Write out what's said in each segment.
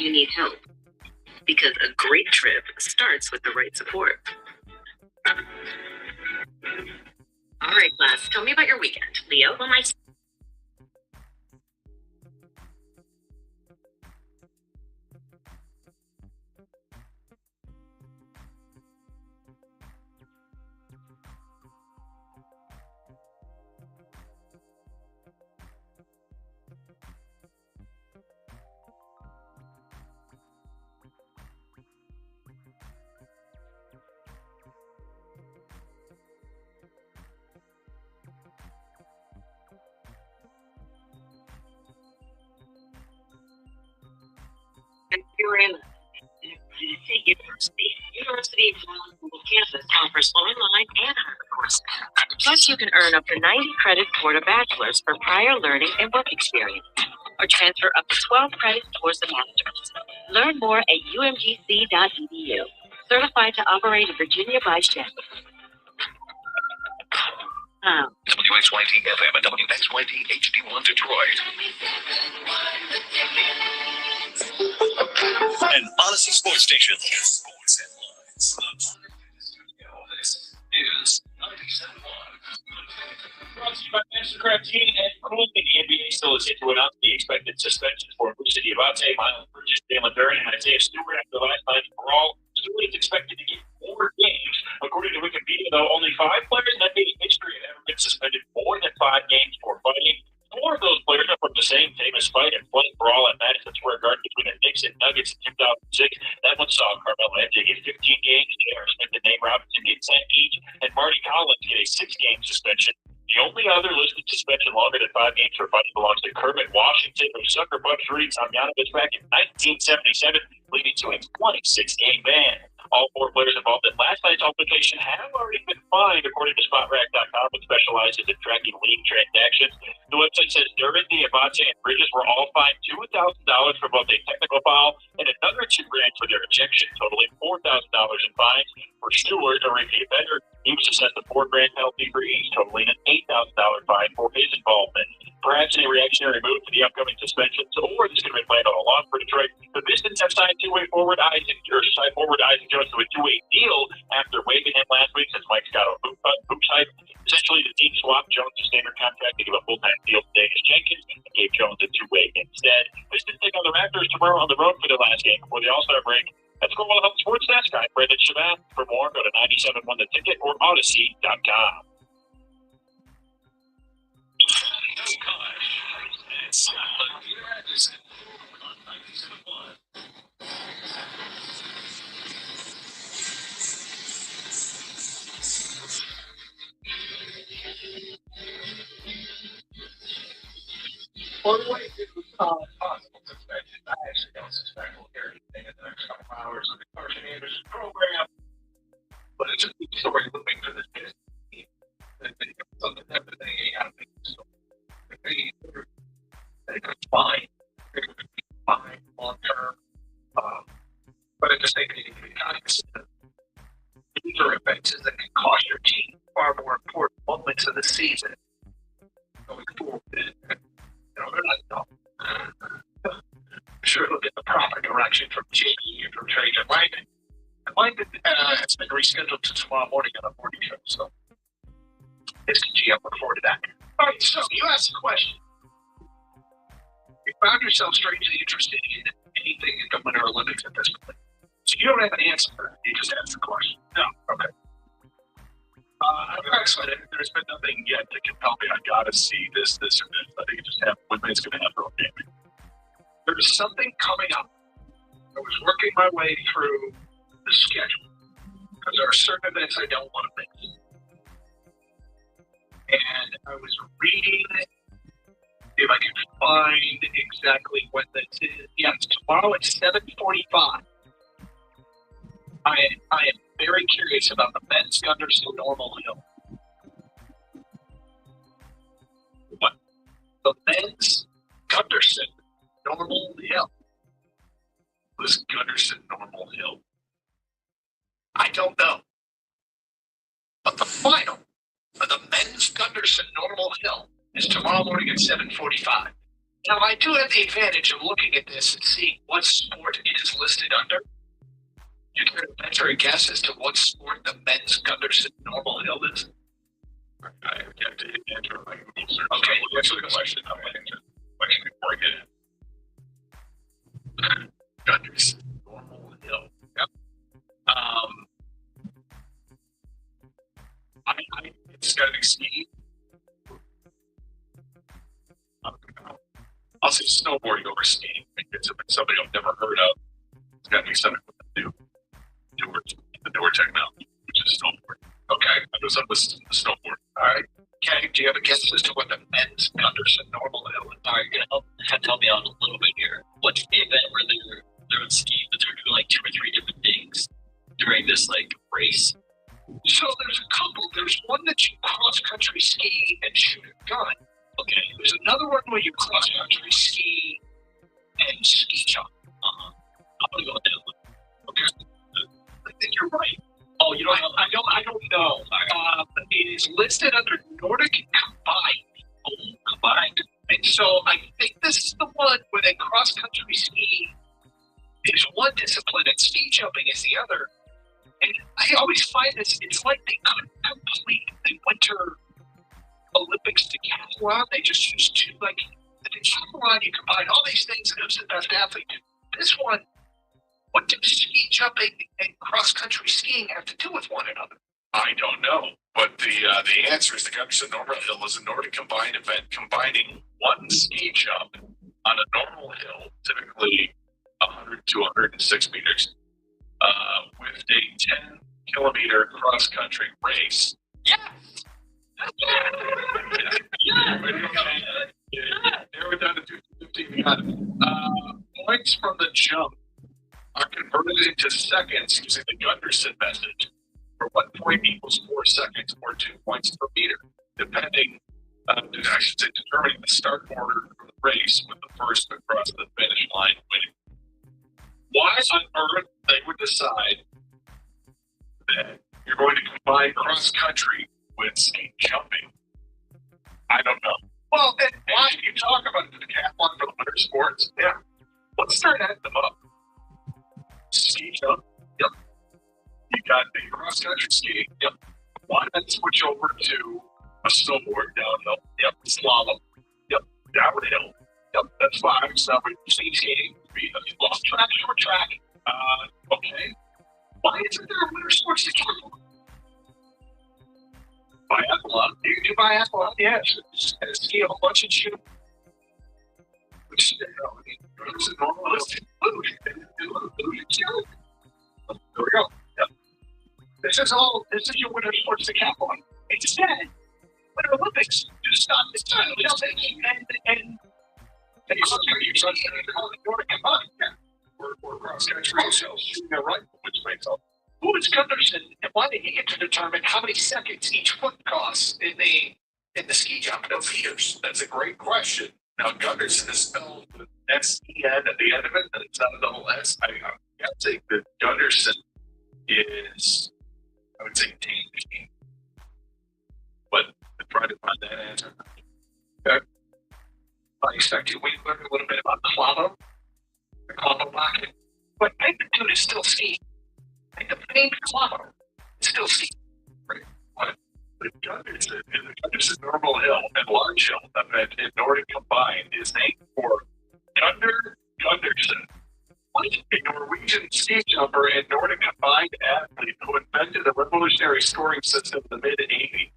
you need help. Because a great trip starts with the right support. All right, class, tell me about your weekend. Leo, well, my... You're in University of Maryland Global Campus offers online and hybrid courses. Plus, you can earn up to 90 credits toward a bachelor's for prior learning and work experience, or transfer up to 12 credits towards a master's. Learn more at umgc.edu. Certified to operate in Virginia by Shell. WXYT FM and WXYT HD1 Detroit. An Odyssey Sports Station. Sports headlines. This is 97.1. Brought to you by Mastercraft Heating and Cooling. The NBA still is yet to announce the expected suspensions for Musa Diabate, Miles Bridges, Jalen Duren, and Isaiah Stewart after last night's brawl. Stewart is expected to get 4 games. According to Wikipedia, though, only 5 players in NBA history have ever been suspended more than 5 games for fighting. 4 of those players are from the same famous fight and flank brawl at Madison Square Garden between the Knicks and Nuggets in 2006. That one saw Carmelo Anthony get 15 games, J.R. Smith and Nate Robinson get 10 each, and Marty Collins get a 6-game suspension. The only other listed suspension longer than 5 games for fighting belongs to Kermit Washington, who sucker punched Rudy Tomjanovich back in 1977, leading to a 26-game ban. All 4 players involved in last night's altercation have already been fined, according to SpotRack.com, which specializes in tracking league transactions. The website says Duren, Diabate, and Bridges were all fined $2,000 for both a technical foul and another $2,000 for their ejection, totaling $4,000 in fines. For Stewart, a repeat offender, he was assessed a $4,000 penalty for each, totaling an $8,000 fine for his involvement. Perhaps a reactionary move to the upcoming suspensions, or this could have been planned all along for Detroit. The Pistons have signed forward Isaac Jones to a 2-way deal after waiving him last week since Mike Scott on Hoops Hype. Essentially, the team swapped Jones' standard contract to give a full-time deal to Davis Jenkins and gave Jones a 2-way instead. Pistons take on the Raptors tomorrow on the road for their last game before the All-Star break. That's going to help sports desk. I'm Brendan Shabat. For more, go to 97.1 The Ticket or Odyssey.com. It's Anderson on 97.1. Well, the way it was possible suspension, I actually don't suspect we'll hear anything in the next couple hours of the Carson Anderson program. But it's just a story moving to this business team. Something that they have to do. They're fine. They're going to be fine long term. But I just think they need to be cognizant of these are offenses that can cost your team far more important moments of the season going forward. They're not sure it'll get the proper direction from JB and from Trajan Langdon. And Langdon has been rescheduled to tomorrow morning on a morning show, so it's the GM. Look forward to that. All right, so you asked a question. You found yourself strangely interested in anything in the Winter Olympics at this point. So you don't have an answer. You just asked the question. No. Okay. I'm excellent. There's been nothing yet that can tell me I gotta see this, or this. I think it just happened when it's going to happen. Okay. There's something coming up. I was working my way through the schedule because there are certain events I don't want to miss. And I was reading if I can find exactly what this is. Yes, tomorrow at 7:45. I am very curious about the men's Gunderson Normal Hill. What? The men's Gunderson Normal Hill. Was Gunderson Normal Hill? I don't know. But the final of the men's Gunderson Normal Hill is tomorrow morning at 7:45. Now, I do have the advantage of looking at this and seeing what sport it is listed under. You can venture a guess as to what sport the men's Gunderson Normal Hill is. I have to enter my Google search. Okay. Answer the question. I'm going to answer the question before I get it. Gunderson Normal Hill. Yep. It's got to be skiing. I'll say snowboarding over skiing. It's somebody I've never heard of. It's got to be something with the newer technology, which is snowboard. Okay, I was on the snowboard. All right. Kenny, do you have a guess as to what the men's Gunderson Normal Hill is? All right, you're gonna help me out a little bit here. What's the event where they're on ski, but they're doing like 2 or 3 different things during this like race? So there's a couple. There's one that you cross country ski and shoot a gun. Okay. There's another one where you cross country ski and ski jump. I'm gonna go with that one. Okay. I think you're right. Oh, you don't know? I don't know. But it is listed under Nordic Combined. Combined. And so I think this is the one where they cross country ski is one discipline and ski jumping is the other. And I always find this, it's like they couldn't complete the Winter Olympics decathlon. They just used to, like, the decathlon, you combine all these things and who's the best athlete. This one, what do ski jumping and cross country skiing have to do with one another? I don't know, but the answer is the Gunderson Normal Hill is a Nordic combined event combining one ski jump on a normal hill, typically 100 to 106 meters, with a 10-kilometer cross country race. Yes! Narrowed down to 250. We got points from the jump are converted into seconds using the Gunderson method, where 1 point equals 4 seconds or 2 points per meter, depending, I should say, determining the start order for the race, with the first across the finish line winning. Why on earth they would decide that you're going to combine cross country with ski jumping? I don't know. Well, and why you talk about the decathlon for the winter sports? Yeah. Let's start adding them up. Ski jump. Yep. You got the cross country skiing. Yep. Why not switch over to a snowboard downhill? Yep. Slalom. Yep. Downhill. Yep. That's 5. So ski skating. Long track, short track. Okay. Why isn't there a winter sports decathlon? Biathlon. You can do biathlon, yes. Ski a whole bunch and shoot. Which, it's a normal list. There we go. Yep. This is your winter sports decathlon. Instead, Winter Olympics. Just not this time. And Nordic combined. Yeah. Or cross country. So shooting a rifle, which makes up. Who is Gunderson, and why did he get to determine how many seconds each foot costs in the ski jump? Meters. That's a great question. Now Gunderson is spelled with S-E-N at the end of it, and it's not a double S. I think that Gunderson is, I would say, Danish. But I tried to find that answer. Okay. I expected we learned a little bit about Clavo, the Clavo bucket, but I think the dude is still skiing. I think the name Clavo is still skiing. Right. But the Gunderson Normal Hill and Large Hill event in Nordic combined is named for Gunderson, a Norwegian ski jumper and Nordic combined athlete who invented a revolutionary scoring system in the mid-'80s.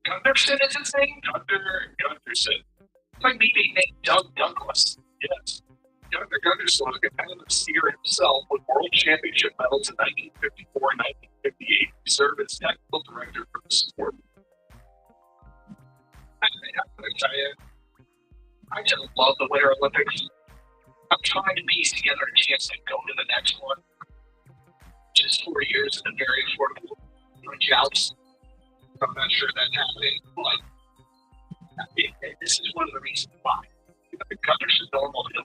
Gunderson is his name? Gunderson. It's like me being named Doug Douglas. Yes. Gunderson was a competitive skier himself with world championship medals in 1954 and 1958. He served as technical director for the sport. I'm going to tell you, I just love the Winter Olympics. I'm trying to piece together a chance to go to the next one. Just 4 years in a very affordable joust. I'm not sure that's happening, but this is one of the reasons why. The Gunderson Normal Hill.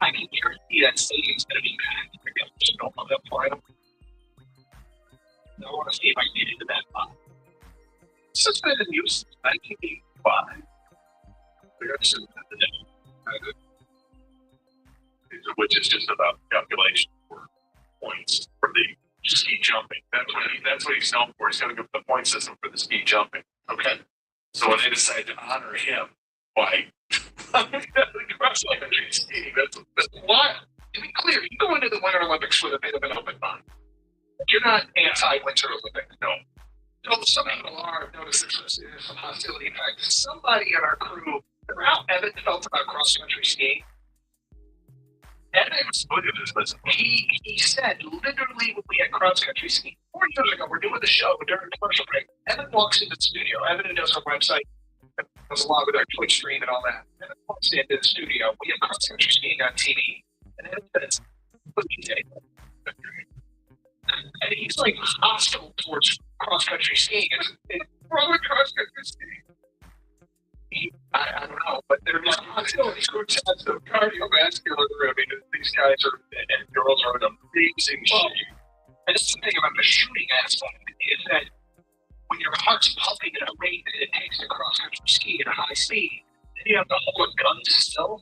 I can guarantee that stadium's going to be packed. The Gunderson Normal Hill final. I want to see if I can get into that spot. This has been in use since 1984. 5. Which is just about calculation for points for the ski jumping. That's what he's known for. He's going to give the point system for the ski jumping. Okay. So when they decide to honor him by cross country skiing, that's Why? To be clear, you go into the Winter Olympics with a bit of an open mind. You're not anti-Winter Olympics. no. Although some people are, I've noticed there's some hostility. In fact, somebody in our crew, remember how Evan felt about cross-country skiing? Evan, Look at this. Listen. he said, literally when we had cross-country skiing, 4 years ago, we're doing the show during a commercial break. Evan walks into the studio. Evan, who does our website, does a lot with our Twitch stream and all that. Evan walks into the studio. We have cross-country skiing on TV. And Evan says, what do you say? And he's like hostile towards cross-country skiing. We're all cross-country skiing. I don't know, but there's hostility towards the cardiovascular. I mean, these guys are and girls are in amazing shape. And that's the thing about the shooting aspect is that when your heart's pumping at a rate that it takes to cross-country ski at a high speed, then you have to hold a gun still.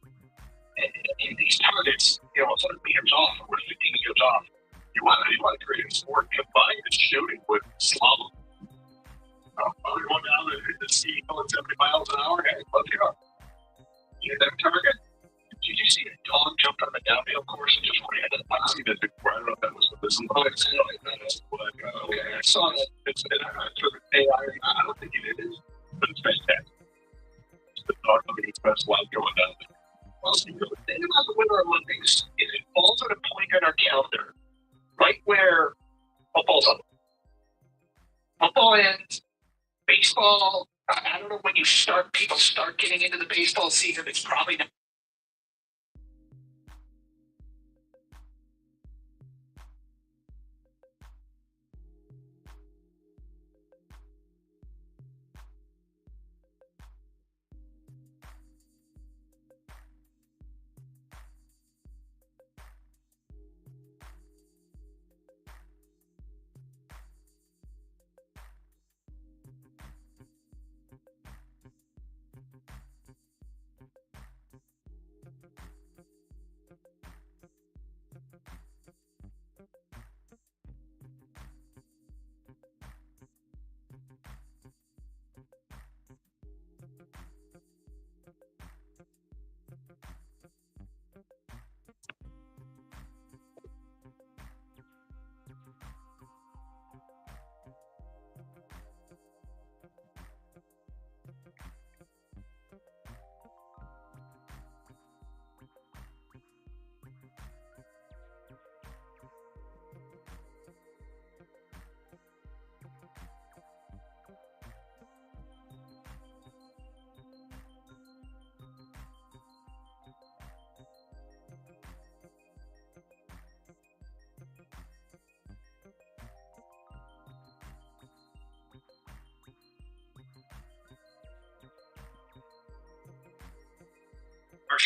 And these targets, 100 meters off or 50 meters off. You want to create a sport combined with shooting with slalom. Are we going down and hit the ski going 70 miles an hour? Hey, let's go. You hit that target? Did you see a dog jump on the downhill course and just ran it? I've seen it before. I don't know if that was with this one. Okay, I saw that. It's sort of AI. I don't think it is, but it's fantastic. The dog looking at its best while going down there. Well, the thing about the Winter Olympics is it falls at a point on our calendar right where football's up. Football ends, baseball, I don't know when people start getting into the baseball season. It's probably not.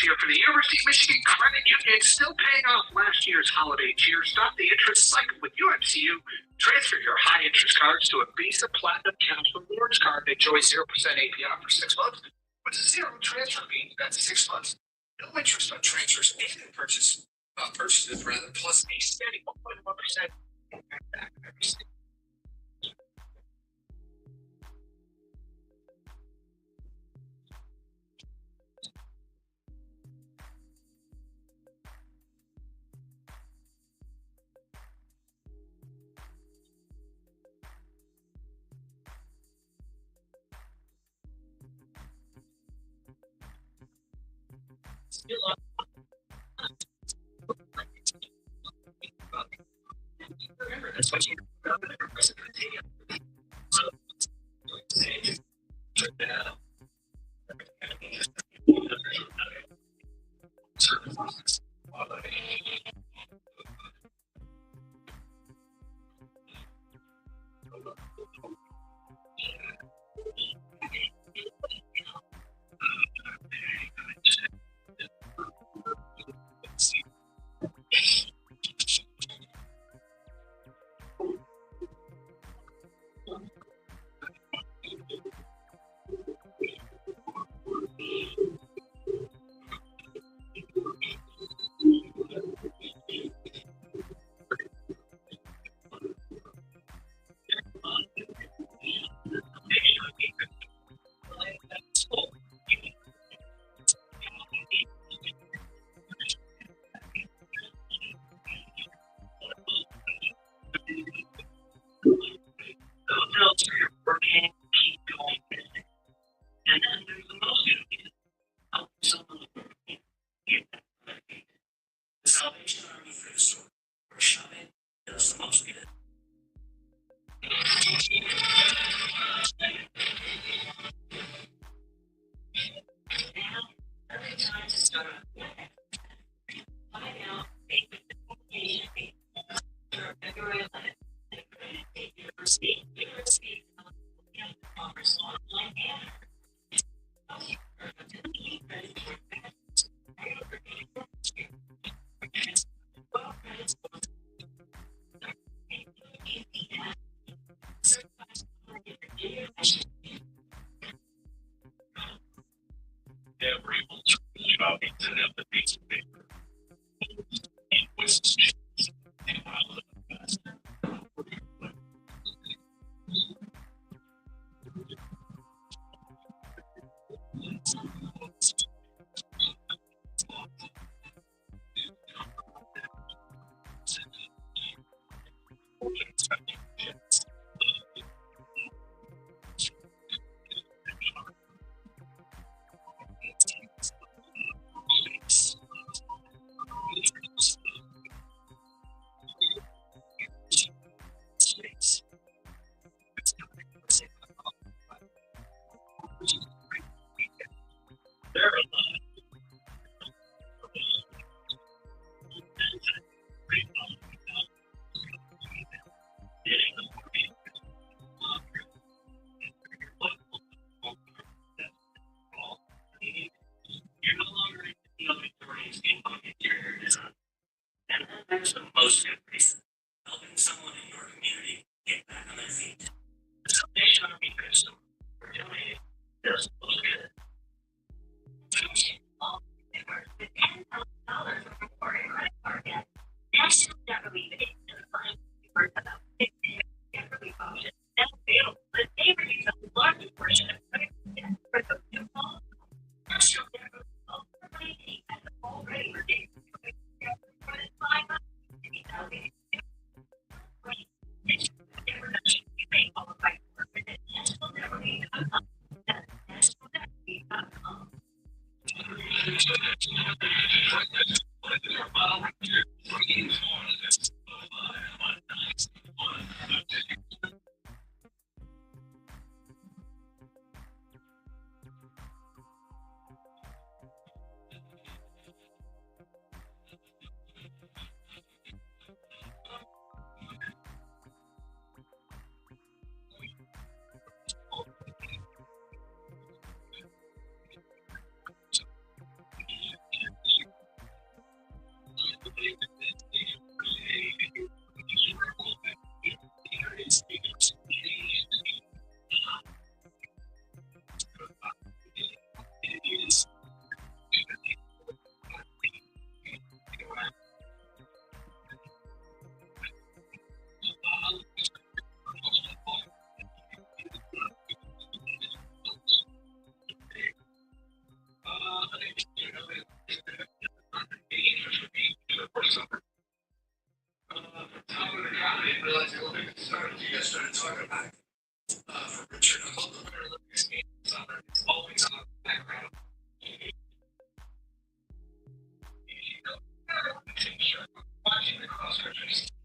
Year for the University of Michigan Credit Union, still paying off last year's holiday cheer. Stop the interest cycle with UMCU. Transfer your high interest cards to a Visa Platinum Cash Rewards card and enjoy 0% APR for 6 months with a zero transfer fee. That's 6 months. No interest on transfers and purchases, plus a steady 1.1% back every single. Remember, that's what you got in the And then there's the most good news. Help someone get that money. The Salvation Army thrift store, where shopping does the most good. Every time to start find out February 11th, University offers online and everyone about internet the piece of paper. Invoices and piles of fast. That's the most good reason. Helping someone in your community get back on their feet. The Salvation Army thrift store, where donating does the most good. $10,000 for a credit card debt. National Debt Relief Agency funds for about 50 debt relief options now available, but they reduce a large portion of credit debt for those who fall. National Debt Relief also has already reduced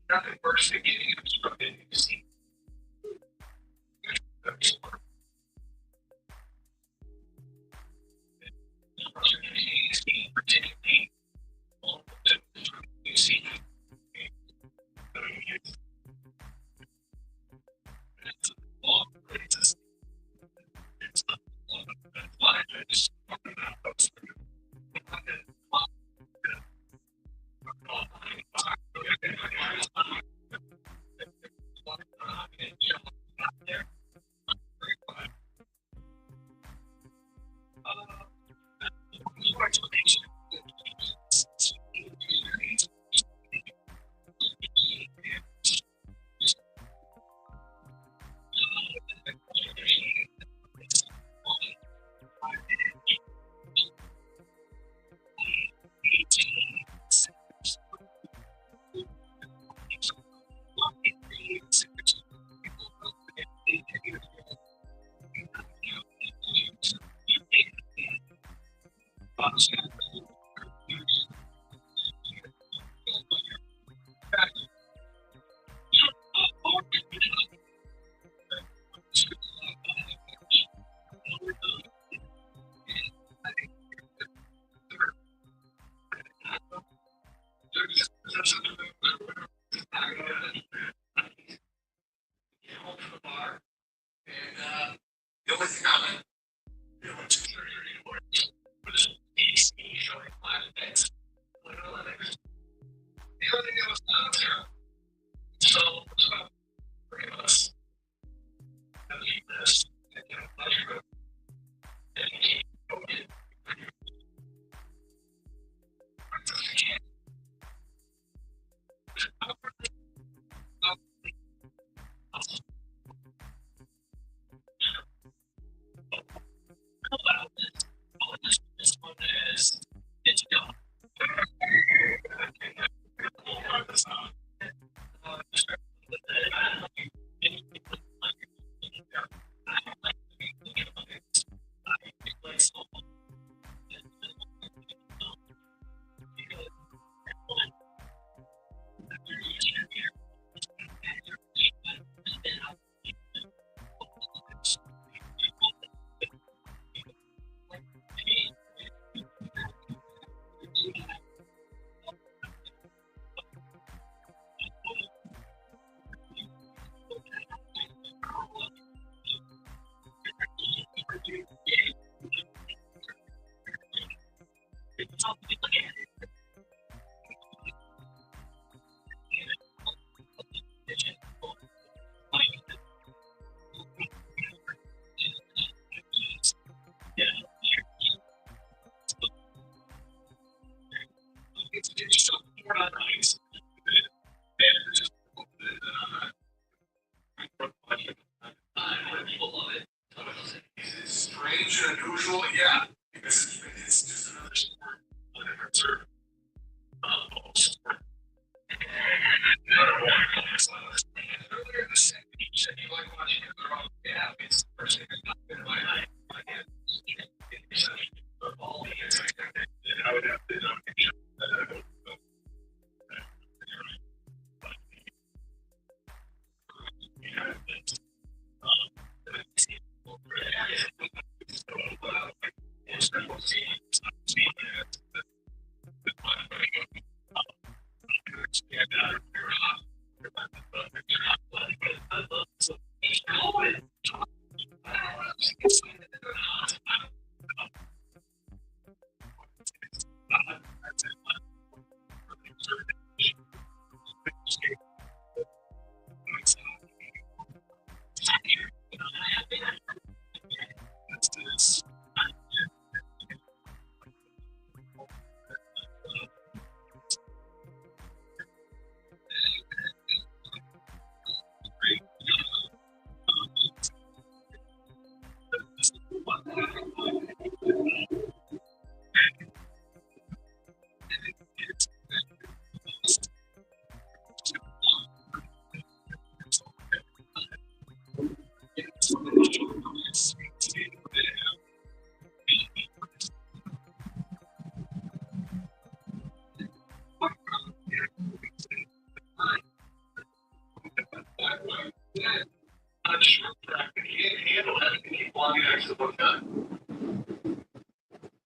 nothing worse than getting obstructed in the seat. The only thing I'm doing is showing my events. Everything else out there. So, bring us. This. This one is it's done. Strange and unusual, yeah. Because it's just another sport, a different sport. Earlier this second, you said you like watching it grow. Yeah, it's the first thing that popped into my head. All the years I would have to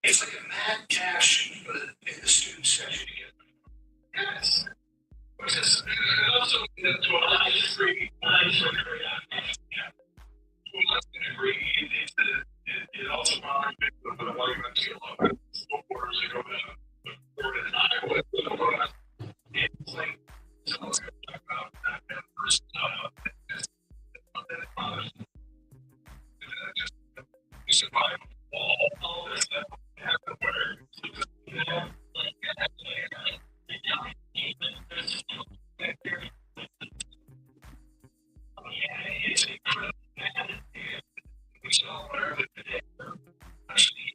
It's like a mad dash for the student section again. Yes. What's this? Also, to a high degree, it also bothers me with the argument to before you go to Florida and Iowa. It's like someone's going to talk about that person. Just survive all this stuff happen where it's incredible. So whatever actually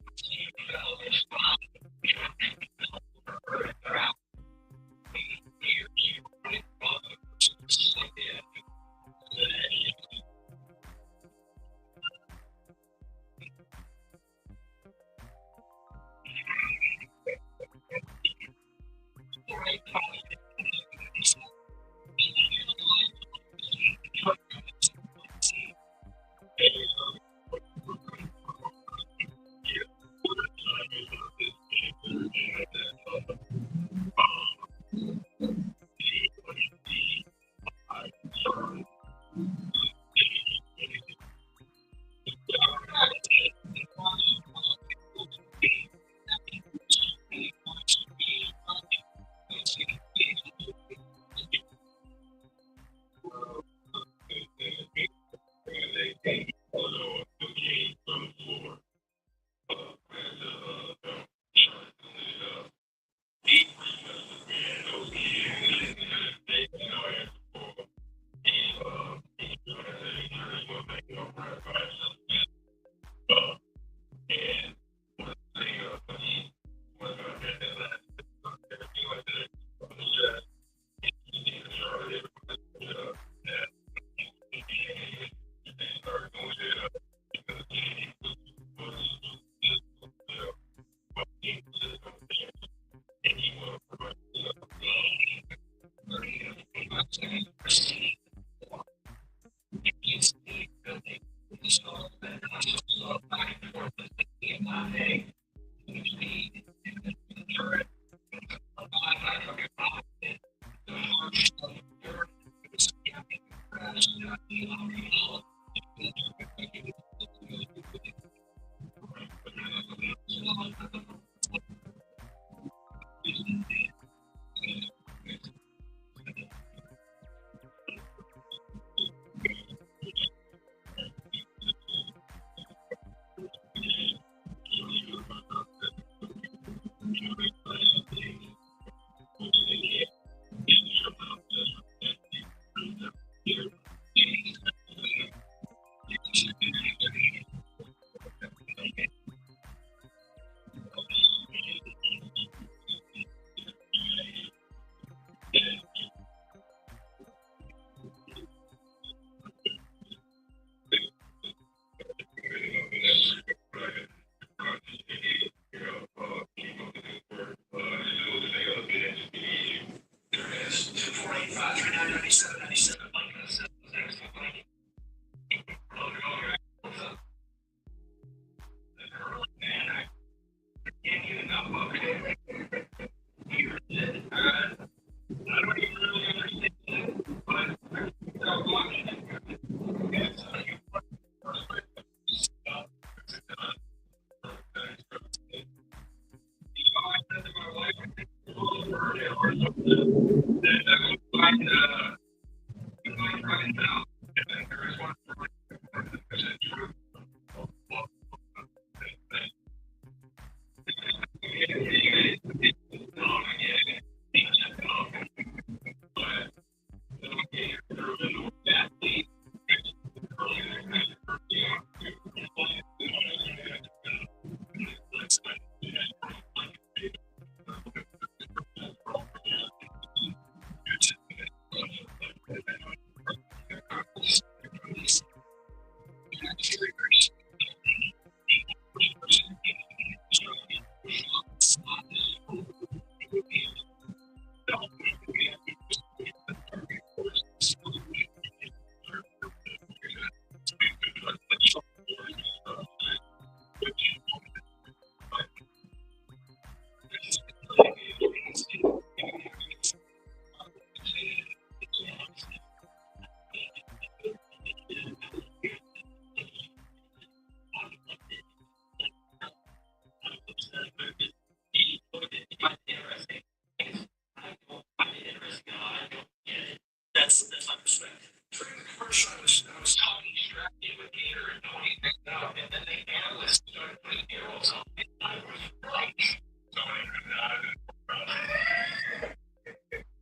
That's my perspective. During the commercial, I was talking strategy with Gator and pointing things out, and then the analyst started putting arrows on it. I was right.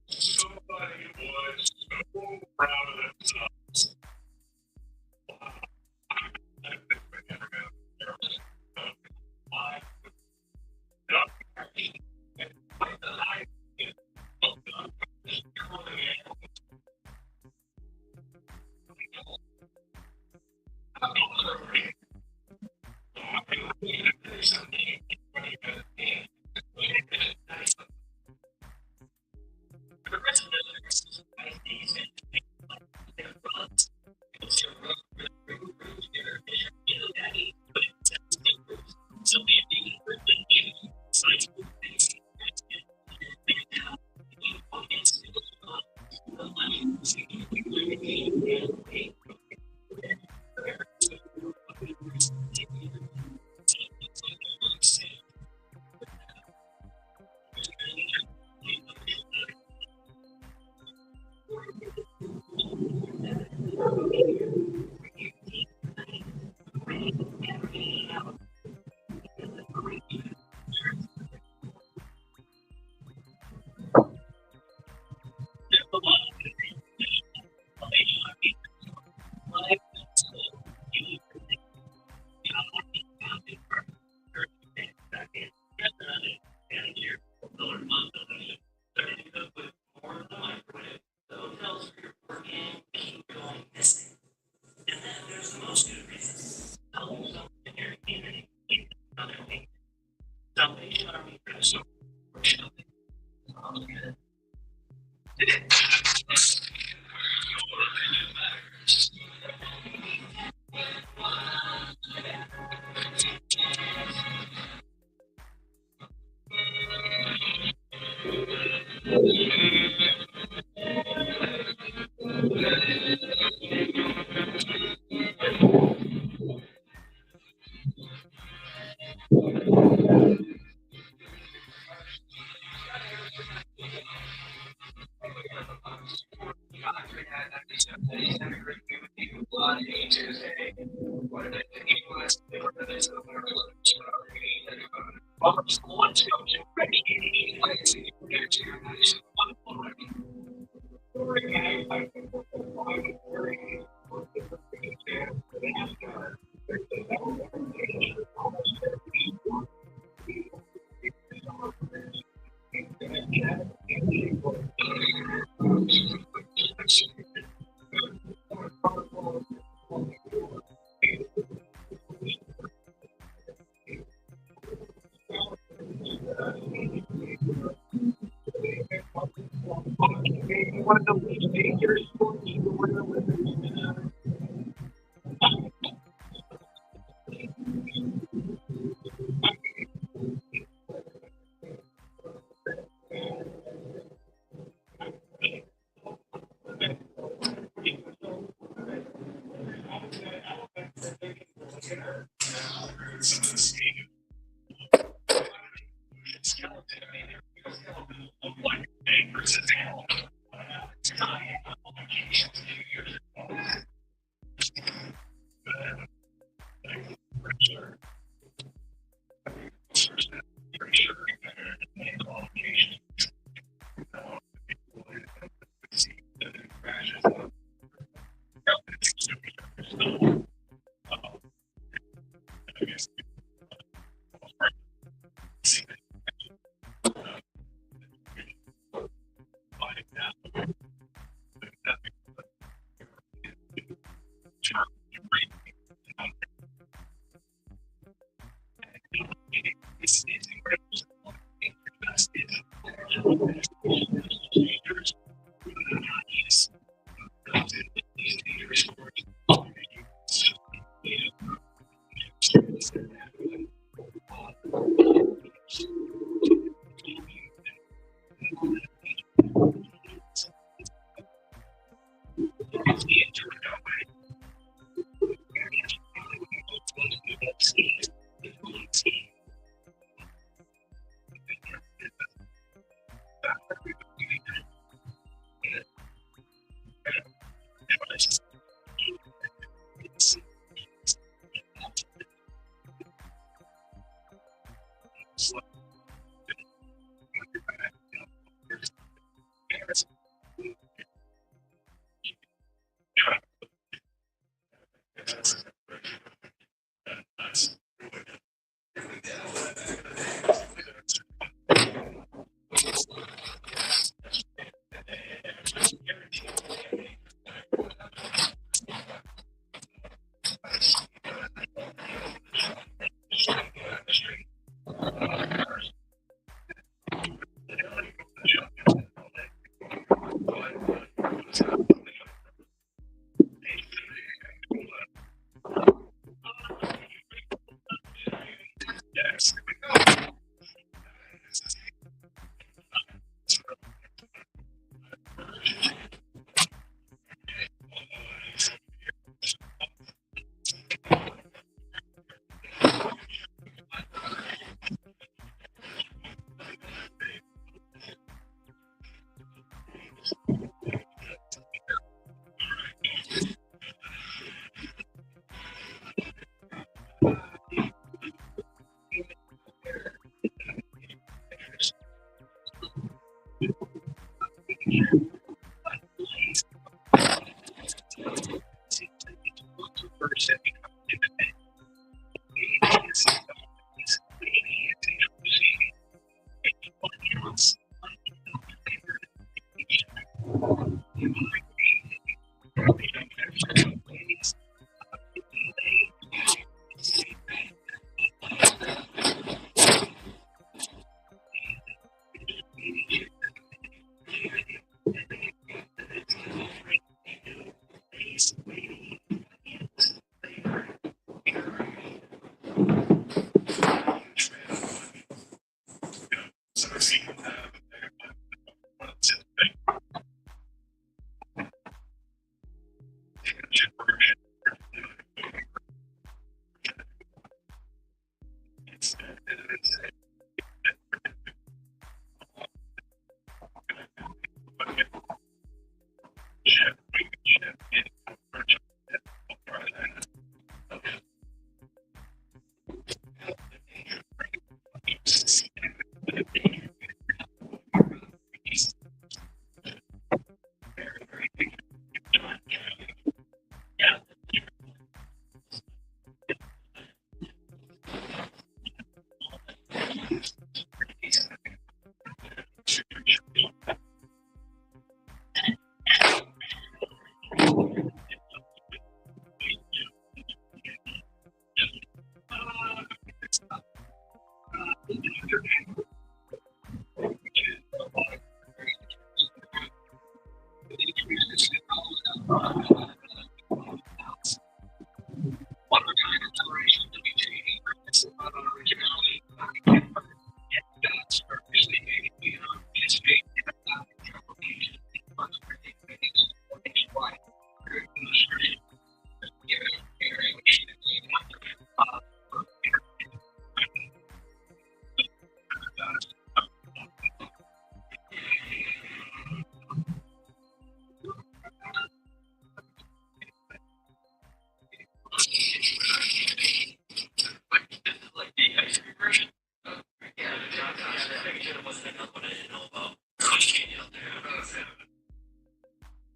Somebody was so proud of themselves.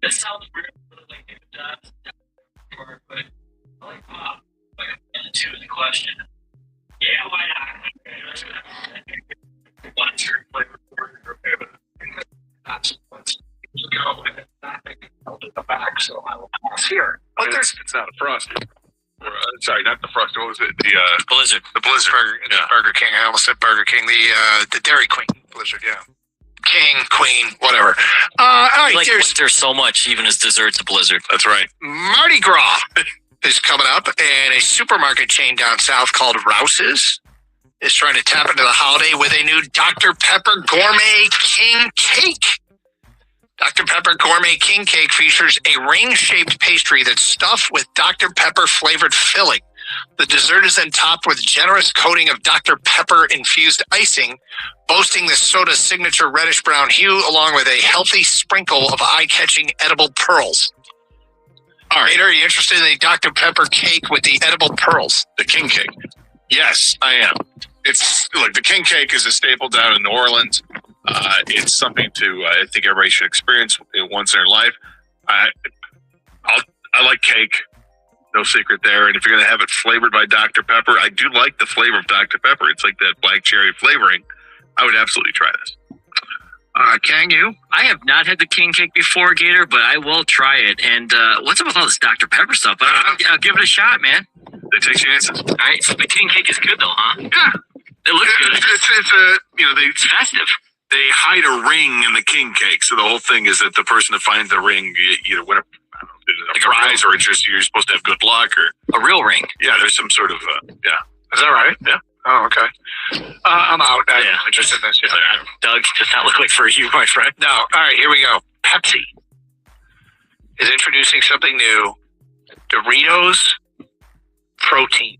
That sounds weird, like David Johnson, but I like pop. Like, and two is the question. Yeah, why not? One certain flavor okay, but not so much. You go with it, not held at the back, so I will pass here. But it's not a Frosty. Sorry, not the Frosty. What was it? The Blizzard. The Blizzard. Burger King. I almost said Burger King. The Dairy Queen Blizzard. Yeah. King, Queen, whatever. All right, Like there's there's so much, even as dessert's a Blizzard. That's right. Mardi Gras is coming up, and a supermarket chain down south called Rouse's is trying to tap into the holiday with a new Dr. Pepper Gourmet King Cake. Dr. Pepper Gourmet King Cake features a ring-shaped pastry that's stuffed with Dr. Pepper flavored filling. The dessert is then topped with a generous coating of Dr. Pepper infused icing, boasting the soda's signature reddish-brown hue, along with a healthy sprinkle of eye-catching edible pearls. All right, are you interested in the Dr. Pepper cake with the edible pearls? The King Cake. Yes, I am. It's look, the King Cake is a staple down in New Orleans. It's something to I think everybody should experience once in their life. I like cake. No secret there. And if you're going to have it flavored by Dr. Pepper, I do like the flavor of Dr. Pepper. It's like that black cherry flavoring. I would absolutely try this. Kang, you? I have not had the King Cake before, Gator, but I will try it. And what's up with all this Dr. Pepper stuff? But I'll give it a shot, man. They take chances. All right, so the King Cake is good, though, huh? Yeah. It looks good. It's a, It's festive. they hide a ring in the King Cake. So the whole thing is that the person that finds the ring, you either win a prize or it's just you're supposed to have good luck or A real ring. yeah, there's some sort of yeah. Is that right? Yeah. Oh, okay. I'm out. I'm Yeah. interested in this. Yeah. Doug, does not look like for you, my friend. No. All right, here we go. Pepsi is introducing something new. Doritos Protein.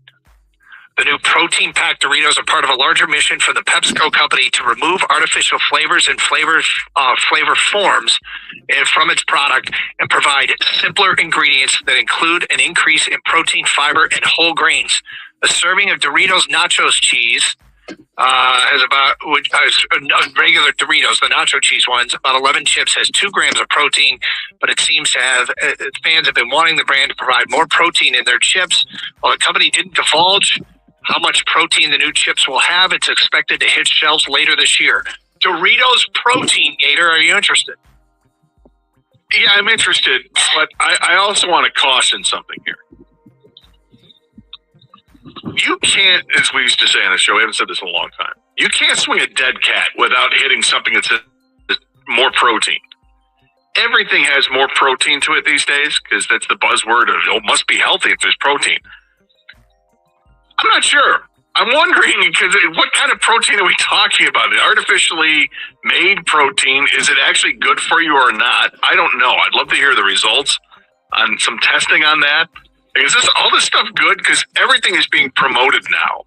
The new protein-packed Doritos are part of a larger mission for the PepsiCo company to remove artificial flavors and flavor forms from its product and provide simpler ingredients that include an increase in protein, fiber, and whole grains. A serving of Doritos Nachos cheese has regular Doritos, the nacho cheese ones, about 11 chips, has 2 grams of protein, but it seems to have, fans have been wanting the brand to provide more protein in their chips. While the company didn't divulge how much protein the new chips will have, it's expected to hit shelves later this year. Doritos Protein, Gator, are you interested? Yeah, I'm interested, but I also want to caution something here. You can't, as we used to say on the show, we haven't said this in a long time, you can't swing a dead cat without hitting something that says more protein. Everything has more protein to it these days because that's the buzzword of, it must be healthy if there's protein. I'm not sure. I'm wondering, because what kind of protein are we talking about? The artificially made protein, is it actually good for you or not? I don't know. I'd love to hear the results on some testing on that. Is all this stuff good? Because everything is being promoted now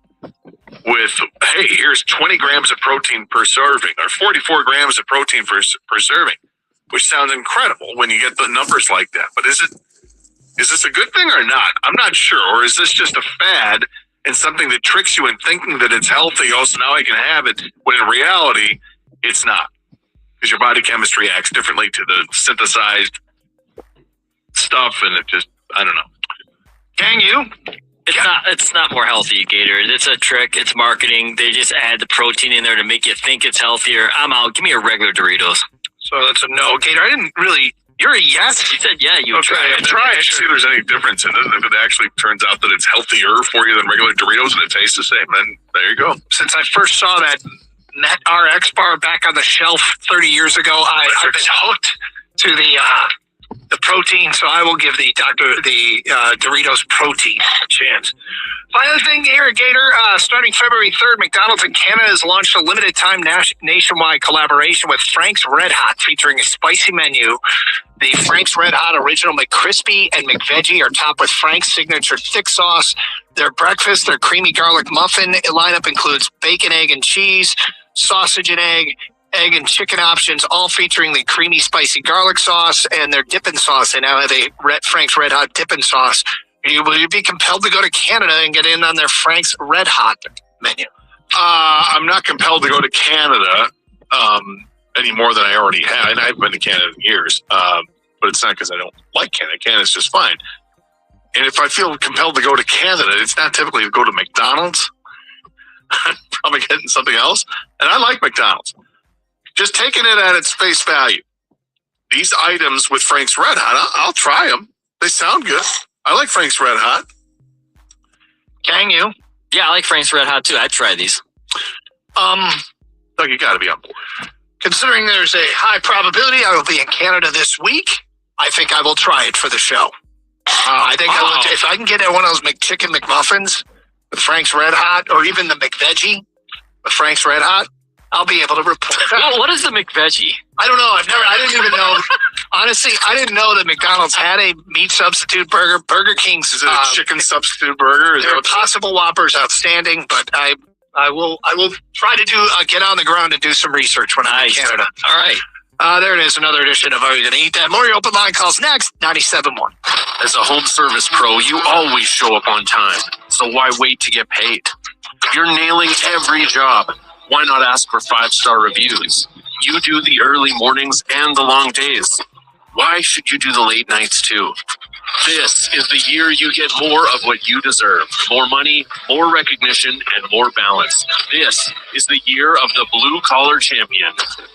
with, hey, here's 20 grams of protein per serving, or 44 grams of protein per serving, which sounds incredible when you get the numbers like that. But is this a good thing or not? I'm not sure. Or is this just a fad and something that tricks you in thinking that it's healthy? Oh, so now I can have it, when in reality, it's not. Because your body chemistry acts differently to the synthesized stuff, and it just, I don't know. Dang you. It's not more healthy, Gator. It's a trick. It's marketing. They just add the protein in there to make you think it's healthier. I'm out. Give me a regular Doritos. So that's a no, Gator. I didn't really. You're a yes. You said yeah. You would Okay, try it. See if there's any difference in it. If it actually turns out that it's healthier for you than regular Doritos and it tastes the same, then there you go. Since I first saw that Net RX bar back on the shelf 30 years ago, I've been hooked to the protein. So I will give the Doritos protein a chance. Final thing here, Gator, starting February 3rd, McDonald's in Canada has launched a limited time nationwide collaboration with Frank's Red Hot, featuring a spicy menu. The Frank's Red Hot Original McCrispy and McVeggie are topped with Frank's signature thick sauce. Their breakfast, their creamy garlic muffin lineup includes bacon, egg, and cheese, sausage and egg and chicken options, all featuring the creamy spicy garlic sauce, and their dipping sauce. They now have a Frank's Red Hot dipping sauce. Will you be compelled to go to Canada and get in on their Frank's Red Hot menu? I'm not compelled to go to Canada any more than I already have. And I've been to Canada in years, but it's not because I don't like Canada. Canada's just fine. And if I feel compelled to go to Canada, it's not typically to go to McDonald's. I'm probably getting something else. And I like McDonald's. Just taking it at its face value. These items with Frank's Red Hot, I'll try them. They sound good. I like Frank's Red Hot. Can you? Yeah, I like Frank's Red Hot too. I'd try these. Doug, you got to be on board. Considering there's a high probability I will be in Canada this week, I think I will try it for the show. I think I will, if I can get one of those McChicken McMuffins with Frank's Red Hot, or even the McVeggie with Frank's Red Hot, I'll be able to report. Well, what is the McVeggie? I don't know. I didn't even know. Honestly, I didn't know that McDonald's had a meat substitute burger. Burger King's Is it a chicken substitute burger? Is their that Impossible Whopper's outstanding, but I will try to get on the ground and do some research when I'm in Canada. All right. There it is, another edition of Are You Gonna Eat That? More open line calls next, 97.1. As a home service pro, you always show up on time. So why wait to get paid? You're nailing every job. Why not ask for 5-star reviews? You do the early mornings and the long days. Why should you do the late nights too? This is the year you get more of what you deserve. More money, more recognition, and more balance. This is the year of the Blue Collar Champion.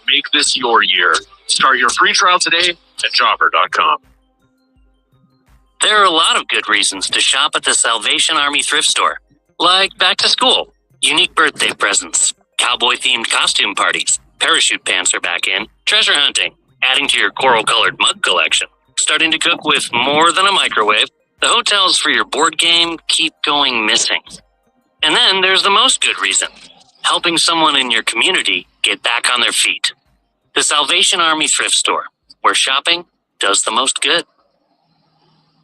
Make this your year. Start your free trial today at jobber.com. There are a lot of good reasons to shop at the Salvation Army thrift store, like back to school, unique birthday presents, cowboy-themed costume parties, parachute pants are back in, treasure hunting, adding to your coral-colored mug collection, starting to cook with more than a microwave, the hotels for your board game keep going missing. And then there's the most good reason, helping someone in your community get back on their feet. The Salvation Army thrift store, where shopping does the most good.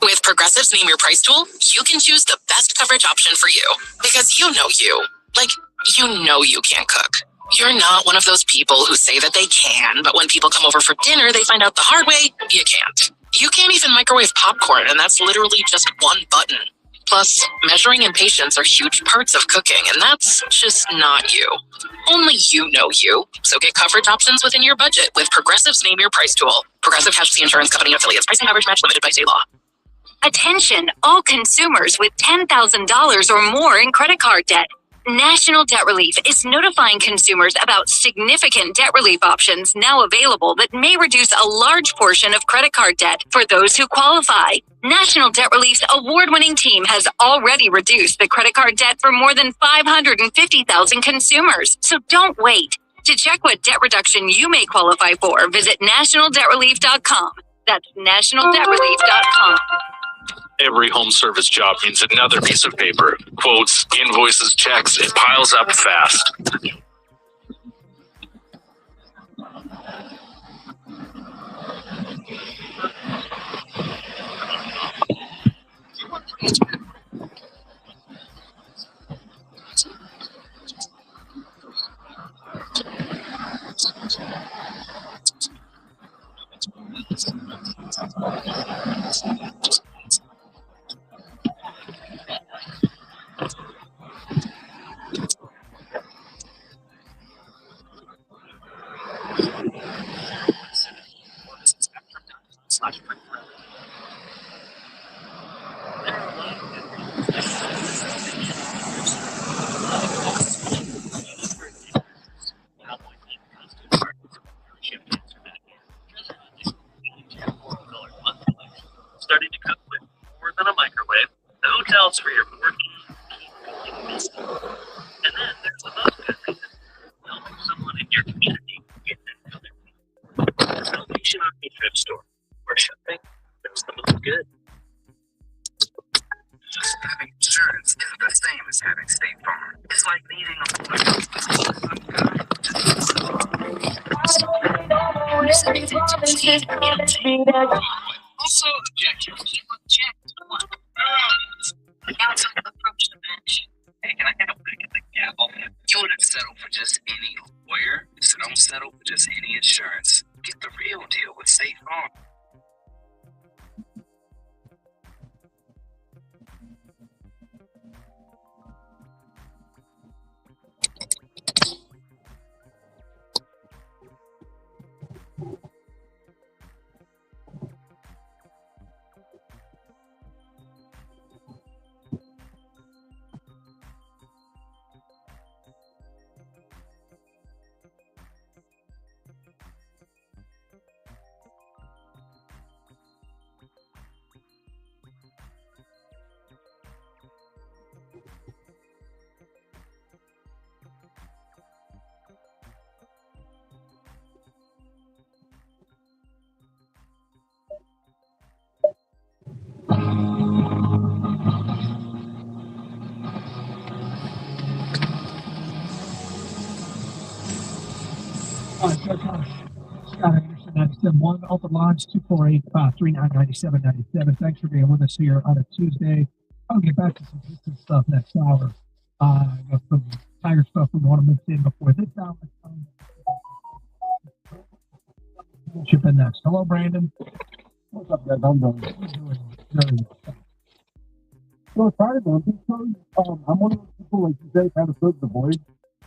With Progressive's Name Your Price tool, you can choose the best coverage option for you. Because you know you. Like, you know you can't cook. You're not one of those people who say that they can, but when people come over for dinner, they find out the hard way, you can't. You can't even microwave popcorn, and that's literally just one button. Plus, measuring and patience are huge parts of cooking, and that's just not you. Only you know you. So get coverage options within your budget with Progressive's Name Your Price tool. Progressive Casualty Insurance Company affiliates. Price and coverage match limited by state law. Attention, all consumers with $10,000 or more in credit card debt. National Debt Relief is notifying consumers about significant debt relief options now available that may reduce a large portion of credit card debt for those who qualify. National Debt Relief's award-winning team has already reduced the credit card debt for more than 550,000 consumers. So don't wait. To check what debt reduction you may qualify for, visit nationaldebtrelief.com. That's nationaldebtrelief.com. Every home service job means another piece of paper. Quotes, invoices, checks, it piles up fast. Also, Jack, you're Jack. Council approach the bench. Hey, can I get a pick at the gavel? You wouldn't settle for just any lawyer, so don't settle for just any insurance. Get the real deal with State Farm. Scott Anderson, 97.1, Alta Launch, 248-3997-97. Thanks for being with us here on a Tuesday. I'll get back to some Houston stuff next hour. I got some Tiger stuff we want to mix in before this hour. Chip in next. Hello, Brandon. What's up, guys? I'm doing very well. So excited, man. I'm one of those people, like you say, kind of fills the void.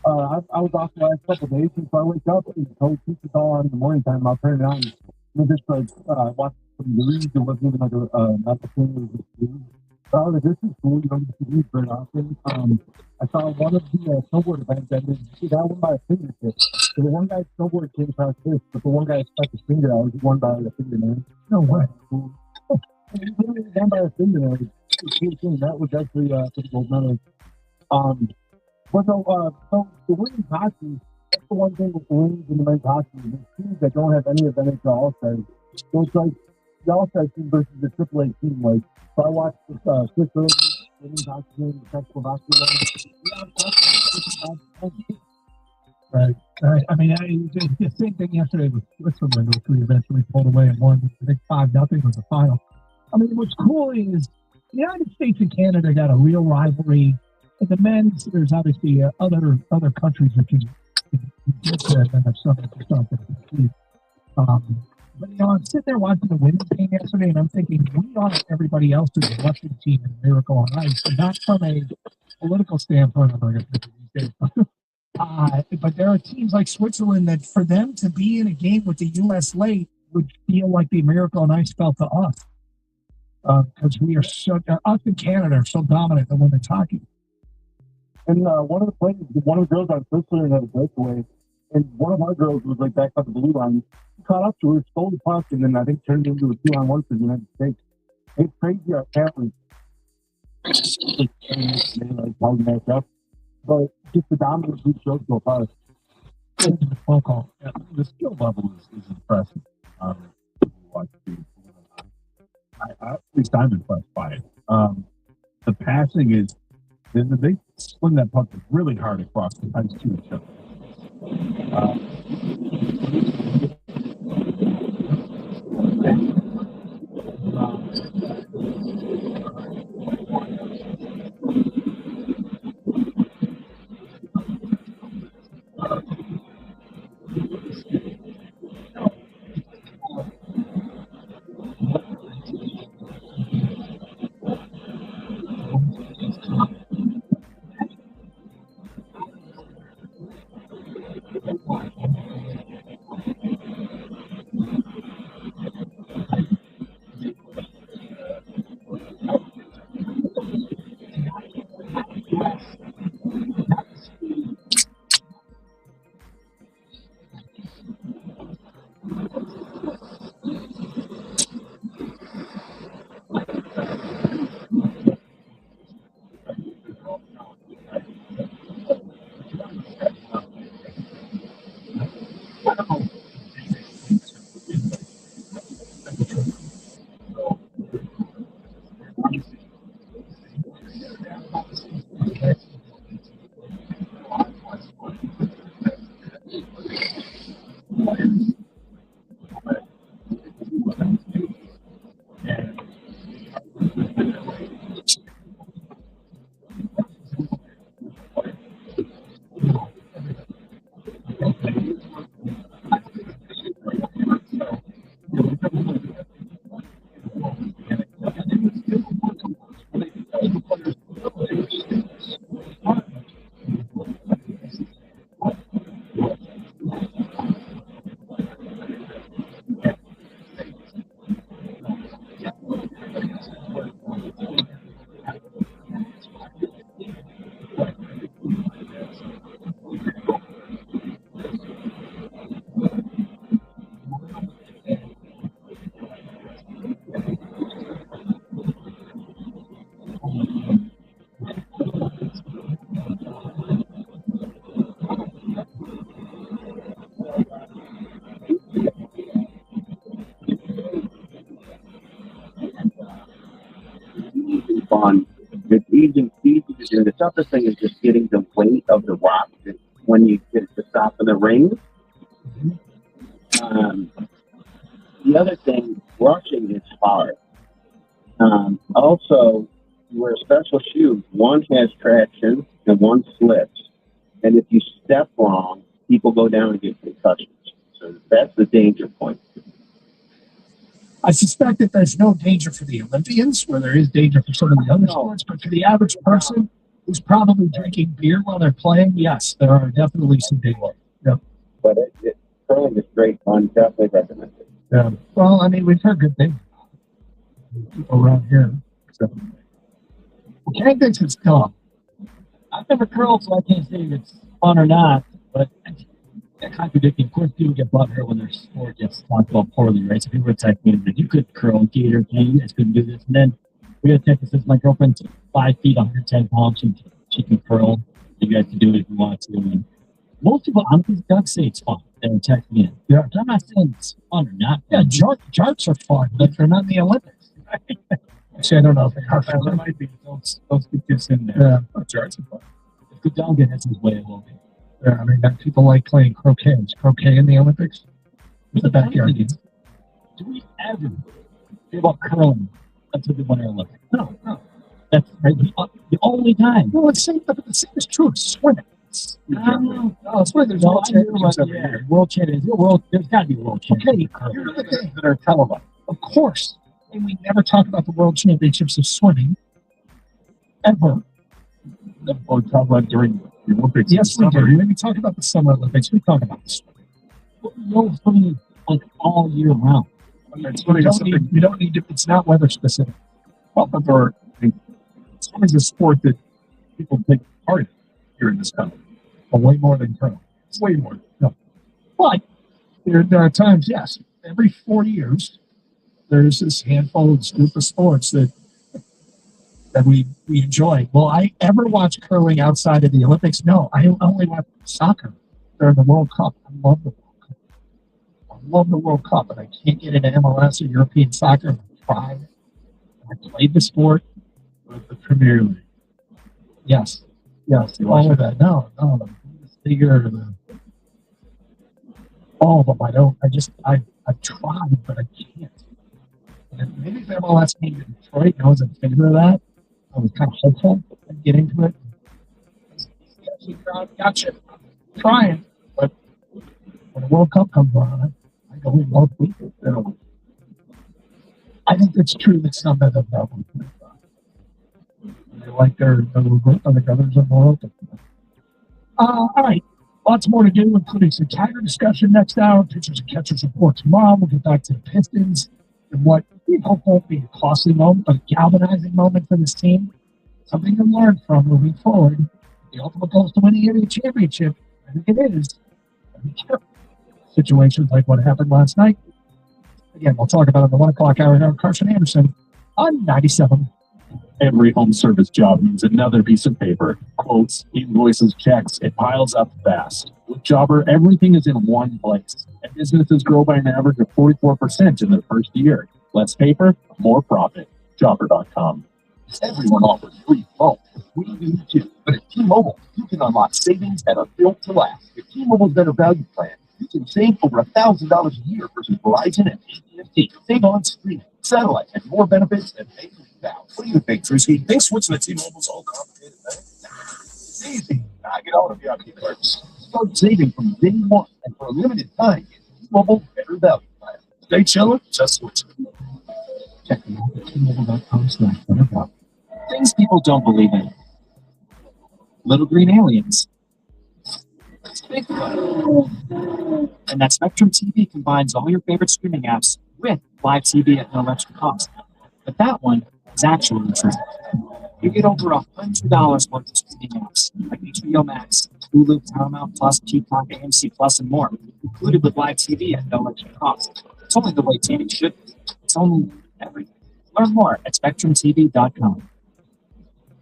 I was off the last couple of days, and so I wake up and told Pizza all on in the morning time. I'll turn it on. And just like watch some news. It wasn't even like an opportunity to do. So I was like, this is cool. You don't get to read very often. I saw one of the snowboard events that got won by a fingertip. So the one guy's snowboard came across this, but the one guy stuck his finger out. He won by a fingernail. No way. Cool. He literally won by a fingernail. That was actually for the gold medal. But so the women's hockey, that's the one thing with the women's and the men's hockey. There's teams that don't have any of NHL All-Stars. So it's like the All-Star team versus the AAA team. Like, so I watched this Chris Early, women's hockey game, the Czechoslovakia one. Right. I mean, the same thing yesterday with Switzerland, which we eventually pulled away and won. I think 5-0 was the final. I mean, what's cool is the United States and Canada got a real rivalry. In the men's, there's obviously other countries that can get there and have something for something. But, I'm sitting there watching the women's game yesterday, and I'm thinking, we are everybody else's Russian team in Miracle on Ice, and not from a political standpoint. I'm not going to these days. But there are teams like Switzerland that for them to be in a game with the U.S. late would feel like the Miracle on Ice felt to us. Because we are so, us in Canada are so dominant in women's hockey. And one of the girls on Switzerland had a breakaway, and one of our girls was like back up the blue line. She caught up to her, stole the puck, and then I think turned it into a 2-on-1 for the United States. It's crazy our talent. Like how we match up, but just the dominance we showed so far. Phone call. Yeah, the skill level is impressive. At least I'm impressed by it. The passing is. They swing that puck really hard across the ice to each other. using speed to do. The toughest thing is just getting the weight of the rock when you get it to stop in the ring. The other thing, rushing is hard. Also, you wear special shoes. One has traction and one slips. And if you step wrong, people go down and get concussions. So that's the danger point. I suspect that there's no danger for the Olympians, where there is danger for some of the other sports, but for the average person who's probably drinking beer while they're playing, yes, there are definitely some dangers. Yep. But curling is great fun. Definitely recommend it. Yeah. Well, I mean, we've heard good things. People around here. So. Well, Ken thinks it's dumb. I've never curled, so I can't say if it's fun or not, but contradicting. Of course, people get butthurt when their sport gets talked about poorly, right? So people are texting me, you could curl, Gator, Kane, you guys couldn't do this. And then we got a text that says, my girlfriend's 5 feet, 110 pounds, she can curl. You guys can do it if you want to. And most people, honestly, Doug say it's fun. They're texting in. Yeah. But I'm not saying it's fun or not. Yeah, jarts are fun, but they're not in the Olympics. Actually, I don't know if they are. There might be those kids in there. Yeah, jarts are fun. If the dog has his way, it will be. Yeah, I mean, people like playing croquet. Is croquet in the Olympics? What's the backyard? Do we ever hear about curling until the Winter Olympics? No. That's right, the only time. Well, the same is true of swimming. No, swimming. There's world championships every year. World champions. There's got to be world championships. Okay, here are the things that are televised. Of course. And we never talk about the world championships of swimming. Ever. Or talk about during the Olympics. Yes, we do. When we talk about the Summer Olympics, we talk about this. We're swimming like all year round. We don't need to, it's not weather specific. Well, but swimming is a sport that people take part in here in this country. Well, way more than curling. It's way more. No. But there are times, yes, every 4 years, there's this handful of group of sports that we enjoy. Will I ever watch curling outside of the Olympics? No, I only watch soccer during the World Cup. I love the World Cup. I love the World Cup, but I can't get into MLS or European soccer. I tried. I played the sport. With the Premier League. Yes. All of that. No. The Bundesliga, all of them. I don't. I've tried, but I can't. And maybe if MLS came to Detroit, I was in favor of that. I was kind of hopeful I'd get into it. Gotcha. I'm trying, but when the World Cup comes around, I go in both weeks. I think it's true that some of them don't. They like their other brothers in the world. All right. Lots more to do, including some Tiger discussion next hour, pitchers and catchers report tomorrow. We'll get back to the Pistons and what we hope won't be a costly moment, but a galvanizing moment for this team. Something to learn from moving forward. The ultimate goal is to win the NBA championship. I think it is. Situations like what happened last night. Again, we'll talk about it in the 1 o'clock hour here on Carson Anderson on 97. Every home service job means another piece of paper. Quotes, invoices, checks. It piles up fast. With Jobber, everything is in one place. And businesses grow by an average of 44% in their first year. Less paper, more profit. Jobber.com. Everyone offers free phone. We do too. But at T-Mobile, you can unlock savings that are built to last. With T-Mobile's Better Value Plan, you can save over $1,000 a year versus Verizon and AT&T. Save on streaming, satellite, and more benefits and pay now. What do you think, Trisky? Think switching to T-Mobile's all complicated, man? It's easy. I get all of your IP cards. Start saving from day one, and for a limited time, get T-Mobile Better Value Plan. Stay chilling, just switch. Check them out at T-Mobile.com/BetterValue. Things people don't believe in. Little green aliens. It's Bigfoot. And that Spectrum TV combines all your favorite streaming apps with live TV at no extra cost. But that one is actually the truth. You get over $100 worth of streaming apps like HBO Max, Hulu, Paramount Plus, Peacock, AMC Plus, and more, included with live TV at no extra cost. It's only the way TV should be. It's only everything. Learn more at SpectrumTV.com.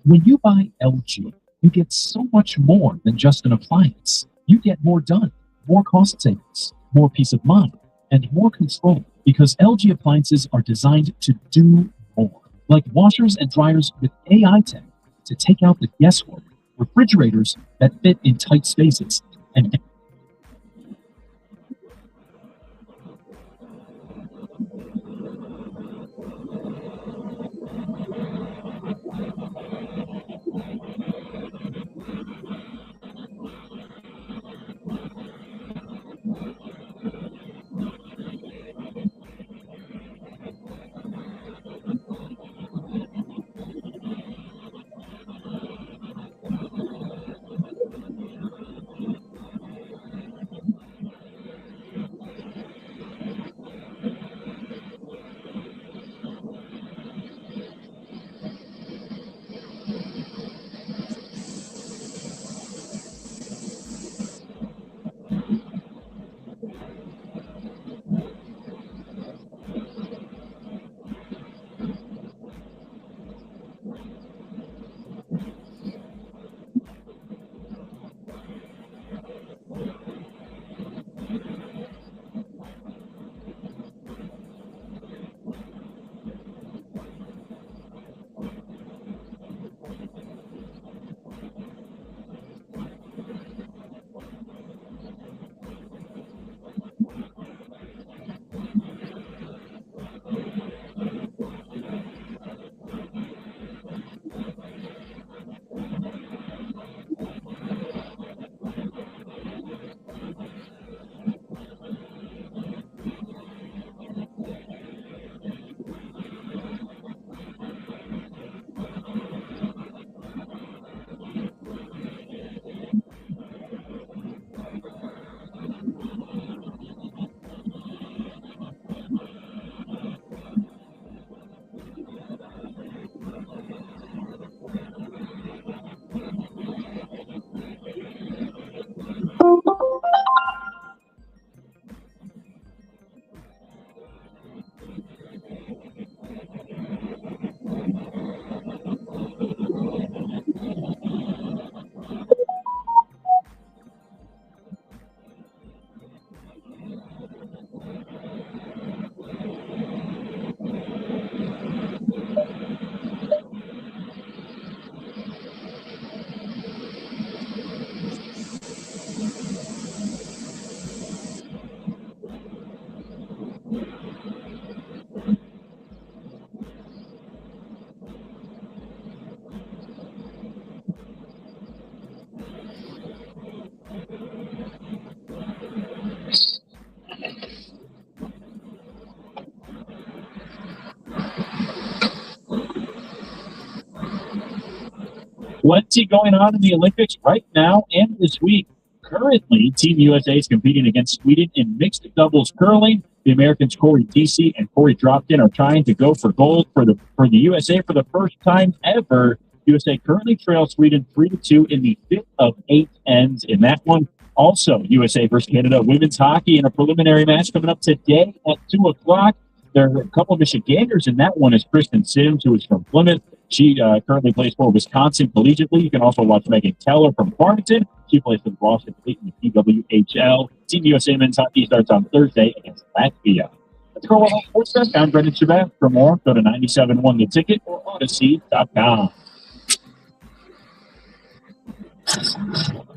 When you buy LG, you get so much more than just an appliance. You get more done, more cost savings, more peace of mind, and more control, because LG appliances are designed to do more. Like washers and dryers with AI tech to take out the guesswork, refrigerators that fit in tight spaces, and plenty going on in the Olympics right now and this week. Currently, Team USA is competing against Sweden in mixed doubles curling. The Americans Corey Deasy and Corey Dropkin are trying to go for gold for the USA for the first time ever. USA currently trails Sweden 3-2 in the 5th of 8 ends in that one. Also, USA versus Canada women's hockey in a preliminary match coming up today at 2 o'clock. There are a couple of Michiganders in that one is Kristen Sims, who is from Plymouth. She currently plays for Wisconsin collegiately. You can also watch Megan Keller from Farmington. She plays for Boston Fleet in the PWHL. Team USA men's hockey starts on Thursday against Latvia. Let's go on Sports Desk. I'm Brendan Shabat. For more, go to 97.1 The Ticket or Odyssey.com.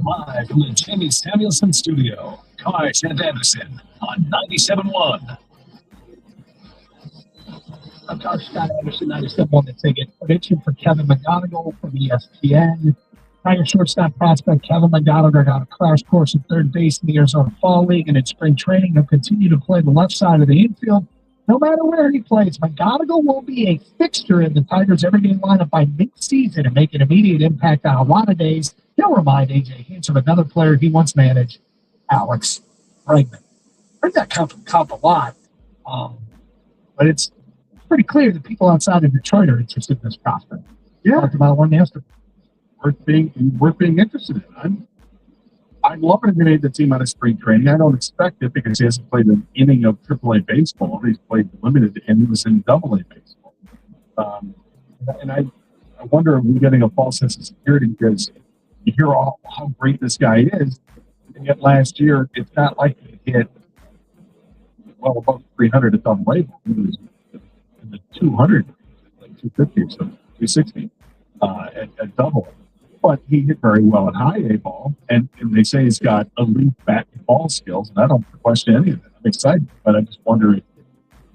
Live from the Jamie Samuelson Studio, Kai and Anderson on 97.1. I'm Coach Scott Anderson, 97.1 The Ticket. Prediction for Kevin McGonigal from ESPN. Tiger shortstop prospect Kevin McGonigal got a crash course at third base in the Arizona Fall League, and in spring training he'll continue to play the left side of the infield. No matter where he plays, McGonigal will be a fixture in the Tigers' everyday lineup by mid-season and make an immediate impact on a lot of days. He'll remind A.J. Hinch of another player he once managed, Alex Bregman. I heard that come a lot, but it's pretty clear that people outside of Detroit are interested in this prospect. Yeah. Talked about one yesterday. Worth being interested in. I'd love to get the team out of spring training. I don't expect it because he hasn't played an inning of AAA baseball. He's played limited, and he was in AA baseball. And I wonder if we're getting a false sense of security because you hear how great this guy is, and yet last year it's not like he hit well above 300 at double A. It was in the 200, like 250 or so, 260. at double. But he hit very well at high A ball, and they say he's got elite bat and ball skills, and I don't question any of it. I'm excited, but I just wonder if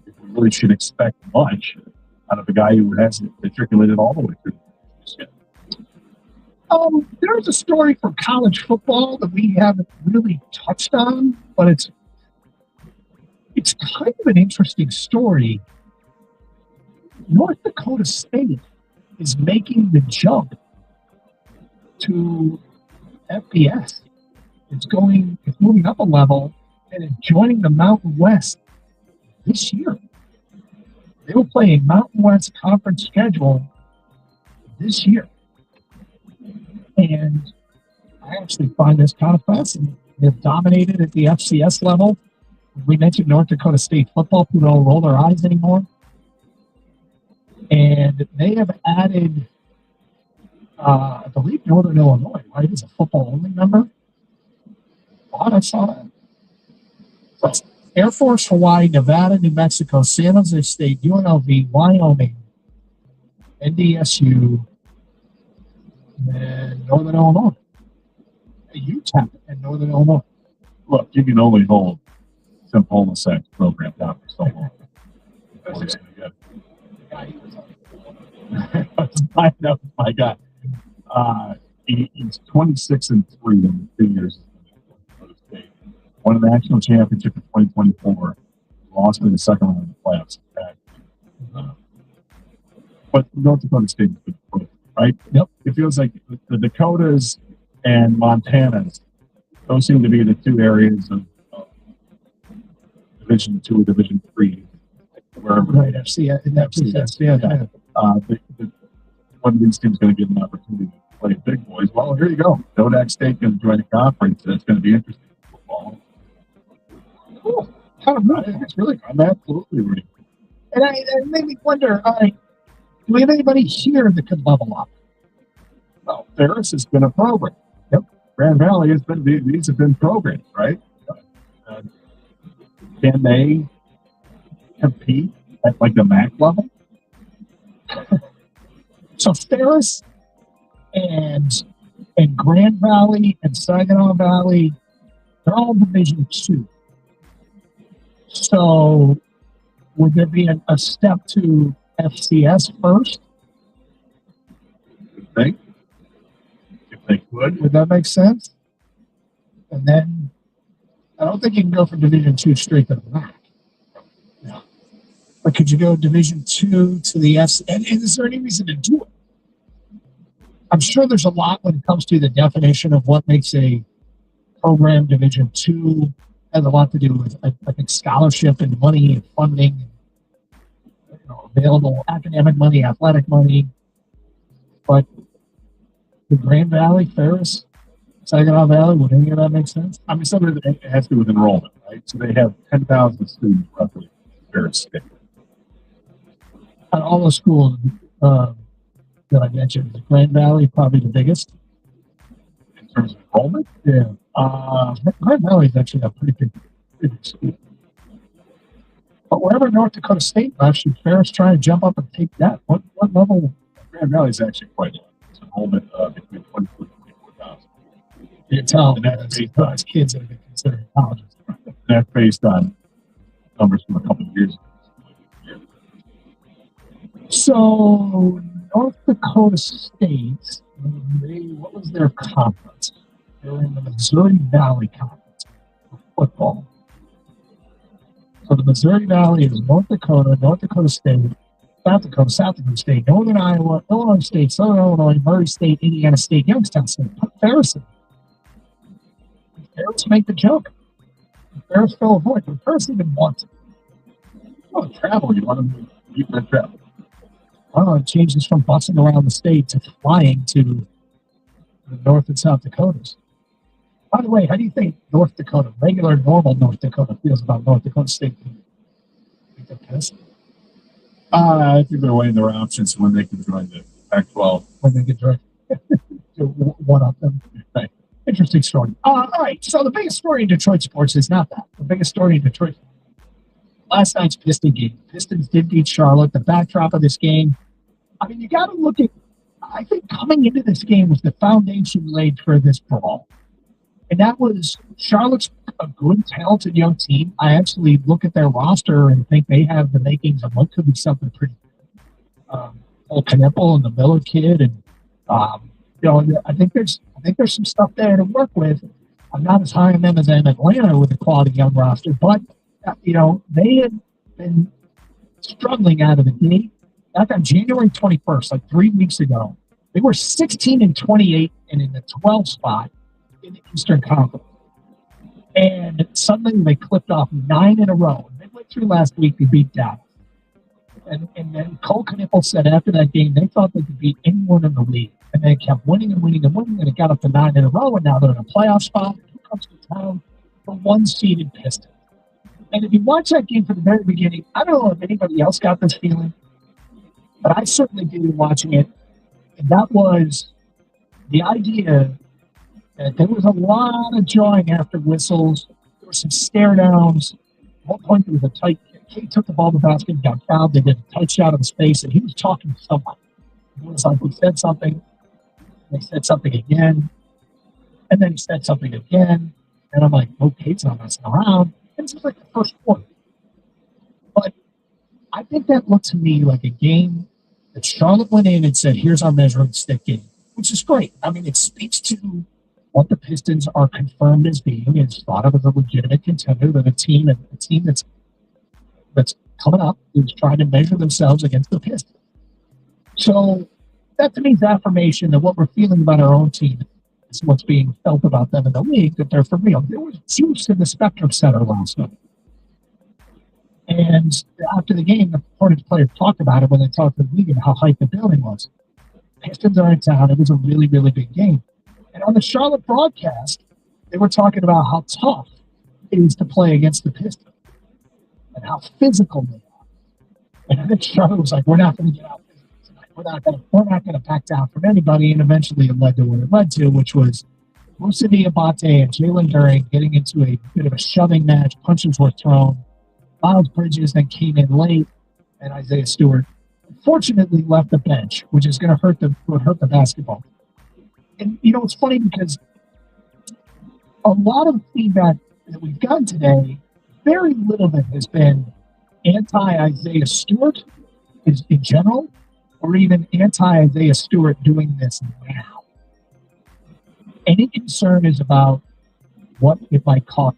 we really should expect much out of a guy who hasn't matriculated all the way through this yet. There's a story from college football that we haven't really touched on, but it's kind of an interesting story. North Dakota State is making the jump to FBS. It's moving up a level, and it's joining the Mountain West this year. They will play a Mountain West conference schedule this year. And I actually find this kind of fascinating. They've dominated at the FCS level. We mentioned North Dakota State football. People don't roll their eyes anymore. And they have added, I believe, Northern Illinois, right, as a football-only member. I saw that. So it's Air Force, Hawaii, Nevada, New Mexico, San Jose State, UNLV, Wyoming, NDSU, and Northern Illinois. UTEP and Northern Illinois. Look, you can only hold Tim Polnisak's program down for so long. My God. He's 26-3 in 2 years. Won a national championship in 2024. Lost in the second round of the playoffs. But North Dakota State is good, right? Yep. It feels like the Dakotas and Montanas, those seem to be the two areas of Division 2 or Division 3. Wherever right, FCS. One of these teams is going to get an opportunity to play big boys. Well, here you go. Nodak State going to join a conference. That's going to be interesting. Football. Cool. Kind of really, it's really I'm absolutely ready. And it made me wonder, do we have anybody here that could level up? Well, Ferris has been a program. Yep. Grand Valley has been, these have been programs, right? Can they compete at like the MAC level? So Ferris and Grand Valley and Saginaw Valley, they're all Division 2. So would there be a step to FCS first? I think. If they could. Would that make sense? And then I don't think you can go from Division 2 straight to the MAC. No. But could you go Division 2 to the FCS? And is there any reason to do it? I'm sure there's a lot when it comes to the definition of what makes a program Division 2. Has a lot to do with, I think, scholarship and money and funding, available academic money, athletic money. But the Grand Valley, Ferris, Saginaw Valley, would any of that make sense? I mean, some of it has to do with enrollment, right? So they have 10,000 students roughly in Ferris State. Out of all the schools that I mentioned, the Grand Valley probably the biggest. In terms of enrollment? Yeah. Grand Valley is actually a pretty big school. But wherever North Dakota State left, should Ferris try to jump up and take that? What level? Grand Valley is actually quite low. It's enrollment between 24,000 and 24,000. You can tell and that's based on kids that have been considering colleges. That's based on numbers from a couple of years ago. So North Dakota State, what was their conference? They were in the Missouri Valley Conference for football. So the Missouri Valley is North Dakota State, South Dakota State, Northern Iowa, Illinois State, Southern Illinois, Murray State, Indiana State, Youngstown State. Put Ferris in. Ferris make the jump. Ferris fill a void, but Ferris even wants it. Oh, travel. You want them to keep that travel. It changes from busing around the state to flying to the North and South Dakotas. By the way, how do you think North Dakota, regular, normal North Dakota, feels about North Dakota State? Think they're pissed? I think they're weighing their options when they can join the Pac-12. When they get joined. One of them. Right. Interesting story. All right. So the biggest story in Detroit sports is not that. The biggest story in Detroit, last night's Piston game. Pistons did beat Charlotte. The backdrop of this game, I mean, you got to look at I think coming into this game was the foundation laid for this brawl. And that was Charlotte's a good, talented young team. I actually look at their roster and think they have the makings of what could be something pretty good. Cole Knippel and the Miller kid, and I think there's some stuff there to work with. I'm not as high on them as I am Atlanta with a quality young roster, but they had been struggling out of the gate. Back on January 21st, like 3 weeks ago, they were 16-28 and in the 12th spot in the Eastern Conference. And suddenly they clipped off 9 in a row. And they went through last week to beat Dallas. And then Cole Knippel said after that game they thought they could beat anyone in the league. And they kept winning and winning and winning, and it got up to 9 in a row, and now they're in a playoff spot. Who comes to town? The one-seeded Pistons. And if you watch that game from the very beginning, I don't know if anybody else got this feeling, but I certainly did watching it. And that was the idea that there was a lot of jawing after whistles. There were some stare downs. At one point, there was a tight. Kate took the ball to the basket, got fouled. They did a tight shot of space, and he was talking to somebody. It was like he said something. They said something again. And then he said something again. And I'm like, oh, Kate's not messing around. And this was like the first quarter. But I think that looked to me like a game that Charlotte went in and said, here's our measuring stick game, which is great. I mean, it speaks to what the Pistons are confirmed as being, is thought of as a legitimate contender, that a team that's coming up is trying to measure themselves against the Pistons. So that to me is affirmation that what we're feeling about our own team is what's being felt about them in the league, that they're for real. There was juice in the Spectrum Center last night. And after the game, the Hornets players talked about it when they talked to the league and how hyped the building was. Pistons are in town. It was a really, really big game. And on the Charlotte broadcast, they were talking about how tough it is to play against the Pistons and how physical they are. And I think Charlotte was like, we're not going to get out physical tonight. We're not going to back down from anybody. And eventually it led to what it led to, which was Moussa Diabate and Jalen Duren getting into a bit of a shoving match. Punches were thrown. Miles Bridges then came in late, and Isaiah Stewart unfortunately left the bench, which is going to hurt the basketball. And it's funny because a lot of feedback that we've gotten today, very little of it has been anti-Isaiah Stewart in general, or even anti-Isaiah Stewart doing this now. Any concern is about what it might cost.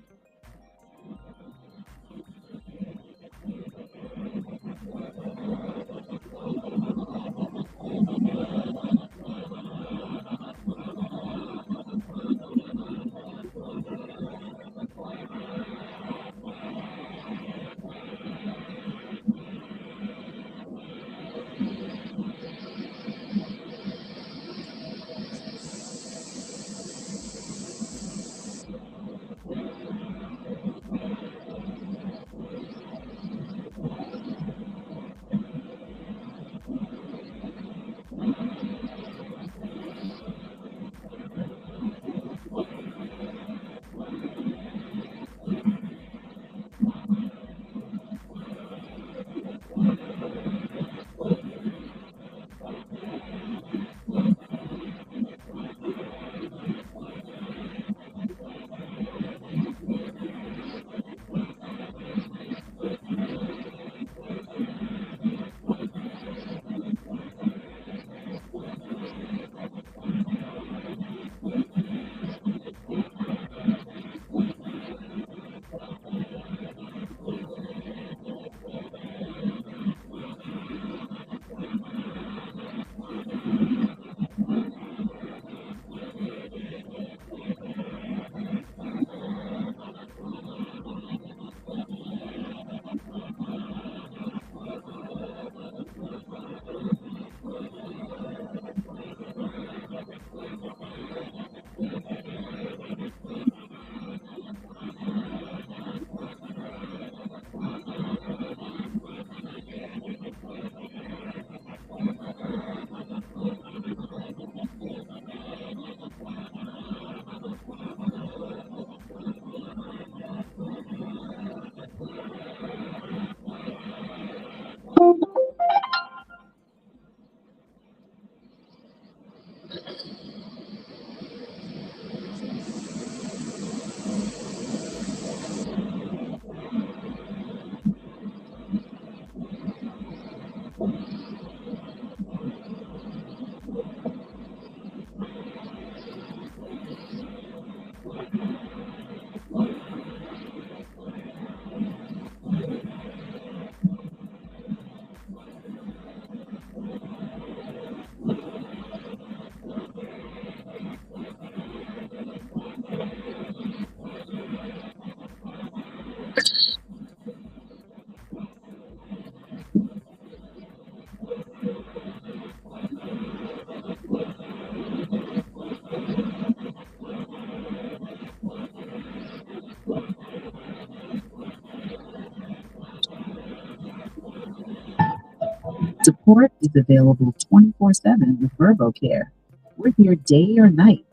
Support is available 24/7 with VerboCare. We're here day or night,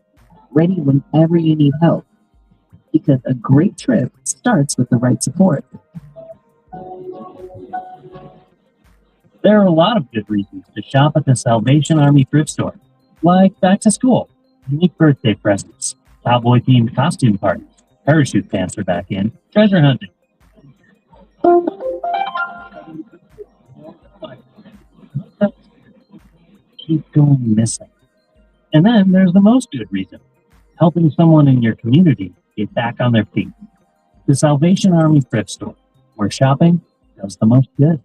ready whenever you need help. Because a great trip starts with the right support. There are a lot of good reasons to shop at the Salvation Army thrift store, like back to school, unique birthday presents, cowboy-themed costume parties, parachute pants are back in, treasure hunting. Keep going missing. And then there's the most good reason, helping someone in your community get back on their feet. The Salvation Army thrift store, where shopping does the most good.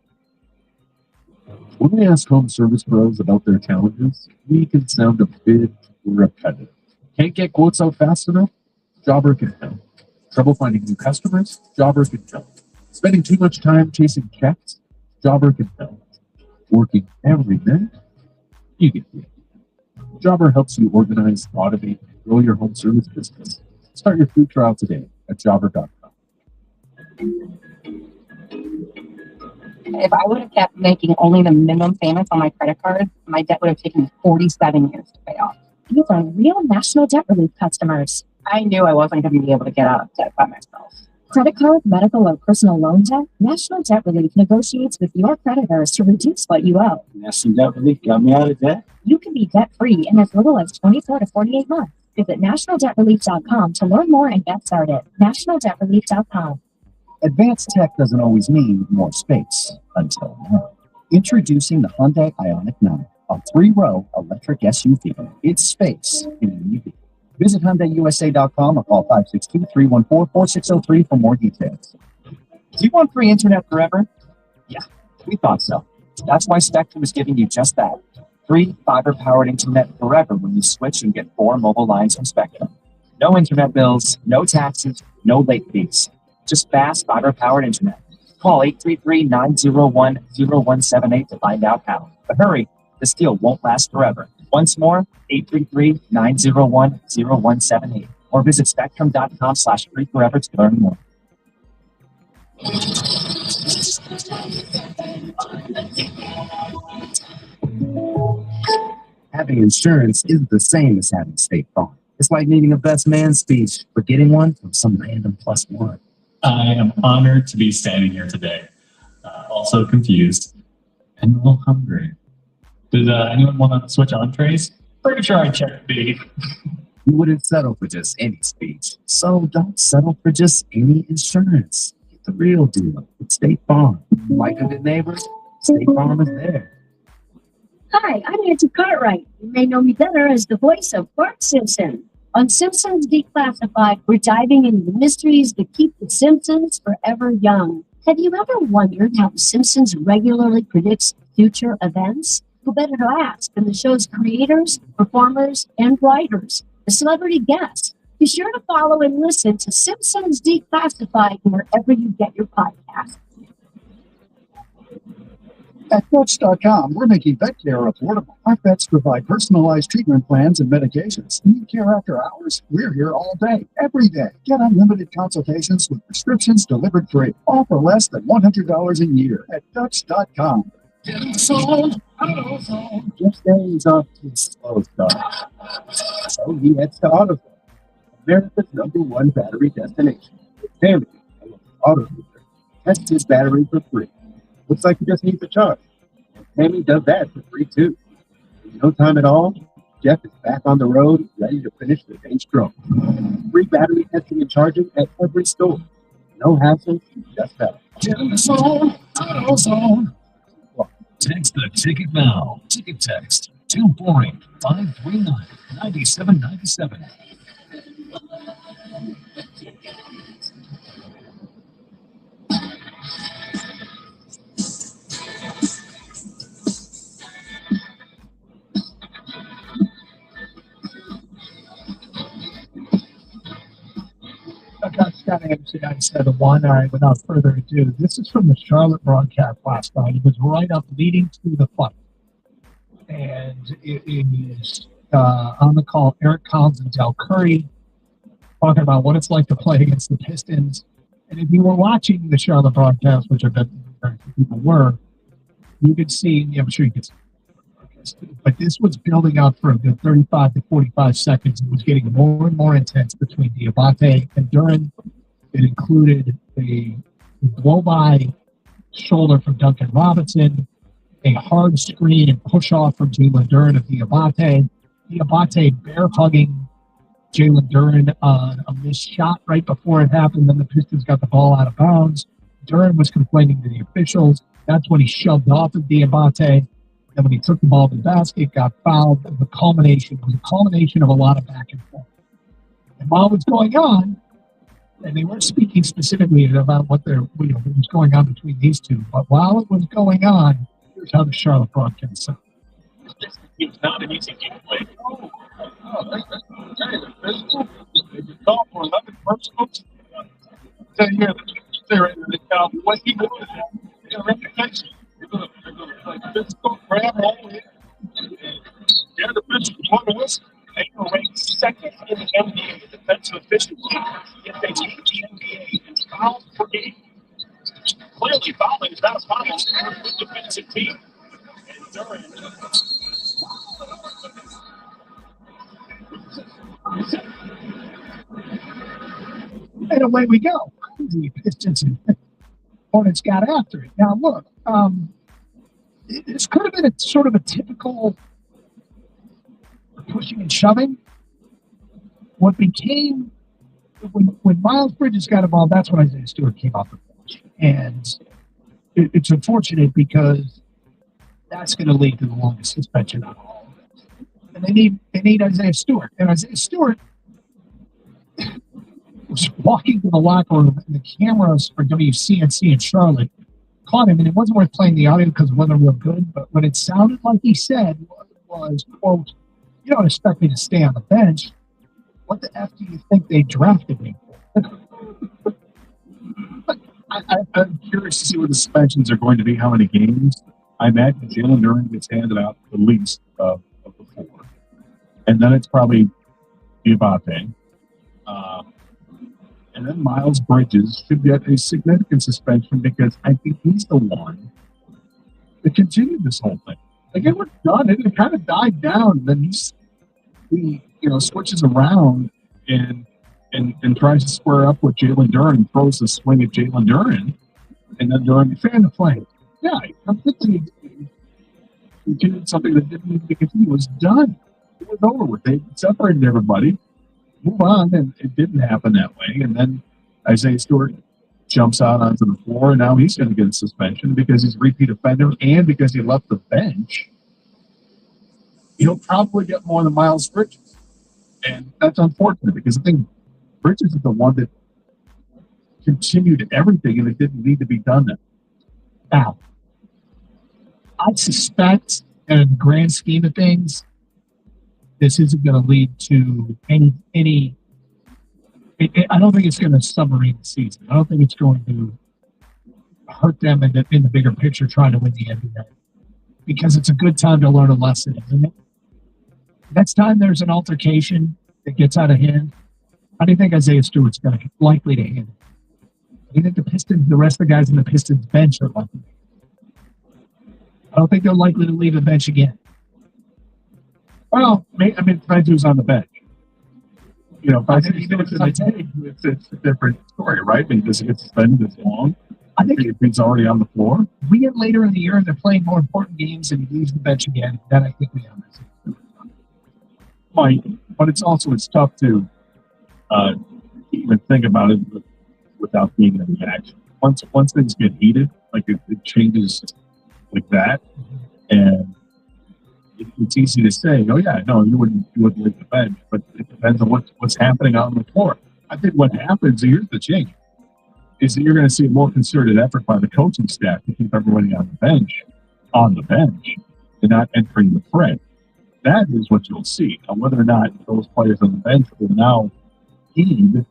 When we ask home service pros about their challenges, we can sound a bit repetitive. Can't get quotes out fast enough? Jobber can help. Trouble finding new customers? Jobber can help. Spending too much time chasing checks? Jobber can help. Working every minute? You get it. Jobber helps you organize, automate, and grow your home service business. Start your free trial today at jobber.com. If I would have kept making only the minimum payments on my credit card, my debt would have taken me 47 years to pay off. These are real National Debt Relief customers. I knew I wasn't going to be able to get out of debt by myself. Credit card, medical, or personal loan debt, National Debt Relief negotiates with your creditors to reduce what you owe. National Debt Relief got me out of debt. You can be debt-free in as little as 24 to 48 months. Visit nationaldebtrelief.com to learn more and get started. nationaldebtrelief.com. Advanced tech doesn't always mean more space, until now. Introducing the Hyundai Ioniq 9, a 3-row electric SUV. It's space in an EV. Visit HyundaiUSA.com or call 562-314-4603 for more details. Do you want free internet forever? Yeah, we thought so. That's why Spectrum is giving you just that. Free fiber-powered internet forever when you switch and get 4 mobile lines from Spectrum. No internet bills, no taxes, no late fees. Just fast fiber-powered internet. Call 833-901-0178 to find out how. But hurry, this deal won't last forever. Once more, 833-901-0178. Or visit spectrum.com/free forever to learn more. Having insurance isn't the same as having State Farm. It's like needing a best man speech, but getting one from some random +1. I am honored to be standing here today. Also confused and a little hungry. Did anyone want to switch entrees? Pretty sure I checked B. You wouldn't settle for just any speech, so don't settle for just any insurance. Get the real deal with State Farm. Like a good neighbor, State Farm is there. Hi, I'm Nancy Cartwright. You may know me better as the voice of Bart Simpson. On Simpsons Declassified, we're diving into the mysteries that keep the Simpsons forever young. Have you ever wondered how The Simpsons regularly predicts future events? Who better to ask than the show's creators, performers, and writers, the celebrity guests? Be sure to follow and listen to Simpsons Declassified wherever you get your podcast. At Dutch.com, we're making vet care affordable. Our vets provide personalized treatment plans and medications. Need care after hours? We're here all day, every day. Get unlimited consultations with prescriptions delivered free. All for less than $100 a year at Dutch.com. Just days off to a slow start. So he heads to AutoZone, America's #1 battery destination. Tammy, a local auto dealer, tests his battery for free. Looks like he just needs a charge. And Tammy does that for free too. In no time at all, Jeff is back on the road, ready to finish the day strong. Free battery testing and charging at every store. No hassle, just help. AutoZone. Text the ticket now. Ticket text 248-539-9797. Scott Anderson, 97.1. All right, without further ado, this is from the Charlotte broadcast last night. It was right up leading to the fight. And it is on the call, Eric Collins and Del Curry talking about what it's like to play against the Pistons. And if you were watching the Charlotte broadcast, which I bet very few people were, you could see, I'm sure you could see, but this was building up for a good 35 to 45 seconds. It was getting more and more intense between Diabate and Duran. It included a blow-by shoulder from Duncan Robinson, a hard screen and push-off from Jalen Duran of Diabate. Diabate bear-hugging Jalen Duran on a missed shot right before it happened. Then the Pistons got the ball out of bounds. Duran was complaining to the officials. That's when he shoved off of Diabate. Then when he took the ball to the basket, got fouled. The culmination was a culmination of a lot of back and forth. And while it was going on, and they weren't speaking specifically about what was going on between these two, but while it was going on, here's how the Charlotte broadcast sounded. It's not an easy game to play. They call for 11 personals. Tell you what he wanted. They're going to reputation. They're going to physical grab all in. They're the officials want to whistle. They will rank second in the NBA defensive efficiency if they lead the NBA in fouls per game. Clearly, fouling is not a foul for a good defensive team. And Duran. And away we go. The Pistons and Hornets got after it. Now, look, this could have been a sort of a typical pushing and shoving. What became, when Miles Bridges got involved, that's when Isaiah Stewart came off the bench. And it's unfortunate because that's going to lead to the longest suspension on all of this. And they need Isaiah Stewart. And Isaiah Stewart was walking to the locker room, and the cameras for WCNC in Charlotte caught him, and it wasn't worth playing the audio because it wasn't real good, but what it sounded like he said was, quote, "You don't expect me to stay on the bench. What the F do you think they drafted me for?" I'm curious to see what the suspensions are going to be, how many games. I imagine Jalen Duran gets handed out the least of the four. And then it's probably Diabate. And then Miles Bridges should get a significant suspension because I think he's the one that continued this whole thing. Like, it was done. It kind of died down. And then he switches around and tries to square up with Jalen Duran and throws the swing at Jalen Duran. And then Duran fan the play. Yeah, he continued something that didn't need to continue. It was done. It was over with. They separated everybody. Move on, and it didn't happen that way. And then Isaiah Stewart jumps out onto the floor, and now he's going to get a suspension because he's a repeat offender and because he left the bench. He'll probably get more than Miles Bridges. And that's unfortunate because I think Bridges is the one that continued everything, and it didn't need to be done then. Now, I suspect, in the grand scheme of things, this isn't going to lead to any. I don't think it's going to submarine the season. I don't think it's going to hurt them in the bigger picture trying to win the NBA, because it's a good time to learn a lesson, isn't it? Next time there's an altercation that gets out of hand, how do you think Isaiah Stewart's going to likely to handle it? Do you think the rest of the guys in the Pistons bench are likely? I don't think they're likely to leave the bench again. Well, Fred was on the bench. If I think even if it's a different story, right? Because he gets suspended this long. I think if he's already on the floor. We get later in the year and they're playing more important games and he leaves the bench again. Then I think we have this. But it's tough to even think about it without being in the action. Once things get heated, like it changes like that, and it's easy to say, oh yeah, no, you wouldn't leave the bench, but it depends on what's happening out on the floor. I think what happens, here's the change, is that you're going to see a more concerted effort by the coaching staff to keep everybody on the bench, and not entering the thread. That is what you'll see. Now, whether or not those players on the bench will now heed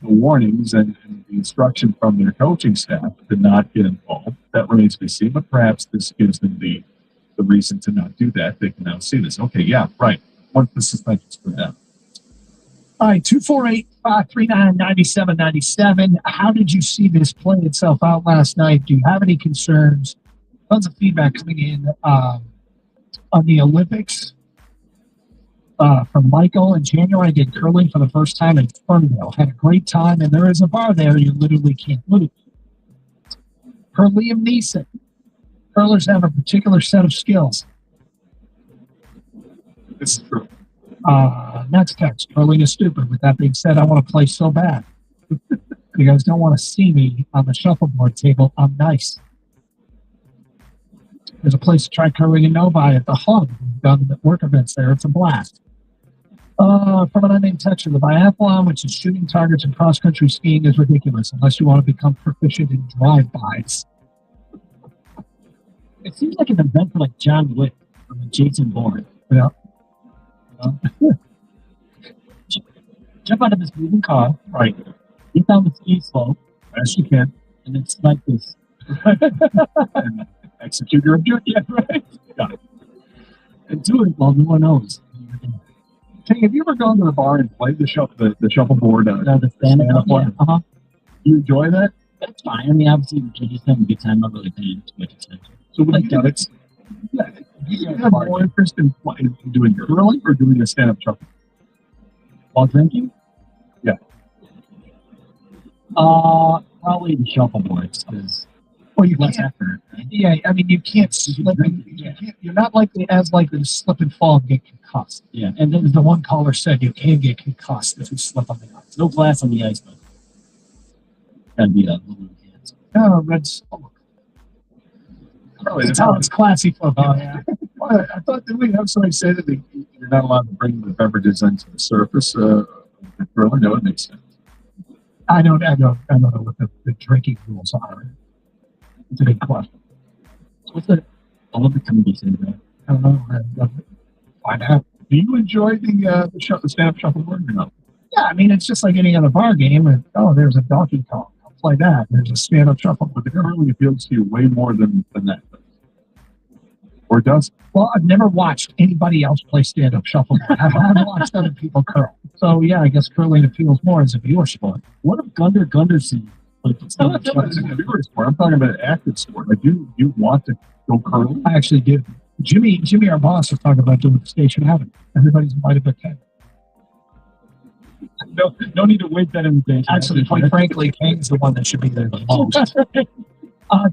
the warnings and the instruction from their coaching staff to not get involved, that remains to be seen. But perhaps this gives them the reason to not do that. They can now see this. Okay, yeah, right. Once the suspension's put down. All right, 248-539-9797. How did you see this play itself out last night? Do you have any concerns tons of feedback coming in on the Olympics. From Michael in January, I did curling for the first time in Ferndale. Had a great time, and there is a bar there you literally can't move. Per Liam Neeson, curlers have a particular set of skills. This is true. Next text, curling is stupid. With that being said, I want to play so bad. You guys don't want to see me on the shuffleboard table. I'm nice. There's a place to try curling in Novi at the Hub. We've done work events there. It's a blast. From an unnamed texture, the biathlon, which is shooting targets and cross-country skiing, is ridiculous unless you want to become proficient in drive-bys. It seems like an event for like John Wick or Jason Bourne. Yeah. Jump out of this moving car, right? Get down the ski slope as you can, and it's like this. And execute your objective, right? Yeah. And do it while no one knows. Hey, have you ever gone to the bar and played the shuffleboard? The stand-up one? Yeah. You enjoy that? That's fine. I mean, obviously, you're just having a good time. I'm really paying too much attention. So when you do it, you have more interest in doing curling or doing a stand-up shuffle? While drinking? Yeah. Probably the shuffleboards, because you less can't. effort. Yeah, I mean, you can't slip. You're not as likely to slip and fall and get concussed. Yeah, and then the one caller said you can get concussed if you slip on the ice. No glass on the ice, but gotta be a little hands. No, red smoke. That's how it's classy for yeah. I thought that we have somebody say that you're not allowed to bring the beverages into the surface. Curling, no, it makes sense. I don't know what the drinking rules are. It's a big question. What's the Olympic committee say about? I don't know. Find out. Do you enjoy the stand-up shuffleboard or no? Yeah, I mean, it's just like any other bar game. And, there's a Donkey Kong. I'll play that. There's a stand-up shuffleboard. But it really appeals to you way more than that. Or does? Well, I've never watched anybody else play stand-up shuffleboard. I've watched other people curl. So, yeah, I guess curling appeals more as a viewer sport. What if Gunderson? Like, I'm not talking about a viewer sport. I'm talking about an active sport. Like, you want to go curling? I actually do. Jimmy, our boss, was talking about doing the Station Avenue. Everybody's invited but Ken. No need to wait that invitation. Actually, quite frankly, Kane's the one that should be there the most.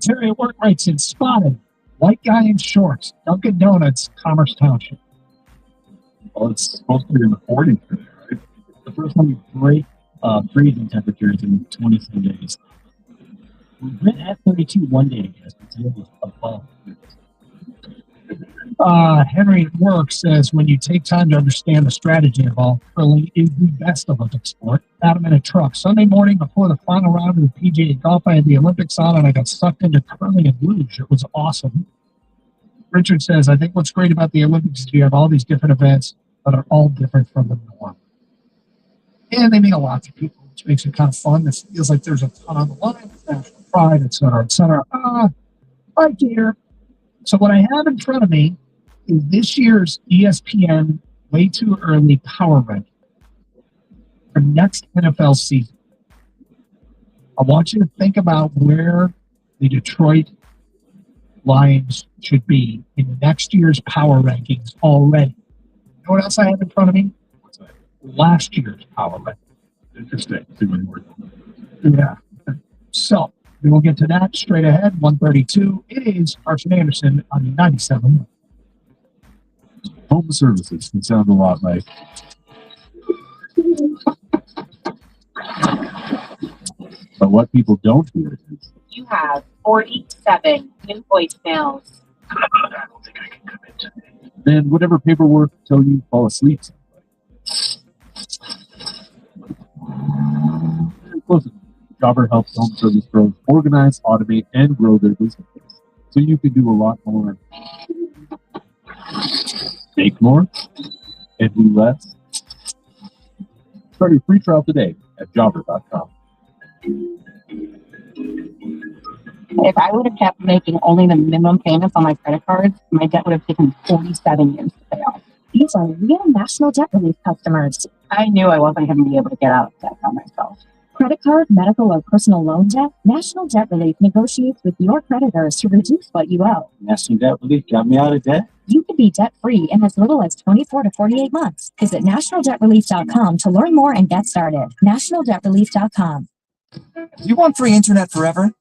Terry at work writes in spotted. White guy in shorts. Dunkin' Donuts, Commerce Township. Well, it's supposed to be in the 40s today, right? The first time we break freezing temperatures in 27 days. We've been at 32 one day, I guess, but today was above. Henry at work says when you take time to understand the strategy involved, curling is the best Olympic sport. Adam in a truck. Sunday morning before the final round of the PGA golf, I had the Olympics on and I got sucked into curling and luge. It was awesome. Richard says, I think what's great about the Olympics is you have all these different events that are all different from the norm. And they mean a lot to people, which makes it kind of fun. It feels like there's a ton on the line, national pride, et cetera, et cetera. Right here. So what I have in front of me is this year's ESPN Way Too Early Power Ranking for next NFL season. I want you to think about where the Detroit Lions should be in next year's power rankings already. You know what else I have in front of me? What's that? Last year's power rankings. Interesting. Yeah. So we will get to that straight ahead. 132. It is Archie Anderson on 97. Home services can sound a lot like. But what people don't hear is. You have 47 new voicemails. I don't think I can commit today. Then whatever paperwork till you fall asleep. Jobber helps home service pros organize, automate, and grow their businesses. So you can do a lot more. Make more and do less. Start your free trial today at jobber.com. If I would have kept making only the minimum payments on my credit cards, my debt would have taken 47 years to pay off. These are real National Debt Relief customers. I knew I wasn't going to be able to get out of debt by myself. Credit card, medical, or personal loan debt? National Debt Relief negotiates with your creditors to reduce what you owe. National Debt Relief got me out of debt. You can be debt-free in as little as 24 to 48 months. Visit nationaldebtrelief.com to learn more and get started. nationaldebtrelief.com. You want free internet forever?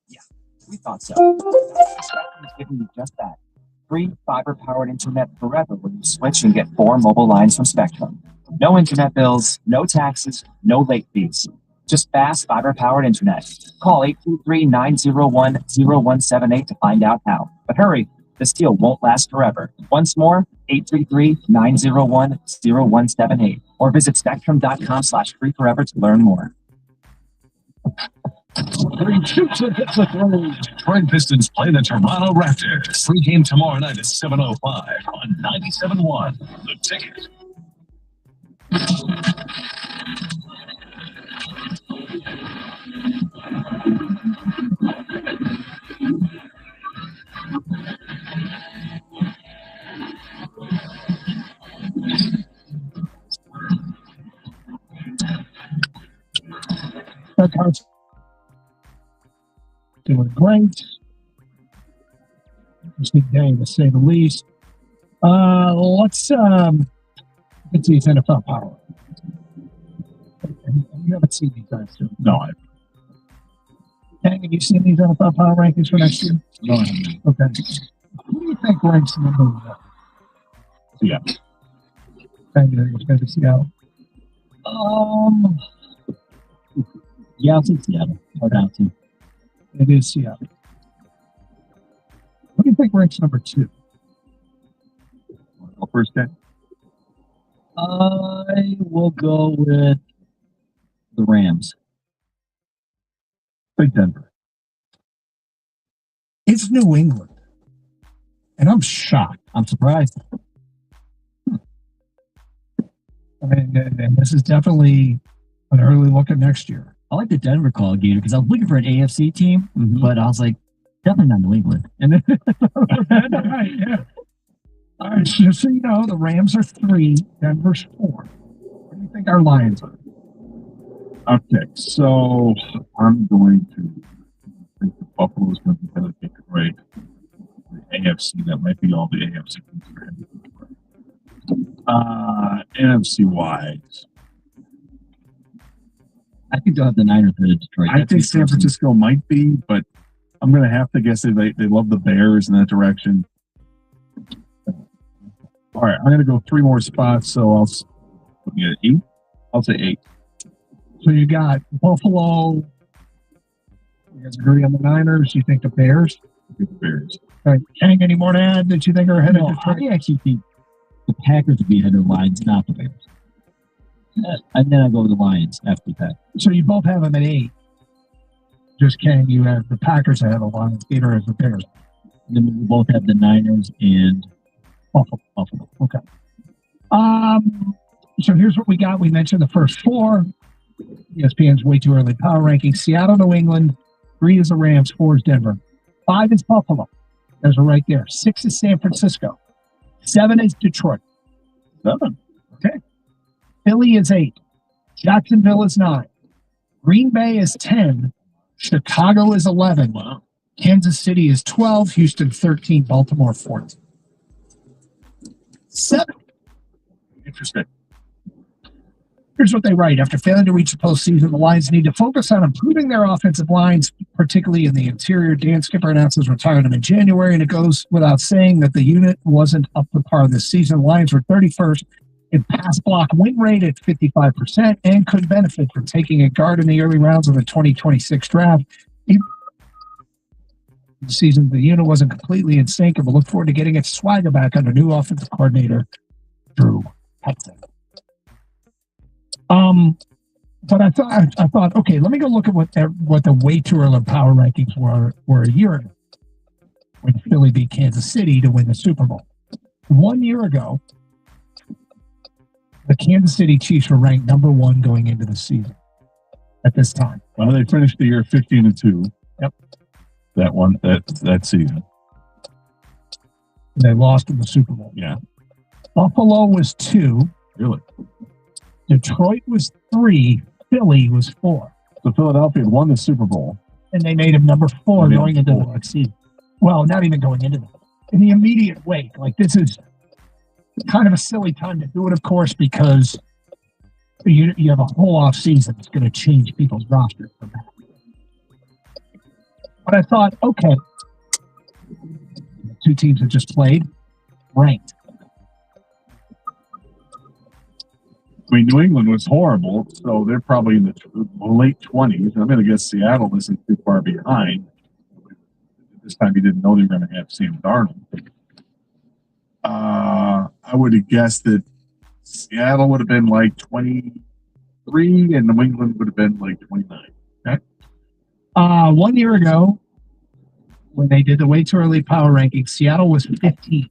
Yeah, we thought so. Spectrum is giving you just that. Free fiber-powered internet forever when you switch and get 4 mobile lines from Spectrum. No internet bills, no taxes, no late fees. Just fast fiber-powered internet. Call 833-901-0178 to find out how. But hurry, this deal won't last forever. Once more, 833-901-0178. Or visit spectrum.com/free forever to learn more. Detroit Pistons play the Toronto Raptors. Free game tomorrow night at 7:05 on 97.1. The Ticket. That card's doing great. Interesting day to say the least. Let's get to these NFL power. You haven't seen these guys, too. No, I Hank, have you seen these NFL power rankings for next year? no, I haven't. Okay. Who do you think ranks number 1? Yeah. Thank you. It's going to be Seattle. Yeah, I'll take Seattle. Or down to. It is Seattle. What do you think ranks number 2? First day. I will go with the Rams. Big Denver. It's New England. And I'm shocked. I'm surprised. I mean, and this is definitely an early look at next year. I like the Denver call, Gator, because I was looking for an AFC team, but I was like, definitely not New England. And then Right, yeah. All right, just so you know, the Rams are 3, Denver's 4. What do you think our Lions are? Okay, so I'm going to think the Buffalo's going to be better than Detroit. The AFC, that might be all the AFC teams that are headed to Detroit. NFC wise, I think they'll have the Niners for Detroit. I think San Francisco might be, but I'm going to have to guess they love the Bears in that direction. All right, I'm going to go 3 more spots, so I'll get 8. I'll say 8. So you got Buffalo. You guys agree on the Niners? You think the Bears? I think the Bears. All right. Hank, any more to add that you think are ahead of Detroit? I actually think the Packers would be ahead of the Lions, not the Bears. And then I go with the Lions after that. So you both have them at 8. Just Ken, you have the Packers ahead of the Lions. Peter has the Bears. And then we both have the Niners and Buffalo. Okay. So here's what we got. We mentioned the first 4. ESPN's way too early power rankings. Seattle, New England. 3 is the Rams. 4 is Denver. 5 is Buffalo. There's a right there. 6 is San Francisco. 7 is Detroit. 7. Okay. Philly is 8. Jacksonville is 9. Green Bay is 10. Chicago is 11. Wow. Kansas City is 12. Houston 13. Baltimore 14. 7. Interesting. Here's what they write. After failing to reach the postseason, the Lions need to focus on improving their offensive lines, particularly in the interior. Dan Skipper announces retirement in January, and it goes without saying that the unit wasn't up to par this season. The Lions were 31st in pass block win rate at 55% and could benefit from taking a guard in the early rounds of the 2026 draft. The season, the unit wasn't completely in sync, and we'll look forward to getting its swagger back under new offensive coordinator Drew Hudson. But I thought, okay, let me go look at what the way too early power rankings were a year ago when Philly beat Kansas City to win the Super Bowl. 1 year ago, the Kansas City Chiefs were ranked number 1 going into the season at this time. Well, they finished the year 15-2. Yep. That season. They lost in the Super Bowl. Yeah. Buffalo was 2. Really? Detroit was 3. Philly was 4. So Philadelphia had won the Super Bowl. And they made him number 4 They made going him into the 4. next season. Well, not even going into that. In the immediate wake, like this is kind of a silly time to do it, of course, because you have a whole off season that's going to change people's rosters for that. But I thought, okay, 2 teams that just played, ranked. I mean, New England was horrible, so they're probably in the late 20s. I'm going to guess Seattle isn't too far behind. This time you didn't know they were going to have Sam Darnold. I would have guessed that Seattle would have been like 23 and New England would have been like 29. Okay. 1 year ago, when they did the way too early power rankings, Seattle was 15.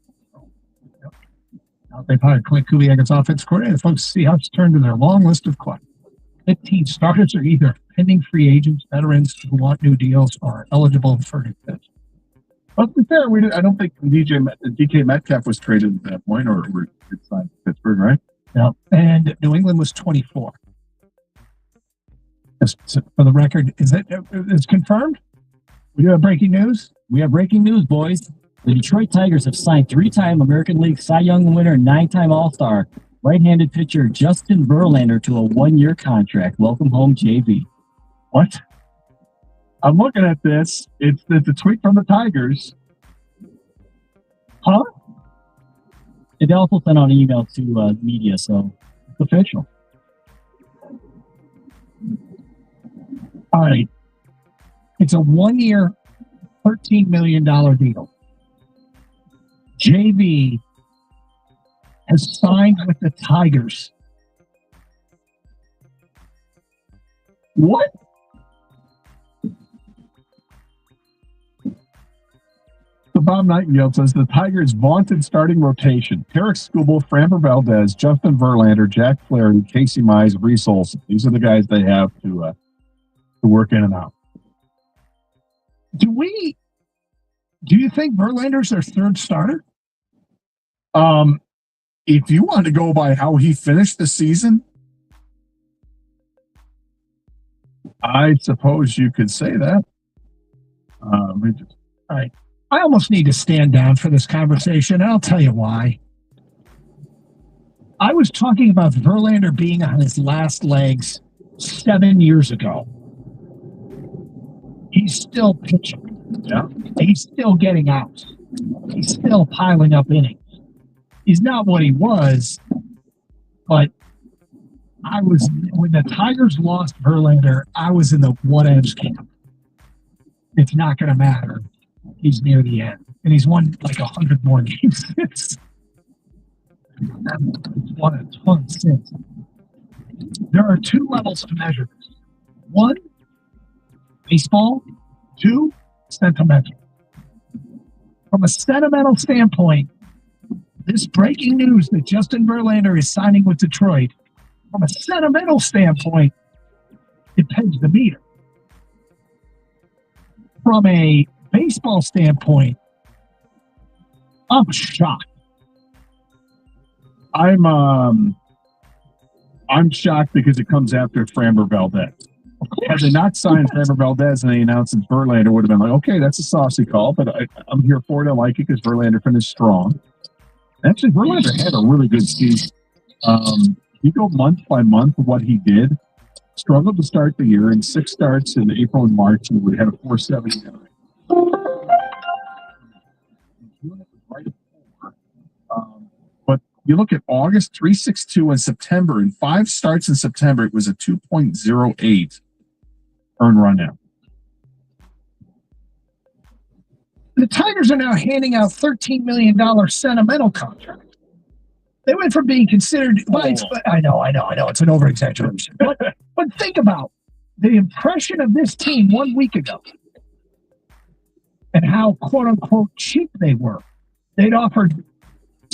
They hired Clint Kubiak as offensive coordinator. Folks, Seahawks turned to their long list of clubs. 15 starters are either pending free agents, veterans who want new deals, or are eligible for new picks. But to be fair, I don't think DK Metcalf was traded at that point, or it's signed to Pittsburgh, right? No. And New England was 24. Just for the record, it's confirmed? We have breaking news? We have breaking news, boys. The Detroit Tigers have signed 3-time American League Cy Young winner, 9-time All-Star, right-handed pitcher Justin Verlander to a 1-year contract. Welcome home, JV. What? I'm looking at this. It's a tweet from the Tigers. Huh? It also sent out an email to media, so it's official. All right. It's a 1-year, $13 million deal. JV has signed with the Tigers. What? So Bob Nightingale says the Tigers' vaunted starting rotation: Tarek Skubal, Framber Valdez, Justin Verlander, Jack Flaherty, Casey Mize, Reese Olson. These are the guys they have to work in and out. Do you think Verlander's their third starter? If you want to go by how he finished the season, I suppose you could say that. All right. I almost need to stand down for this conversation, and I'll tell you why. I was talking about Verlander being on his last legs 7 years ago. He's still pitching. Yeah. He's still getting outs. He's still piling up innings. He's not what he was, but when the Tigers lost Verlander, I was in the what-ifs camp. It's not going to matter. He's near the end. And he's won like 100 more games since. He's won a ton since. There are 2 levels to measure this. 1, baseball. 2, sentimental. From a sentimental standpoint, this breaking news that Justin Verlander is signing with Detroit, from a sentimental standpoint, it pays the meter. From a baseball standpoint, I'm shocked. I'm shocked because it comes after Framber Valdez. Had they not signed Framber Valdez and they announced it's Verlander, would have been like, okay, that's a saucy call, but I'm here for it. I like it because Verlander finished strong. Actually, Verlander had a really good season. You go month by month of what he did. Struggled to start the year. In 6 starts in April and March, he would have had a 4.70. But you look at August, 3.62 in September. In 5 starts in September, it was a 2.08 earned run out. The Tigers are now handing out $13 million sentimental contract. They went from being considered. I know. It's an over-exaggeration. But think about the impression of this team 1 week ago and how, quote-unquote, cheap they were. They'd offered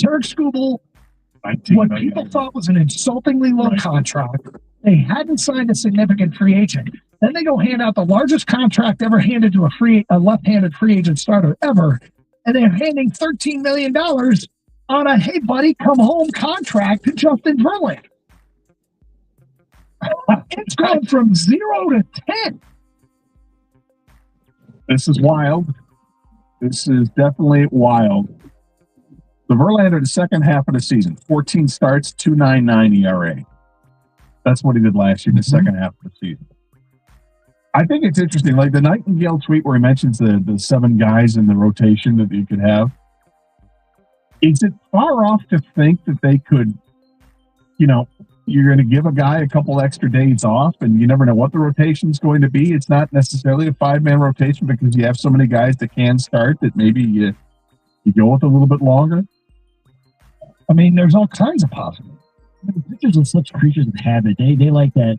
Tarek Skubal what people thought was an insultingly low contract. They hadn't signed a significant free agent. Then they go hand out the largest contract ever handed to a left-handed free agent starter ever, and they're handing $13 million on a, hey, buddy, come home contract to Justin Verlander. It's gone from 0 to 10. This is wild. This is definitely wild. The Verlander, the second half of the season, 14 starts, 2.99 ERA. That's what he did last year, the second half of the season. I think it's interesting, like the Nightingale tweet where he mentions the 7 guys in the rotation that you could have. Is it far off to think that they could, you're going to give a guy a couple extra days off and you never know what the rotation is going to be? It's not necessarily a 5-man rotation because you have so many guys that can start that maybe you go with a little bit longer. I mean, there's all kinds of possibilities. The pitchers are such creatures of habit. They like that,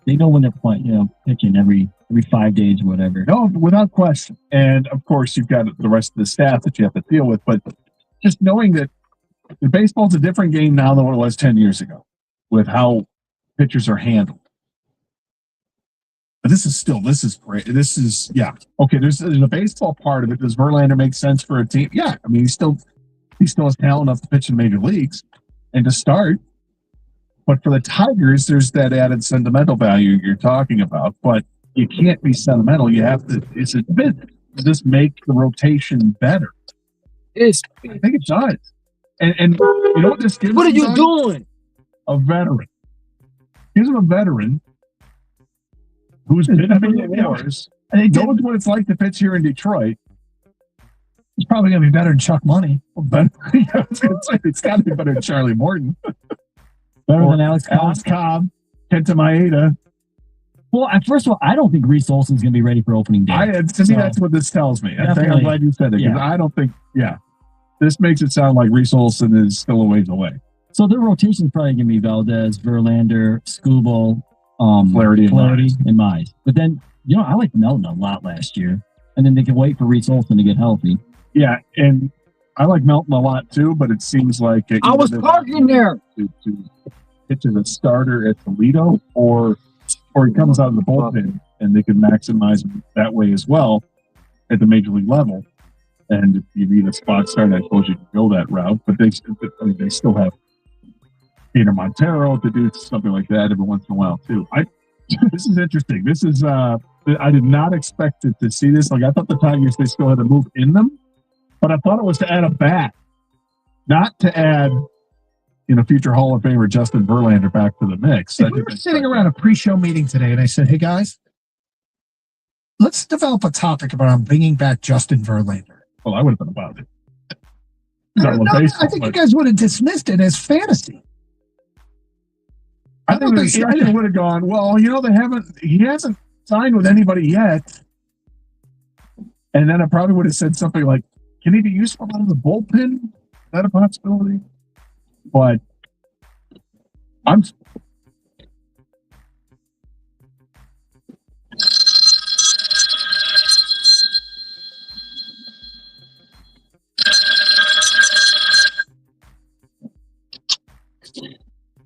they know when they're playing, pitching every 5 days or whatever. No, without question. And of course, you've got the rest of the staff that you have to deal with. But just knowing that the baseball's a different game now than what it was 10 years ago with how pitchers are handled. But this is great. Okay, there's a baseball part of it. Does Verlander make sense for a team? Yeah. I mean, he still has talent enough to pitch in major leagues and to start. But for the Tigers, there's that added sentimental value you're talking about. But you can't be sentimental. You have to. It's a business. Does this make the rotation better? I think it does. And you know what this gives? What are you doing? A veteran. Gives him a veteran who's been in the wars. And he knows what it's like to pitch here in Detroit. He's probably going to be better than Chuck Money. It's got to be better than Charlie Morton. Better than Alex Cobb, Kenta Maeda. Well, first of all, I don't think Reese Olson's going to be ready for opening day. To me, that's what this tells me. I'm glad you said it because I don't think. This makes it sound like Reese Olson is still a ways away. So their rotation is probably going to be Valdez, Verlander, Skubal, Flaherty, and Mize. But then, I like Melton a lot last year, and then they can wait for Reese Olson to get healthy. Yeah, and I like Melton a lot too, but it seems like I was parking there to pitch as a starter at Toledo, or he comes out of the bullpen, and they can maximize him that way as well at the major league level. And if you need a spot start, I suppose you can go that route. But they still have Peter Montero to do something like that every once in a while too. This is interesting. This is I did not expect to see this. Like I thought the Tigers, they still had a move in them, but I thought it was to add a bat, not to add future Hall of Famer Justin Verlander back to the mix. We were sitting around a pre-show meeting today, and I said, "Hey guys, let's develop a topic about bringing back Justin Verlander." Well, I would have been about it. I think you guys would have dismissed it as fantasy. I think they would have gone, well, he hasn't signed with anybody yet. And then I probably would have said something like, can he be useful out of the bullpen? Is that a possibility? But I'm.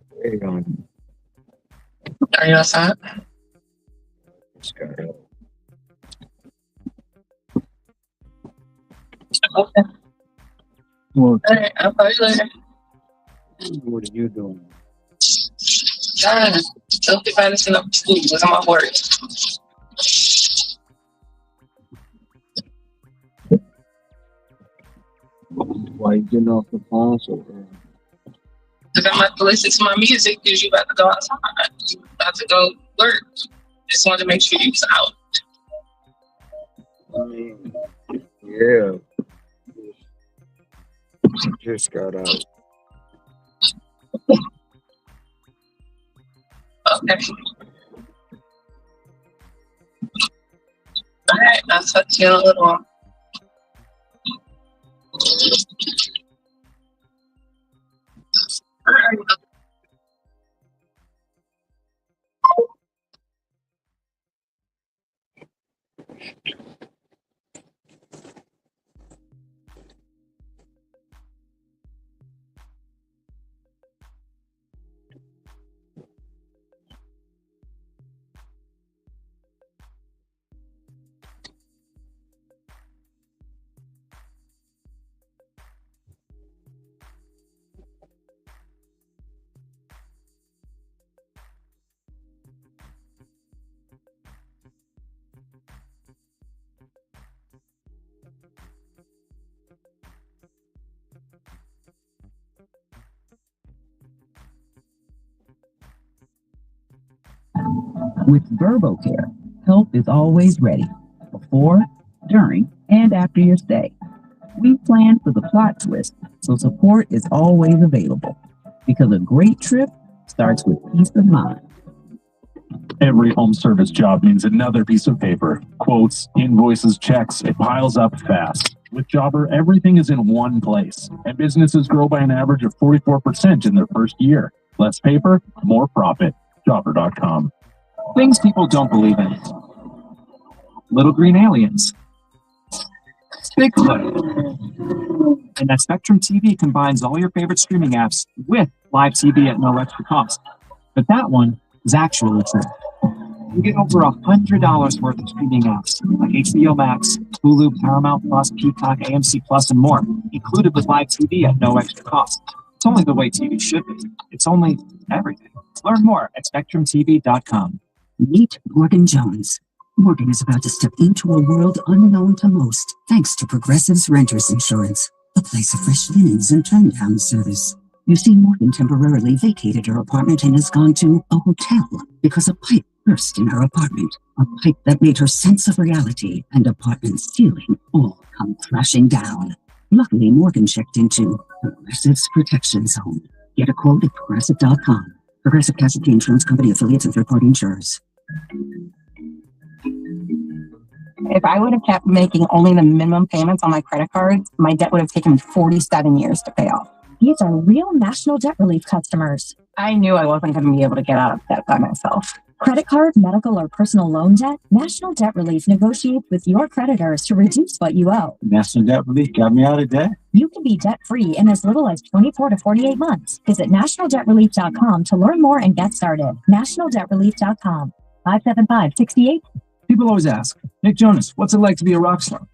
Where you going? Are you outside? Okay. Well, Alright, I'll call you later. what are you doing? Trying to help you find this thing up to school because I'm off work. Why you getting off the phone so early? Because I'm about to listen to my music because you about to go outside. You about to go work. Just wanted to make sure you was out. I mean, yeah. Just got out. Okay. Alright, I'll talk to you in a little while. Alright. With VerboCare, help is always ready before, during, and after your stay. We plan for the plot twist, so support is always available. Because a great trip starts with peace of mind. Every home service job means another piece of paper. Quotes, invoices, checks, it piles up fast. With Jobber, everything is in one place, and businesses grow by an average of 44% in their first year. Less paper, more profit. Jobber.com. Things people don't believe in. Little green aliens. Bigfoot. And that Spectrum TV combines all your favorite streaming apps with live TV at no extra cost. But that one is actually true. You get over $100 worth of streaming apps like HBO Max, Hulu, Paramount Plus, Peacock, AMC Plus, and more, included with live TV at no extra cost. It's only the way TV should be. It's only everything. Learn more at SpectrumTV.com. Meet Morgan Jones. Morgan is about to step into a world unknown to most, thanks to Progressive's Renters Insurance, a place of fresh linens and turn-down service. You see, Morgan temporarily vacated her apartment and has gone to a hotel because a pipe burst in her apartment, a pipe that made her sense of reality and apartment ceiling all come crashing down. Luckily, Morgan checked into Progressive's Protection Zone. Get a quote at Progressive.com. Progressive Casualty Insurance Company, affiliates, and third-party insurers. If I would have kept making only the minimum payments on my credit cards, my debt would have taken 47 years to pay off. These are real National Debt Relief customers. I knew I wasn't going to be able to get out of debt by myself. Credit card, medical, or personal loan debt? National Debt Relief negotiates with your creditors to reduce what you owe. National Debt Relief got me out of debt. You can be debt-free in as little as 24 to 48 months. Visit nationaldebtrelief.com to learn more and get started. nationaldebtrelief.com. 575-68. People always ask, Nick Jonas, what's it like to be a rock star?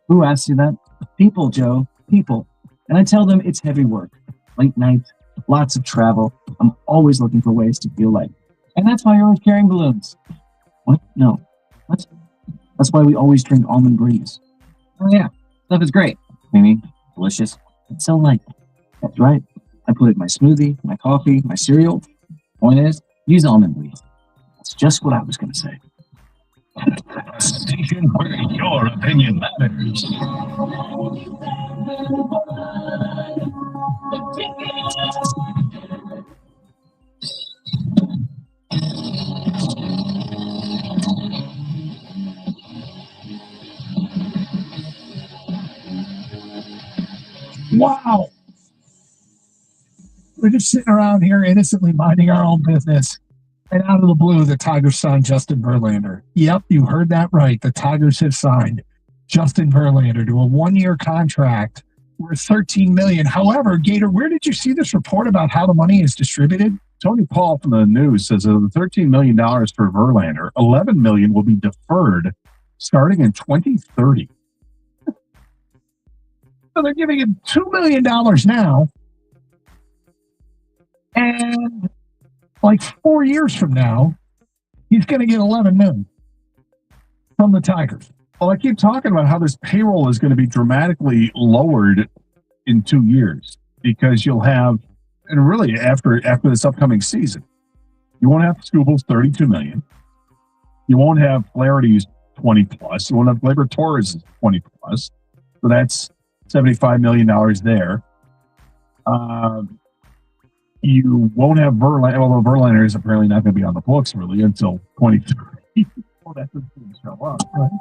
Who asks you that? People, Joe. People. And I tell them it's heavy work. Late nights, lots of travel. I'm always looking for ways to feel light. And that's why you're always carrying balloons. What? No. What? That's why we always drink almond breeze. Oh yeah, stuff is great. Creamy, delicious. It's so light. That's right. I put it in my smoothie, my coffee, my cereal. Point is, use almond breeze. That's just what I was going to say. A station where your opinion matters. Wow. We're just sitting around here innocently minding our own business. And out of the blue, the Tigers signed Justin Verlander. Yep, you heard that right. The Tigers have signed Justin Verlander to a one-year contract worth $13 million. However, Gator, where did you see this report about how the money is distributed? Tony Paul from the news says of the $13 million for Verlander, $11 million will be deferred starting in 2030. So they're giving him $2 million now. And like 4 years from now, he's going to get $11 million from the Tigers. Well, I keep talking about how this payroll is going to be dramatically lowered in 2 years because you'll have, and really after this upcoming season, you won't have Scooble's $32 million. You won't have Flaherty's 20 plus. You won't have Gleyber Torres' 20 plus. So that's $75 million there. You won't have Verlander, although Verlander is apparently not going to be on the books really until 2030. Well, that doesn't show up. Right?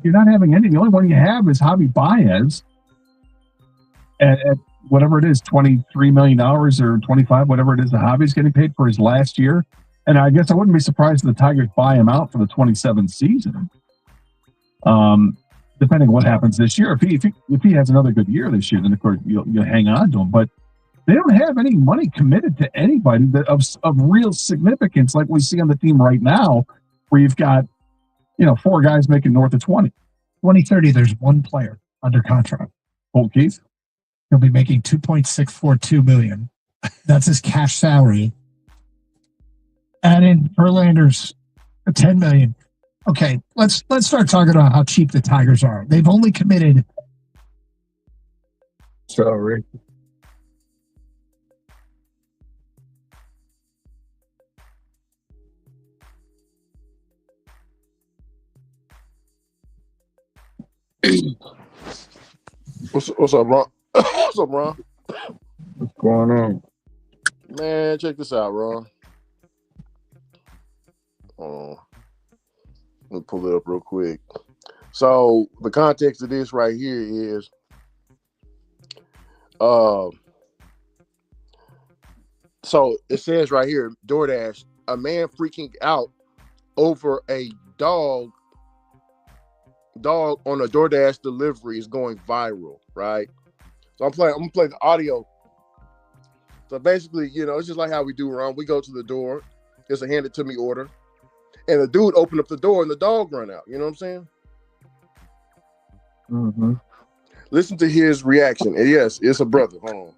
You're not having any. The only one you have is Javi Baez at whatever it is, $23 million or 25, whatever it is that Javi's getting paid for his last year. And I guess I wouldn't be surprised if the Tigers buy him out for the 27th season. Depending on what happens this year. If he has another good year this year, then of course you'll hang on to him. But they don't have any money committed to anybody of real significance like we see on the team right now, where you've got, 4 guys making north of 20. 2030, there's one player under contract. Colt Keith? He'll be making $2.642 million. That's his cash salary. And in Verlander's $10 million. Okay, let's start talking about how cheap the Tigers are. They've only committed. Sorry. What's up, Ron? What's up, Ron? What's going on? Man, check this out, Ron. Hold on. Let me pull it up real quick. So the context of this right here is so it says right here, DoorDash, a man freaking out over a dog on a DoorDash delivery is going viral, right? So I'm gonna play the audio. So basically, it's just like how we do, Ron. We go to the door, it's a hand it to me order, and the dude opened up the door and the dog run out. You know what I'm saying? Mm-hmm. Listen to his reaction. And yes, it's a brother. Hold on.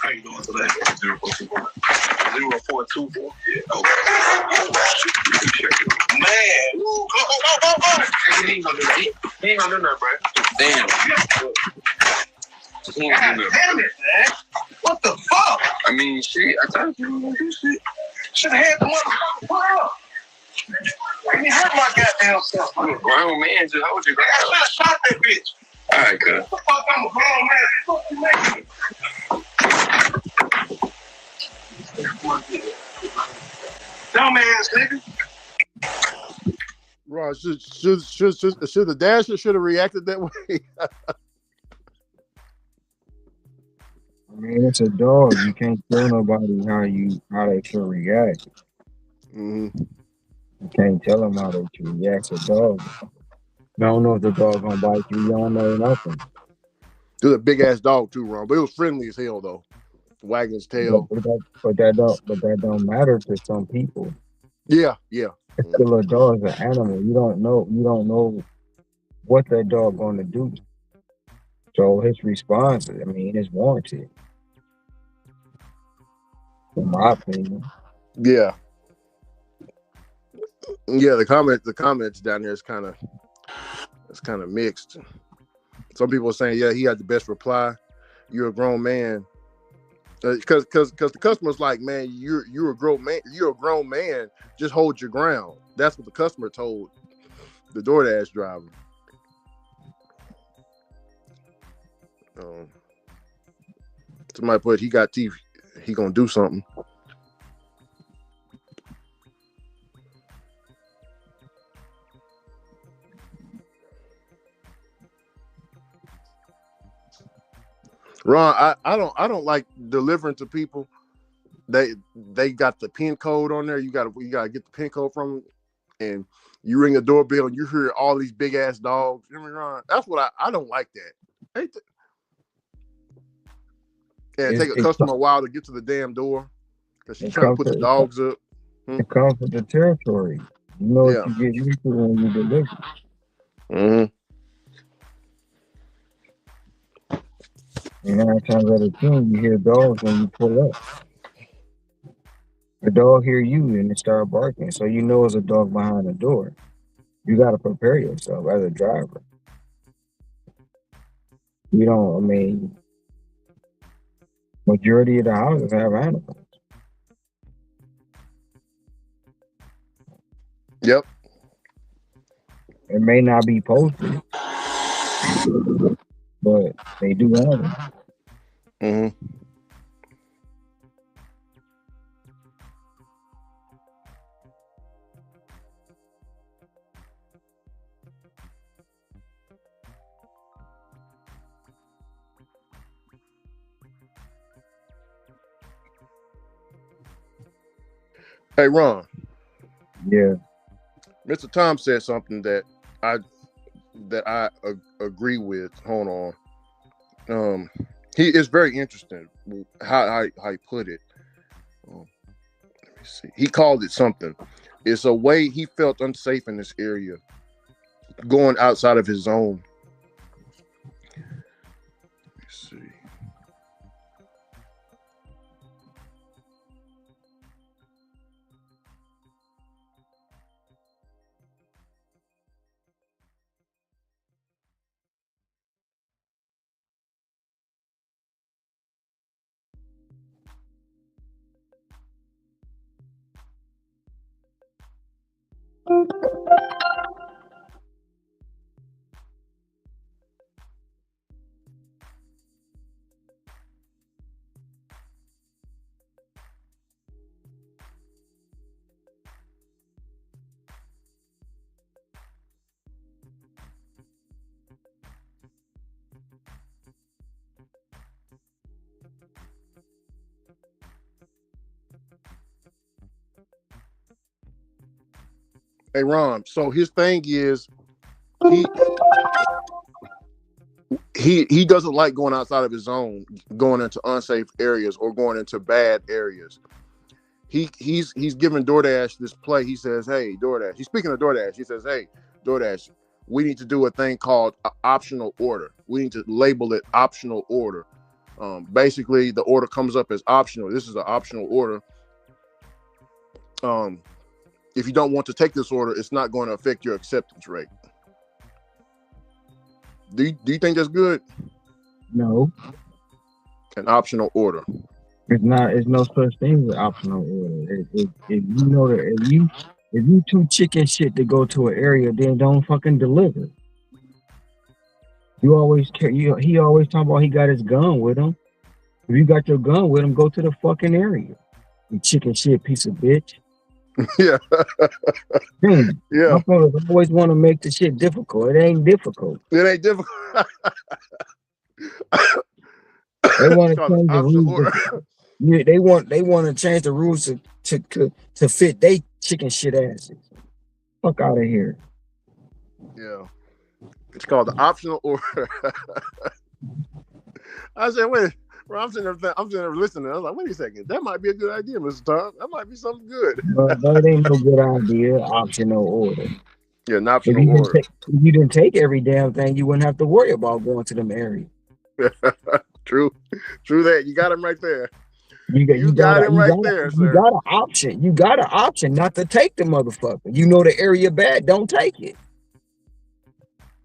How you doing today? 0424. 0424. Yeah. Okay. Man. Woo. Go. He ain't gonna do that. He ain't gonna do that, bro. Damn. God damn it, man. What the fuck? I mean, shit. I told you to do shit. Should have had the motherfucker pull up. Let me hurt my goddamn self. I'm a grown man. Just hold your ground. I should have shot that bitch. All right, good. What the fuck? I'm a grown man. What the fuck you making? Dumbass nigga. Ron, should the Dasher should have reacted that way? I mean, it's a dog. You can't tell nobody how they should react. Mm-hmm. You can't tell them how they should react. It's a dog. You don't know if the dog gonna bite you. You don't know nothing. It was a big ass dog too, Ron, but it was friendly as hell though. Wagging his tail. But that don't matter to some people. Yeah. It's still a dog, it's an animal. You don't know what that dog gonna do. So his response, I mean, is warranted. In my opinion. Yeah. Yeah, the comments down there is kind of mixed. Some people are saying, yeah, he had the best reply. You're a grown man. Because the customer's like, man, you're a grown man. You're a grown man. Just hold your ground. That's what the customer told the DoorDash driver. Somebody put, he got teeth. He gonna do something. Ron, I don't like delivering to people. They got the PIN code on there. You gotta get the PIN code from them, and you ring a doorbell and you hear all these big ass dogs. You know what I mean, Ron? That's what I don't like that. And take a customer a while to get to the damn door because she's trying to put the dogs up. It comes with the territory. You know what you get used to when you deliver. Mm-hmm. And 9 times out of 10, you hear dogs when you pull up. The dog hear you and it start barking, so you know it's a dog behind the door. You got to prepare yourself as a driver. You don't, I mean, majority of the houses have animals. Yep. It may not be posted, but they do have them. Mm-hmm. Hey, Ron. Yeah. Mr. Tom said something that I agree with. Hold on. He is very interesting how he put it. Let me see. He called it something. It's a way he felt unsafe in this area, going outside of his zone. Let me see. Hey Ron, so his thing is he doesn't like going outside of his zone, going into unsafe areas or going into bad areas. He's giving DoorDash this play. He says, "Hey, DoorDash." He's speaking of DoorDash. He says, "Hey, DoorDash, we need to do a thing called optional order. We need to label it optional order. Basically, the order comes up as optional. This is an optional order. If you don't want to take this order, it's not going to affect your acceptance rate." Do you think that's good? No. An optional order. It's not. It's no such thing as optional order. If you know that if you too chicken shit to go to an area, then don't fucking deliver. You always care. He always talking about he got his gun with him. If you got your gun with him, go to the fucking area. You chicken shit piece of bitch. Yeah. Yeah. Motherfuckers always want to make the shit difficult. It ain't difficult. It ain't difficult. They want to change the rules. Yeah, they want to change the rules to fit they chicken shit asses. Fuck out of here. Yeah. It's called the optional order. I said, wait. I'm sitting there listening. I was like, wait a second. That might be a good idea, Mr. Tom. That might be something good. But that ain't no good idea. Optional order. Yeah, an optional order. If you didn't take every damn thing, you wouldn't have to worry about going to them areas. True that. You got him right there. You got him right there, sir. You got an option. You got an option not to take the motherfucker. You know the area bad, don't take it.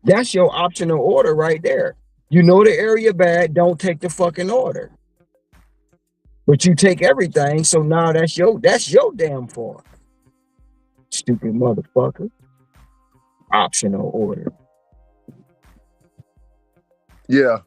That's your optional order right there. You know the area bad, don't take the fucking order. But you take everything, so now that's your damn fault. Stupid motherfucker. Optional order. Yeah.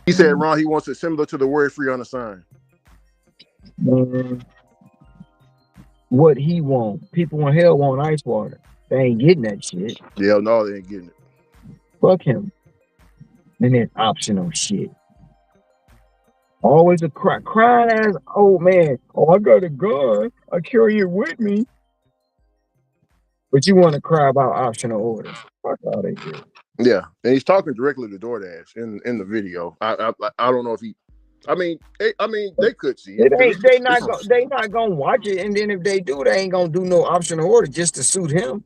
He said, Ron, he wants it similar to the word free on the sign. What he want? People in hell want ice water. They ain't getting that shit. Yeah, no, they ain't getting it. Fuck him. And that optional shit. Always a crying ass old man. Oh, I got a gun. I carry it with me. But you want to cry about optional orders. Fuck out of here. Yeah, and he's talking directly to DoorDash in the video. I don't know if he. I mean, they could see it. They not gonna watch it, and then if they do, they ain't gonna do no optional order just to suit him.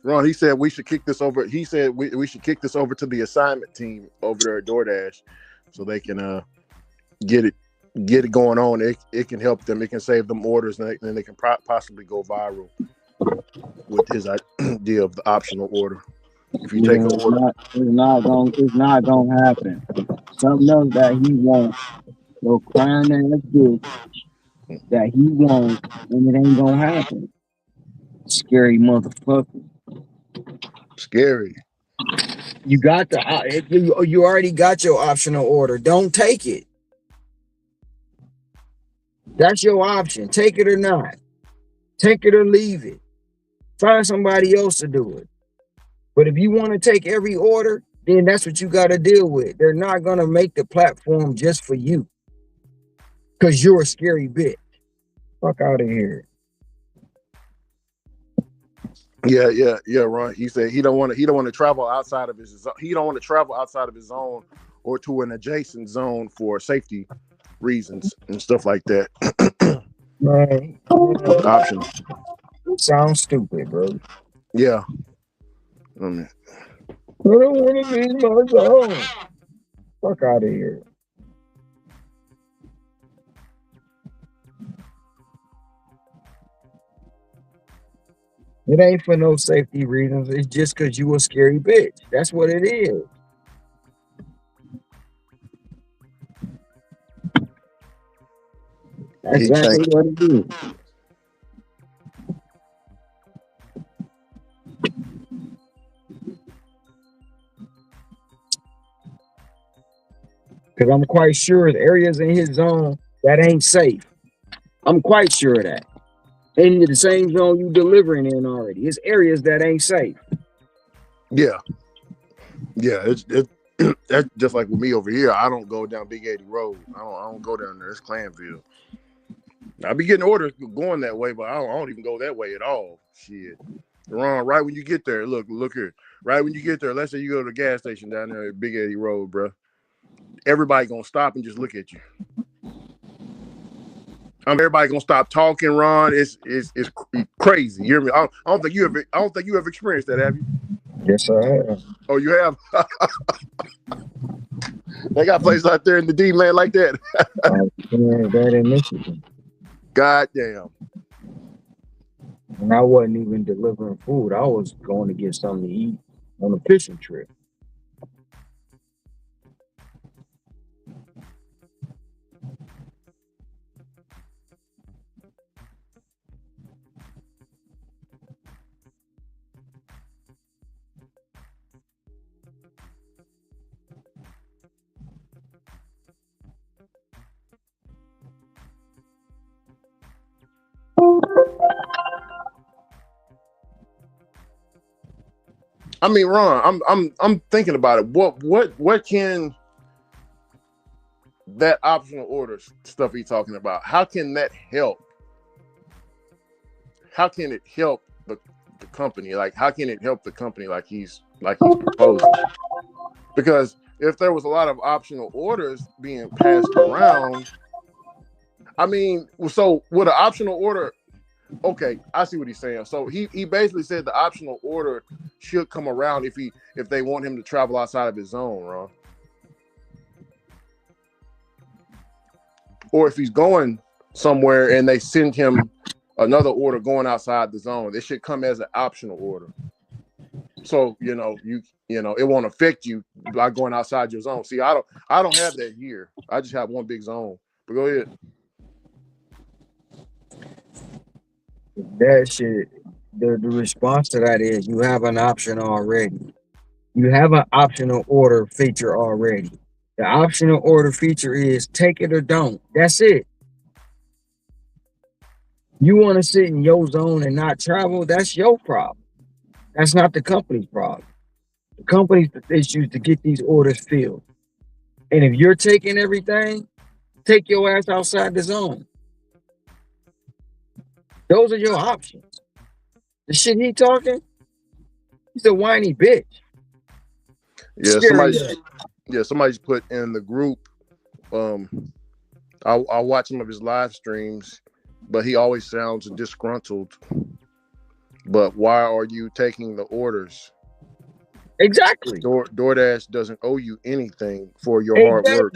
Ron, he said we should kick this over. He said we should kick this over to the assignment team over there at DoorDash, so they can get it going on. It can help them. It can save them orders, and then they can possibly go viral with his idea of the optional order. If you take an order, it's not gonna happen. something else that he wants. So crying ass bitch that he wants, and it ain't gonna happen. Scary motherfucker. Scary. You got you already got your optional order. Don't take it. That's your option. Take it or not. Take it or leave it. Find somebody else to do it. But if you want to take every order, then that's what you got to deal with. They're not going to make the platform just for you because you're a scary bitch. Fuck out of here. Yeah, Ron. He said he don't want to travel outside of his zone or to an adjacent zone for safety reasons and stuff like that. Man, optional. Sounds stupid, bro. Yeah. I don't want to leave my zone. Fuck out of here. It ain't for no safety reasons. It's just because you a scary bitch. That's what it is. That's exactly what it is. Because I'm quite sure the areas in his zone that ain't safe. I'm quite sure of that. In the same zone you delivering in already. It's areas that ain't safe. Yeah. Yeah, it's that's just like with me over here. I don't go down Big 80 Road. I don't go down there. It's Clanville. I be getting orders going that way, but I don't even go that way at all. Shit. Ron, right when you get there, look here. Right when you get there, let's say you go to the gas station down there at Big 80 Road, bro. Everybody gonna stop and just look at you. Everybody gonna stop talking, Ron. It's crazy. You hear me? I don't think you ever experienced that, have you? Yes, I have. Oh, you have? They got places out there in the D, man, like that. That in Michigan. God damn. And I wasn't even delivering food. I was going to get something to eat on a fishing trip. I mean, Ron, I'm thinking about it. What can that optional order stuff he's talking about? How can that help? How can it help the company? Like, how can it help the company like he's proposing? Because if there was a lot of optional orders being passed around, I mean, so with an optional order, okay, I see what he's saying. So he basically said the optional order should come around if they want him to travel outside of his zone, Ron. Or if he's going somewhere and they send him another order going outside the zone, it should come as an optional order. So you know it won't affect you by going outside your zone. See, I don't have that here. I just have one big zone. But go ahead. That shit, the response to that is you have an option already. You have an optional order feature already. The optional order feature is take it or don't. That's it. You want to sit in your zone and not travel, that's your problem. That's not the company's problem. The company's issue to get these orders filled. And if you're taking everything, take your ass outside the zone. Those are your options. The shit he talking, he's a whiny bitch. Yeah, somebody's put in the group. I watch some of his live streams, but he always sounds disgruntled. But why are you taking the orders? Exactly. DoorDash doesn't owe you anything for your hard work.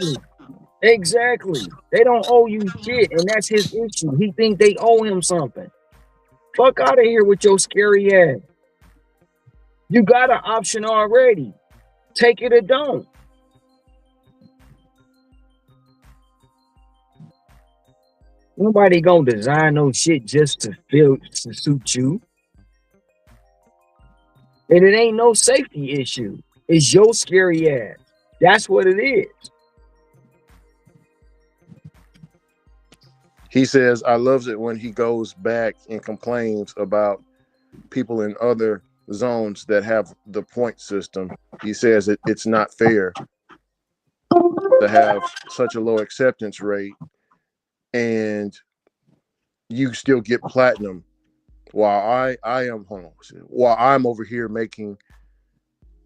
Exactly. They don't owe you shit, and that's his issue. He think they owe him something. Fuck out of here with your scary ass. You got an option already. Take it or don't. Nobody gonna design no shit just to suit you. And it ain't no safety issue. It's your scary ass. That's what it is. He says, I loves it when he goes back and complains about people in other zones that have the point system. He says it's not fair to have such a low acceptance rate and you still get platinum while while I'm over here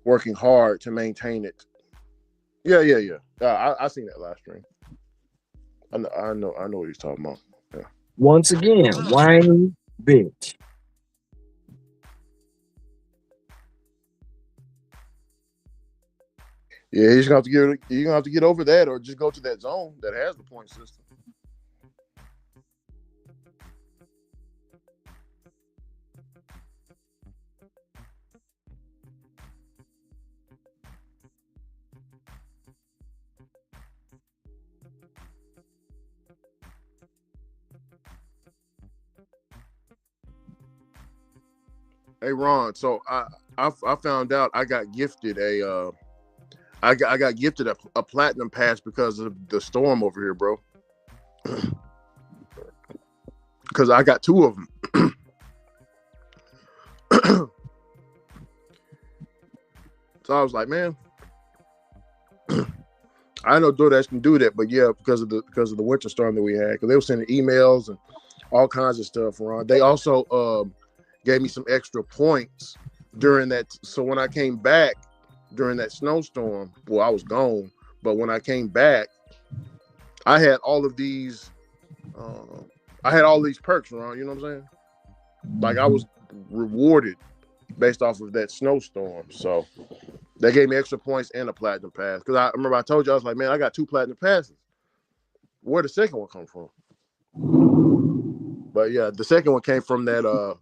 working hard to maintain it. Yeah. I seen that last stream. I know what he's talking about. Yeah. Once again, whiny bitch. Yeah, you're gonna have to get over that, or just go to that zone that has the point system. Hey Ron, so I found out I got gifted a platinum pass because of the storm over here, bro. Because I got 2 of them. So I was like, man, I know DoorDash can do that, but yeah, because of the winter storm that we had, because they were sending emails and all kinds of stuff, Ron. They also gave me some extra points during that. So when I came back during that snowstorm, well, I was gone, but when I came back, I had all of these perks, Ron. You know what I'm saying? Like I was rewarded based off of that snowstorm. So they gave me extra points and a platinum pass. Because I remember I told you, I was like, man, I got 2 platinum passes. Where'd the second one come from? But yeah, the second one came from that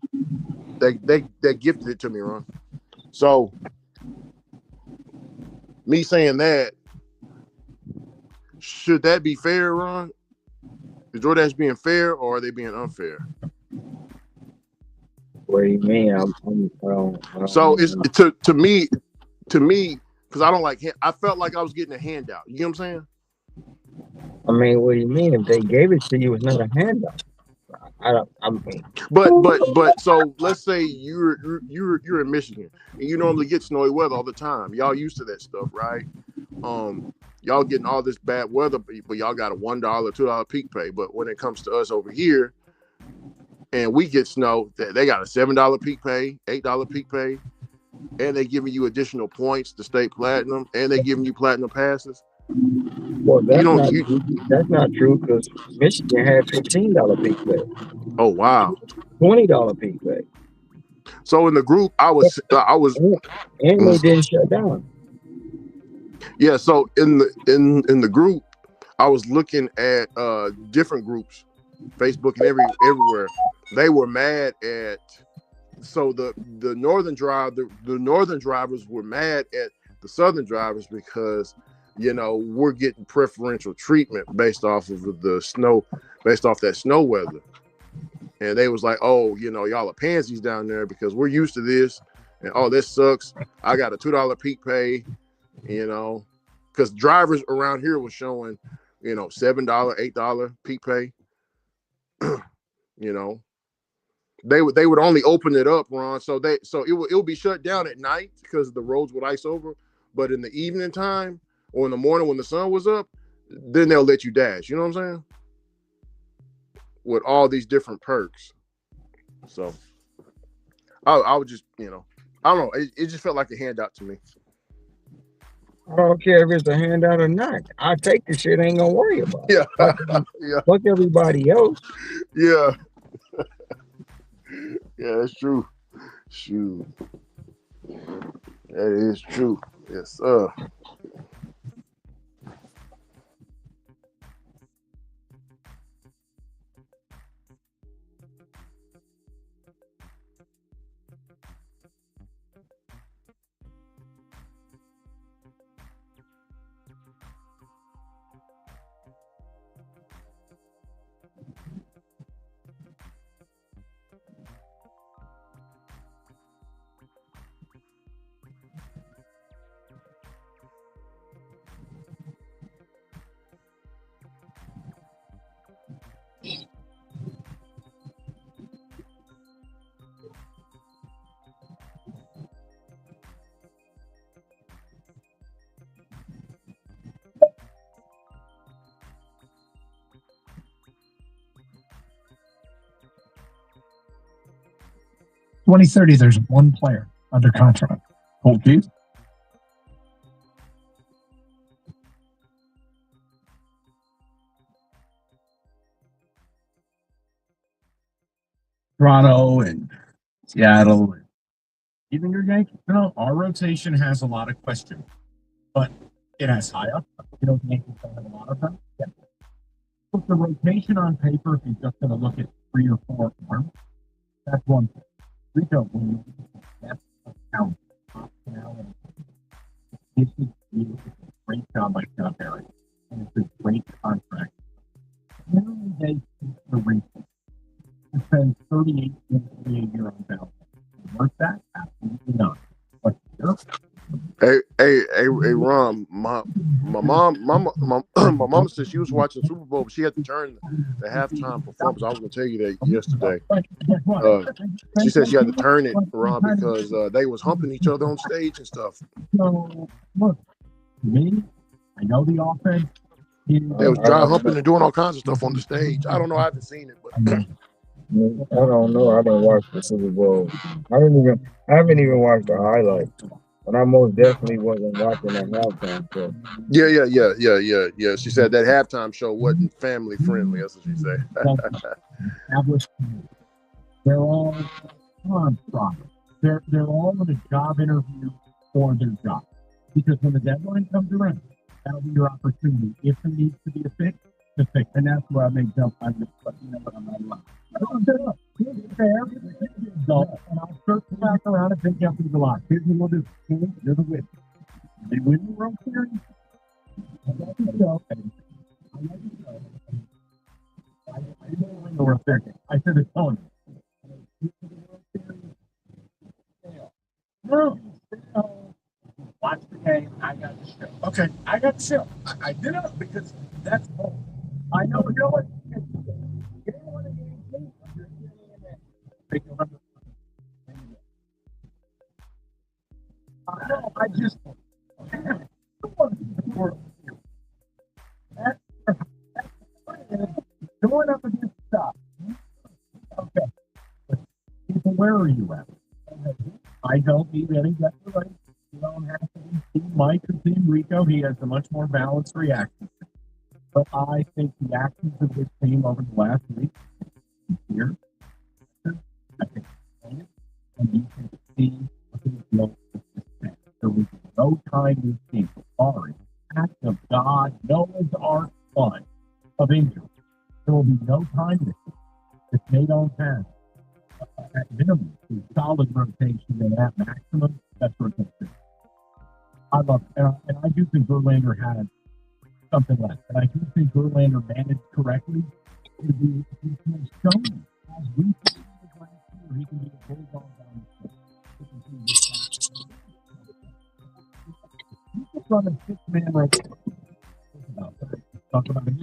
they gifted it to me, Ron. So me saying that, should that be fair, Ron? Is DoorDash being fair or are they being unfair? What do you mean? I don't So it's know. to me, because I don't like. I felt like I was getting a handout. You know what I'm saying? I mean, what do you mean? If they gave it to you, it's not a handout. I mean, But so let's say you're in Michigan and you normally get snowy weather all the time. Y'all used to that stuff, right? Y'all getting all this bad weather, but y'all got a $1, $2 peak pay. But when it comes to us over here, and we get snow, they got a $7 peak pay, $8 peak pay, and they giving you additional points to stay platinum, and they giving you platinum passes. Well, that's not true because Michigan had $15 peak pay. Oh wow, $20 peak pay. So in the group, I was, and they didn't shut down. Yeah, so in the group, I was looking at different groups, Facebook and everywhere. They were mad at. So the northern drivers were mad at the southern drivers because, you know, we're getting preferential treatment based off of the snow, based off that snow weather. And they was like, oh, you know, y'all are pansies down there because we're used to this. And oh, this sucks. I got a $2 peak pay, you know, because drivers around here were showing, you know, $7, $8 peak pay. You know, they would only open it up, Ron. So it would be shut down at night because the roads would ice over. But in the evening time or in the morning when the sun was up, then they'll let you dash. You know what I'm saying? With all these different perks. So I would just, you know, I don't know. It just felt like a handout to me. I don't care if it's a handout or not. I take the shit. Ain't gonna worry about it. Yeah. Fuck everybody else. Yeah. Yeah, that's true. Shoot. That is true. Yes, sir. 2030, there's one player under contract. Colt Keith? Toronto and Seattle, and even your Yankees. You know, our rotation has a lot of questions, but it has high up. You know, the Yankees don't have a lot of them. Yeah. With the rotation on paper, if you're just going to look at 3 or 4 arms, that's one thing. Rico, when you look at depth of talent, optionality, this is really a great job by Scott Barry, and it's a great contract. Clearly, they see the reason to spend 38 games a year on balance. Worth that? Absolutely not. But Hey, Ron. My mom said she was watching Super Bowl, but she had to turn the halftime performance. I was gonna tell you that yesterday. She said she had to turn it, Ron, because they was humping each other on stage and stuff. So look, me, I know the offense. They was dry humping and doing all kinds of stuff on the stage. I don't know. I haven't seen it, but I don't know. I didn't watch the Super Bowl. I haven't even watched the highlights. But I most definitely wasn't watching that halftime show. Yeah. She said that halftime show wasn't family friendly. That's what she said. They're all they're all in a job interview for their job. Because when the deadline comes around, that'll be your opportunity. If there needs to be a fix, to fix. And that's where I make jump on this, but you know what, I'm not allowed. And I'll circle back around and pick up these a lot. Here's what we'll do. You're the win. They win the World Series. I let you go. I didn't win the World Series. I said it's on. No. Watch the game. I got the show. Okay, I got the show. I did it because that's all. I know you know what. I just going up against stuff. Okay. People, where are you at? I don't need any declaration. You don't have to be Team Mike or Team Rico. He has a much more balanced reaction. But I think the actions of this team over the last week here, I think, and you can see there was no time this team, barring act of God, Noah's Ark fun of injury. There will be no time this year if they don't have at minimum a solid rotation and at maximum, that's rotation. I love it. And I do think Verlander had something less. And I do think Verlander managed correctly to be shown as we see last year, he can be a bulldog down the field. He could run a 6-man rotation. Talk about it.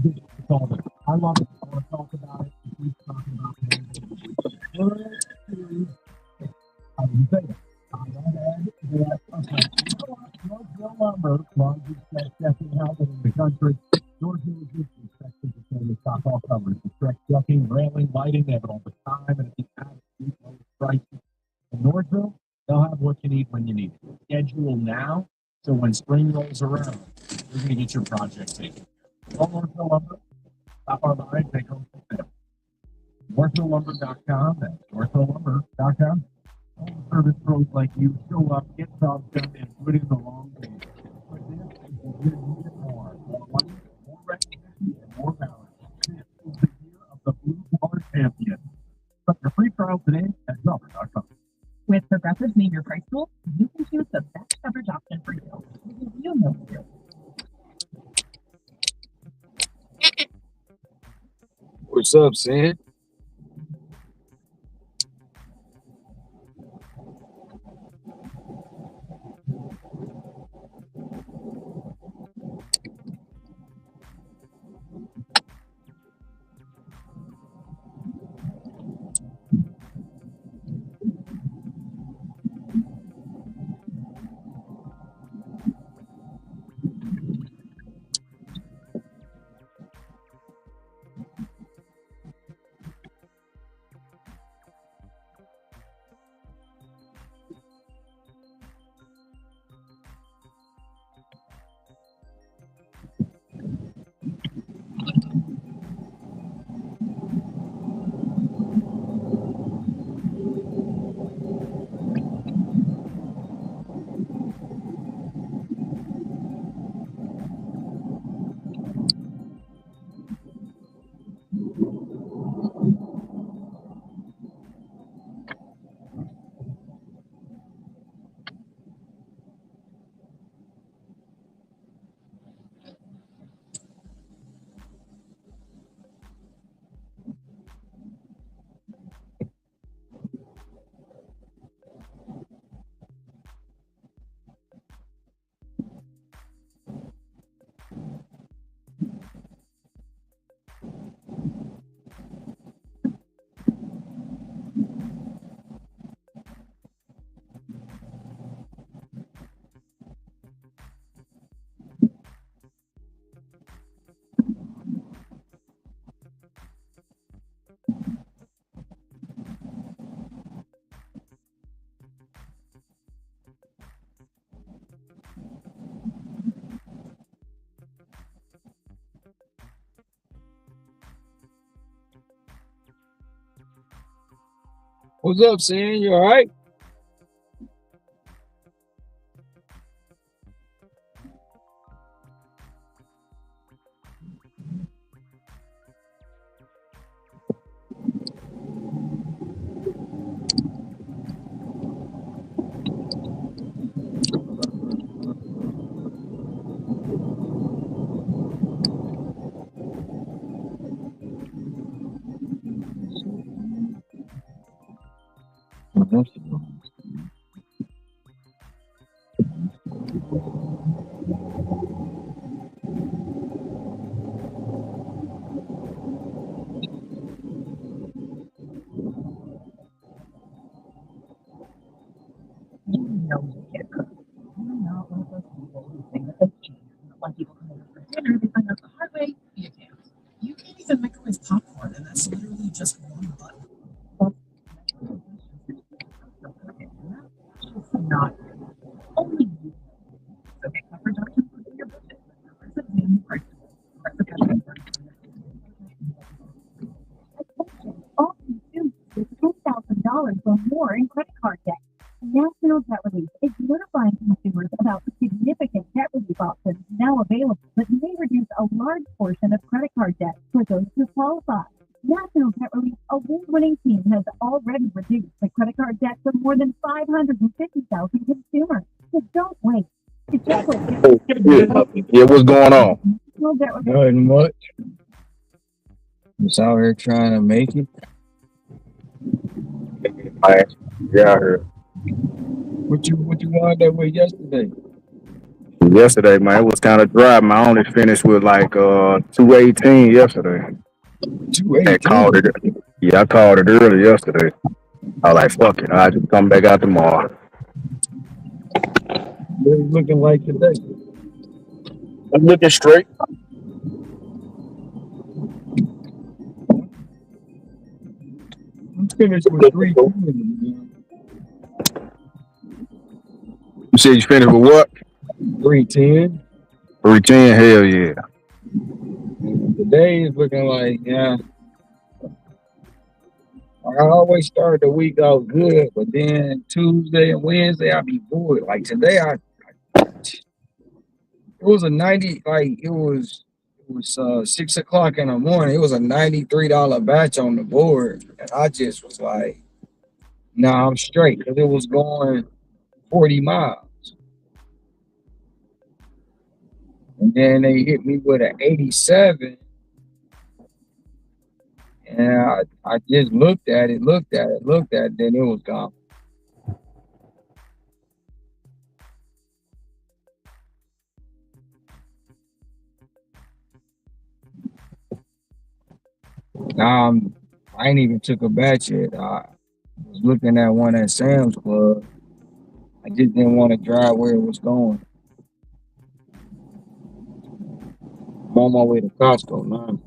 It's all there. I love it. I want to talk about it. We're talking about it. World Series. How do you say it? Northville Lumber, largest decking housing in the country. Northville is expected to send the top all coverage. The correct decking, railing, lighting, they have it all the time, and it's absolute lowest prices. In Northville, they'll have what you need when you need it. Schedule now, so when spring rolls around, you're going to get your project taken. Call Northville Lumber. Stop our line, take home from them. NorthvilleLumber.com. That's NorthvilleLumber.com. All service pros like you show up, get jobs done, and put in the long game. But this is the year you get more. More money, more recognition, and more balance. This is the year of the Blue Collar Champion. Book your free trial today at Jobber.com. With Progressive's Name Your Price tool, you can choose the best coverage option for you. Because you know you. What's up, Sam? What's up, Sam? You all right? know you can't cook. You're not one of those people who think that they can. When people come over for dinner, they find out the hard way, you can't. You can't even microwave popcorn, and that's literally just one button. It's not only you. So get coverage options within your budget. Progressive Name Price. All consumers with $10,000 or more in credit card debt. National Debt Relief is notifying consumers about the significant debt relief options now available that may reduce a large portion of credit card debt for those who qualify. National Debt Relief's award-winning team has already reduced the credit card debt for more than 550,000 consumers. So don't wait. Yeah, what's going on? National Debt Relief. Nothing much. Just out here trying to make it. Yeah, I heard. What you wound up with yesterday? Yesterday, man, it was kind of dry. Man, I only finished with like 218 yesterday. 218? Yeah, I called it early yesterday. I was like, fuck it, I'll just come back out tomorrow. What it's looking like today? I'm looking straight. I'm finished with 310. You said you finished with what? 310. 310, hell yeah. Today is looking like, yeah. I always start the week out good, but then Tuesday and Wednesday I be bored. Like today, it was a 90. Like it was 6 o'clock in the morning. It was a $93 batch on the board, and I just was like, "Nah, I'm straight," because it was going 40 miles. And then they hit me with an 87. And I just looked at it, then it was gone. I ain't even took a batch yet. I was looking at one at Sam's Club. I just didn't want to drive where it was going. I'm on my way to Costco now.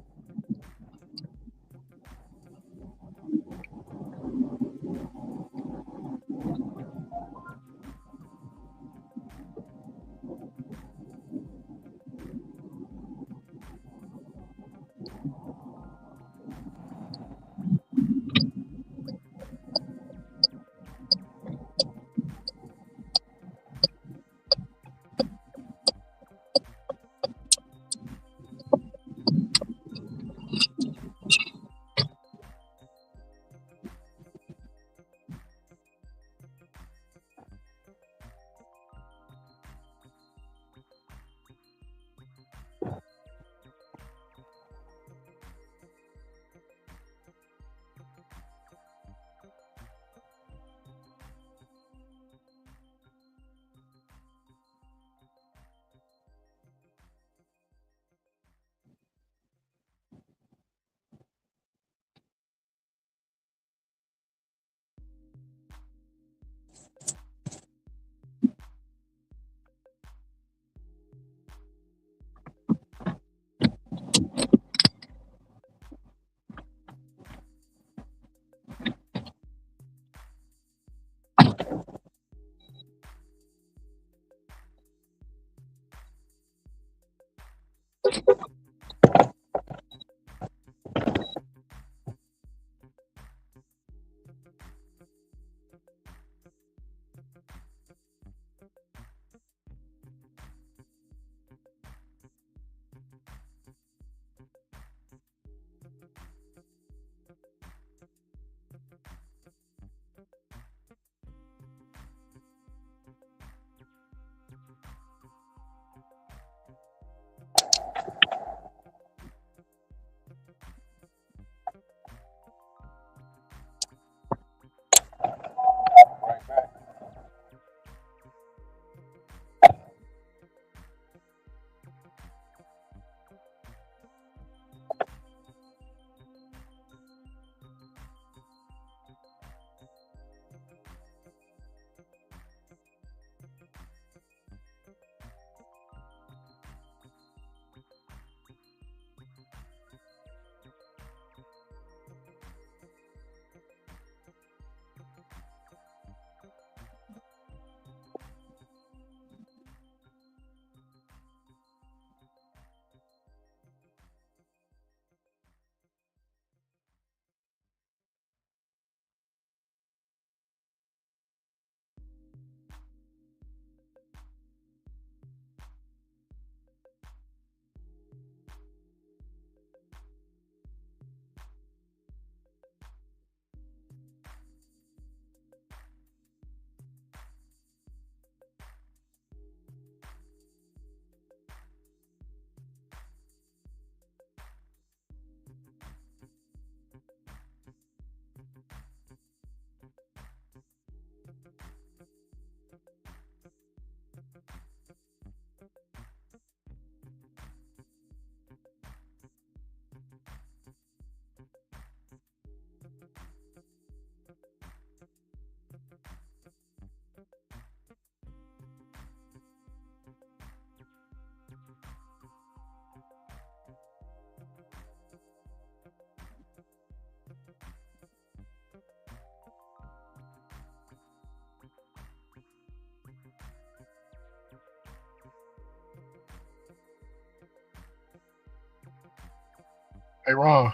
Hey, Ron.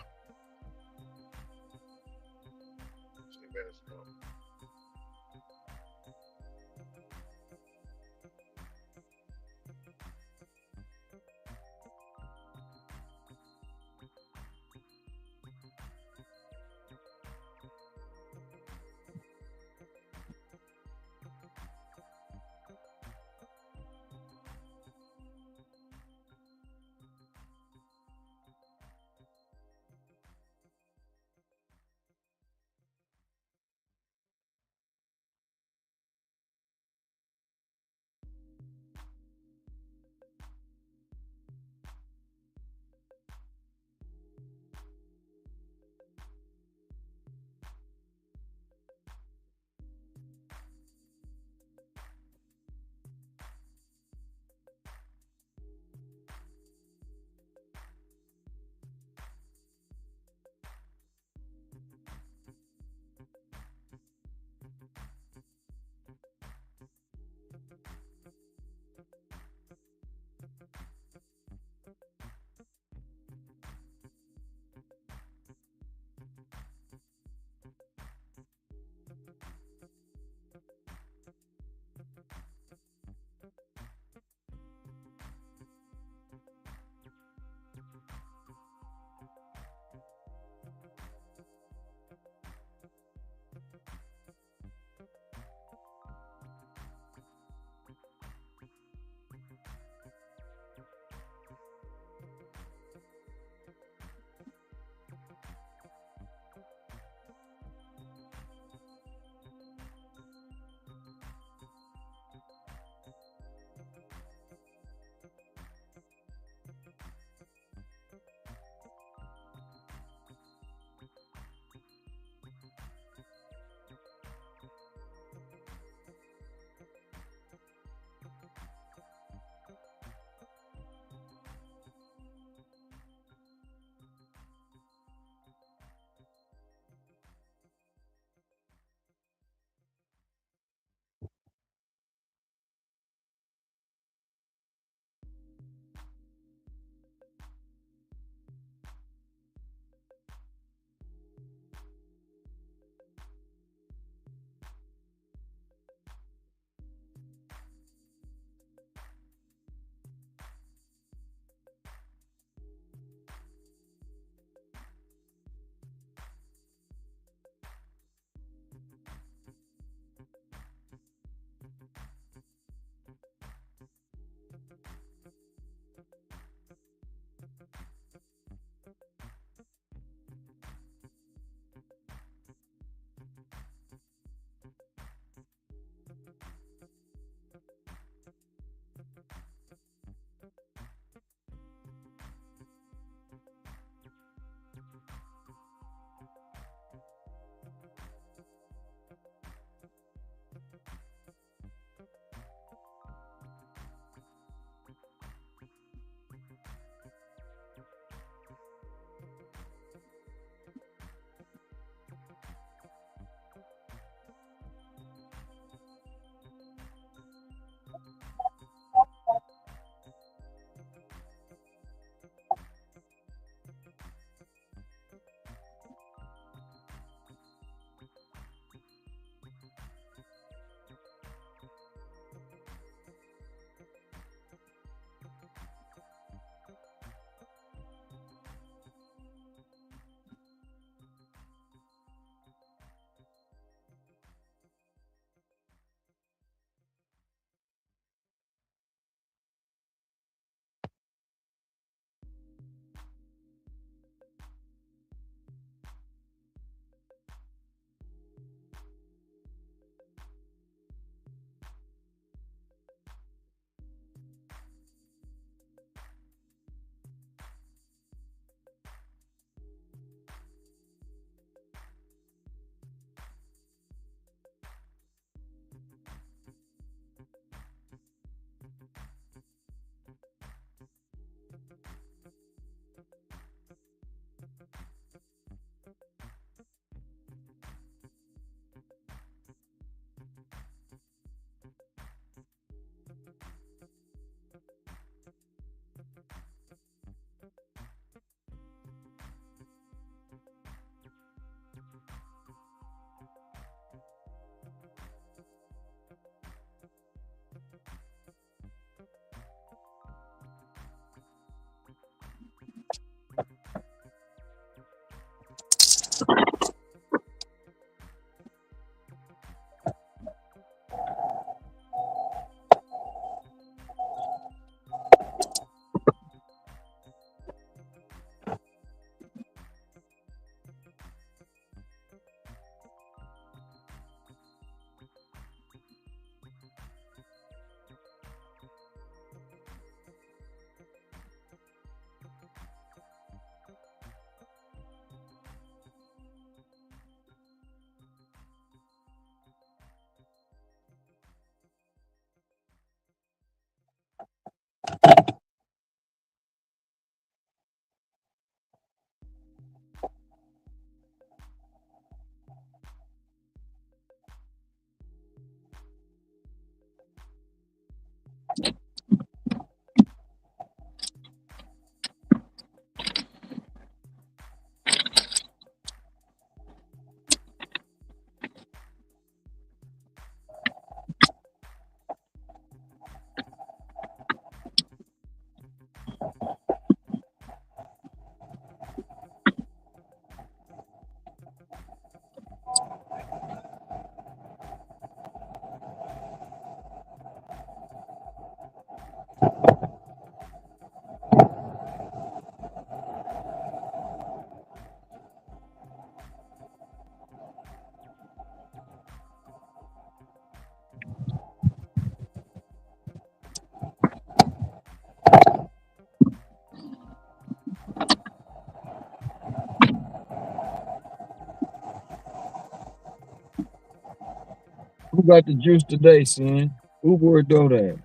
Who got the juice today, son? Uber or DoorDash?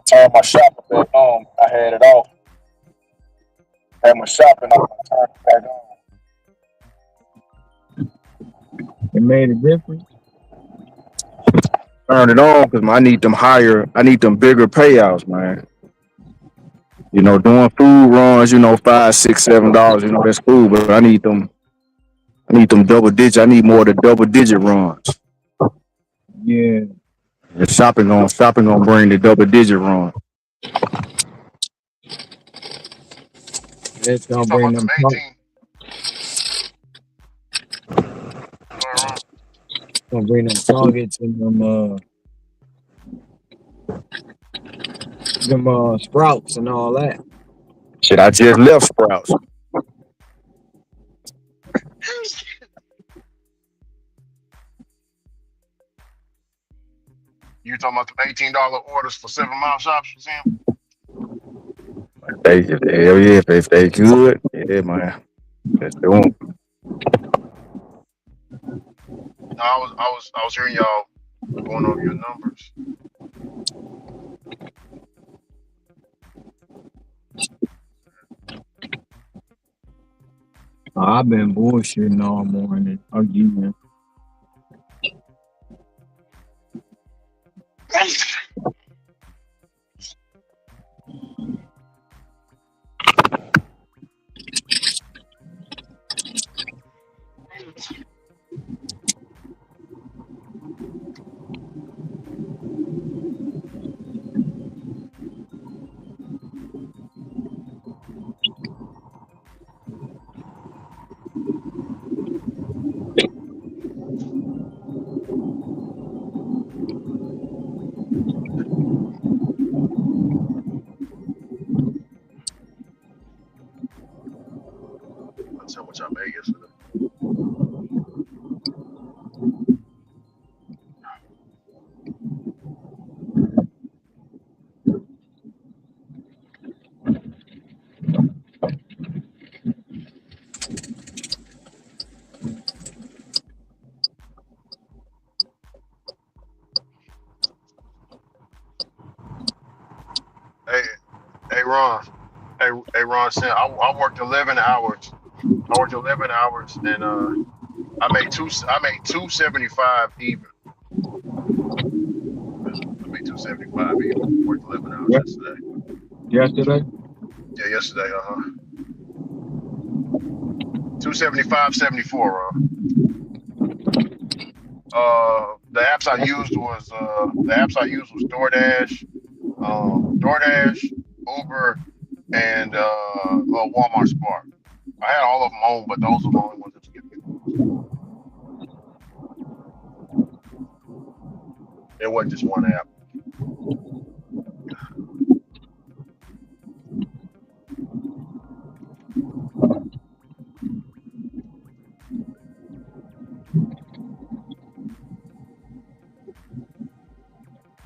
Turned my shopping back on. I had it off. Had my shopping off. I turned it back on. It made a difference. Turn it on because I need them bigger payouts, man. You know, doing food runs, $5, $6, $7, that's cool, but I need them double digit. I need more of the double digit runs. Yeah. The shopping gonna bring the double digit run. It's gonna bring them. Gonna bring them targets and them Sprouts and all that. Shit, I just left Sprouts. You talking about the $18 orders for 7 Mile shops, Sam? If they good, yeah, man. Let's do them. No, I was hearing y'all going over your numbers. I've been bullshitting all morning again. That's how much I made yesterday. Hey, Ron. Hey, Ron. I worked 11 hours. And I made 275 even. I made 275 even. Worked 11 hours yesterday. Yesterday? Yeah, yesterday. 275.74. The apps I used was DoorDash, Uber, and Walmart Spark. I had all of them on, but those are the only ones that was giving me. It wasn't just one app.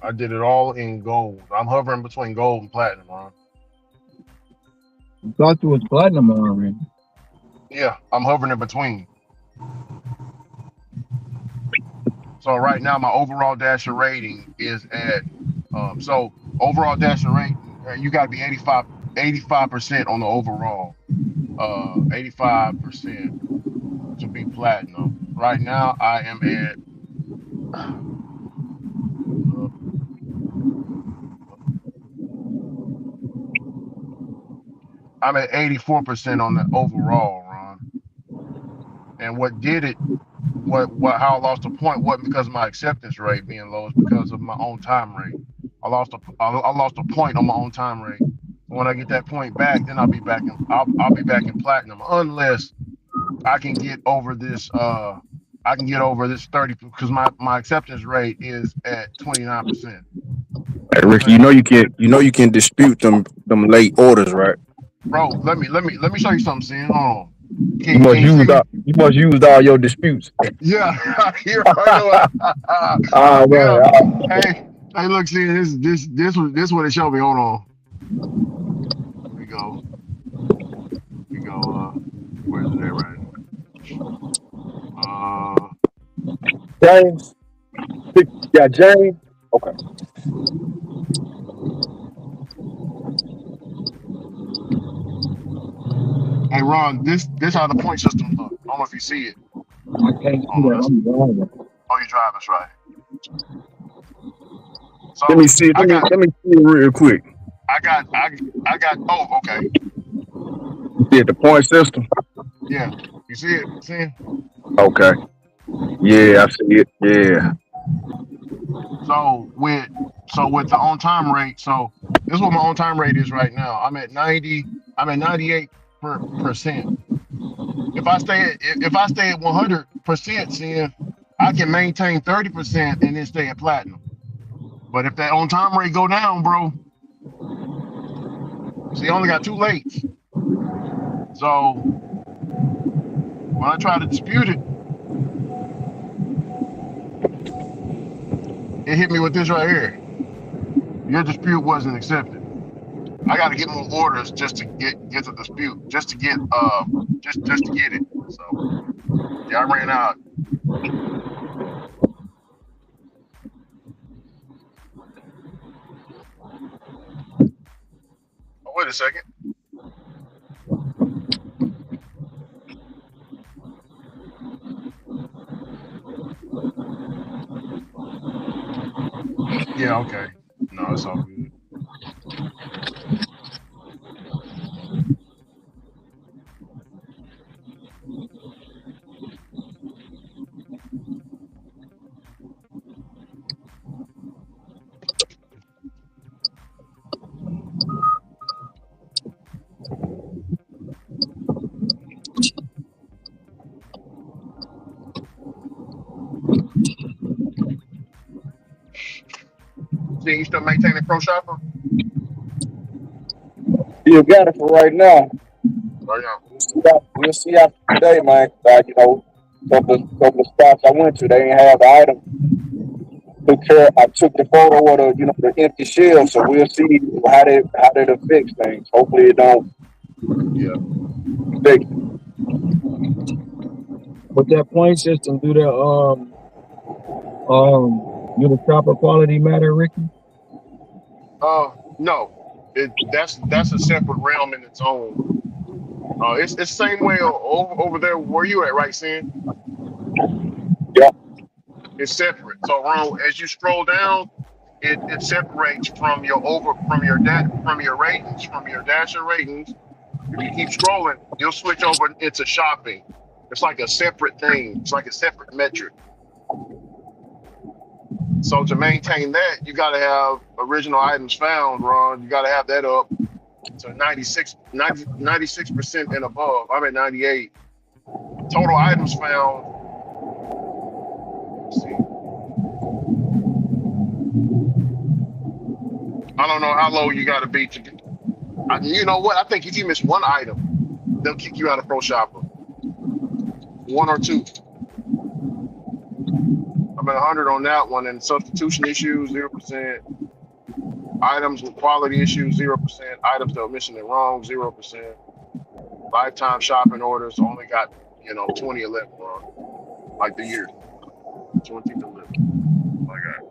I did it all in gold. I'm hovering between gold and platinum, Ron. I thought you was platinum already. Yeah, I'm hovering in between. So right now, my overall Dasher rating is at overall Dasher rating. You got to be 85% on the overall. 85% to be platinum. Right now, I am at I'm at 84% on the overall, Ron. And what did it? How I lost a point wasn't because of my acceptance rate being low. It's because of my own time rate. I lost a point on my own time rate. When I get that point back, then I'll be back in platinum, unless I can get over this. I can get over this 30 because my acceptance rate is at 29%. Hey, Ricky, you know you can dispute them late orders, right? Bro, let me show you something, Sin. Hold on. You must use all your disputes. Yeah, here I know. Man. Hey, look, Sin. This what it showed me. Hold on. Here we go. Where's it at right now? James. Yeah, James. Okay. Hey, Ron, this how the point system look. I don't know if you see it. I can't see that. I'm driving. Oh, you drive. That's right. So Let me see it. Let me see it real quick. I got. Oh, okay. You see it, the point system? Yeah. You see it? See? Okay. Yeah, I see it. Yeah. So with the on time rate, so this is what my on time rate is right now. I'm at 98%. If I stay at 100%, Sin, I can maintain 30% and then stay at platinum. But if that on time rate go down, bro, see, I only got 2 lates. So when I try to dispute it, it hit me with this right here. Your dispute wasn't accepted. I got to get more orders just to get the dispute, just to get it. So yeah, I ran out. Oh, wait a second. Yeah, okay. No, it's all good. See, you still maintaining Pro Shopper? You got it for right now. Right now. We'll see after today, man. Couple of spots I went to, they didn't have the item. I took the photo of the empty shelf, so we'll see how they fix things. Hopefully it don't. Yeah. Fix it. With that point system, do the the shopper quality matter, Ricky? No. That's a separate realm in its own. It's the same way over there where you at, right, Sin? Yeah. It's separate. So Ron, as you scroll down, it separates from your ratings, from your Dasher ratings. If you keep scrolling, you'll switch over into shopping. It's like a separate thing. It's like a separate metric. So to maintain that, you got to have original items found, Ron. You got to have that up to 96% and above. I'm at 98. Total items found. Let's see. I don't know how low you got to be to. You know what? I think if you miss one item, they'll kick you out of Pro Shopper. 1 or 2. I'm at 100 on that one, and substitution issues 0%. Items with quality issues 0%. Items that are missing and wrong 0%. Lifetime shopping orders only got 2011 wrong, like the year 2011. I got.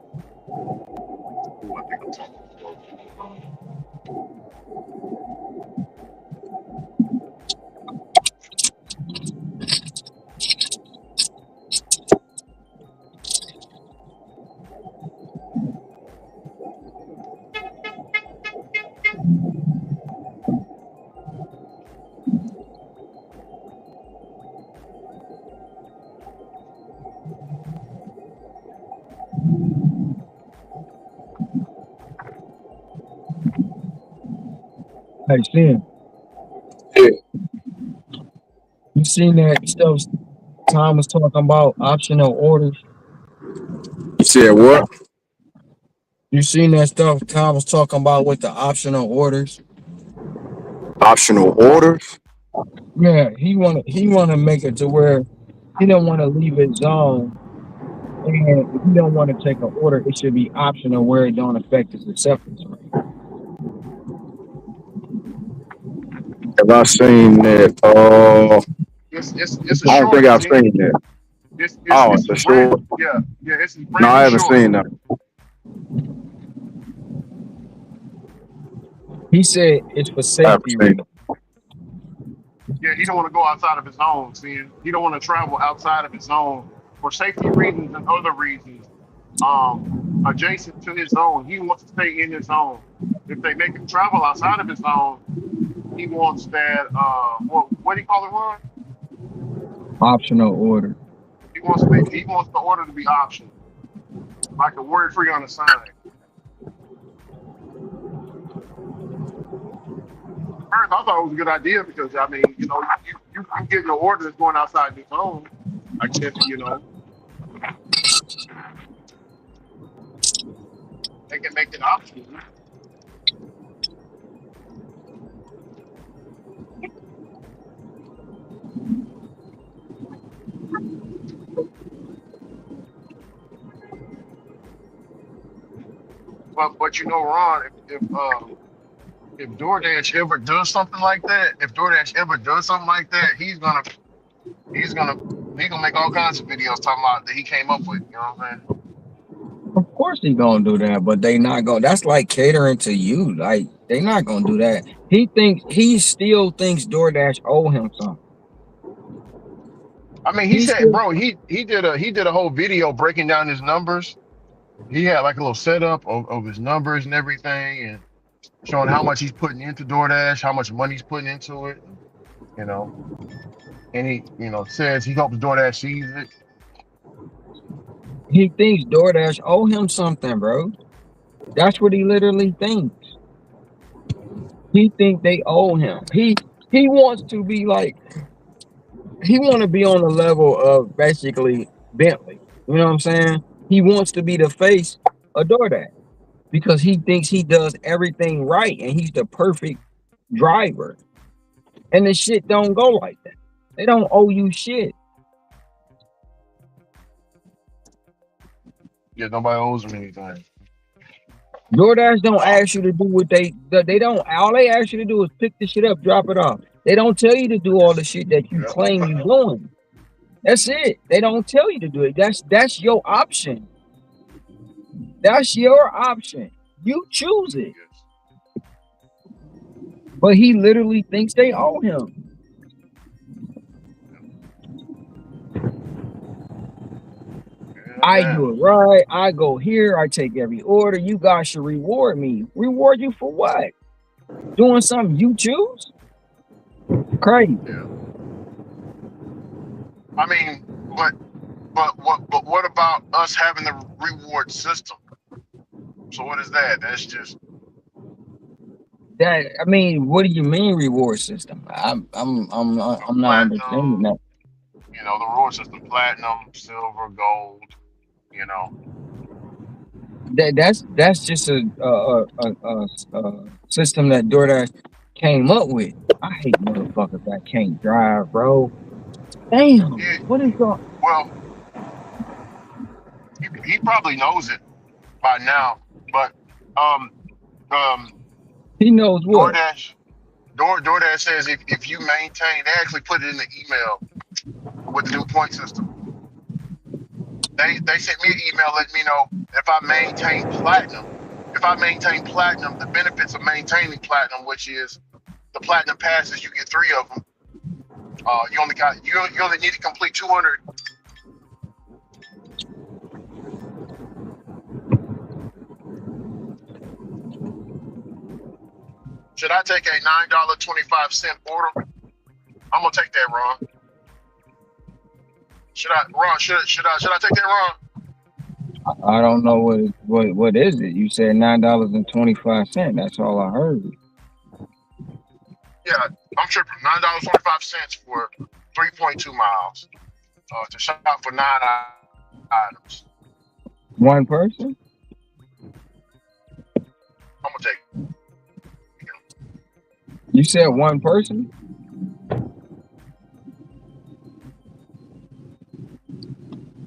Ooh, I think I'm talking. Hey, Sin, you seen that stuff Tom was talking about, optional orders? You said what? You seen that stuff Tom was talking about with the optional orders? Optional orders? Yeah, he wanna make it to where he don't want to leave his zone, and if you don't want to take an order, it should be optional where it don't affect his acceptance rate. Have I seen that? It's a I don't think short. I've See? seen that. It's Oh, it's for a sure. brand. Yeah, it's No, I brand haven't short. seen that. He said it's for I haven't safety seen reasons. that. Yeah, he don't want to go outside of his zone. See, he don't want to travel outside of his zone for safety reasons and other reasons. Adjacent to his zone, he wants to stay in his zone. If they make him travel outside of his zone, he wants that. What do you call it, Ron? Optional order. He wants the order to be optional, like a word free on the sign. First, I thought it was a good idea because I mean, you know, you get your order that's going outside your zone. I guess you know they can make it optional. But you know, Ron, if DoorDash ever does something like that, he's gonna make all kinds of videos talking about that he came up with. You know what I'm saying? Of course he gonna do that, but they not gonna. That's like catering to you. Like they not gonna do that. He still thinks DoorDash owe him something. I mean, he said, bro, he did a whole video breaking down his numbers. He had like a little setup of his numbers and everything, and showing how much he's putting into DoorDash, how much money he's putting into it, you know. And he, you know, says he hopes DoorDash sees it. He thinks DoorDash owe him something, bro. That's what he literally thinks. He think they owe him. He wants to be like, he want to be on the level of basically Bentley. You know what I'm saying? He wants to be the face of DoorDash because he thinks he does everything right and he's the perfect driver. And the shit don't go like that. They don't owe you shit. Yeah, nobody owes him anything. DoorDash don't ask you to do what they don't. All they ask you to do is pick the shit up, drop it off. They don't tell you to do all the shit that you claim you're doing. That's it. They don't tell you to do it. That's your option. That's your option. You choose it. But he literally thinks they owe him. I do it right. I go here. I take every order. You guys should reward me. Reward you for what? Doing something you choose? Crazy. Yeah. I mean, but what about us having the reward system? So what is that? That's just that. I mean, what do you mean reward system? I'm not understanding that. You know, the reward system: platinum, silver, gold. You know, that's just a system that DoorDash came up with. I hate motherfuckers that can't drive, bro. Damn, yeah. What is going? Well, he probably knows it by now, but he knows what. DoorDash says if you maintain, they actually put it in the email with the new point system. They sent me an email letting me know if I maintain platinum, the benefits of maintaining platinum, which is the platinum passes, you get 3 of them. You only need to complete 200. Should I take a $9.25 order? I'm gonna take that, Ron. Should I take that, Ron? I don't know what is it. You said $9.25. That's all I heard. Yeah, I'm tripping. $9.25 for 3.2 miles to shop for 9 items. One person? I'm gonna take it. You said one person?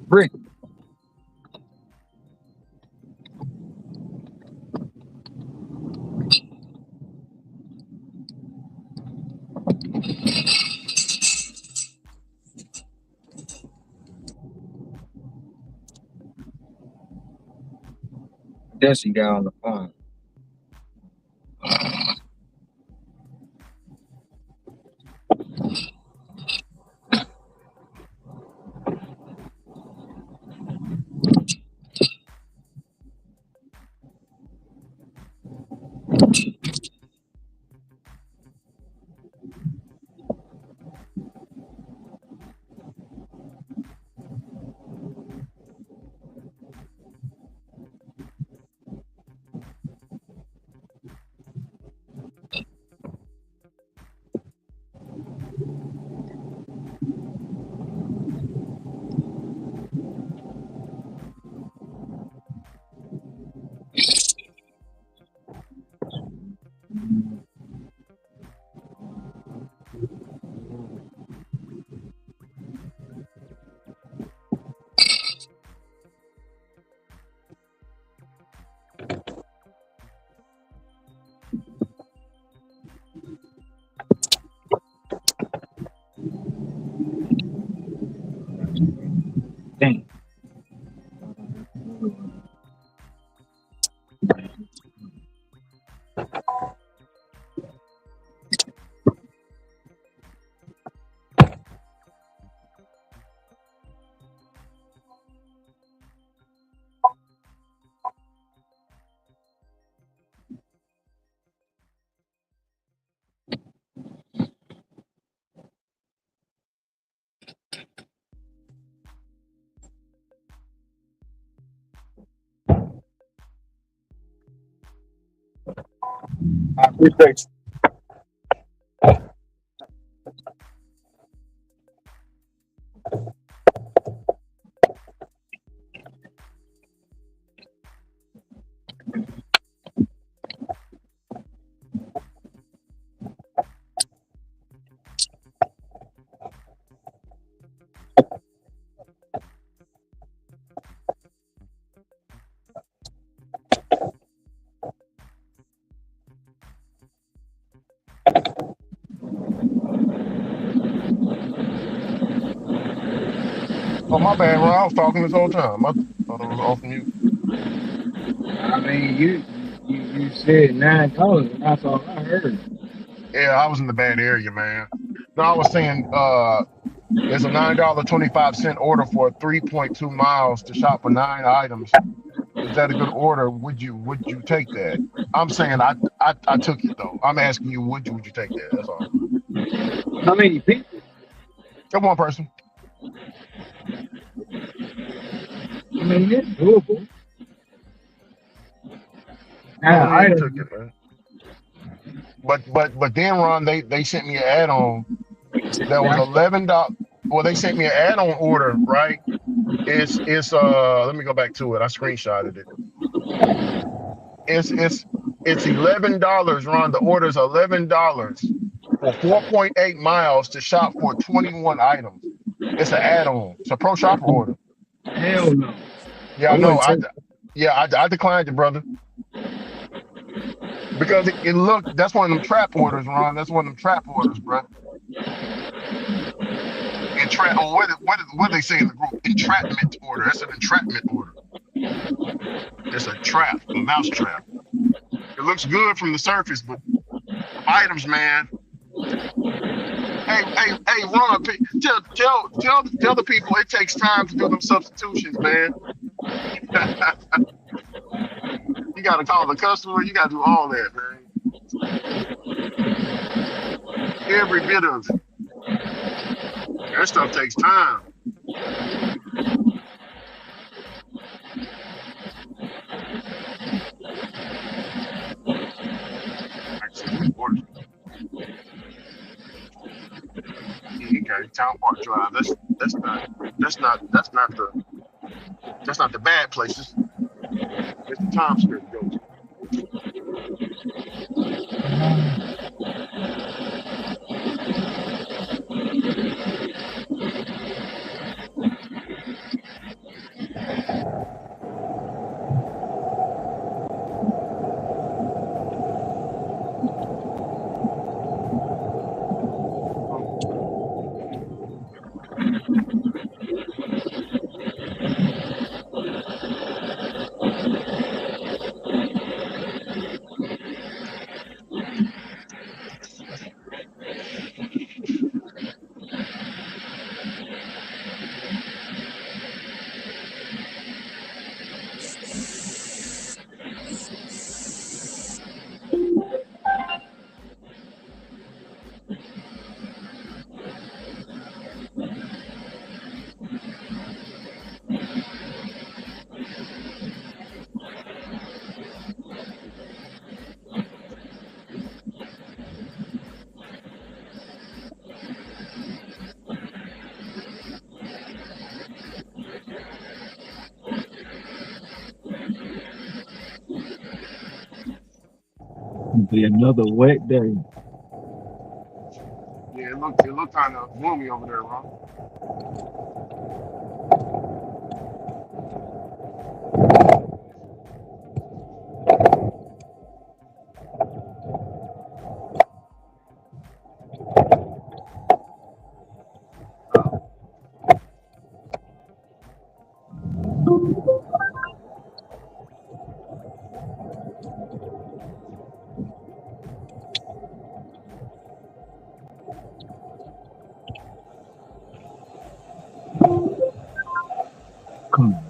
Brick. Guess he got on the phone. Dang. I appreciate you. Oh, my bad, Ron. I was talking this whole time. I thought it was off mute. I mean, you said $9, and that's all I heard. Yeah, I was in the bad area, man. No, I was saying it's a $9.25 order for 3.2 miles to shop for 9 items. Is that a good order? Would you take that? I'm saying I took it though. I'm asking you, would you take that? That's all. How many people? Just one person. I mean, it's doable. I took it, man. But then, Ron, they sent me an add-on that was $11. Well, they sent me an add-on order, right? It's let me go back to it. I screenshotted it. It's $11, Ron. The order is $11 for 4.8 miles to shop for 21 items. It's an add-on. It's a pro shopper order. Hell no. Yeah, I know. I declined it, brother. Because it looked, that's one of them trap orders, Ron. That's one of them trap orders, bro. What they say in the group? Entrapment order. That's an entrapment order. It's a trap, a mouse trap. It looks good from the surface, but items, man. Hey, Ron, tell the people it takes time to do them substitutions, man. You got to call the customer. You got to do all that, man. Every bit of it. That stuff takes time. Town Park Drive. That's not the bad places. It's the Times Square to go to. Be another wet day. Yeah, it looked kind of gloomy over there, Ron. Come on.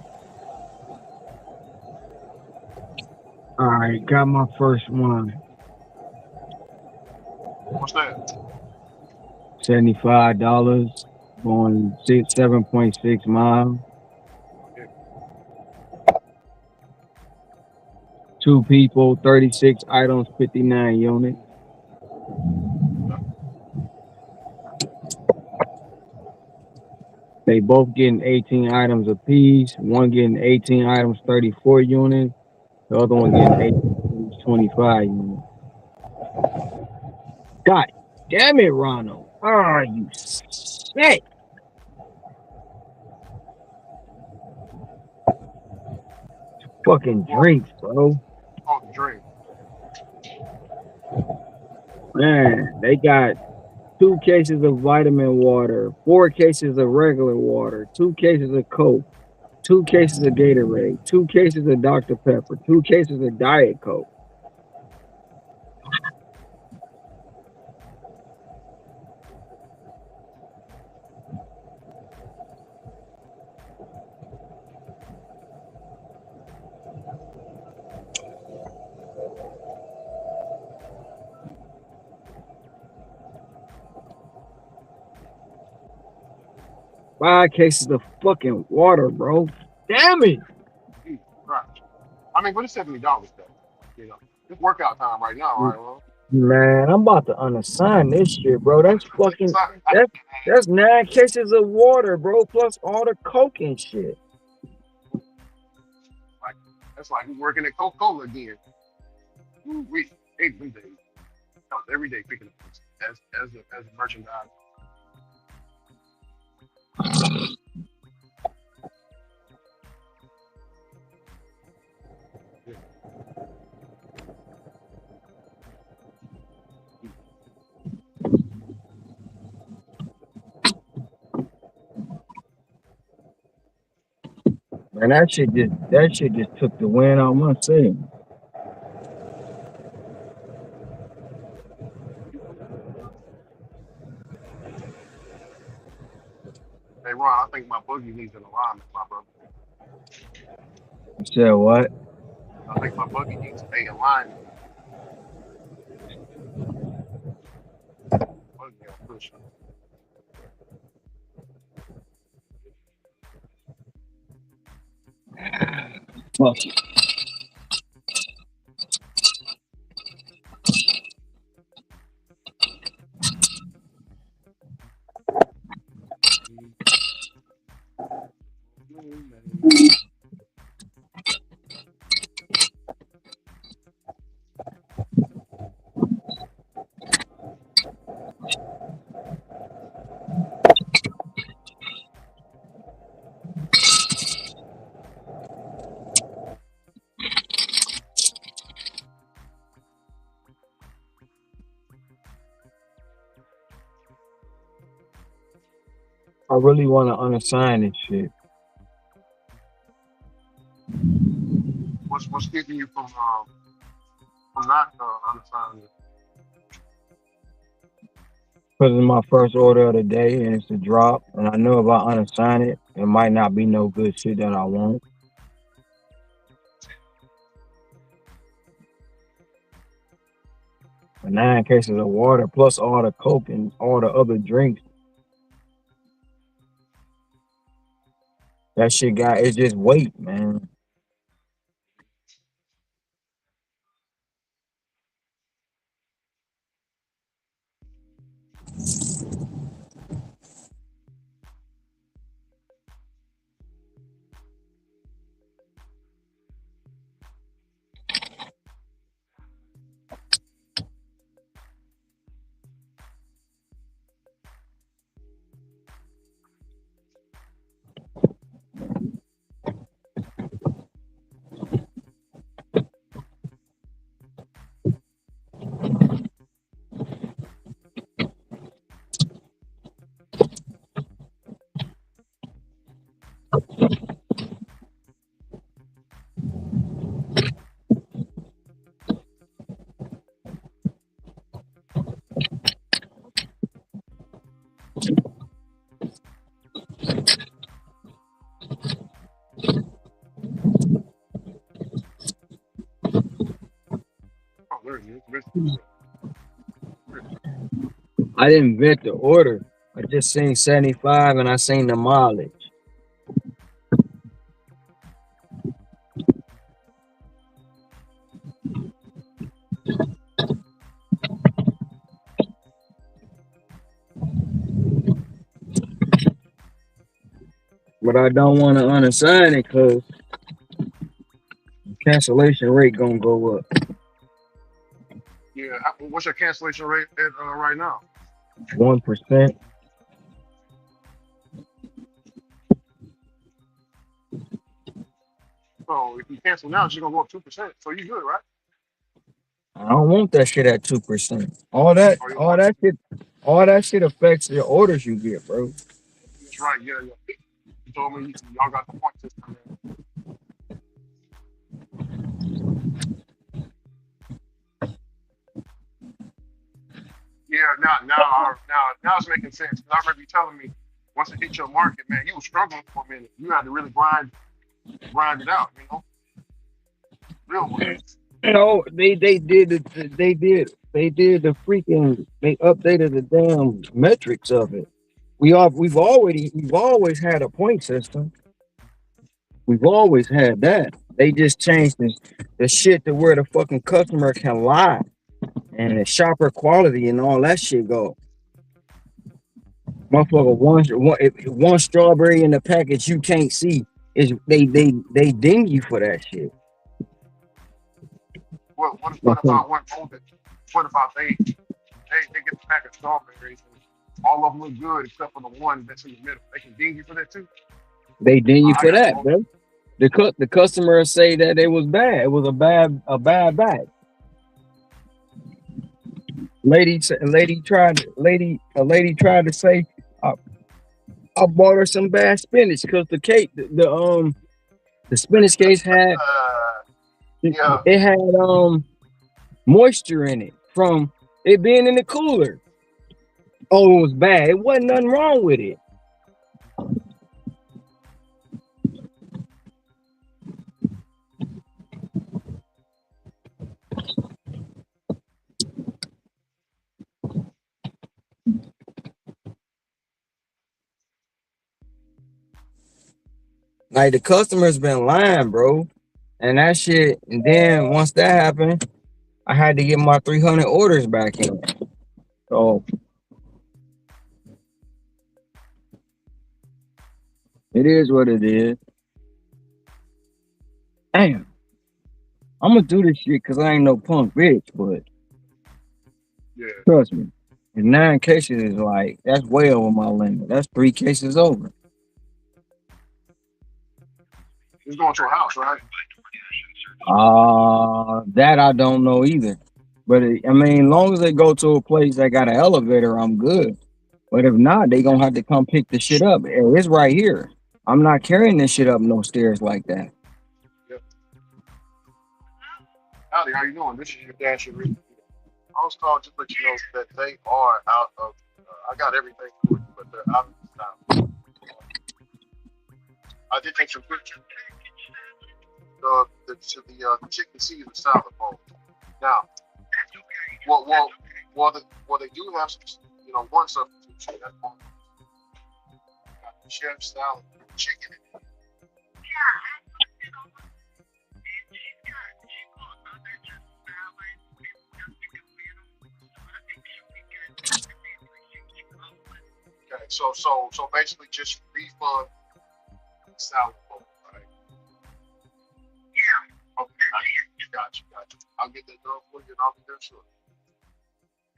All right, got my first one. What's that? $75 going 7.6 miles. 2 people, 36 items, 59 units. They both getting 18 items apiece. One getting 18 items, 34 units. The other one getting 18, 25 units. God damn it, Ronald. Oh, you sick. Fucking drinks, bro. Oh, the drink. Man, they got 2 cases of vitamin water, 4 cases of regular water, 2 cases of Coke, 2 cases of Gatorade, 2 cases of Dr. Pepper, 2 cases of Diet Coke. Five cases of fucking water, bro. Damn it. Right. I mean, but it's $70 though. You know, it's workout time right now, right, Ron? Man, I'm about to unassign this shit, bro. That's fucking that's 9 cases of water, bro, plus all the Coke and shit. That's like working at Coca-Cola again. We hate them days. Every day picking up as a merchandise. Man, that shit just took the wind out my sail. Hey Ron, I think my boogie needs an alignment, my brother. You said what? I think my boogie needs a alignment. Boogie on push. Fuck you. I really want to unassign this shit. What's keeping you from not unassigning it? Because it's my first order of the day and it's a drop. And I know if I unassign it, it might not be no good shit that I want. But 9 cases of water plus all the Coke and all the other drinks. That shit got, it's just weight, man. Oh, there you go. I didn't vet the order. I just seen 75 and I seen the mileage. But I don't want to unassign it because cancellation rate gonna go up. Yeah, what's your cancellation rate at right now? 1%. So if you cancel now, it's just gonna go up 2%. So you good, right? I don't want that shit at 2%. All that shit affects the orders you get, bro. That's right. Yeah. You told me y'all got the point system. Yeah, now it's making sense. Because I remember you telling me once it hit your market, man, you were struggling for a minute. You had to really grind it out, you know. Real work. You know, they did the freaking, they updated the damn metrics of it. We've always had a point system. We've always had that. They just changed the shit to where the fucking customer can lie and the shopper quality and all that shit go. Motherfucker, one strawberry in the package you can't see is they ding you for that shit. What about one folded? What about they get the pack of strawberries and all of them look good except for the one that's in the middle? They can ding you for that too. They ding you for that, bro. The customer say that it was bad. It was a bad bag. A lady tried to say I bought her some bad spinach because the cake the spinach case had it had moisture in it from it being in the cooler. Oh, it was bad. It wasn't nothing wrong with it. Like the customer's been lying, bro. And that shit, and then once that happened, I had to get my 300 orders back in. So it is what it is. Damn, I'm gonna do this shit because I ain't no punk bitch, but Yeah. trust me, in 9 cases is like that's way over my limit. That's 3 cases over. He's going to a house, right? That I don't know either. But I mean, long as they go to a place that got an elevator, I'm good. But if not, they gonna have to come pick the shit up. It's right here. I'm not carrying this shit up no stairs like that. Yep. Howdy, how you doing? This is your dash. I was called to let you know that they are out of. I got everything for you, but they're out of stock. I did take some pictures. The chicken Caesar salad bowl. Now, they do have some, one substitution. That's one. Got the chef salad with chicken in it. Okay, so basically just refund the salad bowl, right? Yeah. Okay, got you. I'll get that done for you and I'll be there shortly.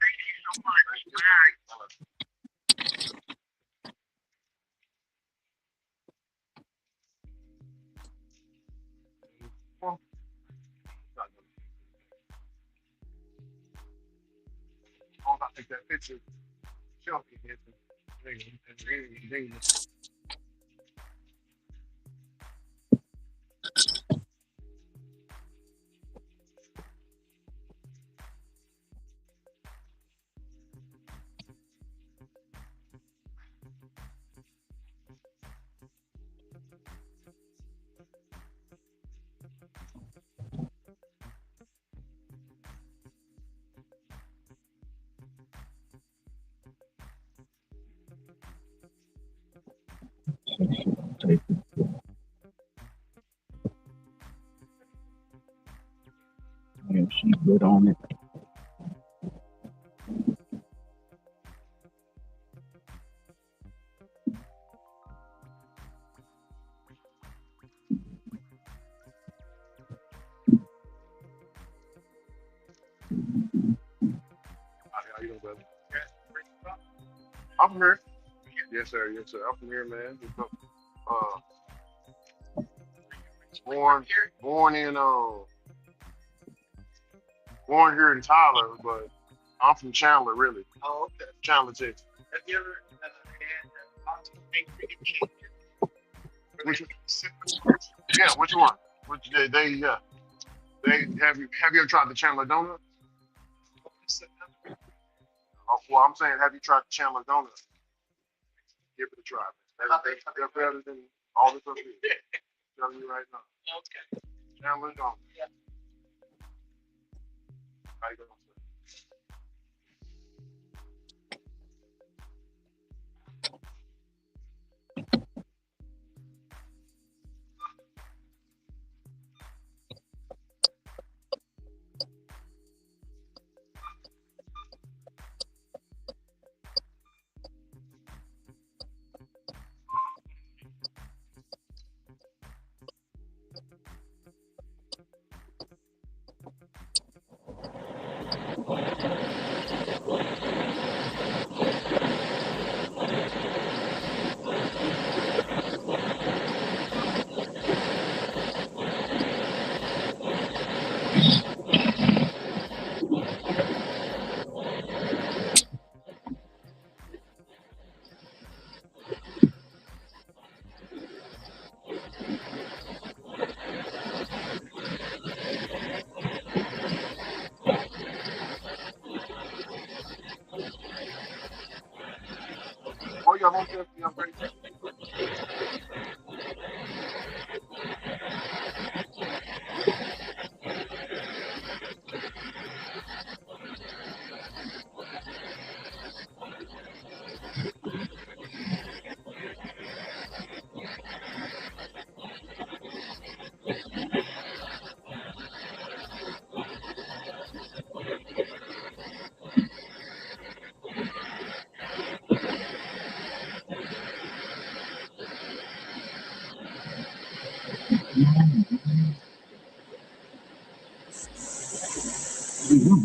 Thank you so much. I'll take that picture. Chunky here. Yeah, she good on it. How you doing, brother? I'm here. Yes, sir. I'm from here, man. Born here in Tyler, but I'm from Chandler, really. Oh, okay. Chandler, Texas. Have you ever had which one? They have you ever tried the Chandler donut? Oh, well, I'm saying, have you tried the Chandler donut? Give it a try. They're better than all this other shit. I'm telling you right now. Okay. Chandler donut. Yeah. How you doing, sir? Oh, yeah, I'm okay. I'm ready. You're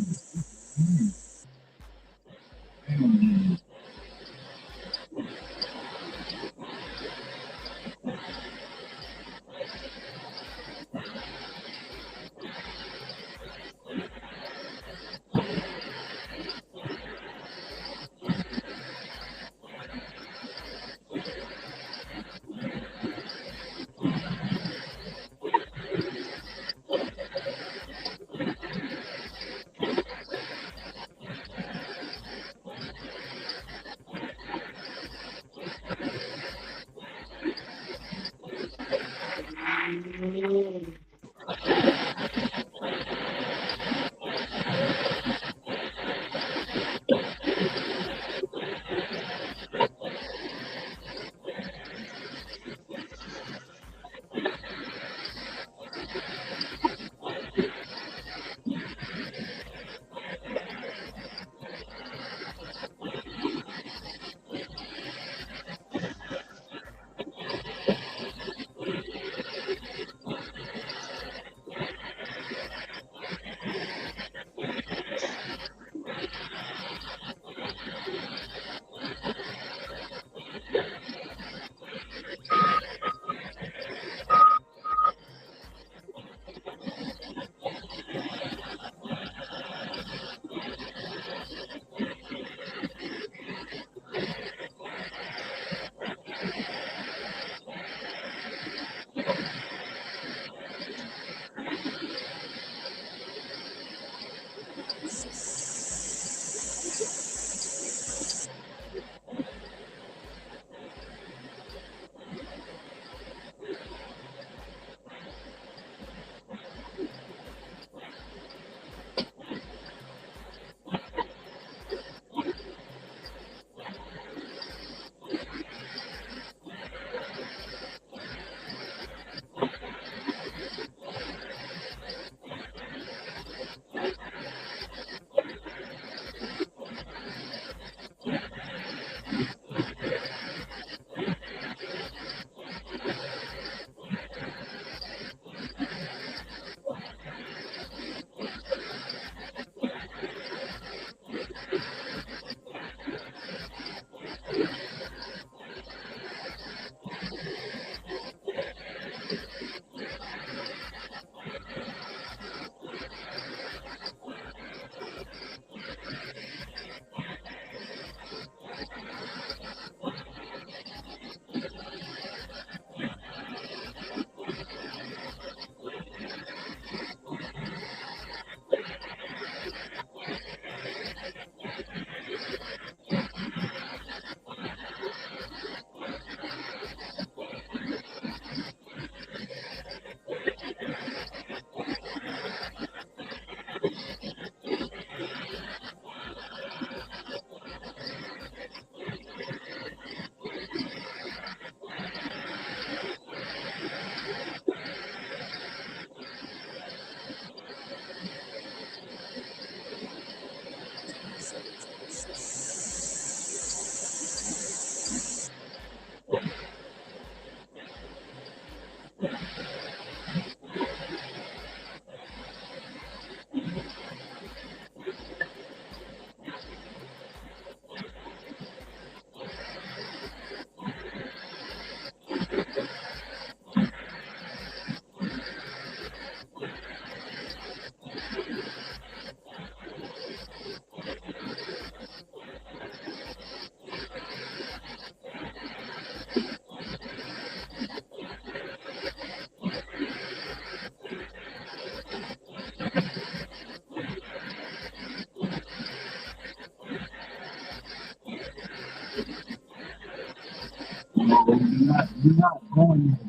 not going.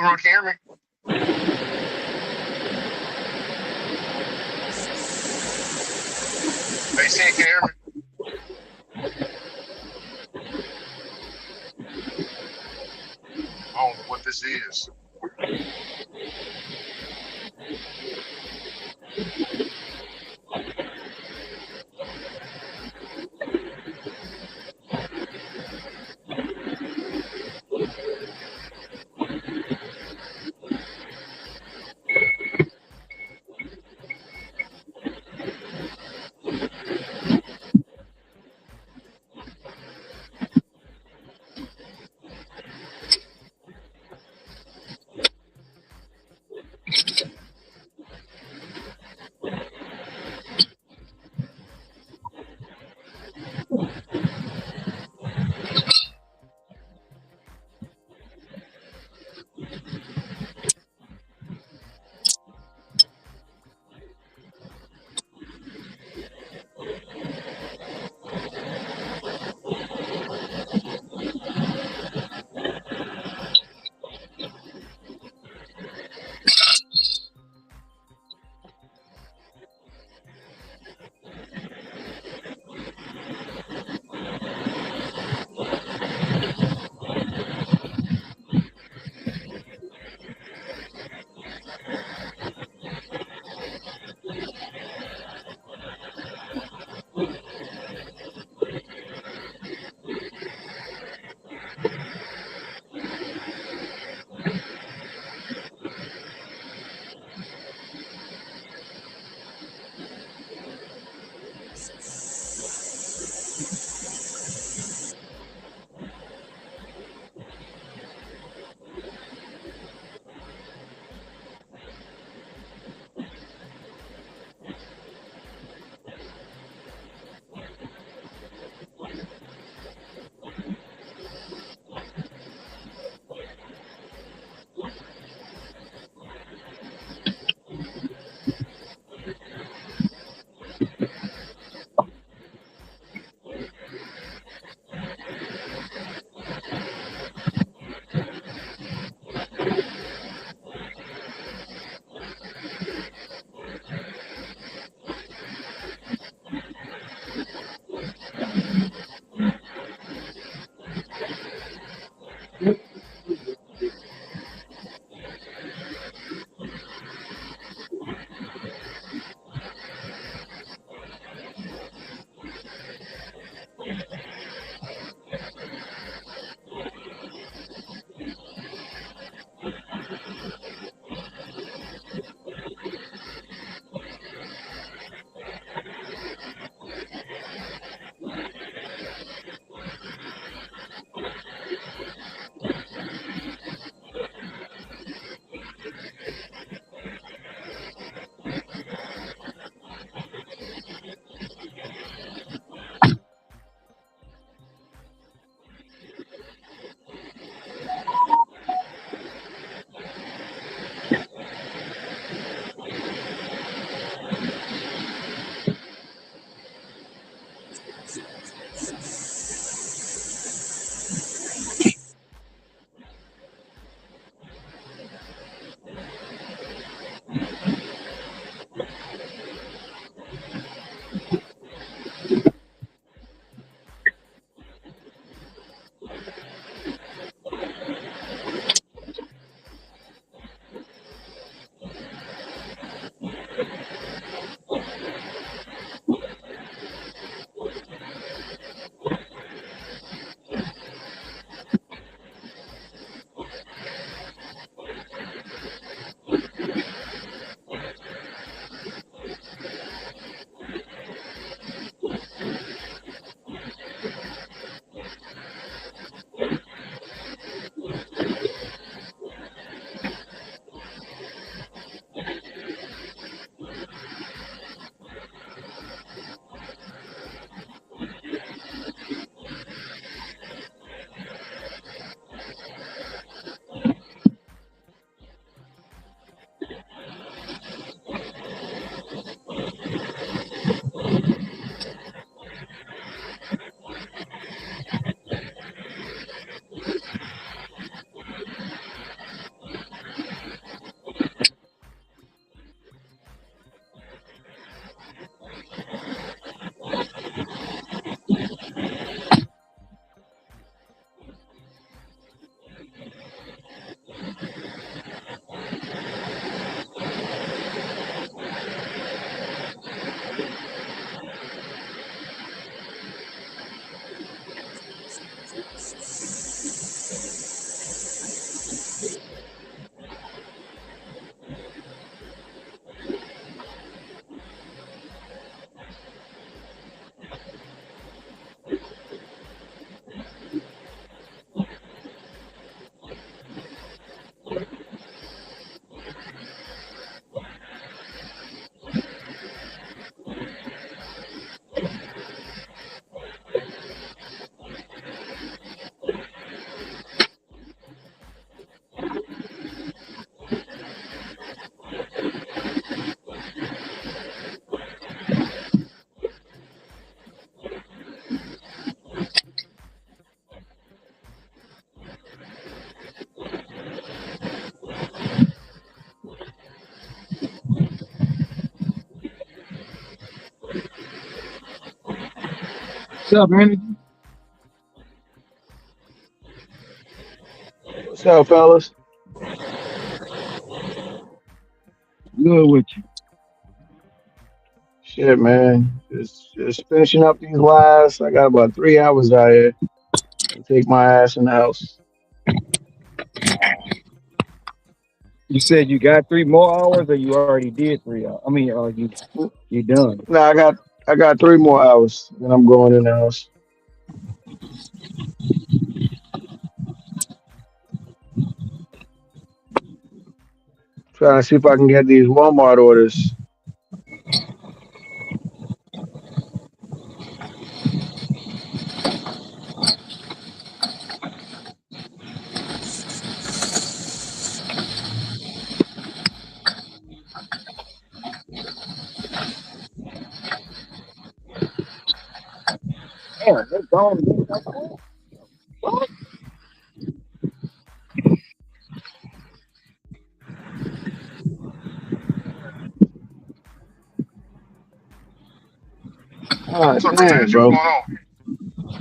Cameron, can you hear me? AC, can you hear me? I don't know what this is. What's up, man? What's up, fellas? Good with you. Shit, man. Just finishing up these last. I got about 3 hours out here to take my ass in the house. You said you got 3 more hours, or you already did 3 hours? I mean, you done? No, I got 3 more hours, and I'm going in the house. Trying to see if I can get these Walmart orders. Damn, they're gone. What? Oh, What's up, damn, Cortez? bro. What's going on?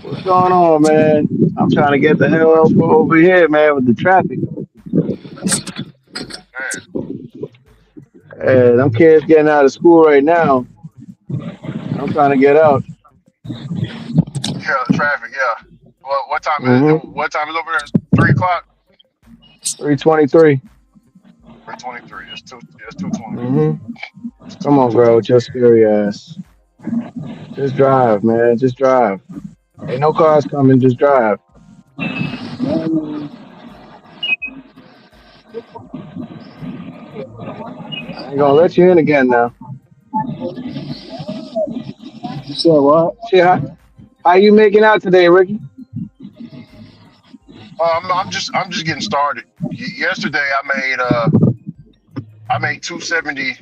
What's going on, man? I'm trying to get the hell over here, man, with the traffic. Hey, them kids getting out of school right now. I'm trying to get out. Yeah, the traffic. Yeah. Well, what time is Mm-hmm. it? What time is over there? It's 3 o'clock. 3:23. 3:23. It's 2:20. Mm-hmm. Come on, bro. Just scare your ass. Just drive, man. Just drive. Ain't no cars coming. Just drive. I ain't gonna let you in again now. You said what? Shit, how you making out today, Ricky? I'm just getting started. Yesterday I made 270.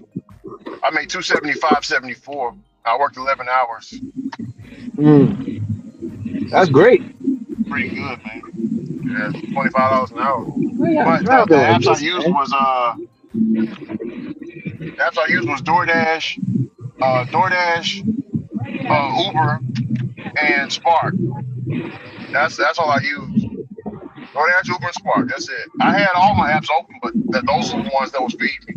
I made 275.74. I worked 11 hours. That's great. Pretty good, man. Yeah, $25 an hour. Yeah, But the driving like apps I this, used man. was DoorDash, Uber, and Spark. That's all I use. DoorDash, Uber, and Spark. That's it. I had all my apps open, but those are the ones that was feeding me.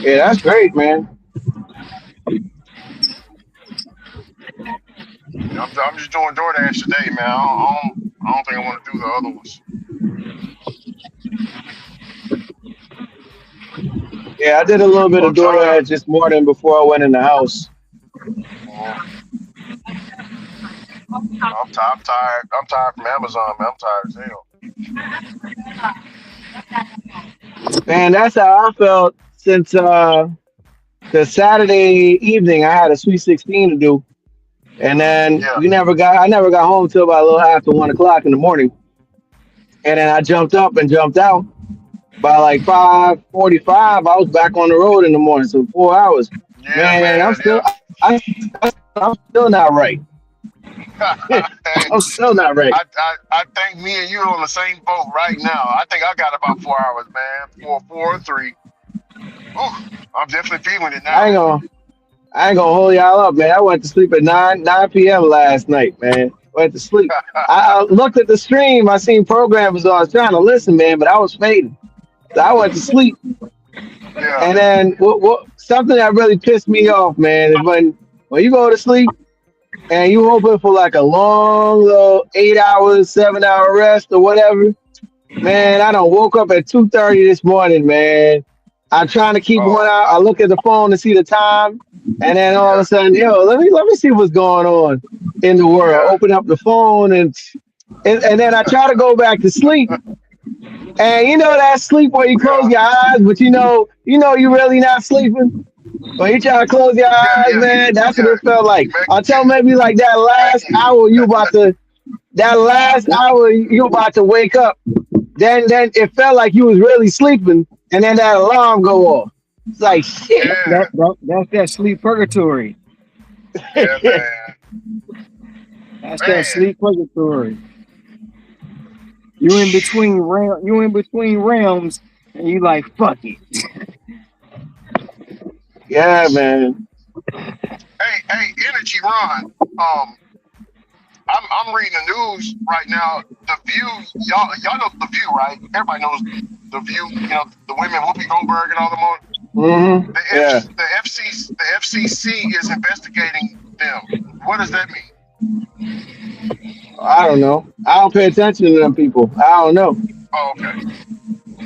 Yeah, that's great, man. I'm just doing DoorDash today, man. I don't think I want to do the other ones. Yeah, I did a little bit of DoorDash this morning before I went in the house. I'm tired. I'm tired from Amazon, man. I'm tired as hell. Man, that's how I felt since the Saturday evening. I had a Sweet 16 to do, and then I never got home till about a little after 1 o'clock in the morning, and then I jumped up and jumped out. By like 5:45, I was back on the road in the morning, so 4 hours. Man, I'm still not right. I'm still not right. I think me and you are on the same boat right now. I think I got about 4 hours, man. Four or 3. Ooh, I'm definitely feeling it now. I ain't gonna hold y'all up, man. I went to sleep at 9 p.m. last night, man. Went to sleep. I looked at the stream. I seen programmers on. I was trying to listen, man, but I was fading. So I went to sleep. Yeah. And then what something that really pissed me off, man, is when you go to sleep and you hoping for like a long little 8 hours, 7-hour rest or whatever. Man, I done woke up at 2:30 this morning, man. I'm trying to keep 1 hour. I look at the phone to see the time, and then all of a sudden, let me see what's going on in the world. Open up the phone and then I try to go back to sleep. And you know that sleep where you close your eyes, but you know you're really not sleeping. When you try to close your eyes, man, that's what it felt like. Until maybe like that last hour you about to wake up. Then it felt like you was really sleeping, and then that alarm go off. It's like shit. That's that sleep purgatory. Yeah, man. That's that sleep purgatory. You in between realms, and you like fuck it. Yeah, man. Hey, Energy Ron. I'm reading the news right now. The View, y'all know the View, right? Everybody knows the View. You know the women, Whoopi Goldberg and all them. Mm-hmm. Yeah. The FCC is investigating them. What does that mean? I don't know. I don't pay attention to them people. I don't know. Oh, okay.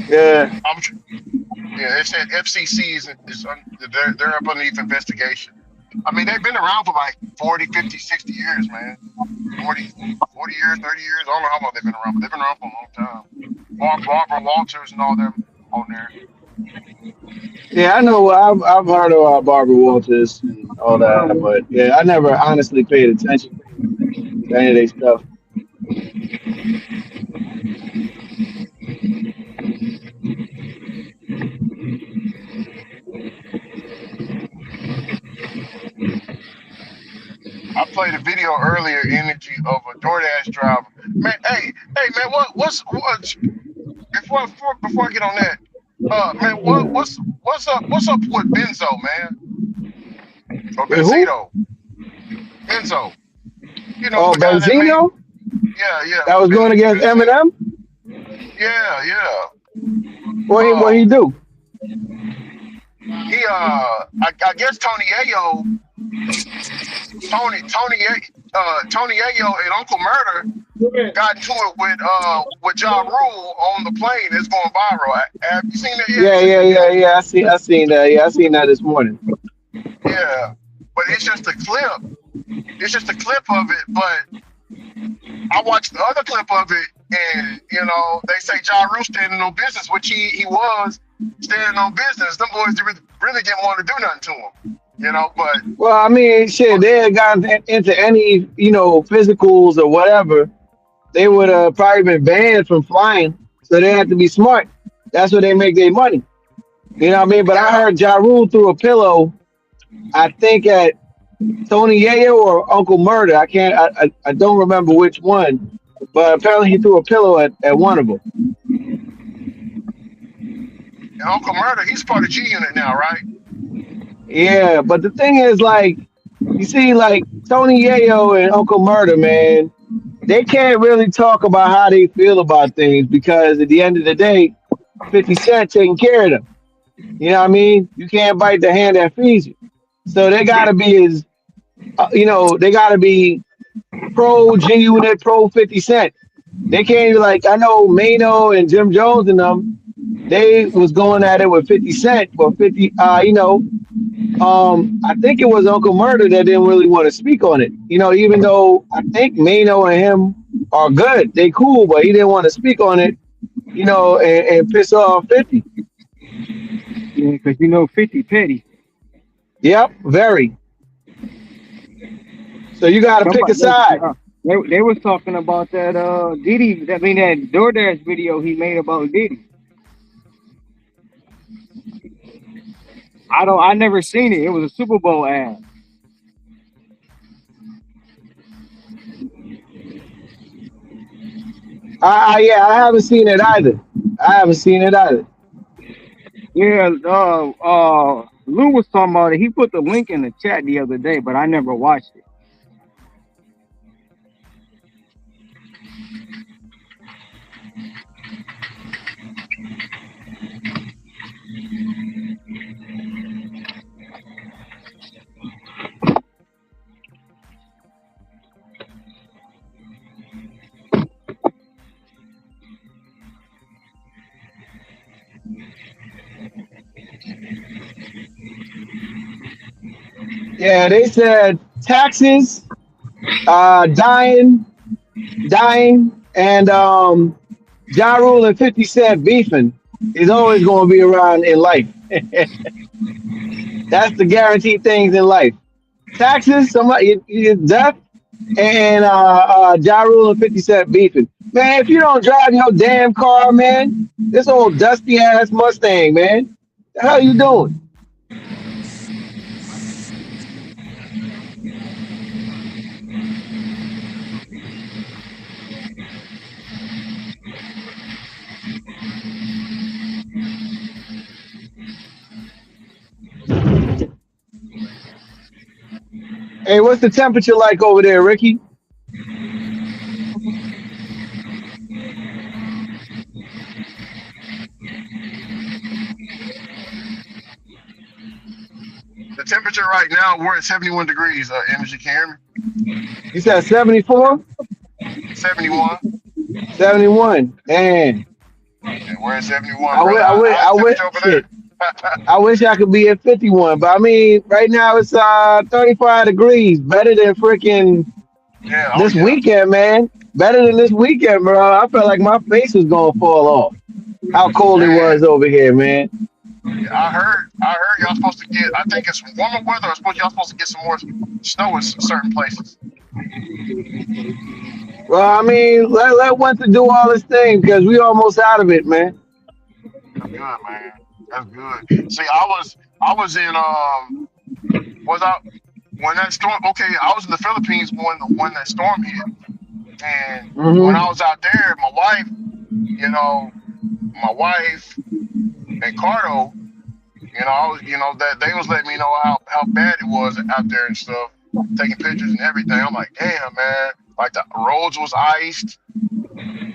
Yeah. Yeah, it said FCC they're up underneath investigation. I mean, they've been around for like 40, 50, 60 years, man. 40 years, 30 years. I don't know how long they've been around, but they've been around for a long time. Barbara Walters and all them on there. Yeah, I know. I've heard about Barbara Walters and all that, but yeah, I never honestly paid attention to any of their stuff. I played a video earlier, Energy, of a DoorDash driver. Man, hey, man, what's before I get on that, man, what's up with Benzo, man? Or Benzino? Benzo. You know, Oh, the guy Benzino? Yeah. That was going against Eminem? Yeah. What he do? He I guess Tony Ayo and Uncle Murder got into it with Ja Rule on the plane. It's going viral. Have you seen that yet? Yeah. I seen that. Yeah, I seen that this morning. Yeah, but it's just a clip. It's just a clip of it. But I watched the other clip of it, and you know they say Ja Rule standing on business, which he was standing on business. Them boys really didn't want to do nothing to him. You know, but well, I mean, shit, they had gotten into any, physicals or whatever, they would have probably been banned from flying. So they had to be smart. That's where they make their money. You know what I mean? But I heard Ja Rule threw a pillow, I think at Tony Yayo or Uncle Murder. I don't remember which one, but apparently he threw a pillow at one of them. And Uncle Murder, he's part of G Unit now, right? Yeah, but the thing is, like, you see, like, Tony Yayo and Uncle Murder, man, they can't really talk about how they feel about things because at the end of the day, 50 Cent taking care of them. You know what I mean? You can't bite the hand that feeds you. So they got to be they got to be pro G-Unit, pro 50 Cent. They can't be like, I know Mano and Jim Jones and them, they was going at it with 50 Cent, but 50, I think it was Uncle Murder that didn't really want to speak on it. Even though I think Mano and him are good, they cool, but he didn't want to speak on it, and piss off 50. Yeah, because 50 petty. Yep, very. So you got to pick a side. They was talking about that Diddy. That DoorDash video he made about Diddy. I never seen it. It was a Super Bowl ad. Yeah, I haven't seen it either. Yeah, Lou was talking about it. He put the link in the chat the other day, but I never watched it. Yeah, they said taxes, dying, and Ja Rule and 50 Cent beefing is always going to be around in life. That's the guaranteed things in life. Taxes, death, and Ja Rule and 50 Cent beefing. Man, if you don't drive your damn car, man, this old dusty ass Mustang, man, the hell you doing? Hey, what's the temperature like over there, Ricky? The temperature right now, we're at 71 degrees. Energy, can you hear me? You said 74? 71. 71. Man, And we're at 71, I wish, brother. I wish, How's I the wish, temperature over shit. there? I wish I could be at 51, but I mean, right now it's 35 degrees. Better than freaking Yeah, this weekend, man. Better than this weekend, bro. I felt like my face was gonna fall off. How cold it was over here, man. I heard y'all supposed to get, I think it's warmer weather, y'all supposed to get some more snow in certain places. Well, I mean, let winter do all this thing because we almost out of it, man. That's good, man. That's good. See, I was in when that storm, okay, I was in the Philippines when that storm hit. And when I was out there, my wife and Cardo, that they was letting me know how bad it was out there and stuff, taking pictures and everything. I'm like, damn, man, like the roads was iced.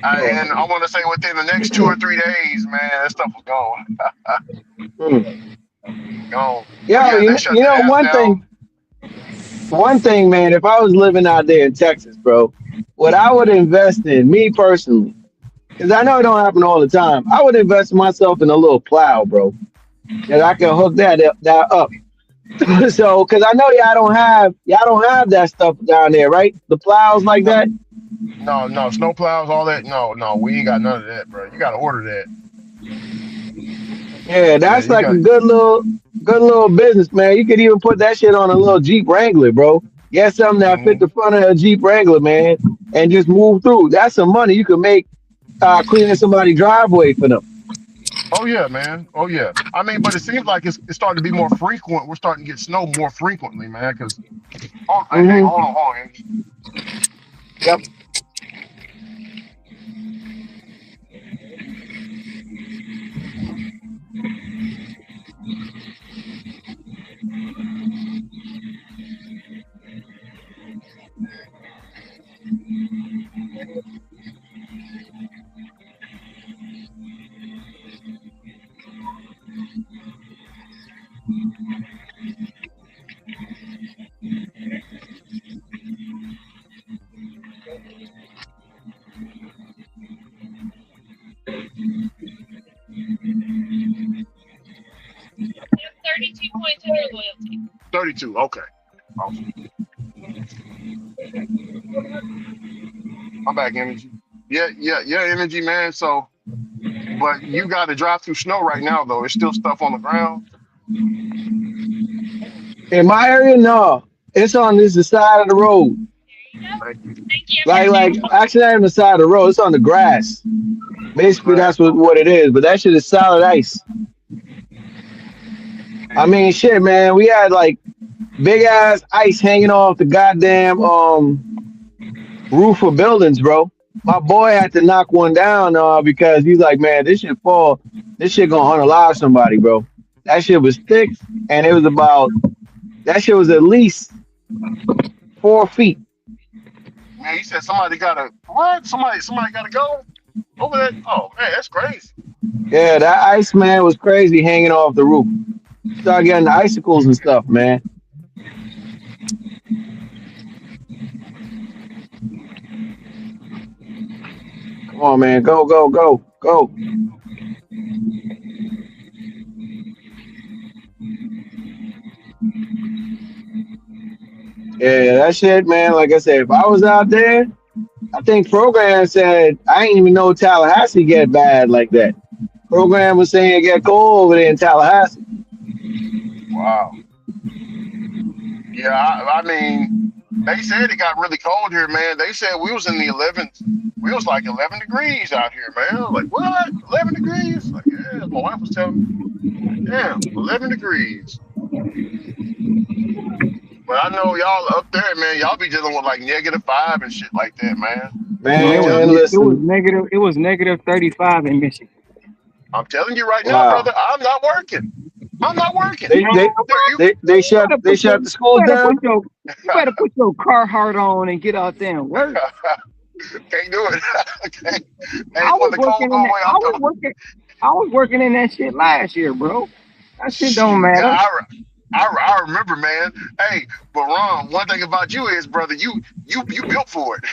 And I want to say within the next 2 or 3 days, man, that stuff was gone. Gone. Yeah, They shut you the know, apps down. one thing, man, if I was living out there in Texas, bro, what I would invest in, me personally, because I know it don't happen all the time, I would invest myself in a little plow, bro, that I can hook that up. So, because I know y'all don't have that stuff down there, right? The plows like that. No, snow plows, all that. No, we ain't got none of that, bro. You got to order that. Yeah, that's Yeah, like a good little business, man. You could even put that shit on a little Jeep Wrangler, bro. Get something that fit the front of a Jeep Wrangler, man, and just move through. That's some money you can make cleaning somebody's driveway for them. Oh yeah, man. Oh yeah. I mean, but it seems like it's starting to be more frequent. We're starting to get snow more frequently, man. Because hey, hold on. Yep. You have 32 points in your loyalty. 32. Okay. I'm back, Energy. Yeah, Energy, man. So, but you got to drive through snow right now, though. There's still stuff on the ground. In my area, no. It's on the side of the road. Like actually not even the side of the road. It's on the grass. Basically, that's what it is. But that shit is solid ice. I mean, shit, man. We had like big ass ice hanging off the goddamn roof of buildings, bro. My boy had to knock one down because he's like, man, this shit fall. This shit gonna unalive somebody, bro. That shit was thick, and it was that shit was at least 4 feet. Man, you said somebody gotta what? Somebody gotta go over there. Oh man, that's crazy. Yeah, that ice, man, was crazy hanging off the roof. Start getting the icicles and stuff, man. Come on, man. Go. Yeah, that shit, man. Like I said, if I was out there, I think program said I ain't even know Tallahassee get bad like that. Program was saying it get cold over there in Tallahassee. Wow. Yeah, I mean, they said it got really cold here, man. They said we was in the 11th. We was like 11 degrees out here, man. I was like, what? 11 degrees? Like, yeah, my wife was telling me. Damn, 11 degrees. But I know y'all up there, man. Y'all be dealing with like -5 and shit like that, man. Man, It was negative 35 in Michigan. I'm telling you right now, brother, I'm not working. I'm not working. They shut the schools down. You better put your Carhartt on and get out there and work. Can't do it. Okay. I was working in that shit last year, bro. That shit don't matter. Yeah, I remember, man. Hey, but Ron, one thing about you is, brother, you built for it,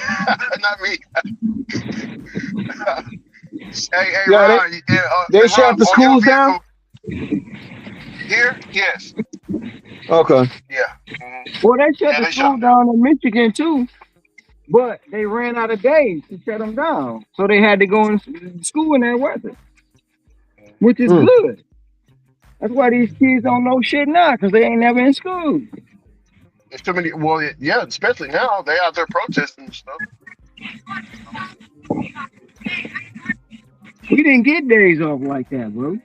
not me. hey, Yeah, Ron. they shut the schools down. Here, yes. Okay. Yeah. Well, they shut the school down in Michigan too, but they ran out of days to shut them down, so they had to go in school in that weather, which is good. That's why these kids don't know shit now, because they ain't never in school. There's too many. Well, yeah, especially now they out there protesting and stuff. We didn't get days off like that, bro.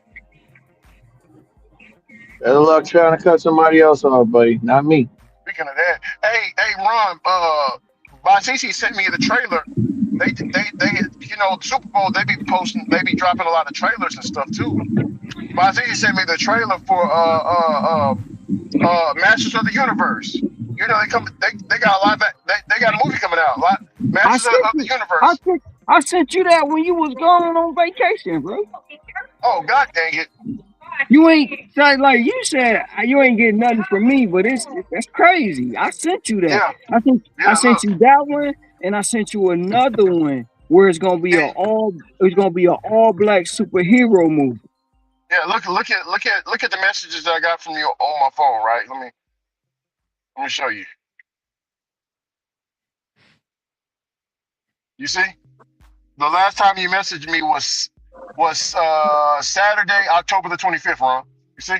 Better luck trying to cut somebody else off, buddy. Not me. Speaking of that, hey, Ron, Basisi sent me the trailer. They, you know, Super Bowl, they be dropping a lot of trailers and stuff too. Basisi sent me the trailer for Masters of the Universe. You know, they got a lot. They got a movie coming out. Masters of the Universe. I sent you that when you was gone on vacation, bro. Oh, God dang it! You ain't like you said. You ain't getting nothing from me, but that's crazy. I sent you that. Yeah. I sent you that one, and I sent you another one where it's gonna be an all black superhero movie. Yeah, look at the messages that I got from you on my phone. Right, let me show you. You see, the last time you messaged me was Saturday, October the 25th, Ron. You see?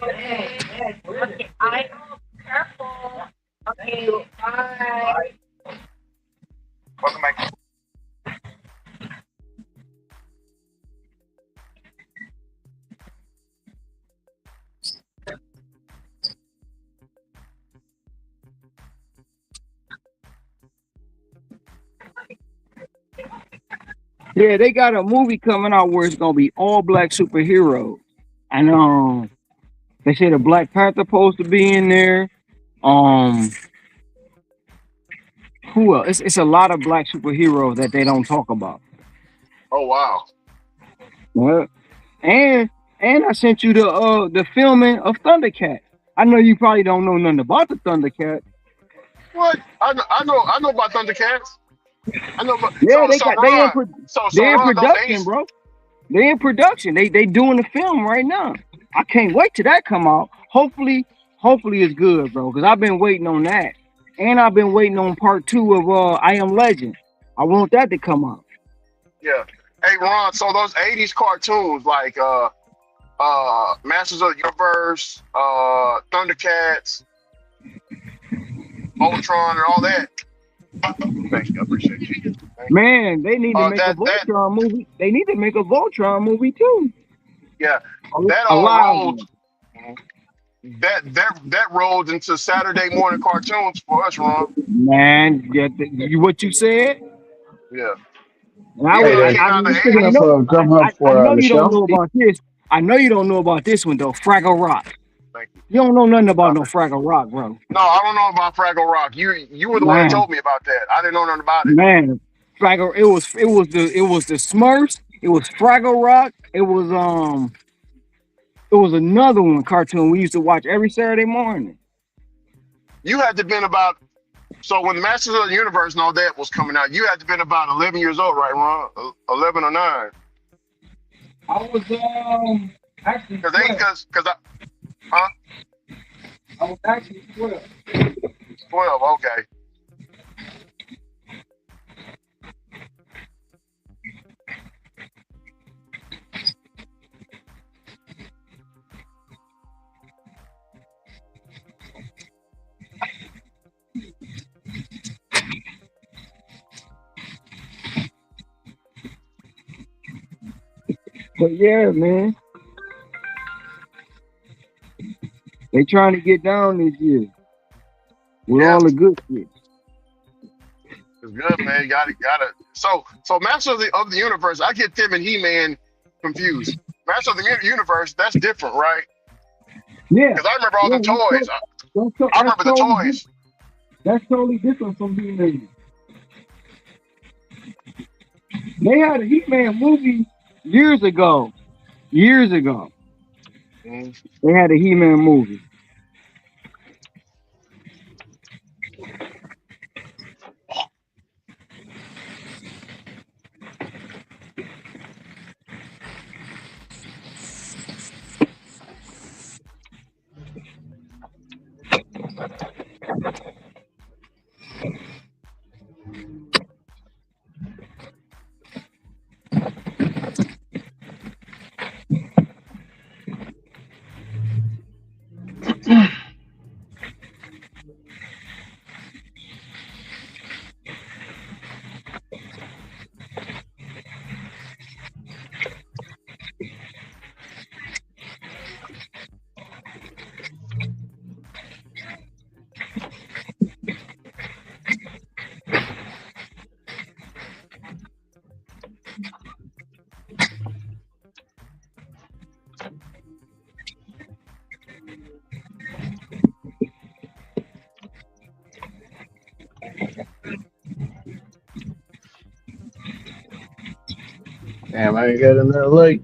Okay, I know. Careful. Okay, bye. Welcome back. Yeah, they got a movie coming out where it's gonna be all black superheroes, and they say the Black Panther supposed to be in there. Who else? It's a lot of black superheroes that they don't talk about. Oh wow! Well, and I sent you the filming of Thundercat. I know you probably don't know nothing about the Thundercat. What? I know about Thundercats. I know. About, yeah, they in production, bro. They in production. They doing the film right now. I can't wait till that come out. Hopefully it's good, bro. Because I've been waiting on that, and I've been waiting on part 2 of I Am Legend. I want that to come out. Yeah. Hey, Ron. So those '80s cartoons like Masters of the Universe, Thundercats, Ultron, and all that. Thank you. I appreciate you. Man, they need to make a Voltron movie. They need to make a Voltron movie too. Yeah, that all rolled. That rolled into Saturday morning cartoons for us, Ron. Man, what you said? Yeah. I know you don't know about this one though. Fraggle Rock. You don't know nothing about no Fraggle Rock, bro. No, I don't know about Fraggle Rock. You were the one that told me about that. I didn't know nothing about it. Man, Fraggle. It was the Smurfs. It was Fraggle Rock. It was another one cartoon we used to watch every Saturday morning. You had to been about. So when Masters of the Universe and all that was coming out, you had to been about 11 years old, right, Ron? 11 or 9. I was actually Huh? I was actually 12. 12, okay. But yeah, man. They trying to get down this year with all the good shit. It's good, man. You gotta. So Masters of the Universe, I get them and He-Man confused. Master of the Universe, that's different, right? Yeah. Because I remember all the toys. I That's remember the totally toys. That's totally different from He-Man. They had a He-Man movie years ago. Years ago. They had a He-Man movie. Damn, I ain't got another light.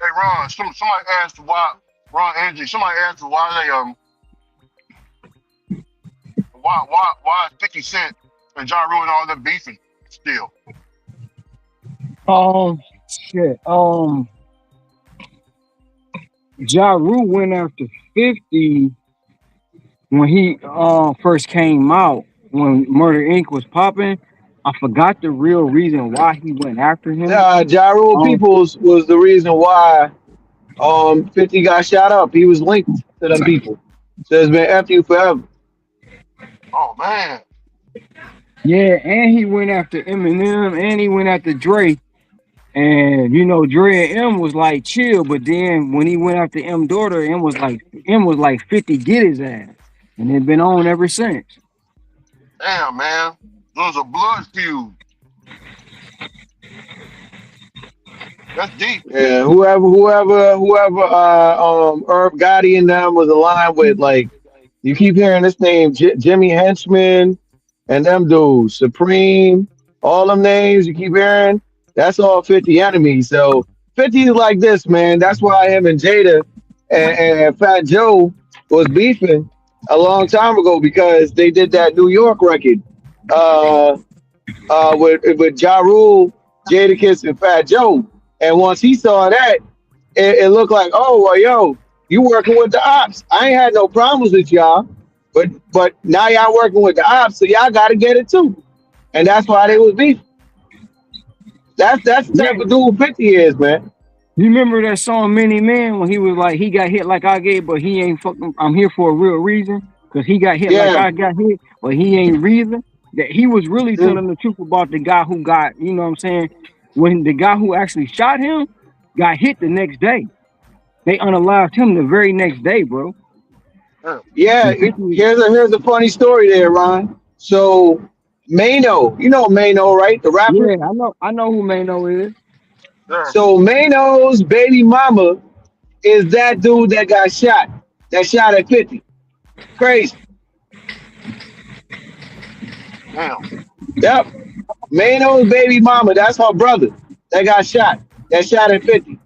Hey Ron, somebody asked why Ron Angie. Somebody asked why they why 50 Cent and Ja Rule and all them beefing still. Shit. Ja Rule went after 50 when he first came out, when Murder Inc. was popping. I forgot the real reason why he went after him. Ja Rule Peoples was the reason why 50 got shot up. He was linked to them people. So it's been after you forever. Oh man. Yeah, and he went after Eminem, and he went after Dre. And you know, Dre and M was like chill, but then when he went after M daughter, M was like 50 get his ass. And it's been on ever since. Damn man. It was a blood feud. That's deep. Yeah, whoever Herb Gotti and them was aligned with, like, you keep hearing this name, Jimmy Henchman and them dudes, Supreme, all them names you keep hearing, that's all 50 enemies. So 50 is like this, man. That's why him and Jada and Fat Joe was beefing a long time ago, because they did that New York record. with Ja Rule, Jadakiss, and Fat Joe. And once he saw that, it looked like, oh well, yo, you working with the ops. I ain't had no problems with y'all, but now y'all working with the ops, so y'all got to get it too. And that's why they was beefing. That's the type of dude 50 is, man. You remember that song Many Men when he was like, he got hit like I get, but he ain't fucking, I'm here for a real reason. Because he got hit like I got hit, but he ain't reason. That he was really telling the truth about the guy who got, you know what I'm saying? When the guy who actually shot him got hit the next day. They unalived him the very next day, bro. Yeah, here's a funny story there, Ron. So Mano, you know Mano, right? The rapper? Yeah, I know who Mano is. So Mano's baby mama is that dude that got shot. That shot at 50. Crazy. Damn. Yep. Mano's baby mama, that's her brother. That got shot. That shot at 50.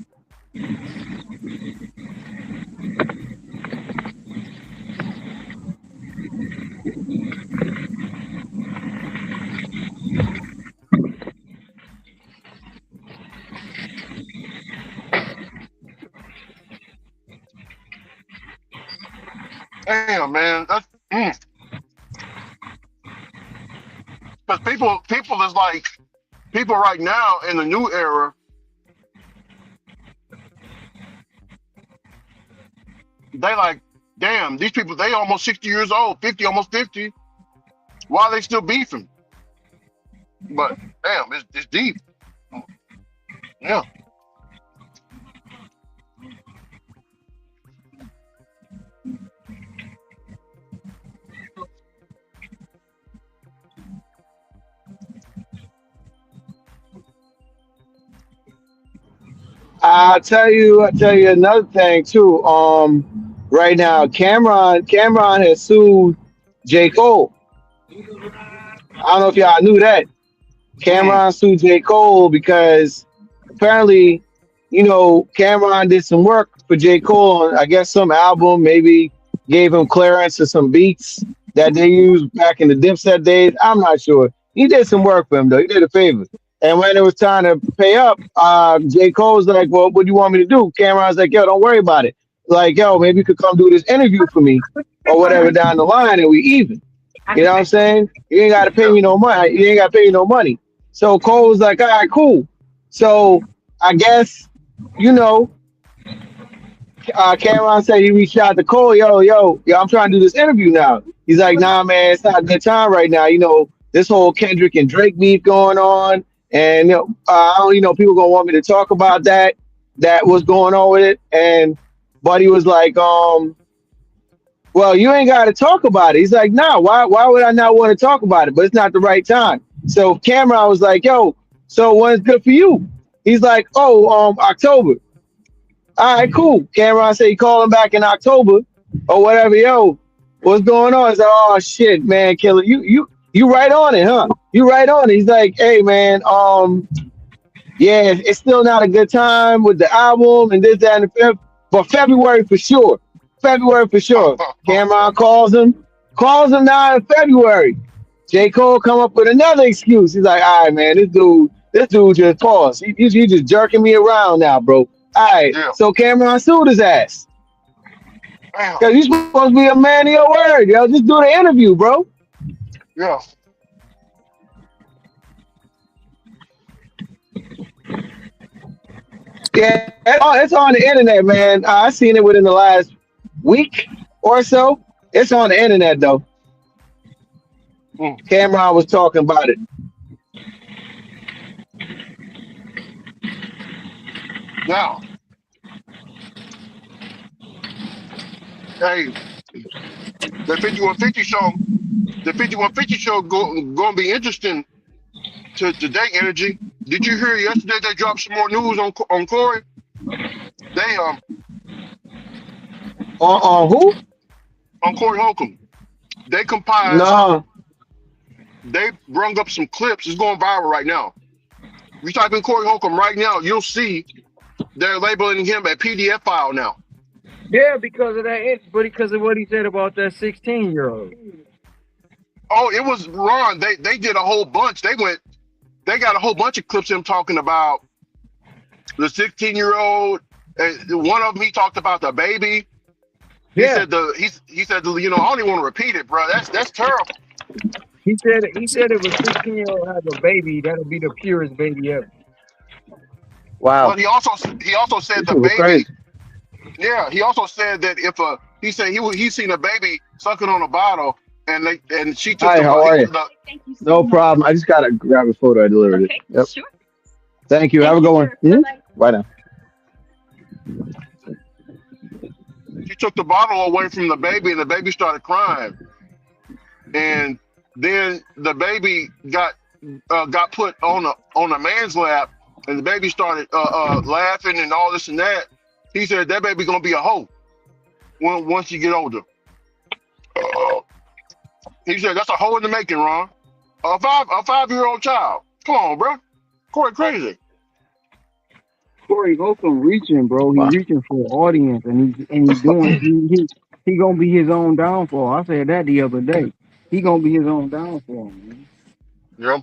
Damn, man. That's But people is like people right now in the new era. They like, damn, these people, they almost 60 years old, 50, almost 50. Why are they still beefing? But damn, it's deep. Yeah. I'll tell you another thing too. Right now, Cameron has sued J. Cole. I don't know if y'all knew that. Cameron sued J. Cole because apparently, you know, Cameron did some work for J. Cole on, I guess, some album, maybe gave him clearance to some beats that they used back in the Dipset days. I'm not sure. He did some work for him, though. He did a favor. And when it was time to pay up, J. Cole's like, well, what do you want me to do? Cameron's like, yo, don't worry about it. Like, yo, maybe you could come do this interview for me or whatever down the line and we even. You know what I'm saying? You ain't got to pay me no money. You ain't got to pay me no money. So Cole was like, all right, cool. So I guess, you know, Cameron said he reached out to Cole, yo, I'm trying to do this interview now. He's like, nah, man, it's not a good time right now. You know, this whole Kendrick and Drake beef going on. And, you know, people going to want me to talk about that was going on with it. And Buddy was like, well, you ain't got to talk about it. He's like, nah, why would I not want to talk about it? But it's not the right time. So Cameron was like, yo, so when's good for you? He's like, October. All right, cool. Cameron said he called him back in October or whatever. Yo, what's going on? He's like, oh shit, man, Killer, you right on it, huh? You right on it. He's like, hey man, yeah, it's still not a good time with the album and this, that, and the fifth, but February for sure. February for sure. Cameron calls him now in February. J. Cole come up with another excuse. He's like, all right, man, this dude just paused. He's just jerking me around now, bro. All right, so Cameron sued his ass. Because you're supposed to be a man of your word, yo. Just do the interview, bro. Yeah. Yeah, it's on the internet, man. I seen it within the last week or so. It's on the internet, though. Cameron was talking about it. Now, hey, the 5150 show gonna be interesting today, Energy. Did you hear yesterday they dropped some more news on Corey? They on who? On Corey Holcomb. They compiled. No. They brung up some clips. It's going viral right now. If you type in Corey Holcomb right now, you'll see they're labeling him a PDF file now. Yeah, because of that, but because of what he said about that 16-year-old. Oh, it was Ron. They did a whole bunch. They got a whole bunch of clips of him talking about the 16-year-old. One of them, he talked about the baby. He said he said, you know, I don't even want to repeat it, bro. That's terrible. He said it was 16-year-old has a baby. That'll be the purest baby ever. Wow. But he also said the was baby. crazy. Yeah, he also said that if he said he seen a baby sucking on a bottle and she took Hi, the how are you? No problem. I just gotta grab a photo. I delivered it. Yep. Sure. Thank you. Have a good one. Bye now. She took the bottle away from the baby and the baby started crying. And then the baby got put on a man's lap and the baby started laughing and all this and that. He said that baby gonna be a hoe once you get older. He said that's a hoe in the making, Ron. A 5-year-old child. Come on, bro. Corey crazy. Corey Holcomb reaching, bro. He's reaching for an audience, and he's doing. He gonna be his own downfall. I said that the other day. He gonna be his own downfall, man. Yep.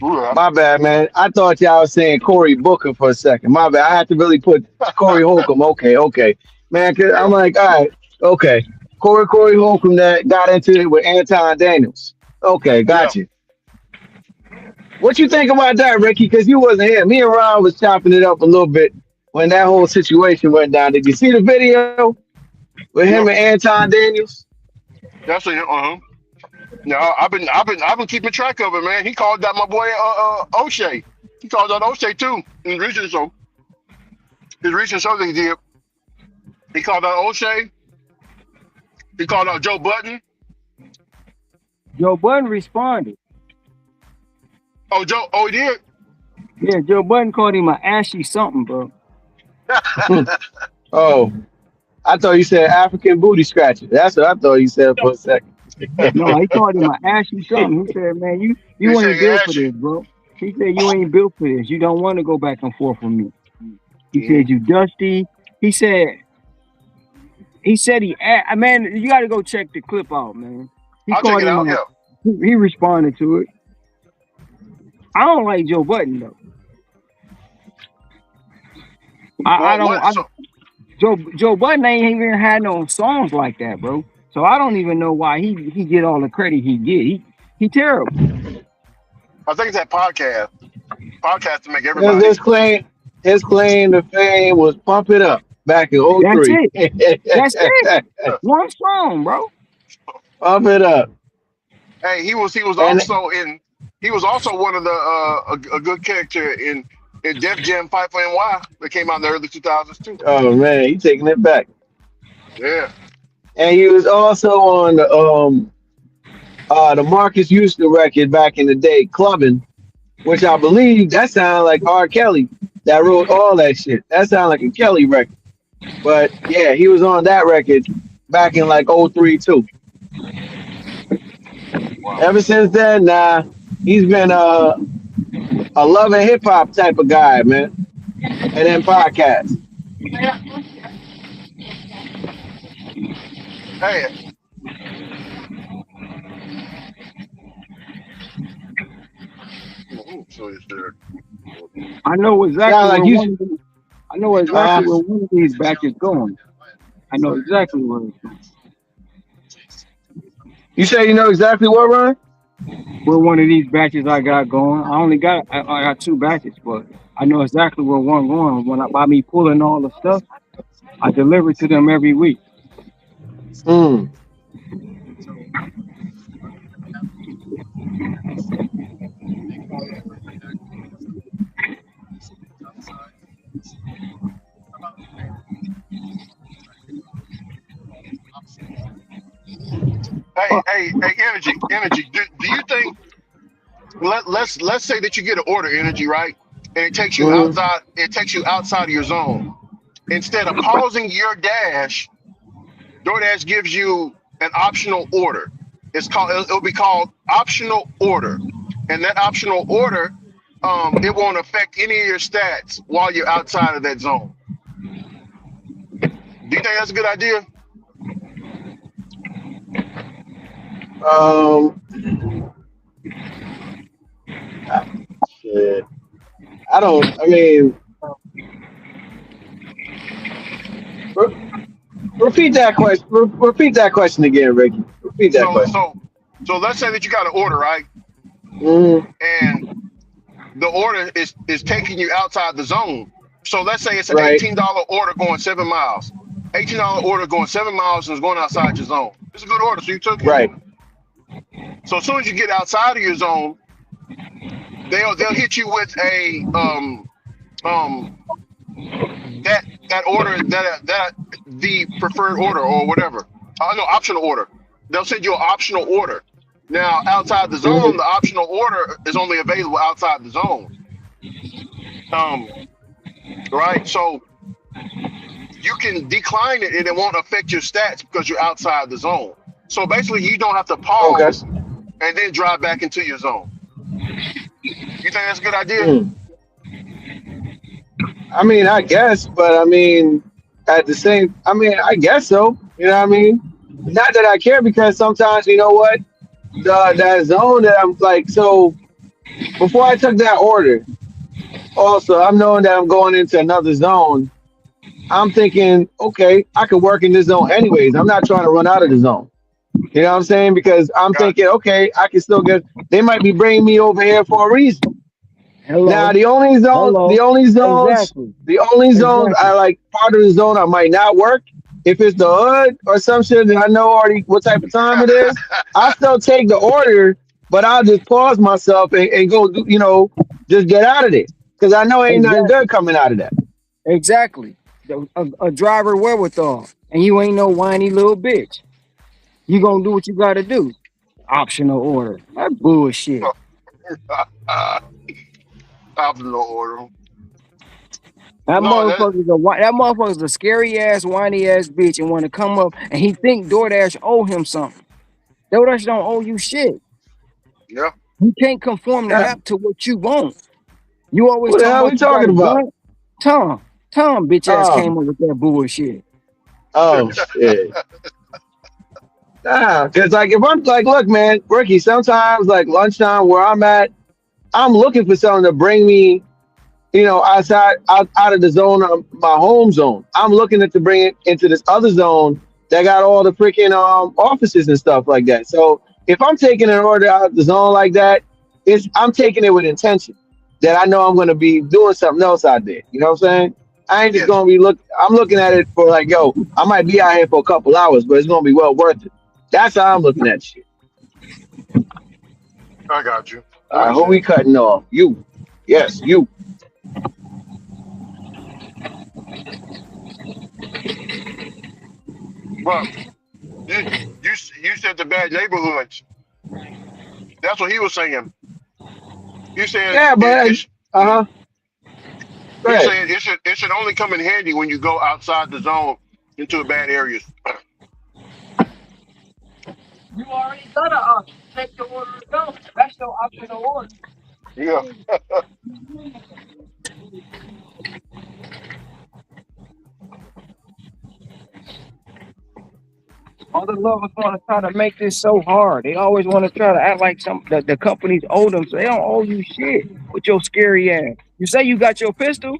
My bad, man. I thought y'all was saying Cory Booker for a second. My bad. I had to really put Corey Holcomb. Okay, man. Cause I'm like, all right, okay. Corey Holcomb that got into it with Anton Daniels. Okay, got you. What you think about that, Ricky? Because you wasn't here. Me and Ron was chopping it up a little bit when that whole situation went down. Did you see the video with him and Anton Daniels? That's No, I've been keeping track of it, man. He called out my boy O'Shea. He called out O'Shea too in his recent show. His recent show that he did. He called out O'Shea. He called out Joe Budden. Joe Budden responded. Oh, he did? Yeah, Joe Budden called him an ashy something, bro. Oh, I thought you said African booty scratcher. That's what I thought you said for a second. No, he called him an ashy something. He said, man, you ain't built for this, bro. He said, you ain't built for this. You don't want to go back and forth with me. He said, you dusty. He said, man, you got to go check the clip out, man. I'll check it out, yeah. He responded to it. I don't like Joe Budden, though. Joe Budden ain't even had no songs like that, bro. So I don't even know why he get all the credit he get. He terrible. I think it's that podcast. Podcast to make everybody. His claim to fame was Pump It Up back in 03. That's it. One song, bro. Pump It Up. Hey, he was also one of the a good character in Def Jam Fight for NY that came out in the early 2000s too. Oh man, he taking it back. Yeah. And he was also on the Marcus Houston record back in the day, Clubbing, which I believe that sounded like R. Kelly that wrote all that shit. That sounded like a Kelly record. But yeah, he was on that record back in like 03 too. Ever since then, he's been a love and hip hop type of guy, man. And then podcast. Hey. I know exactly where one of these back is going. I know exactly where it's going. You say you know exactly what, Ron? Where one of these batches I got going. I got 2 batches, but I know exactly where one going. By me pulling all the stuff, I deliver to them every week. Hey, energy. Do you think? Let's say that you get an order, energy, right? And it takes you outside. It takes you outside of your zone. Instead of pausing your dash, DoorDash gives you an optional order. It'll be called optional order, and that optional order, it won't affect any of your stats while you're outside of that zone. Do you think that's a good idea? Um, shit. I don't. I mean, repeat that question. Repeat that question again, Ricky. Repeat that question. So let's say that you got an order, right? Mm, And the order is taking you outside the zone. So let's say it's an right. $18 order going 7 miles. $18 order going 7 miles and it's going outside your zone. It's a good order, so you took it. Right. So as soon as you get outside of your zone, they'll hit you with a that order that the preferred order or whatever. No, optional order. They'll send you an optional order. Now outside the zone, the optional order is only available outside the zone. Right. So you can decline it and it won't affect your stats because you're outside the zone. So basically, you don't have to pause and then drive back into your zone. You think that's a good idea? I mean, I guess, but I mean, at the same, I mean, I guess so. You know what I mean? Not that I care because sometimes, you know what, that zone that I'm like, so before I took that order, also I'm knowing that I'm going into another zone. I'm thinking, okay, I could work in this zone anyways. I'm not trying to run out of the zone. You know what I'm saying? Because I'm thinking, okay, I can still get. They might be bringing me over here for a reason. Now the only zones I like part of the zone I might not work. If it's the hood or some shit that I know already what type of time it is, I still take the order, but I'll just pause myself and go, you know, just get out of there because I know ain't nothing good coming out of that. Exactly. A driver wherewithal, and you ain't no whiny little bitch. You gonna do what you gotta do. Optional order. That bullshit. Optional order. That motherfucker's a scary ass, whiny ass bitch and want to come up and he think DoorDash owe him something. DoorDash don't owe you shit. Yeah. You can't conform the app to what you want. You always What the hell we talking about? Tom bitch ass came up with that bullshit. Oh shit. Nah, because like if I'm like, look, man, Ricky, sometimes like lunchtime where I'm at, I'm looking for something to bring me, you know, out of the zone of my home zone. I'm looking to bring it into this other zone that got all the freaking offices and stuff like that. So if I'm taking an order out of the zone like that, I'm taking it with intention that I know I'm going to be doing something else out there. You know what I'm saying? I ain't just going to be I'm looking at it for like, yo, I might be out here for a couple hours, but it's going to be well worth it. That's how I'm looking at shit. I got you. All right, who we cutting off? You. Yes, you. Well, you said the bad neighborhoods. That's what he was saying. You said yeah, but you said it should only come in handy when you go outside the zone into bad areas. You already got an option. Take the order and go. That's your optional order. Yeah. All the lovers want to try to make this so hard. They always want to try to act like the companies owe them. So they don't owe you shit with your scary ass. You say you got your pistol,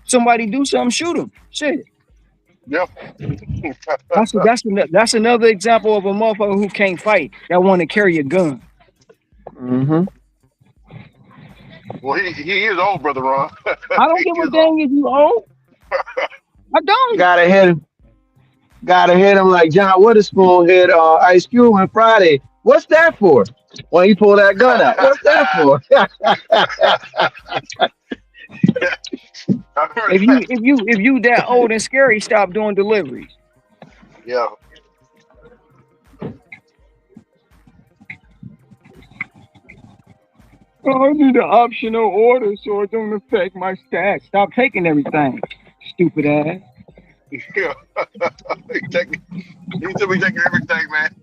somebody do something, shoot them. Shit. Yep. That's another example of a motherfucker who can't fight that want to carry a gun. Mm-hmm. Well, he is old, Brother Ron. I don't give a dang if you old. I don't. Gotta hit him like John Witherspoon hit Ice Cube on Friday. What's that for? When he pulled that gun out. What's that for? if you that old and scary, stop doing deliveries. Yeah. Oh, I need an optional order so it don't affect my stats. Stop taking everything, stupid ass. Yeah. You should be taking everything, man.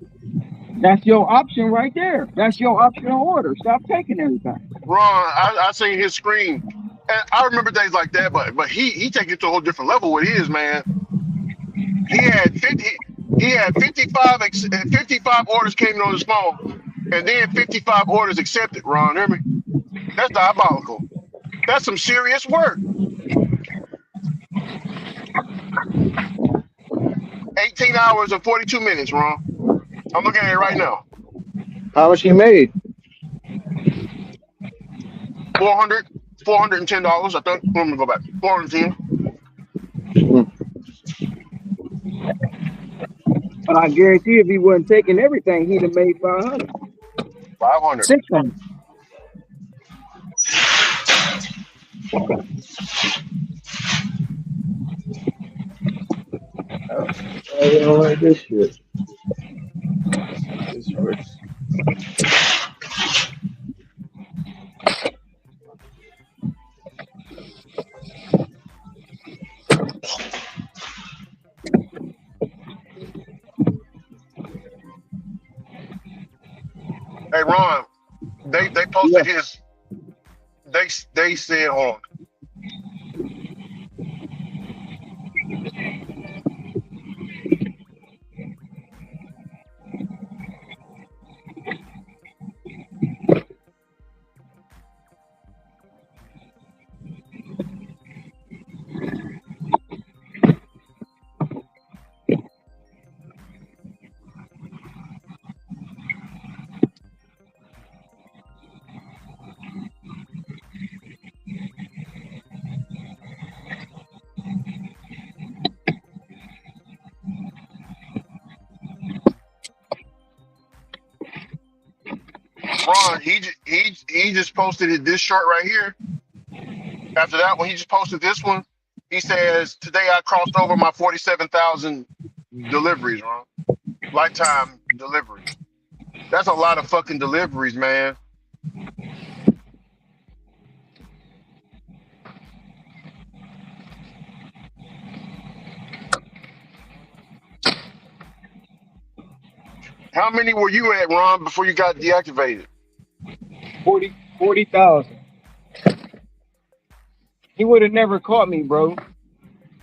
That's your option right there. That's your optional order. Stop taking everything. Ron, I seen his screen. And I remember things like that, but he take it to a whole different level with his, man. He had 50. He had 55 orders came in on his phone, and then 55 orders accepted. Ron, hear me? That's diabolical. That's some serious work. 18 hours and 42 minutes, Ron. I'm looking at it right now. How much he made? $410, I think. Let me go back. 410. But I guarantee if he wasn't taking everything, he'd have made 500. 500. 600. I don't like this shit. This hurts. Hey, Ron, they posted his. They said on. Ron, he just posted this short right here. After that one, he just posted this one. He says, "Today I crossed over my 47,000 deliveries, Ron. Lifetime deliveries. That's a lot of fucking deliveries, man." How many were you at, Ron, before you got deactivated? 40,000. He would have never caught me, bro.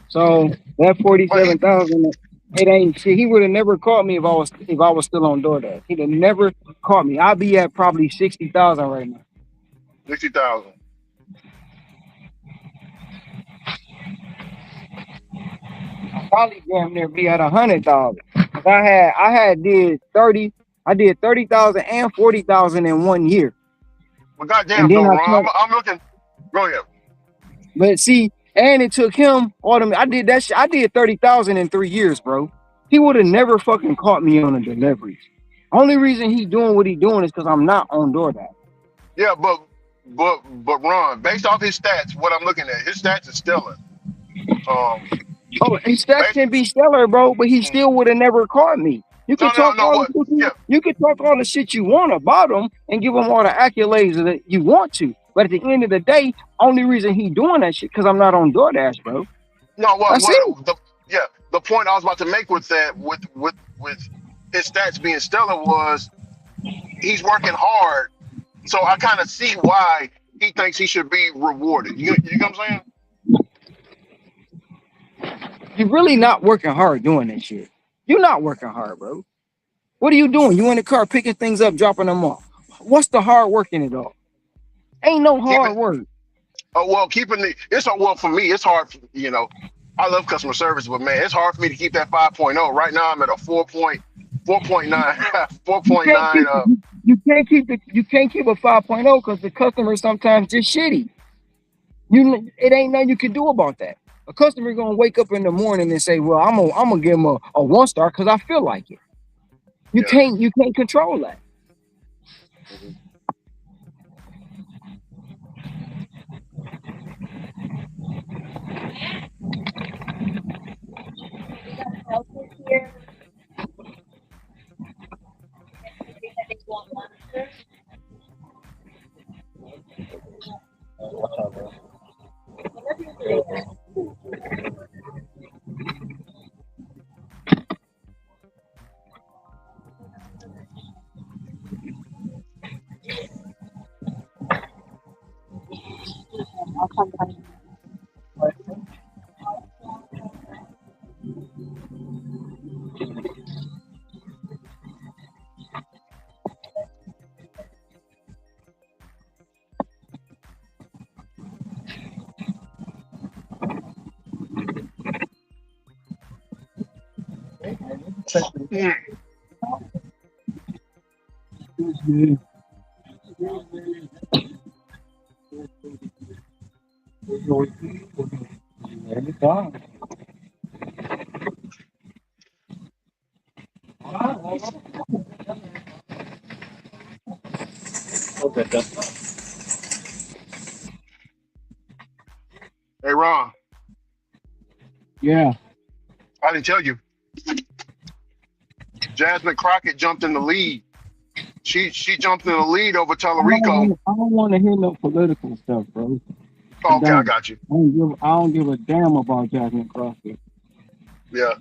So that 47,000, it ain't shit. He would have never caught me if I was still on DoorDash. He'd have never caught me. I'd be at probably 60,000 right now. 60,000. Probably damn near be at 100,000. I did 30,000 and 40,000 in 1 year. Well, goddamn, though, Ron, I'm looking. Go ahead. But see, and it took him all them. I did that shit. I did 30,000 in 3 years, bro. He would have never fucking caught me on a delivery. Only reason he doing what he doing is because I'm not on DoorDash. Yeah, but Ron, based off his stats, what I'm looking at, his stats is stellar. His stats can be stellar, bro, but he still would have never caught me. You can talk all the shit you want about him and give him all the accolades that you want to. But at the end of the day, only reason he doing that shit because I'm not on DoorDash, bro. No, the point I was about to make with that, with his stats being stellar, was he's working hard. So I kind of see why he thinks he should be rewarded. You know what I'm saying? You're really not working hard doing that shit. You're not working hard, bro. What are you doing? You in the car picking things up, dropping them off. What's the hard work in it all? Ain't no hard work. Oh, well, well, for me, it's hard, I love customer service, but man, it's hard for me to keep that 5.0. Right now I'm at a 4.9. 4.9. You can't keep a 5.0 because the customer sometimes just shitty. It ain't nothing you can do about that. A customer gonna wake up in the morning and say, "Well, I'm gonna give him a 1 star because I feel like it." You can't control that. Hey, Ron, Yeah. I didn't tell you. Jasmine Crockett jumped in the lead. She jumped in the lead over Tellerico. I don't want to hear no political stuff, bro. Oh, okay, I got you. I don't give a damn about Jasmine Crockett. Yeah.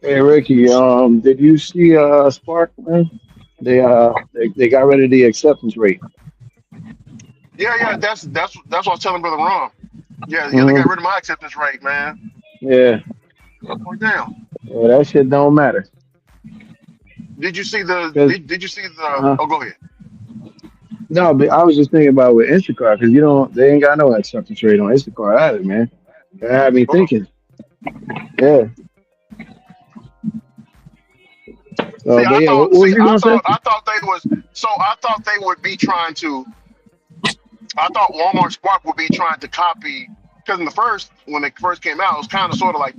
Hey Ricky, did you see Spark, man? They got rid of the acceptance rate. Yeah, that's what I was telling Brother Ron. Yeah, they got rid of my acceptance rate, man. Yeah. Oh, damn. Yeah, that shit don't matter. Did you see the? 'Cause- Did you see the? Oh, go ahead. No, but I was just thinking about with Instacart because they ain't got no acceptance rate on Instacart either, man. That had me thinking. Yeah. So, See, but yeah, what was you gonna say? I thought they would be trying to. I thought Walmart Spark would be trying to copy because when they first came out, it was kind of sort of like,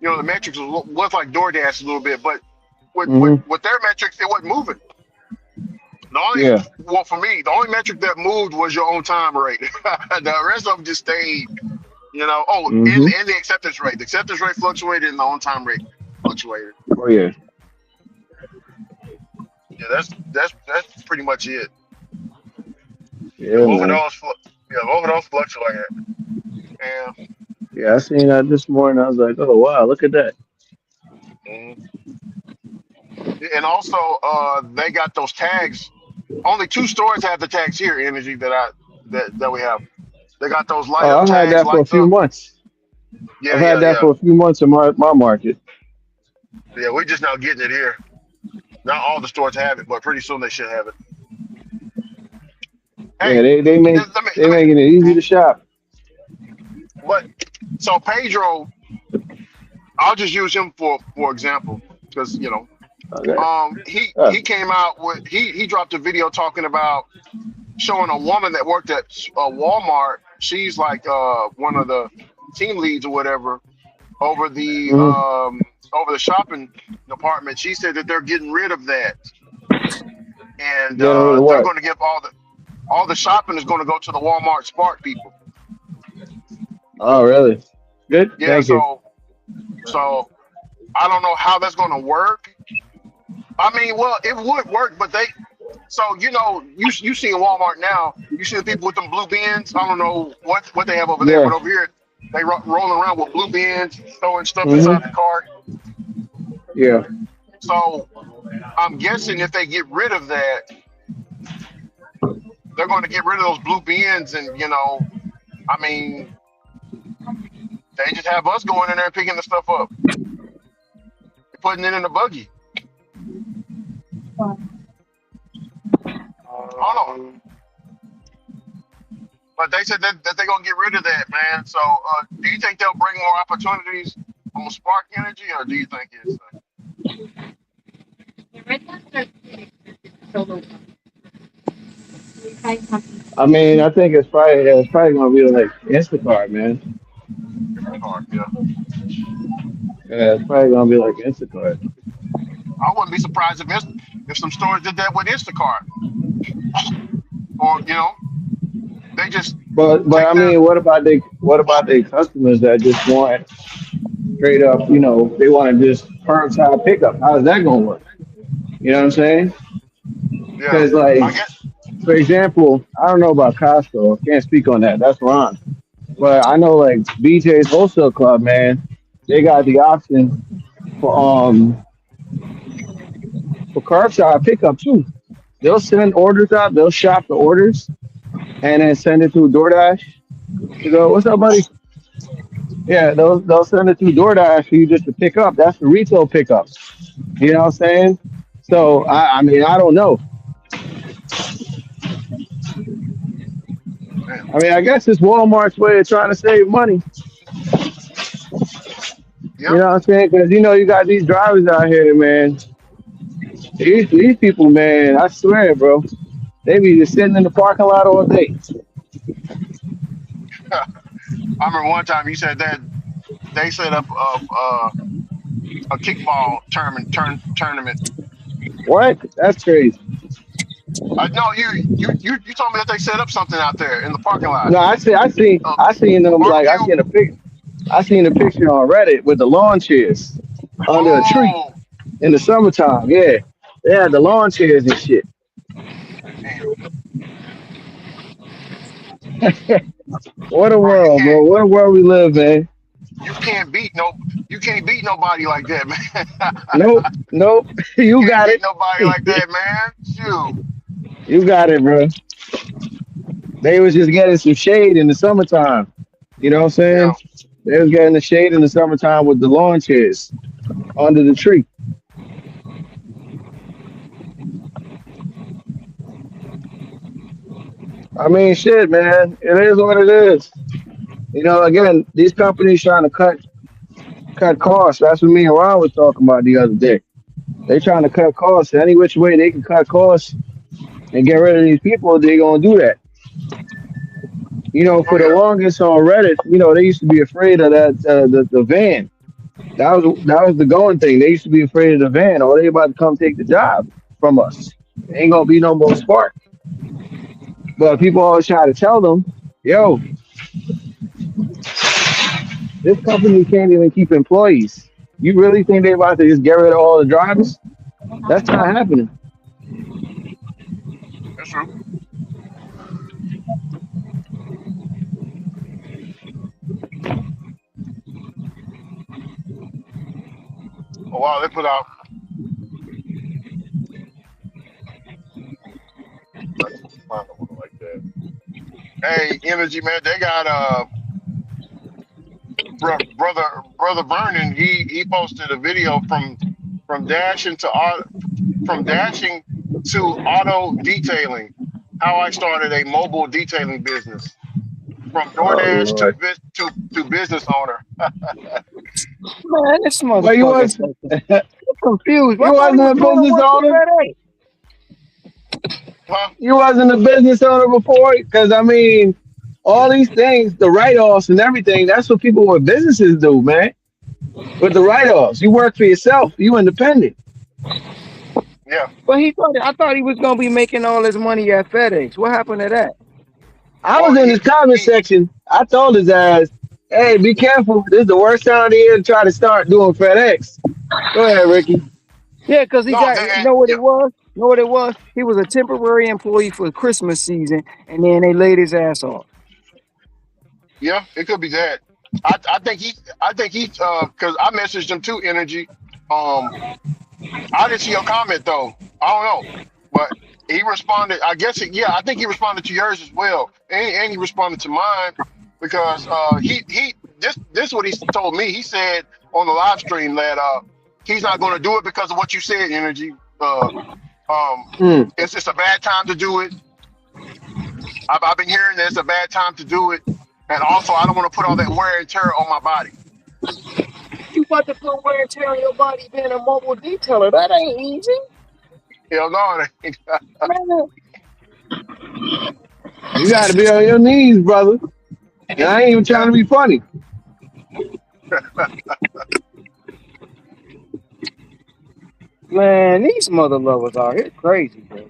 the metrics was like DoorDash a little bit, but with their metrics, it wasn't moving. The only well for me, the only metric that moved was your on time rate. The rest of them just stayed. And the acceptance rate. The acceptance rate fluctuated, and the on time rate fluctuated. Oh yeah. Yeah, that's pretty much it. Yeah, Both of man. those fluctuated. And Yeah, I seen that this morning. I was like, oh wow, look at that. and also they got those tags. Only 2 stores have the tags here, Energy, that we have. They got those light up I've tags. had that for a few months. Yeah, I've had that yeah. for a few months in my market. Yeah, we're just now getting it here. Not all the stores have it, but pretty soon they should have it. Yeah, they making it easy to shop. But so Pedro, I'll just use him for example, because he came out with he dropped a video talking about showing a woman that worked at Walmart. She's like one of the team leads or whatever over the shopping department. She said that they're getting rid of that, and they're going to give all the shopping is going to go to the Walmart Spark people. Oh, really? Good. Yeah. Thank you. So I don't know how that's going to work. I mean, well, it would work, but you see in Walmart now, you see the people with them blue bins. I don't know what they have over there, but over here they rolling around with blue bins, throwing stuff inside the cart. Yeah. So I'm guessing if they get rid of that, they're going to get rid of those blue bins, and I mean, they just have us going in there and picking the stuff up, putting it in the buggy. I don't know. But they said that they're going to get rid of that, man. So do you think they'll bring more opportunities on Spark Energy, or do you think I mean, I think it's probably going to be like Instacart, man. Yeah, it's probably going to be like Instacart. I wouldn't be surprised if some stores did that with Instacart, or they just. But I mean, what about the customers that just want straight up? They want to just curbside pickup. How is that going to work? You know what I'm saying? Because for example, I don't know about Costco. I can't speak on that. That's Ron. But I know like BJ's Wholesale Club, man. They got the option for curbside pickup too. They'll send orders out. They'll shop the orders and then send it through DoorDash. You go, what's up, buddy? Yeah, they'll send it through DoorDash for you just to pick up. That's the retail pickup. You know what I'm saying? So I mean, I don't know. I mean, I guess it's Walmart's way of trying to save money. You know what I'm saying? Because you know you got these drivers out here, man. These people, man, I swear, bro, they be just sitting in the parking lot all day. I remember one time you said that they set up a kickball tournament. What? That's crazy. No, you told me that they set up something out there in the parking lot. No, I seen them like I seen a picture on Reddit with the lawn chairs under a tree in the summertime. Yeah, they had the lawn chairs and shit. What a world, bro! What a world we live in. You can't beat nobody like that, man. Nope. You got it. Nobody like that, man. Shoot. You got it, bro. They was just getting some shade in the summertime. You know what I'm saying? Yeah. They was getting the shade in the summertime with the lawn chairs under the tree. I mean, shit, man. It is what it is. You know, again, these companies trying to cut costs. That's what me and Ron was talking about the other day. They trying to cut costs. Any which way they can cut costs and get rid of these people, they gonna do that. You know, for the longest on Reddit, you know, they used to be afraid of that the van. That was the going thing. They used to be afraid of the van. Oh, they about to come take the job from us. Ain't gonna be no more Spark. But people always try to tell them, yo, this company can't even keep employees. You really think they about to just get rid of all the drivers? That's not happening. That's true. Oh wow, they put out. Like that. Hey, Energy Man, they got brother Vernon. He posted a video from dashing to auto detailing. How I started a mobile detailing business from DoorDash to business owner. Man, this motherfucker. But you was confused. You wasn't a business owner. Huh? You wasn't a business owner before, because I mean, all these things, the write-offs and everything, that's what people with businesses do, man. With the write-offs, you work for yourself. You independent. Yeah. But I thought he was gonna be making all his money at FedEx. What happened to that? I was in his comment section. I told his ass, hey, be careful. This is the worst time of the year to try to start doing FedEx. Go ahead, Ricky. Yeah, because you know what it was? You know what it was? He was a temporary employee for the Christmas season, and then they laid his ass off. Yeah, it could be that. I think he because I messaged him too, Energy. I didn't see your comment though. I don't know, but he responded. I guess I think he responded to yours as well, and he responded to mine because this is what he told me. He said on the live stream that he's not going to do it because of what you said, Energy. It's just a bad time to do it. I've been hearing that it's a bad time to do it, and also I don't want to put all that wear and tear on my body. You about to put wear and tear on your body being a mobile detailer? That ain't easy. Hell no, it ain't. You got to be on your knees, brother. And I ain't even trying to be funny. Man, these mother lovers out here crazy, bro.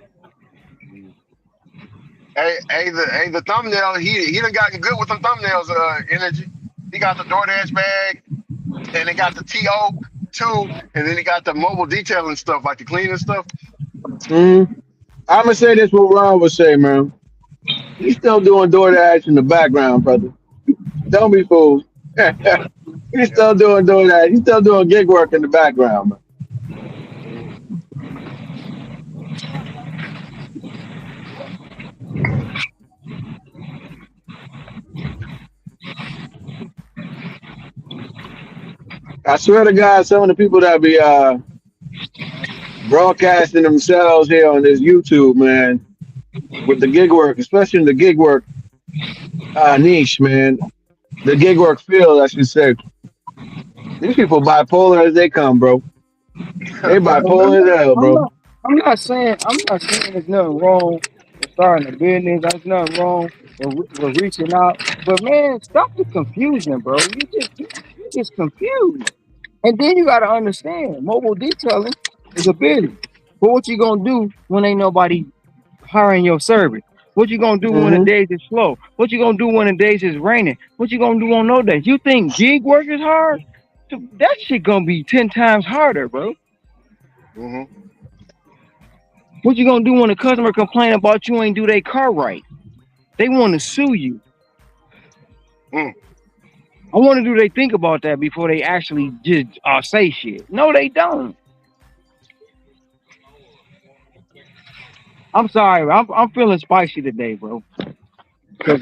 Hey, the thumbnail, he done gotten good with them thumbnails, Energy. He got the DoorDash bag, and they got the TO too, and then he got the mobile detailing stuff, like the cleaning stuff. I'm gonna say this what Ron would say, man. He's still doing DoorDash in the background, brother. Don't be fooled. He's still doing DoorDash. He's still doing gig work in the background, man. I swear to God, some of the people that be broadcasting themselves here on this YouTube, man, with the gig work, especially in the gig work niche, man, the gig work field, I should say. These people bipolar as they come, bro. They bipolar as hell, bro. I'm not saying there's nothing wrong with starting a business. There's nothing wrong with reaching out. But man, stop the confusion, bro. You just confused. And then you gotta understand, mobile detailing is a business. But what you gonna do when ain't nobody hiring your service? What you gonna do when the days is slow? What you gonna do when the days is raining? What you gonna do on no days? You think gig work is hard? That shit gonna be 10 times harder, bro. What you gonna do when a customer complain about you ain't do their car right? They want to sue you. I wonder, do they think about that before they actually just say shit? No, they don't. I'm sorry, I'm feeling spicy today, bro. Cause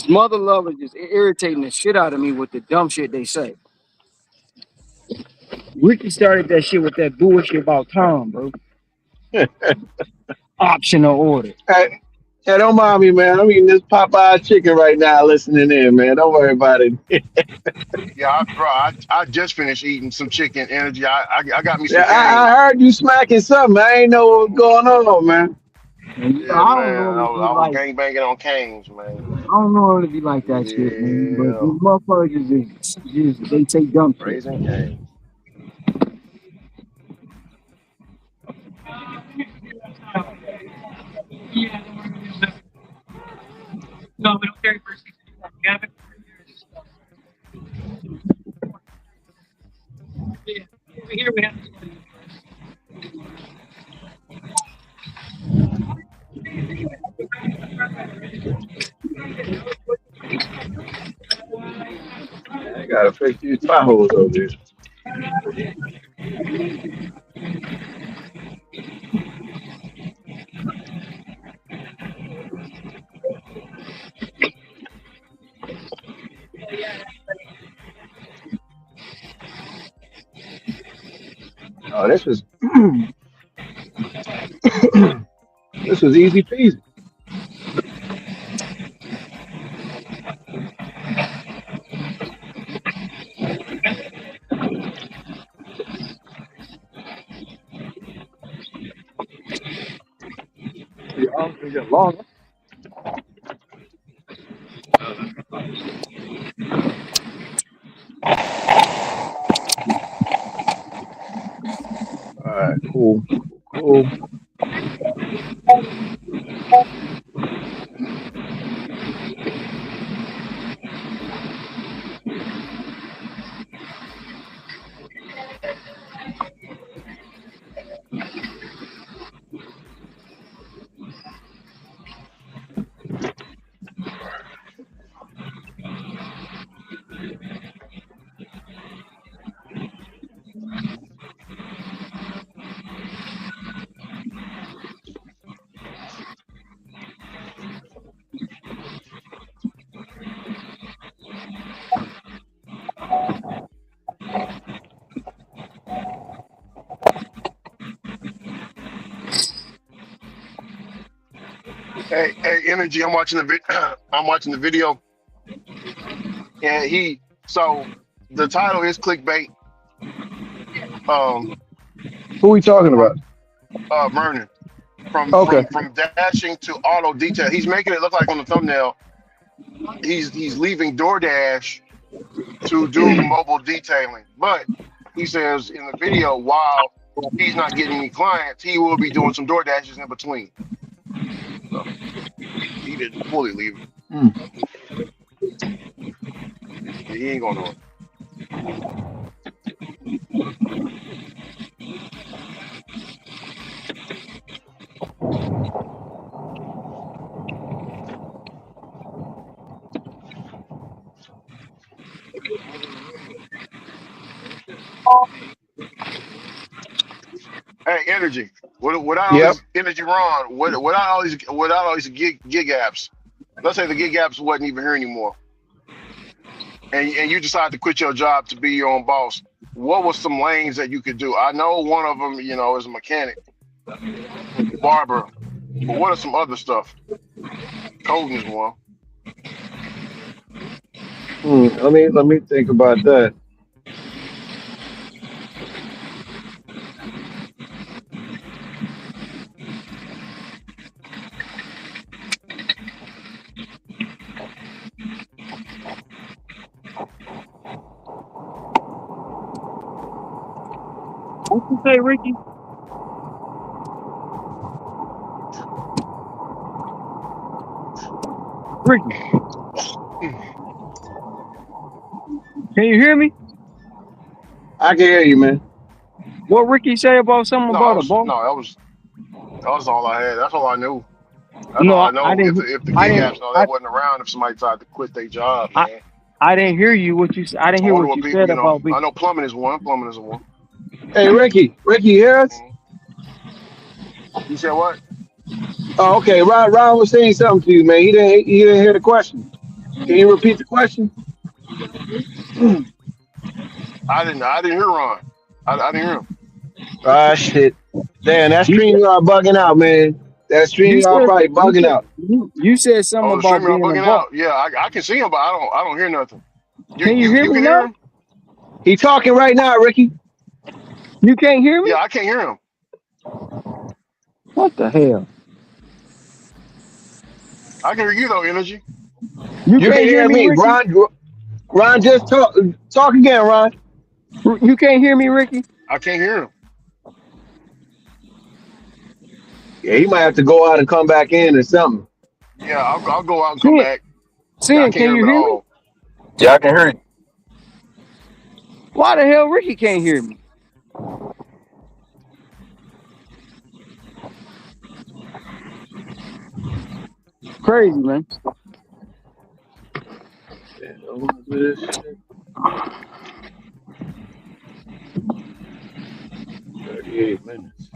mother lovers just irritating the shit out of me with the dumb shit they say. Ricky started that shit with that bullshit about Tom, bro. Optional order. Hey, don't mind me, man. I'm eating this Popeye chicken right now, listening in, man. Don't worry about it. Yeah, I just finished eating some chicken energy. I got me some. Yeah, I heard you smacking something. I ain't know what was going on, man. Yeah, man. I was gang banging on canes, man. I don't know if you like that shit, man. But these motherfuckers just they take dumb shit. Raising canes. No, we don't carry first. We have it. Yeah, over here we have. I gotta fix these potholes over here. Oh, this was this was easy peasy. Your arms can get longer. All right, cool. Hey, energy. I'm watching the video, and so the title is clickbait. Who we talking about? Vernon from dashing to auto detail. He's making it look like on the thumbnail he's leaving DoorDash to do mobile detailing, but he says in the video while he's not getting any clients, he will be doing some DoorDashes in between. So he didn't fully leave it. He ain't gonna do it. Hey, energy. Without all this energy, Ron. Without all these gig apps. Let's say the gig apps wasn't even here anymore, and you decided to quit your job to be your own boss. What was some lanes that you could do? I know one of them, is a mechanic, barber. But what are some other stuff? Coding is one. Let me think about that. What you say, Ricky? Ricky, can you hear me? I can hear you, man. What Ricky say about something about a ball? That was all I had. That's all I knew. That's No, all I I know. didn't. If the I gig didn't. apps and all that wasn't around, if somebody tried to quit their job, man. I didn't hear you. What you? I didn't I hear wonder what what you people, said about me. I know plumbing is one. Plumbing is one. Hey, Ricky, you hear us? You said what? Oh, okay. Ron was saying something to you, man. He didn't hear the question. Can you repeat the question? I didn't hear Ron. I didn't hear him. Ah, shit. Damn, that StreamYard bugging out, man. That StreamYard probably bugging out. You said something Oh, the about streamer being a bugging boss. out. Yeah, I can see him, but I don't hear nothing. Can you hear me can now? hear him? He talking right now, Ricky. You can't hear me? Yeah, I can't hear him. What the hell? I can hear you though, Energy. You can hear me, Ricky? Ron, just talk again, Ron. You can't hear me, Ricky? I can't hear him. Yeah, he might have to go out and come back in or something. Yeah, I'll go out and come back. Yeah, I can't hear him at all. Yeah, I can hear you. Why the hell Ricky can't hear me? Crazy, man. 38 minutes.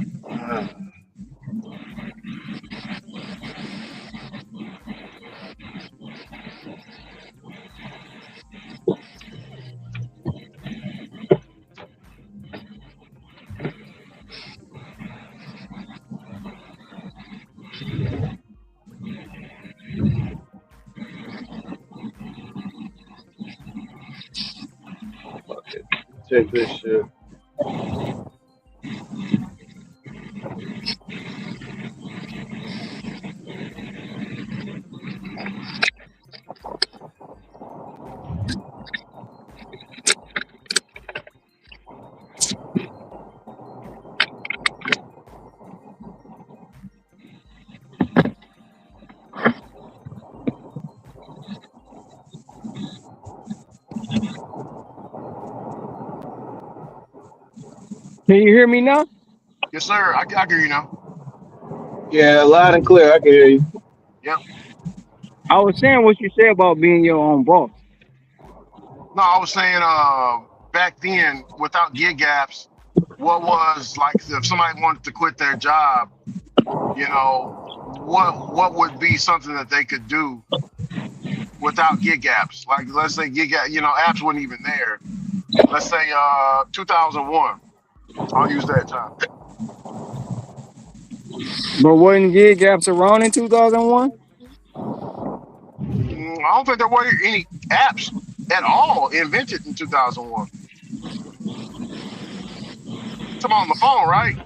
Fuck it. Take this shit. Can you hear me now? Yes, sir. I can hear you now. Yeah, loud and clear. I can hear you. Yep. I was saying what you said about being your own boss. No, I was saying back then, without gig apps, what was like if somebody wanted to quit their job, you know, what would be something that they could do without gig apps? Like let's say gig app, you know, apps weren't even there. Let's say 2001. I'll use that time. But wasn't gig apps around in 2001? I don't think there were any apps at all invented in 2001. Come on the phone, right?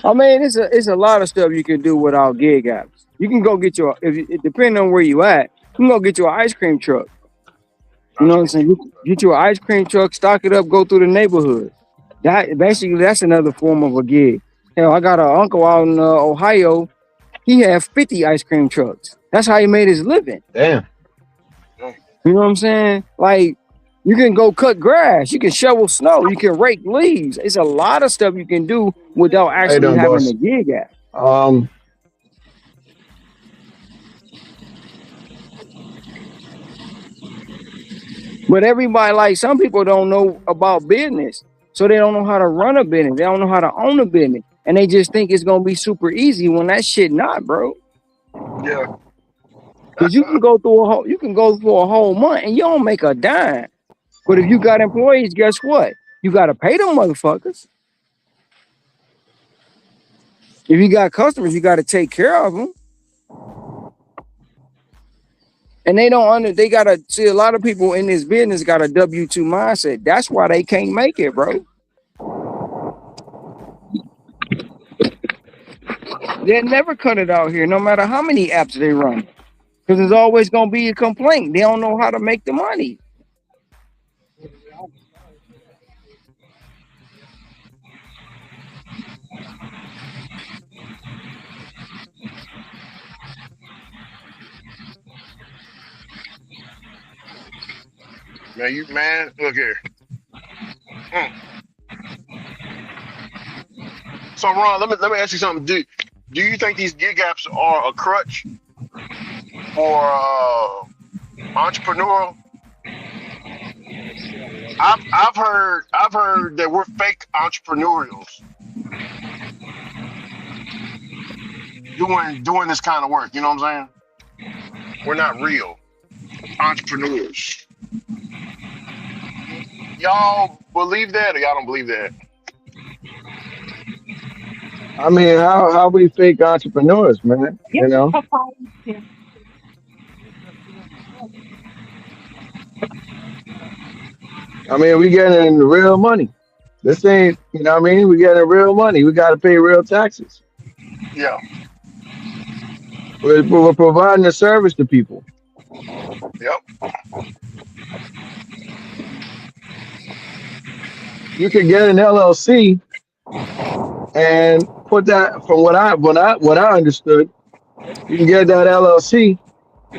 I mean, it's a lot of stuff you can do without gig apps. You can go get your, depending on where you at, you can go get your ice cream truck. You know what I'm saying? You get your ice cream truck, stock it up, go through the neighborhood. That's another form of a gig. Hell, I got an uncle out in Ohio. He had 50 ice cream trucks. That's how he made his living. Damn. You know what I'm saying? Like, you can go cut grass. You can shovel snow. You can rake leaves. It's a lot of stuff you can do without actually having boss? a gig app. But everybody, like some people don't know about business. So they don't know how to run a business. They don't know how to own a business. And they just think it's going to be super easy when that shit not, bro. Yeah. Because you can go through a whole month and you don't make a dime. But if you got employees, guess what? You got to pay them motherfuckers. If you got customers, you got to take care of them. And they don't they gotta see, a lot of people in this business got a W-2 mindset. That's why they can't make it, bro. They'll never cut it out here, no matter how many apps they run. Because there's always gonna be a complaint. They don't know how to make the money. Man, look here. So Ron, let me ask you something. Do you think these gig apps are a crutch for entrepreneurial? I've heard that we're fake entrepreneurials doing this kind of work. You know what I'm saying? We're not real entrepreneurs. Y'all believe that, or y'all don't believe that? I mean, how we fake entrepreneurs, man? You know. I mean, we getting real money. This ain't, you know what I mean? We getting real money. We got to pay real taxes. Yeah. We're providing a service to people. Yep. You could get an LLC and put that, from what I understood, you can get that LLC,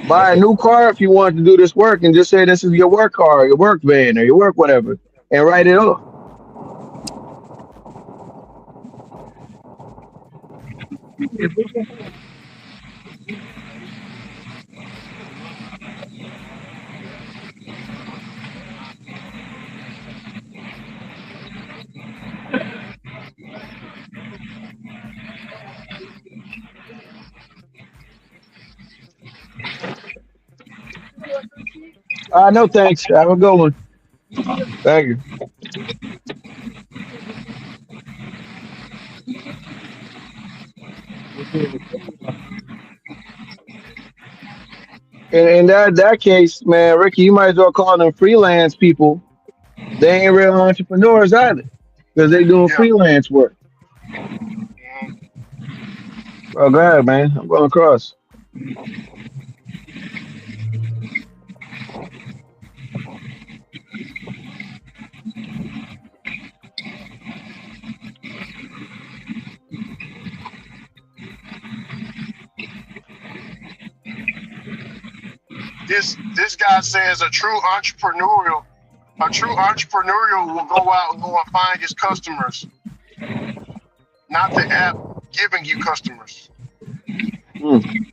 buy a new car if you want to do this work, and just say this is your work car, your work van, or your work whatever, and write it off. No thanks. Have a good one. Thank you. In that case, man, Ricky, you might as well call them freelance people. They ain't real entrepreneurs either, because they doing freelance work. Oh, go ahead, man. I'm going across. This guy says a true entrepreneurial will go out and go and find his customers, not the app giving you customers. Mm.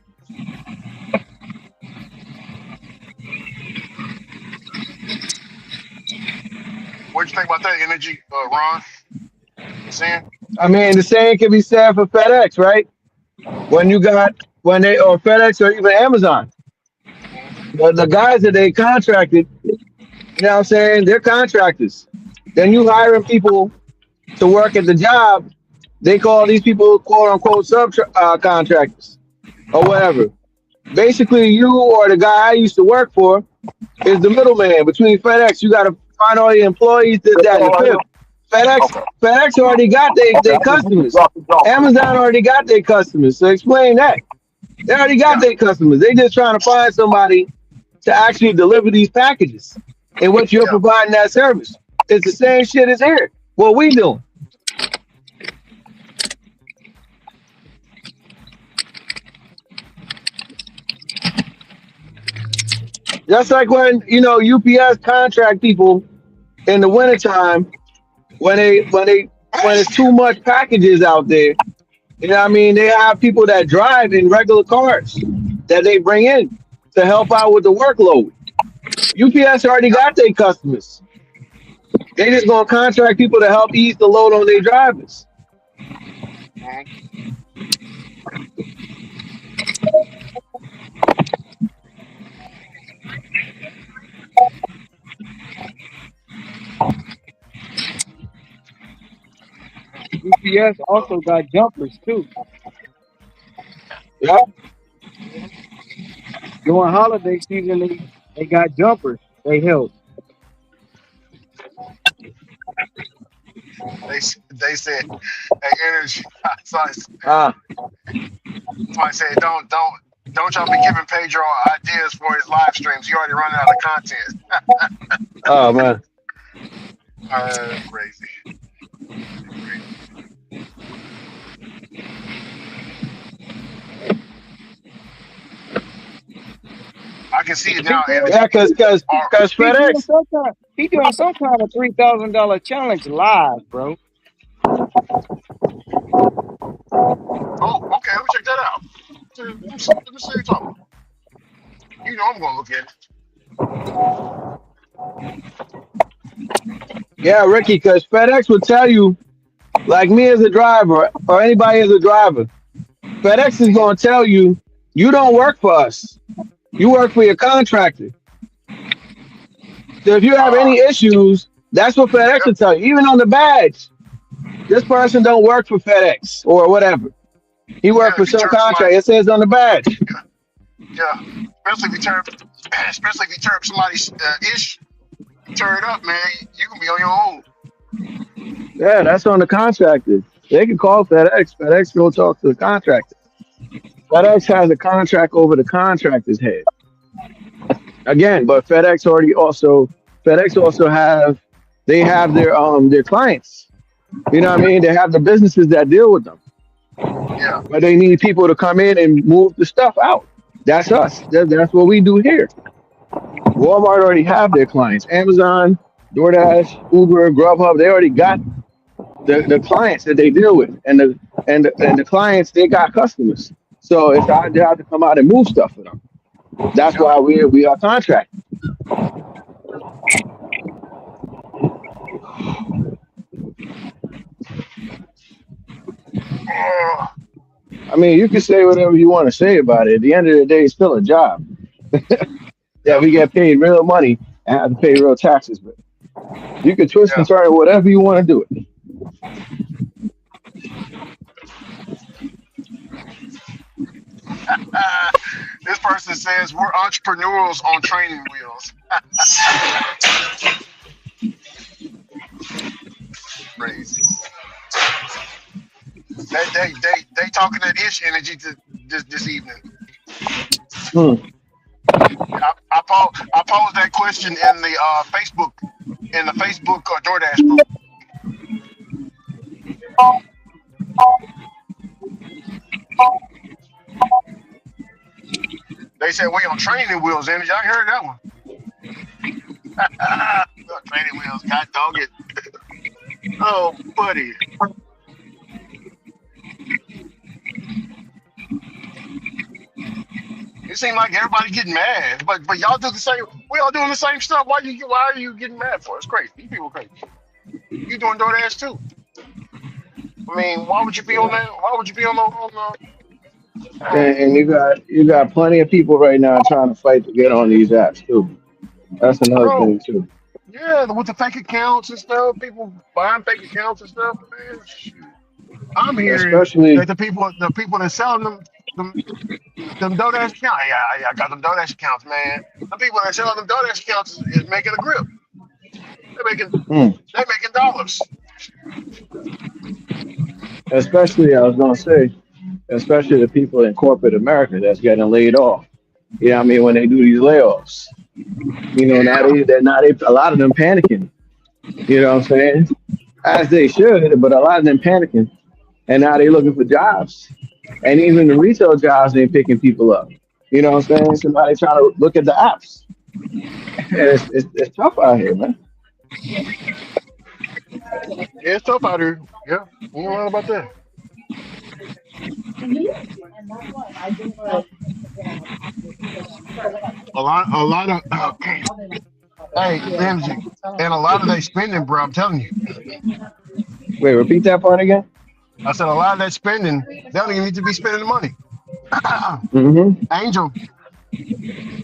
What do you think about that, Energy, Ron? Sam? I mean, the same can be said for FedEx, right? When they or FedEx or even Amazon, the guys that they contracted, you know what I'm saying? They're contractors. Then you hiring people to work at the job, they call these people quote unquote contractors or whatever. Basically, you or the guy I used to work for is the middleman between FedEx. You got to find all the employees, this, that, and the fifth. FedEx already got their customers. Amazon already got their customers. So explain that. They already got their customers. They just trying to find somebody to actually deliver these packages. And what you're providing that service. It's the same shit as here. What we doing? Just like when, you know, UPS contract people in the wintertime when it's too much packages out there. You know what I mean? They have people that drive in regular cars that they bring in to help out with the workload. UPS already got their customers. They just gonna contract people to help ease the load on their drivers. UPS also got jumpers too. Yeah. During holiday season, they got jumpers. They help. They said, "Hey, energy." Somebody Ah, said, "Don't y'all be giving Pedro ideas for his live streams. He already running out of content." oh man. Crazy. I can see it now, energy. Yeah, cause FedEx. He doing some kind of $3,000 challenge live, bro. Oh, okay. Let me check that out. Let me see what you're talking about. You know I'm gonna look at it. Yeah, Ricky, because FedEx would tell you, like me as a driver or anybody as a driver, FedEx is going to tell you, you don't work for us. You work for your contractor. So if you have any issues, that's what FedEx will tell you. Even on the badge, this person don't work for FedEx or whatever. He worked for some contract. It says on the badge. Yeah, especially if you turn somebody's ish, turn it up, man. You can be on your own. Yeah, that's on the contractor. They can call FedEx. FedEx go talk to the contractor. FedEx has a contract over the contractor's head. Again, but FedEx also have their clients. You know what I mean? They have the businesses that deal with them. Yeah. But they need people to come in and move the stuff out. That's us. That's what we do here. Walmart already have their clients. Amazon, DoorDash, Uber, Grubhub, they already got the clients that they deal with. And the clients, they got customers. So it's our job to come out and move stuff for them. That's why we are contracted. I mean, you can say whatever you want to say about it. At the end of the day, it's still a job. Yeah, we get paid real money and have to pay real taxes, but you can twist and turn it whatever you want to do it. This person says we're entrepreneurs on training wheels. Crazy. They talking that ish energy this evening. I posed that question in the Facebook DoorDash group. They said we on training wheels, energy. I heard that one. Training wheels, God dog it. Oh, buddy. It seems like everybody getting mad, but y'all do the same. We all doing the same stuff. Why are you getting mad for? It's crazy. You people crazy. You doing DoorDash too. I mean, why would you be on that? Why would you be on the? And you got plenty of people right now trying to fight to get on these apps too. That's another thing too. Yeah, with the fake accounts and stuff, people buying fake accounts and stuff, man. Shoot. I'm hearing that the people that selling them DoorDash accounts. Yeah, I got them DoorDash accounts, man. The people that selling them DoorDash accounts is making a grip. They're making dollars. Especially, I was gonna say, especially the people in corporate America that's getting laid off. You know what I mean? When they do these layoffs, you know, now a lot of them panicking. You know what I'm saying? As they should, but a lot of them panicking, and now they looking for jobs. And even the retail jobs ain't picking people up. You know what I'm saying? So now they trying to look at the apps. And it's tough out here, man. Yeah, it's tough out here. Yeah, you know what about that. A lot of hey, energy, and a lot of they spending, bro. I'm telling you. Wait, repeat that part again. I said a lot of that spending, they don't even need to be spending the money.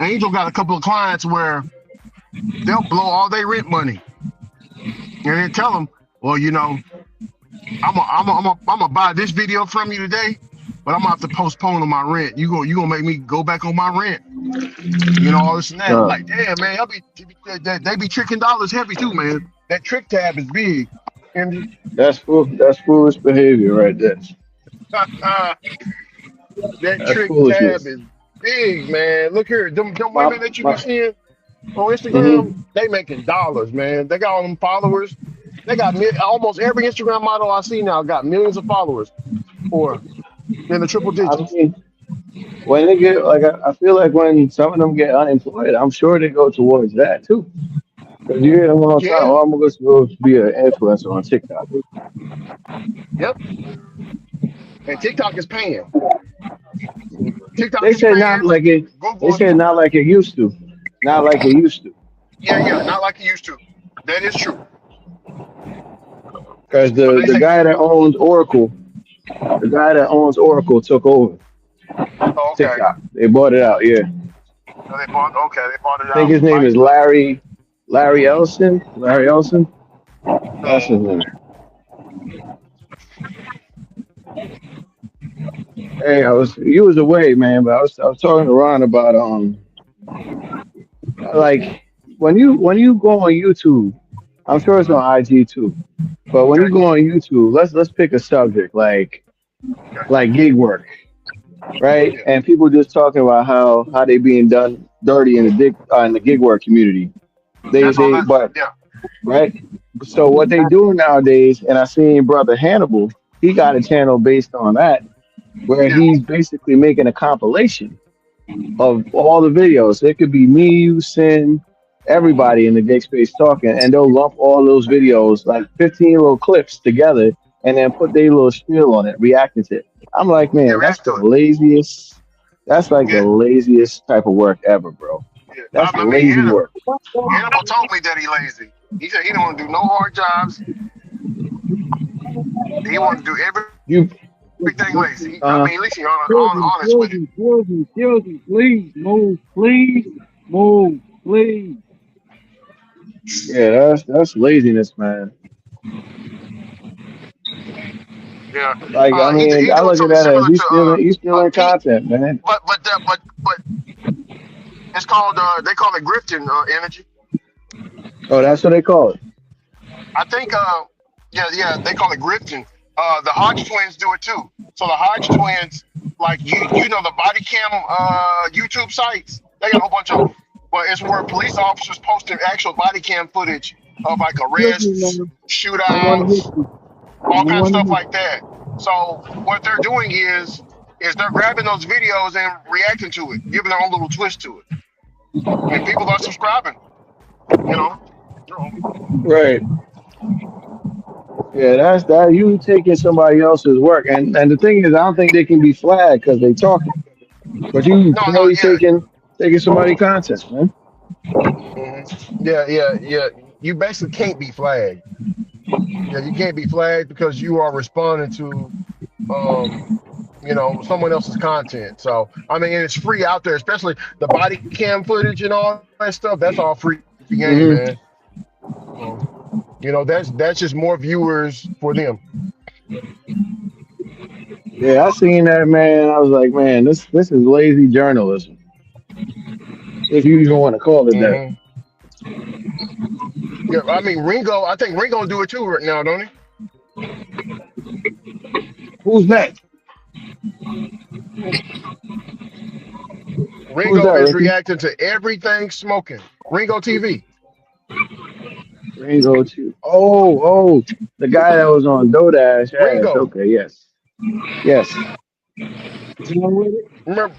Angel got a couple of clients where they'll blow all their rent money, and then tell them, well, you know, I'm gonna buy this video from you today, but I'm gonna have to postpone on my rent. You gonna make me go back on my rent. You know, all this and that. I'm like, damn, man, they be tricking dollars heavy too, man. That trick tab is big. And That's foolish behavior right there. that That's trick foolishness. tab is big, man. Look here, them My, women that you be my, seeing on Instagram, mhm. they making dollars, man. They got all them followers. They got almost every Instagram model I see now got millions of followers, or in the triple I digits. mean, when they get like, I feel like when some of them get unemployed, I'm sure they go towards that too. Because you hear them all the time, Yeah. oh, I'm going to go be an influencer on TikTok. Yep. And TikTok is paying. TikTok They is said paying. not like it. They Google. said not like it used to. Not like it used to. Yeah, not like it used to. That is true. Because But they the say, guy that owns Oracle, took over oh, okay. TikTok. They bought it out. Yeah, So they bought it I think out. his name is Larry Ellison. Larry Ellison. That's his name. Hey, you was away, man, but I was talking to Ron about like when you go on YouTube, I'm sure it's on IG too. But when you go on YouTube, let's pick a subject like gig work, right? And people just talking about how they being done dirty in the gig work community. But Yeah. right. So what they do nowadays, and I seen Brother Hannibal, he got a channel based on that, where he's basically making a compilation of all the videos. It could be me, you, Sin, everybody in the gig space talking, and they'll lump all those videos, like 15 little clips together, and then put their little spiel on it, reacting to it. I'm like, man, that's the laziest. That's like the laziest type of work ever, bro. That's I mean, lazy work. Hannibal told me that he lazy. He said he don't want to do no hard jobs. He want to do everything lazy. I mean, at least he honest with it. Children, please move, please. Yeah, that's laziness, man. Yeah. Like I mean, I look at that as you stealing content, man. But it's called they call it grifting energy. Oh, that's what they call it. I think yeah, they call it grifting. The Hodge twins do it too. So the Hodge twins, like you know the body cam YouTube sites, they got a whole bunch of them. Well, it's where police officers posting actual body cam footage of like arrests, shootouts, all kinds of stuff like that. So what they're doing is they're grabbing those videos and reacting to it, giving their own little twist to it. And people are subscribing, you know. Right. Yeah, that's that. You taking somebody else's work, and the thing is, I don't think they can be flagged because they talking. But you probably taking somebody content, man. Mm-hmm. Yeah. You basically can't be flagged. Yeah, you can't be flagged because you are responding to, someone else's content. So I mean, it's free out there, especially the body cam footage and all that stuff. That's all free game, man. That's just more viewers for them. Yeah, I seen that, man. I was like, man, this is lazy journalism, if you even want to call it that. Yeah, I mean Ringo. I think Ringo do it too right now, don't he? Who's that? Ringo is reacting to everything smoking. Ringo TV. Ringo too. Oh, the guy that was on Dodash. Yes, Ringo. Okay, yes. Remember,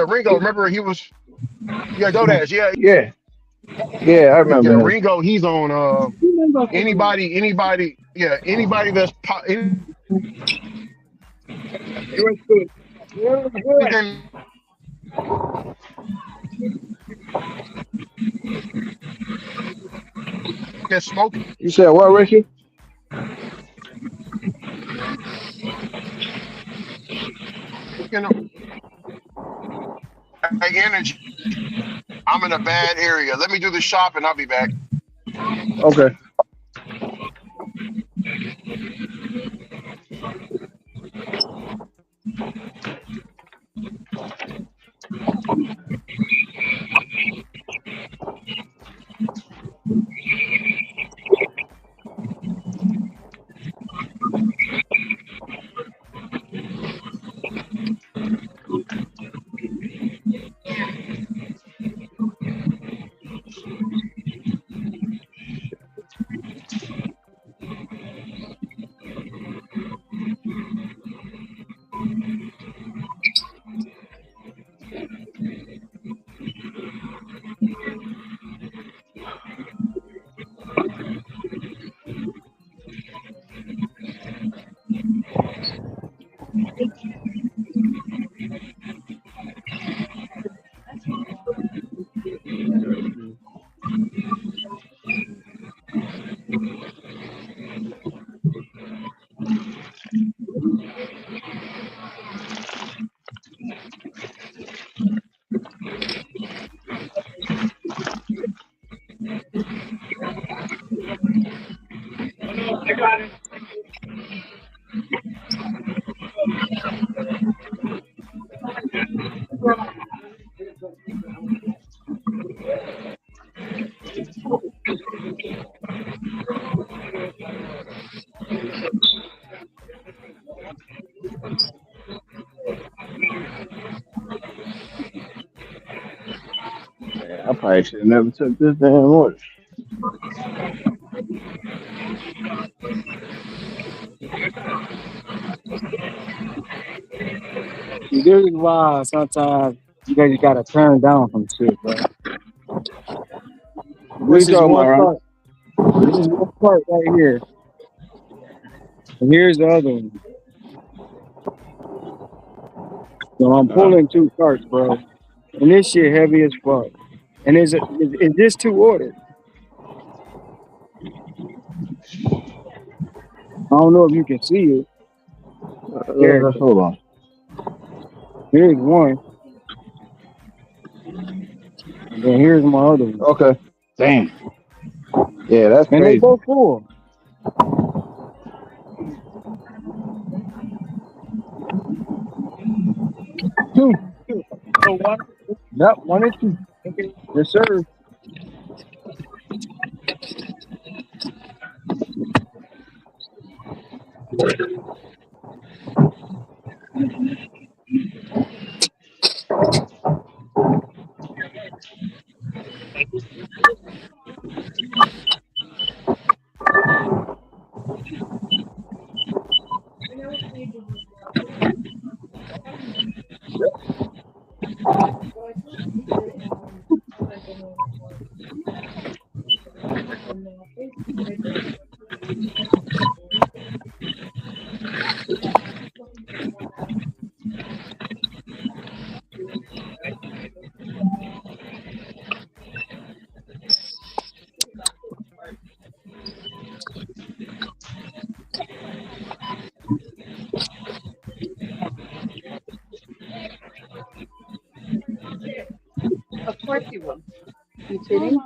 Ringo. Remember he was, Dodash. Yeah, I remember. Yeah, Ringo. He's on. Anybody. Yeah, anybody that's. That's smoking. You said what, Ricky? Hey, energy. I'm in a bad area. Let me do the shopping. I'll be back. Okay. Man, I probably should have never took this damn order. See, this is why sometimes you guys gotta turn down from shit, bro. What This you is talking one about, part. This is one part right here. And here's the other one. So I'm pulling 2 carts, bro. And this shit heavy as fuck. And is this 2 orders? I don't know if you can see it. There. Hold on. Here's one. And then here's my other one. Okay. Damn. Yeah, that's And crazy. they both full. Two. So one. Yep, 1 and 2. Okay. Yes, sir. Of course you will. You kidding?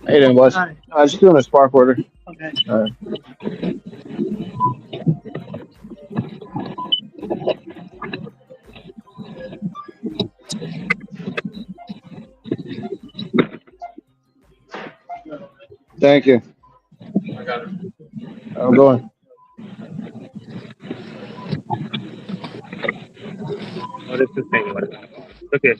Hey then, boss. Hi. Just doing a spark order. Okay. All right. Thank you. I'm going. What is this thing? Okay.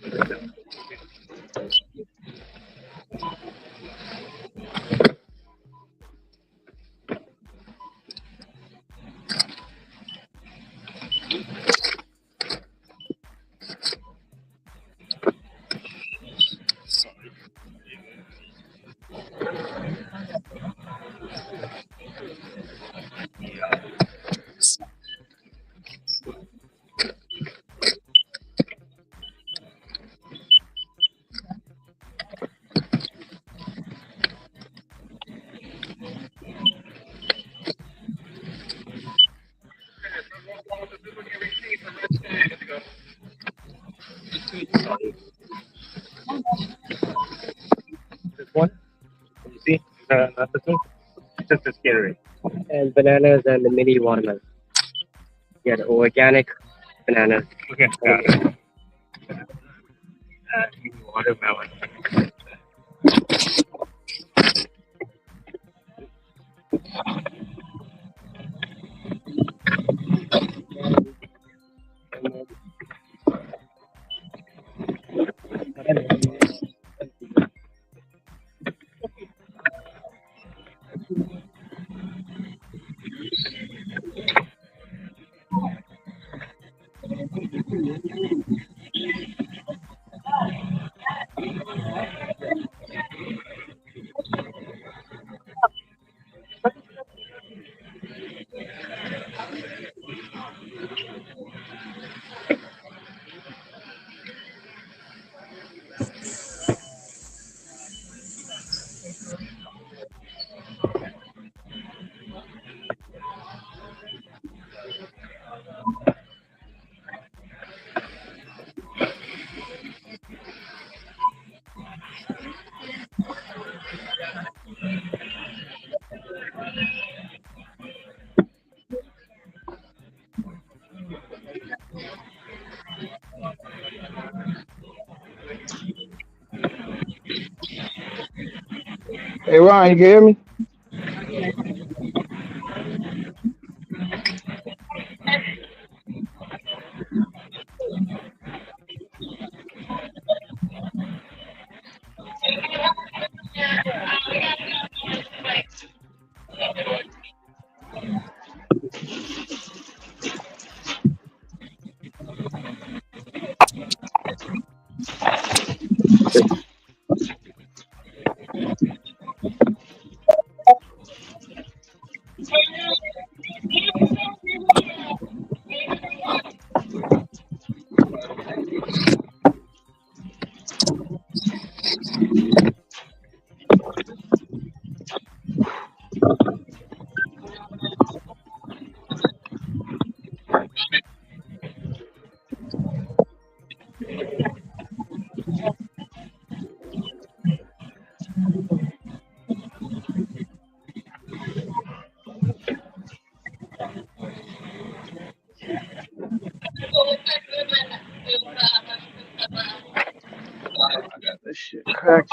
This one, you see, not this one. It's just the skin and bananas and the mini watermelon. Yeah, the organic bananas. Okay, got it. Mini watermelon. Hey Ryan, you can hear me? This shit cracked.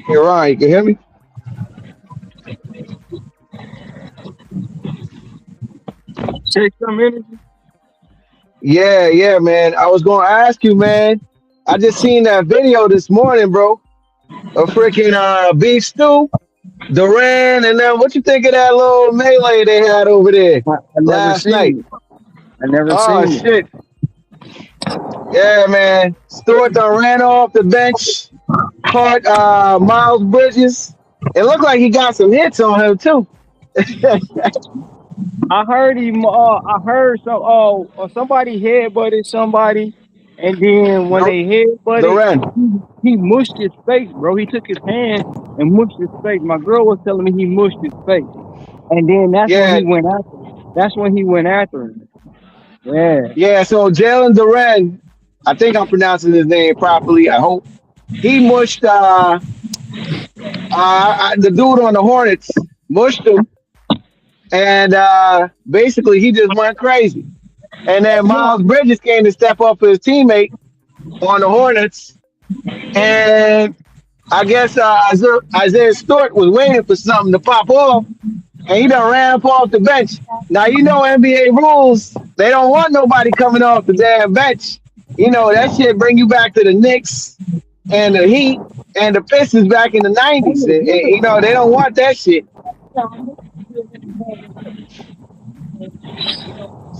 Hey Ryan, you can hear me? Take some energy. Yeah, man. I was gonna ask you, man. I just seen that video this morning, bro. A freaking beef stew, Duran, and then what you think of that little melee they had over there I never last seen night? it. I never Oh seen it. shit. Yeah, man. Stewart done ran off the bench, caught Miles Bridges. It looked like he got some hits on him too. I heard him. I heard somebody headbutted somebody, and then when they headbutted, Duran. he mushed his face, bro. He took his hand and mushed his face. My girl was telling me he mushed his face, and then that's when he went after. That's when he went after him. Yeah. Yeah, so Jalen Duran, I think I'm pronouncing his name properly, I hope. he mushed the dude on the Hornets, mushed him, and basically he just went crazy. And then Miles Bridges came to step up for his teammate on the Hornets, and I guess Isaiah Stewart was waiting for something to pop off, and he done ran up off the bench. Now, you know NBA rules, they don't want nobody coming off the damn bench. You know, that shit bring you back to the Knicks and the Heat and the Pistons back in the 90s. And, you know, they don't want that shit.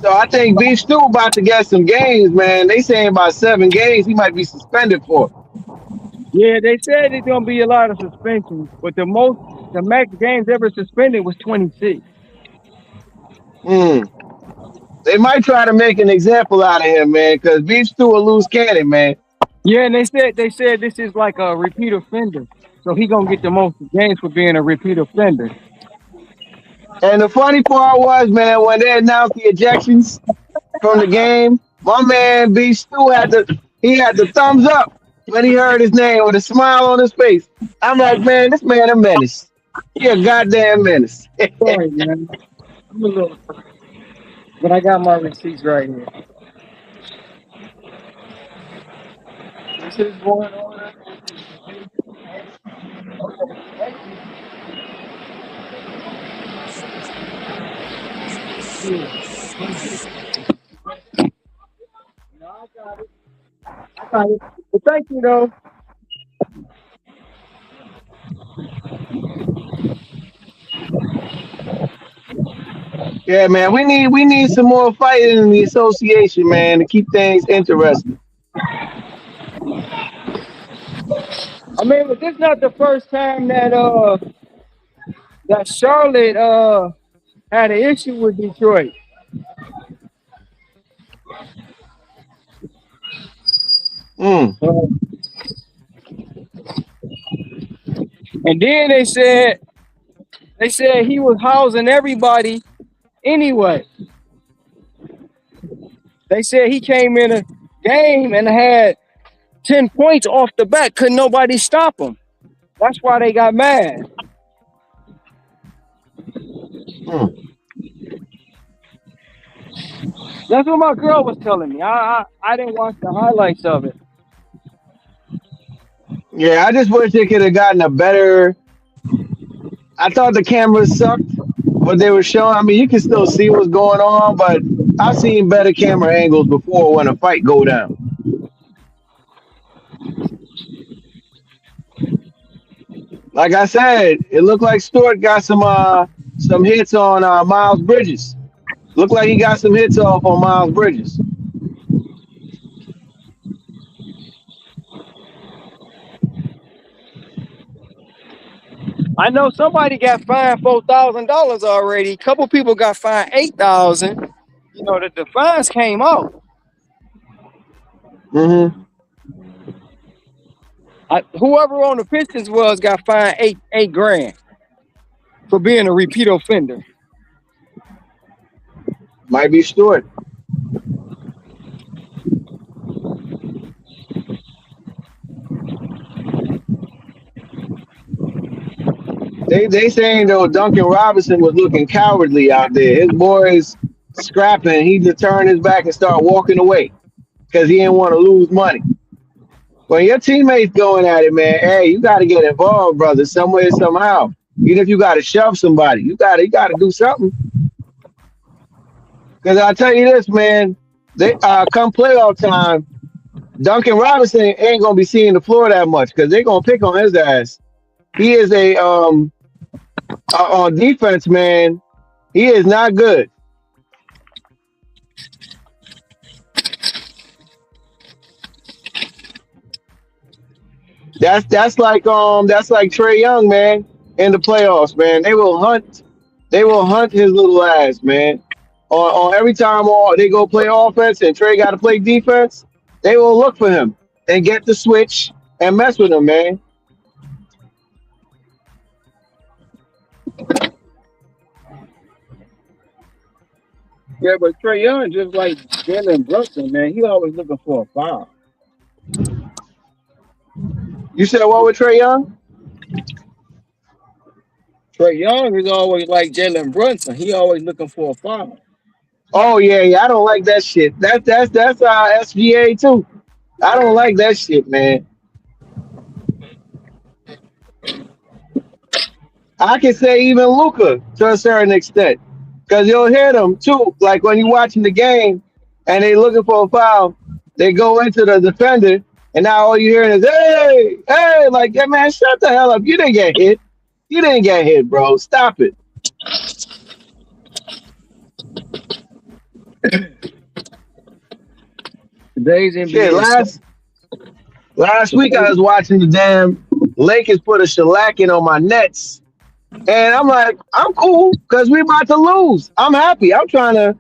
So I think Beef Stew about to get some games, man. They saying about 7 games he might be suspended for. Yeah, they said there's gonna be a lot of suspensions, but the max games ever suspended was 26. They might try to make an example out of him, man, because Beef Stew a loose cannon, man. Yeah, and they said this is like a repeat offender, so he gonna get the most games for being a repeat offender. And the funny part was, man, when they announced the ejections from the game, my man Beef Stew had the thumbs up when he heard his name with a smile on his face. I'm like, man, this man a menace. He a goddamn menace. Sorry, man. I'm a little, but I got my receipts right here. This is going on. I got it. Well, thank you, though. Yeah, man, we need some more fighting in the association, man, to keep things interesting. I mean, but this not the first time that Charlotte had an issue with Detroit. And then they said he was housing everybody anyway. They said he came in a game and had 10 points off the bat. Couldn't nobody stop him. That's why they got mad. That's what my girl was telling me. I didn't watch the highlights of it. Yeah, I just wish they could have gotten a better. I thought the cameras sucked, what they were showing. I mean, you can still see what's going on, but I've seen better camera angles before when a fight go down. Like I said, it looked like Stewart got some hits on Miles Bridges. Looked like he got some hits off on Miles Bridges. I know somebody got fined $4,000 already. A couple people got fined $8,000. You know that the fines came out. Mm-hmm. Whoever on the Pistons got fined eight grand for being a repeat offender. Might be Stewart. They saying though Duncan Robinson was looking cowardly out there. His boys scrapping. He just turned his back and started walking away because he didn't want to lose money. When your teammates going at it, man, hey, you got to get involved, brother, some way, somehow. Even if you got to shove somebody, you got to do something. Because I'll tell you this, man, they come playoff time, Duncan Robinson ain't gonna be seeing the floor that much because they're gonna pick on his ass. He is on defense, man. He is not good. That's like Trae Young, man, in the playoffs, man. They will hunt his little ass, man. On every time they go play offense and Trae got to play defense, they will look for him and get the switch and mess with him, man. Yeah, but Trae Young, just like Jalen Brunson, man, he always looking for a foul. You said what with Trey Young? Trey Young is always like Jalen Brunson. He always looking for a foul. Oh yeah. I don't like that shit. That's SGA too. I don't like that shit, man. I can say even Luca to a certain extent, because you'll hear them too. Like when you're watching the game and they looking for a foul, they go into the defender, and now all you hearing is "Hey, hey!" Like, yeah, man, shut the hell up. You didn't get hit. You didn't get hit, bro. Stop it. Today's NBA. Shit, last week I was watching the damn Lakers put a shellacking on my Nets, and I'm like, I'm cool because we about to lose. I'm happy. I'm trying to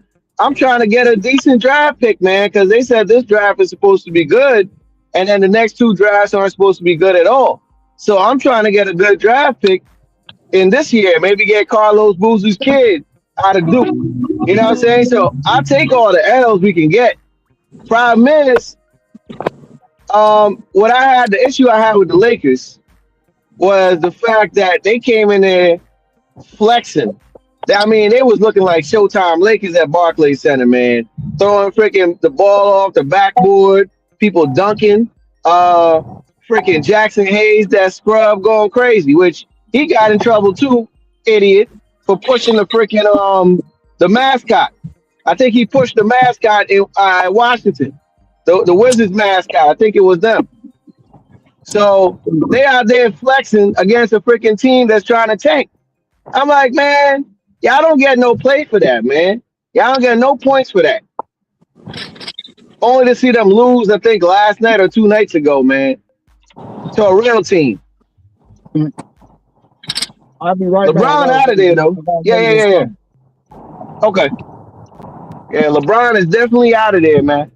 get a decent draft pick, man, because they said this draft is supposed to be good, and then the next two drafts aren't supposed to be good at all. So I'm trying to get a good draft pick in this year. Maybe get Carlos Boozer's kid out of Duke. You know what I'm saying? So I'll take all the L's we can get. Problem is, the issue I had with the Lakers was the fact that they came in there flexing. I mean, they was looking like Showtime Lakers at Barclays Center, man. Throwing freaking the ball off the backboard, people dunking, freaking Jackson Hayes, that scrub going crazy, which he got in trouble too, idiot, for pushing the freaking the mascot. I think he pushed the mascot in Washington, the Wizards mascot. I think it was them. So they out there flexing against a freaking team that's trying to tank. I'm like, man, y'all don't get no play for that, man. Y'all don't get no points for that. Only to see them lose, I think, last night or 2 nights ago, man, to a real team. I'll be right LeBron back. out of there, though. Yeah. Okay. Yeah, LeBron is definitely out of there, man.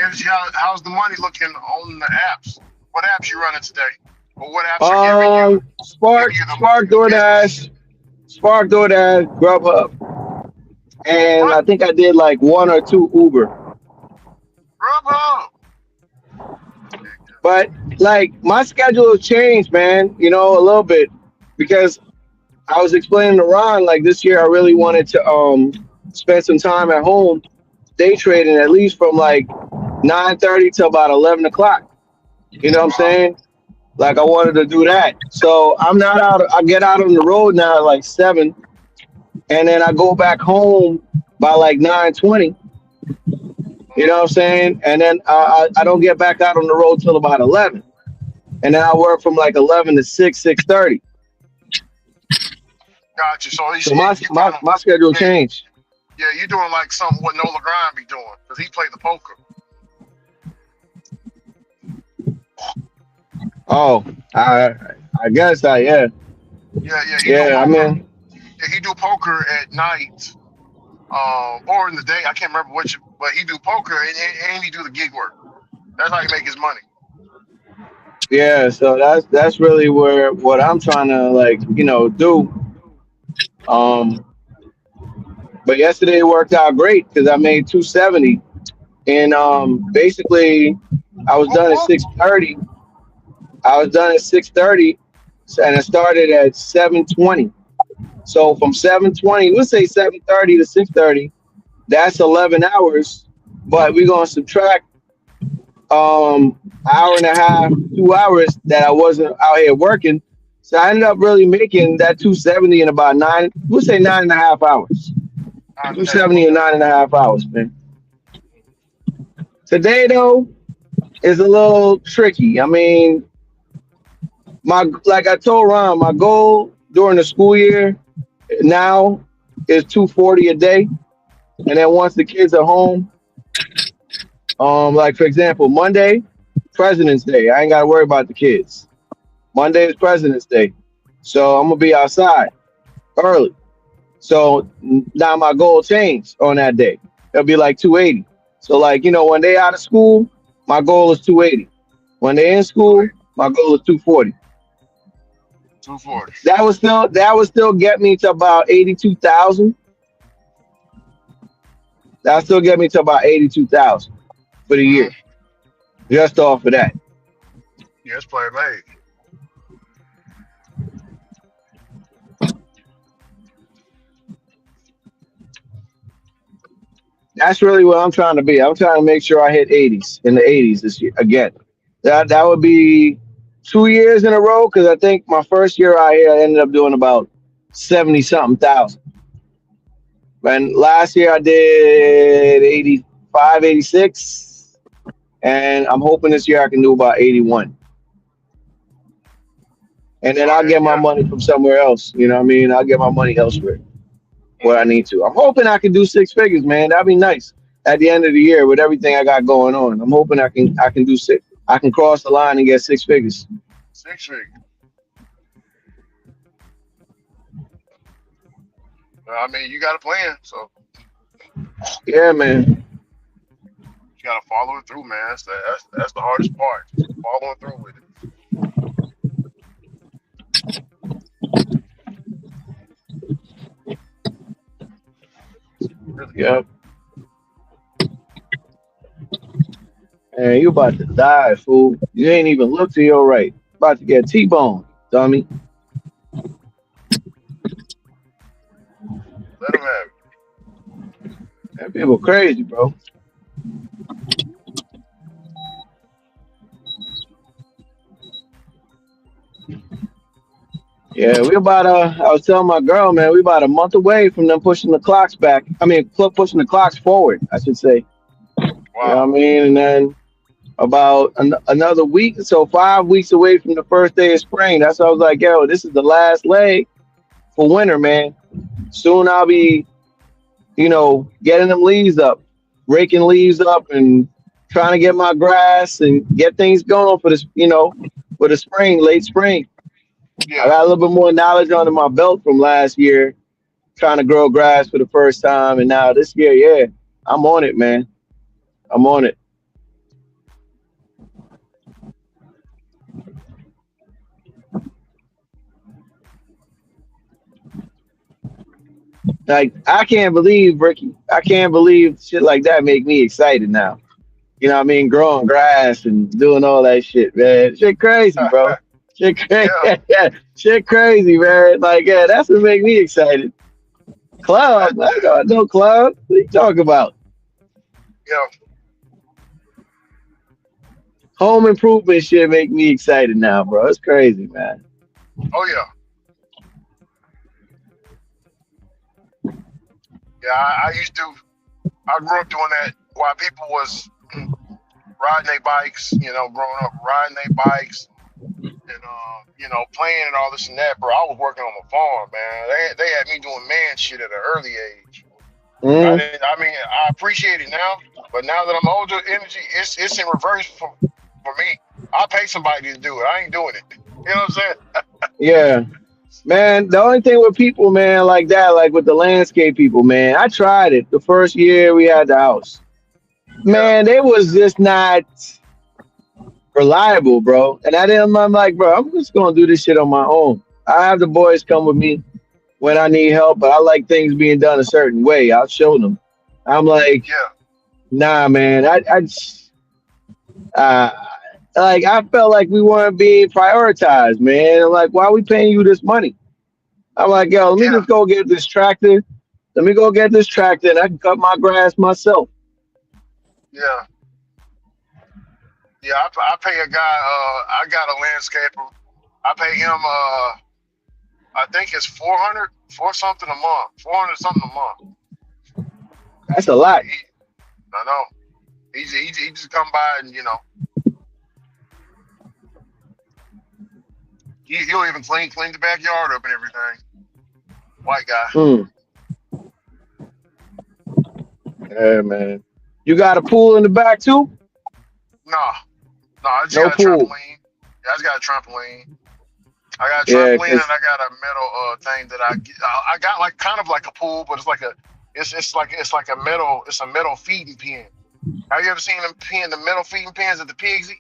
Angie, how's the money looking on the apps? What apps you running today? Or what apps are giving you? Spark DoorDash, Grubhub, and I think I did like 1 or 2 Uber. Grubhub. But like my schedule has changed, man. You know, a little bit because I was explaining to Ron like this year I really wanted to spend some time at home day trading at least from like 9:30 to about 11 o'clock. You know what I'm saying? Like I wanted to do that. So I'm not out. I get out on the road now at like 7, and then I go back home by like 9:20. You know what I'm saying? And then I don't get back out on the road till about 11, and then I work from like 11 to 6:30. Gotcha. So my schedule changed. Yeah, you're doing like something what Nola Grind be doing because he played the poker. Oh, I guess yeah. Yeah. I mean, yeah, he do poker at night, or in the day. I can't remember which, but he do poker and he do the gig work. That's how he make his money. Yeah, so that's really what I'm trying to do. But yesterday worked out great because I made 270, and basically I was done at 6:30. And it started at 7:20. So from 7:20, let's say 7:30 to 6:30, that's 11 hours. But we're gonna subtract hour and a half, 2 hours that I wasn't out here working. So I ended up really making that 270 in about 9.5 hours. 270 in 9.5 hours, man. Today though is a little tricky. I mean, like I told Ron, my goal during the school year now is 240 a day, and then once the kids are home, like for example, Monday, President's Day, I ain't got to worry about the kids. Monday is President's Day, so I'm gonna be outside early. So now my goal changed on that day. It'll be like 280. So like when they out of school, my goal is 280. When they're in school, my goal is 240. 240. That would still get me to about 82,000. That still get me to about 82,000 for the year, just off of that. Yeah, it's player made. That's really what I'm trying to be. I'm trying to make sure I hit 80s in the 80s this year again. That would be 2 years in a row because I think my first year out here I ended up doing about 70 something thousand. And last year I did 85, 86, and I'm hoping this year I can do about 81. And then I'll get my money from somewhere else. You know what I mean? I'll get my money elsewhere where I need to. I'm hoping I can do 6 figures, man. That'd be nice at the end of the year with everything I got going on. I'm hoping I can do 6. I can cross the line and get 6 figures. 6 figures. I mean, you got a plan, so yeah, man. You gotta follow it through, man. That's the hardest part. Following through with it. Yep. Man, you about to die, fool. You ain't even look to your right. About to get T-bone, dummy. Let him have it. Man, people crazy, bro. Yeah, we about I was telling my girl, man, we about a month away from them pushing the clocks back. I mean, pushing the clocks forward, I should say. Wow. You know what I mean? And then about another week, so 5 weeks away from the first day of spring. That's why I was like, yo, this is the last leg for winter, man. Soon I'll be, getting them leaves up, raking leaves up and trying to get my grass and get things going for this, for the spring, late spring. Yeah. I got a little bit more knowledge under my belt from last year, trying to grow grass for the first time. And now this year, yeah, I'm on it, man. I'm on it. Like, I can't believe, Ricky, I can't believe shit like that make me excited now. You know what I mean? Growing grass and doing all that shit, man. Shit crazy, bro. Shit crazy. Yeah. Shit crazy, man. Like, yeah, that's what make me excited. Club? I got no club. What are you talking about? Yeah. Home improvement shit make me excited now, bro. It's crazy, man. Oh, yeah. Yeah, I grew up doing that while people was riding their bikes, growing up riding their bikes and, playing and all this and that, bro. I was working on the farm, man. They had me doing man shit at an early age. I appreciate it now, but now that I'm older, energy, it's in reverse for me. I pay somebody to do it. I ain't doing it. You know what I'm saying? Yeah. Man, the only thing with people, man, like that, like with the landscape people, man, I tried it the first year we had the house. Man, they was just not reliable, bro. And I'm like, bro, I'm just going to do this shit on my own. I have the boys come with me when I need help, but I like things being done a certain way. I'll show them. I'm like, nah, man, I felt like we weren't being prioritized, man. I'm like, why are we paying you this money? I'm like, yo, let me just go get this tractor. Let me go get this tractor and I can cut my grass myself. Yeah. Yeah, I pay a guy, I got a landscaper. I pay him, I think it's $400 something a month. $400 something a month. That's a lot. I know. He just come by and, he'll even clean the backyard up and everything. White guy. Yeah, man. You got a pool in the back too? No, I just got a trampoline. Yeah, I just got a trampoline. I got a trampoline and I got a metal thing that I got like kind of like a pool, but it's like a metal feeding pen. Have you ever seen them the metal feeding pens that the pigs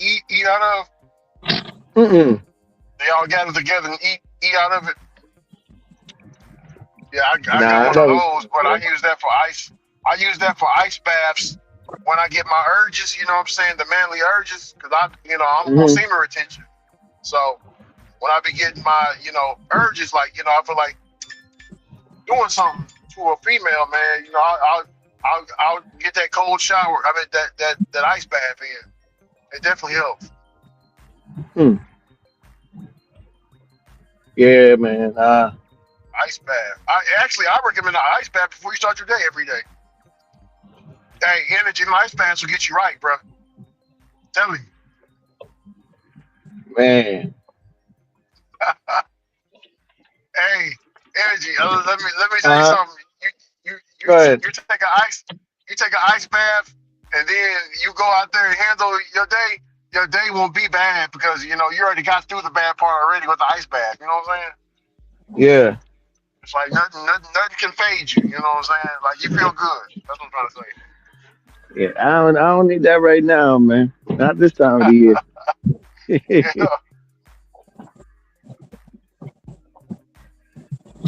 eat out of? Mm-mm. They all gather together and eat out of it. Yeah, I Nah, got I one of never. those, but I use that for ice. I use that for ice baths when I get my urges. You know what I'm saying? The manly urges, because I'm on Mhm. semen retention. So when I be getting my urges, like I feel like doing something to a female, man. I'll get that cold shower. I mean that ice bath in. It definitely helps. Hmm. Yeah, man. Ice bath. I recommend an ice bath before you start your day every day. Hey, energy and ice baths will get you right, bro. Tell you. Man. Hey, energy. Let me say something. You Go ahead. you take an ice bath, and then you go out there and handle your day. Your day won't be bad because you already got through the bad part already with the ice bath. You know what I'm saying? Yeah. It's like nothing can fade you. You know what I'm saying? Like you feel good. That's what I'm trying to say. Yeah. I don't need that right now, man. Not this time of the year. Yeah.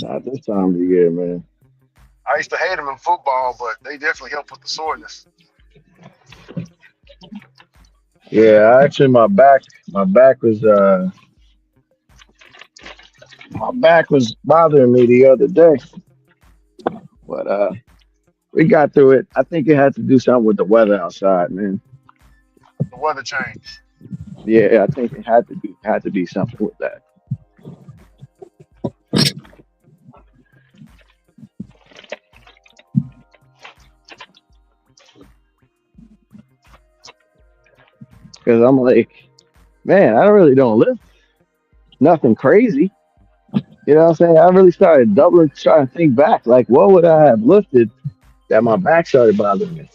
Not this time of the year, man. I used to hate them in football, but they definitely help with the soreness. Yeah, actually my back was bothering me the other day. But we got through it. I think it had to do something with the weather outside, man. The weather change. Yeah, I think it had to be something with that. Because I'm like, man, I really don't lift nothing crazy. You know what I'm saying? I really started trying to think back, like, what would I have lifted that my back started bothering me?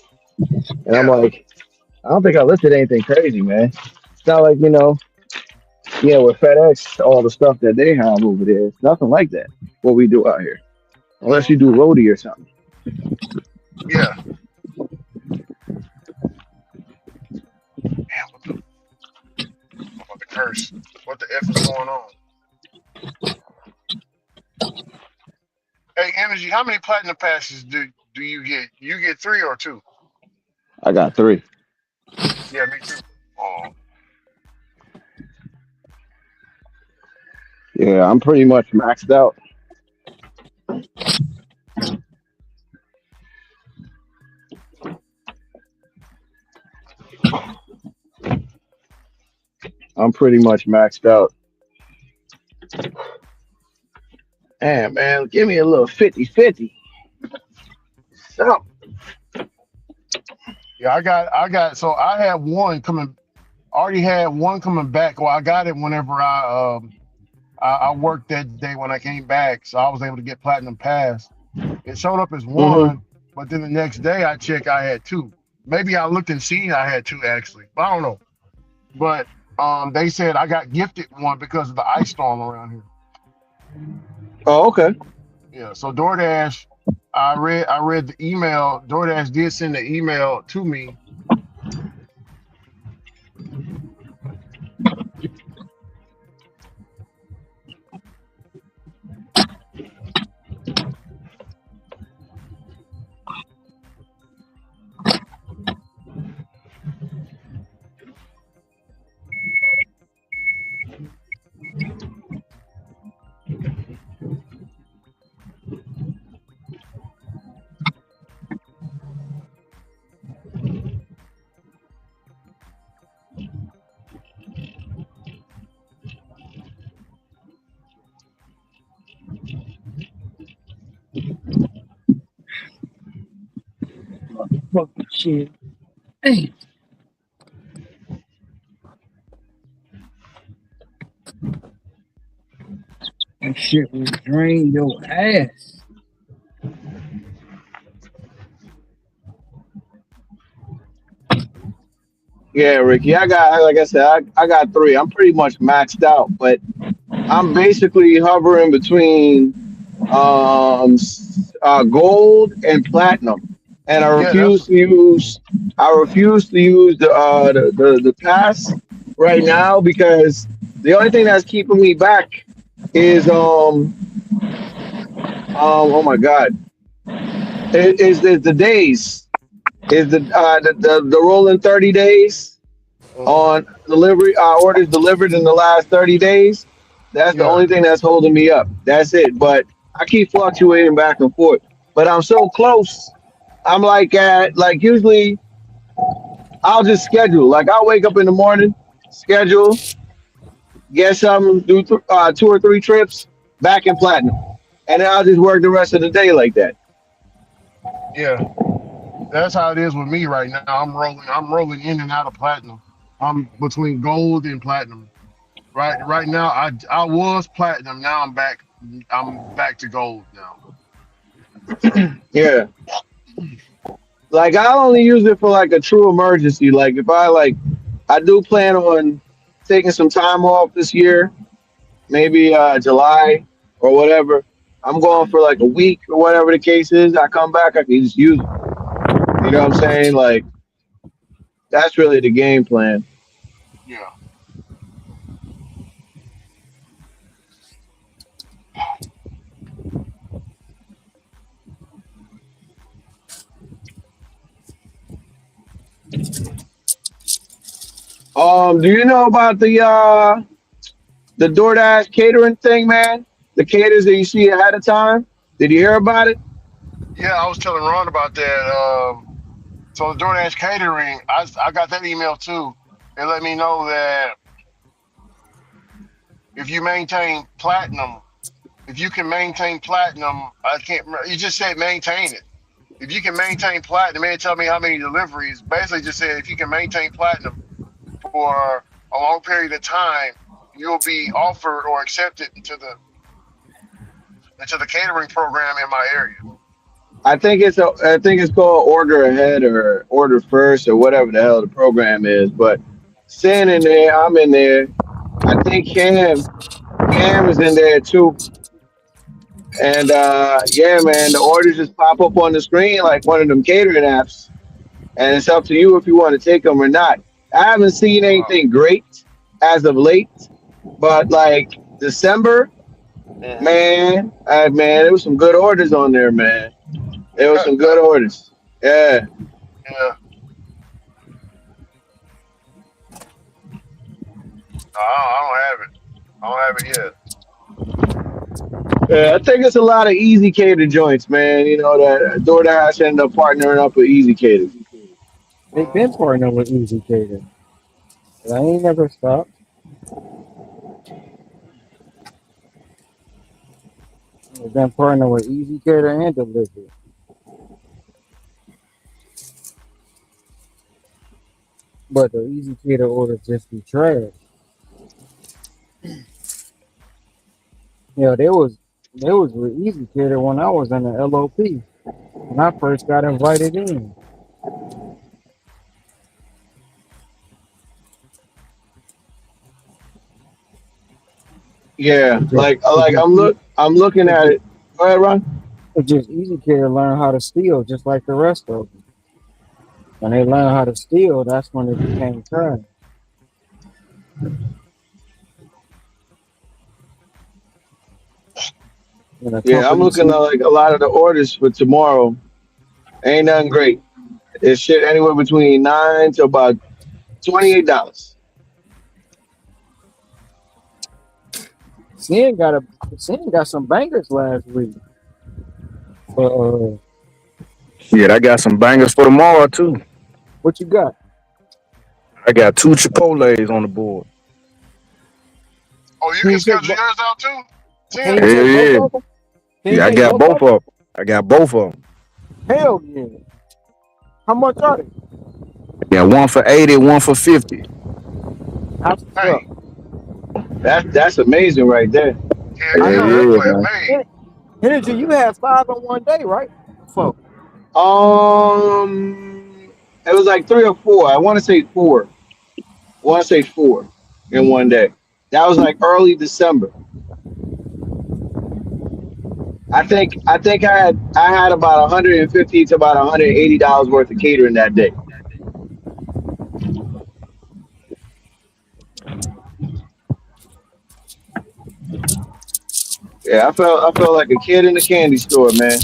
And I'm like, I don't think I lifted anything crazy, man. It's not like, with FedEx, all the stuff that they have over there, it's nothing like that, what we do out here. Unless you do roadie or something. Yeah. Man, I'm about to curse. What the F is going on? Hey, energy. How many platinum passes do you get? You get 3 or 2? I got 3. Yeah, me too. Oh. Yeah, I'm pretty much maxed out. I'm pretty much maxed out. Damn, man, give me a little 50-50. So, Yeah, so I had one coming. Already had one coming back. Well, I got it whenever I worked that day when I came back, so I was able to get platinum pass. It showed up as one, but then the next day I checked, I had 2. Maybe I looked and seen I had 2 actually. I don't know. But they said I got gifted one because of the ice storm around here. Oh, okay. Yeah. So DoorDash, I read the email. DoorDash did send the email to me. Fucking shit. Hey. That shit will drain your ass. Yeah, Ricky, like I said, I got 3. I'm pretty much maxed out, but I'm basically hovering between gold and platinum, and I refuse to use the pass right now because The only thing that's keeping me back is oh my god, is the days, is the rolling 30 days on delivery orders delivered in the last 30 days. That's the only thing that's holding me up. That's it. But I keep fluctuating back and forth. But I'm so close. I'm like at like usually I'll just schedule. Like I'll wake up in the morning, schedule, get something, do 2 or 3 trips, back in platinum, and then I'll just work the rest of the day like that. Yeah, that's how it is with me right now. I'm rolling in and out of platinum. I'm between gold and platinum. Right now, I was platinum. Now I'm back to gold now. Yeah. Like I only use it for like a true emergency. Like if I do plan on taking some time off this year, maybe July or whatever. I'm going for like a week or whatever the case is. I come back, I can just use it. You know what I'm saying? Like that's really the game plan. Yeah. Do you know about the DoorDash catering thing, man? The caters that you see ahead of time. Did you hear about it? Yeah, I was telling Ron about that. So the DoorDash catering, I got that email too. It let me know that if you maintain platinum, if you can maintain platinum, I can't remember. You just said maintain it. If you can maintain platinum, man, tell me how many deliveries. Basically, just said if you can maintain platinum for a long period of time, you'll be offered or accepted into the catering program in my area. I think it's called order ahead or order first or whatever the hell the program is. But Sin in there, I'm in there. I think Cam is in there too. And yeah, man, the orders just pop up on the screen like one of them catering apps, and it's up to you if you want to take them or not. I haven't seen anything great as of late, but like December, man, there was some good orders on there, man. There was some good orders. Yeah. Yeah. I don't have it yet. Yeah, I think it's a lot of Easy Cater joints, man. You know that DoorDash ended up partnering up with Easy Cater. They've been partnering with Easy Cater. I ain't never stopped. They've been partnering with Easy Cater and Delivery. But the Easy Cater orders just be trash. Yeah, there was with Easy Cater when I was in the LOP. When I first got invited in. Yeah, like I'm looking at it. Go ahead, Ron. It's just Easy Cater learn how to steal just like the rest of them. When they learn how to steal, that's when it became trash. Yeah, I'm looking at like a lot of the orders for tomorrow. Ain't nothing great. It's shit anywhere between $9 to about $28. Sin got some bangers last week. Yeah, I got some bangers for tomorrow too. What you got? I got 2 Chipotles on the board. Oh, you can schedule yours out too? Yeah. Yeah, I got both of them. Hell yeah. How much are they? Yeah, one for 80, one for 50. Hey. That's amazing right there. Yeah. Energy, you had 5 on one day, right? 4. It was like 3 or 4. I want to say 4. In one day. That was like early December. I think I had about $150 to about $180 worth of catering that day. Yeah, I felt like a kid in a candy store, man.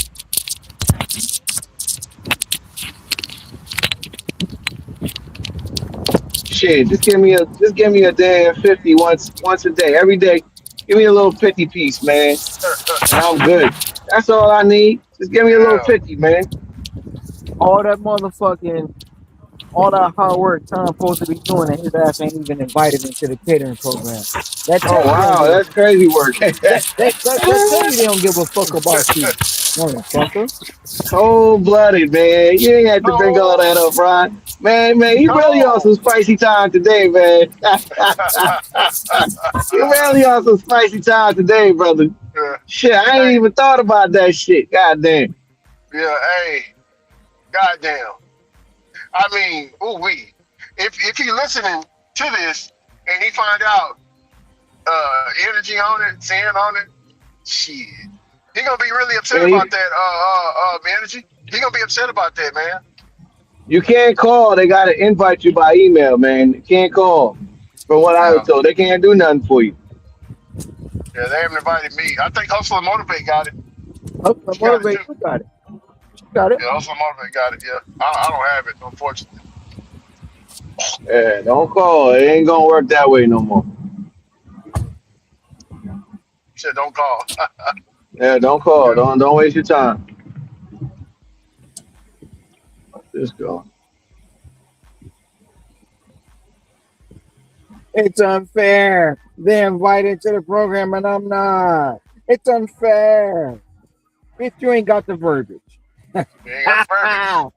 Shit, just give me a damn 50 once a day, every day. Give me a little 50 piece, man, and I'm good. That's all I need. Just give me a little Yeah. 50, man. All that motherfucking, all that hard work Tom supposed to be doing, and his ass ain't even invited into the catering program. That Oh tell you they don't wow, give a, that's crazy work. that tell you they don't give a fuck about you, motherfucker. Cold blooded, man. You ain't had to bring all that up, Ron. Man, you really on some spicy time today, man. You really on some spicy time today, brother. Yeah. Shit, I ain't even thought about that shit. God damn. Yeah, hey, goddamn. I mean, ooh wee. If he listening to this and he find out energy on it, sand on it, shit. He gonna be really upset Man, about that energy. He gonna be upset about that, man. you can't call. They gotta invite you by email, man. You can't call. From what I was Yeah. told, they can't do nothing for you. Yeah, they haven't invited me. I think Hustle and Motivate got it. Hustle and She got it Motivate, too. you got it. You got it. Yeah, Hustle and Motivate got it, yeah. I don't have it, unfortunately. Yeah, don't call. It ain't gonna work that way no more. Shit, don't call. Yeah, don't call. Don't waste your time. Let's go. It's unfair. They're invited to the program and I'm not. It's unfair. Bitch, you ain't got the verbiage. You ain't got the verbiage.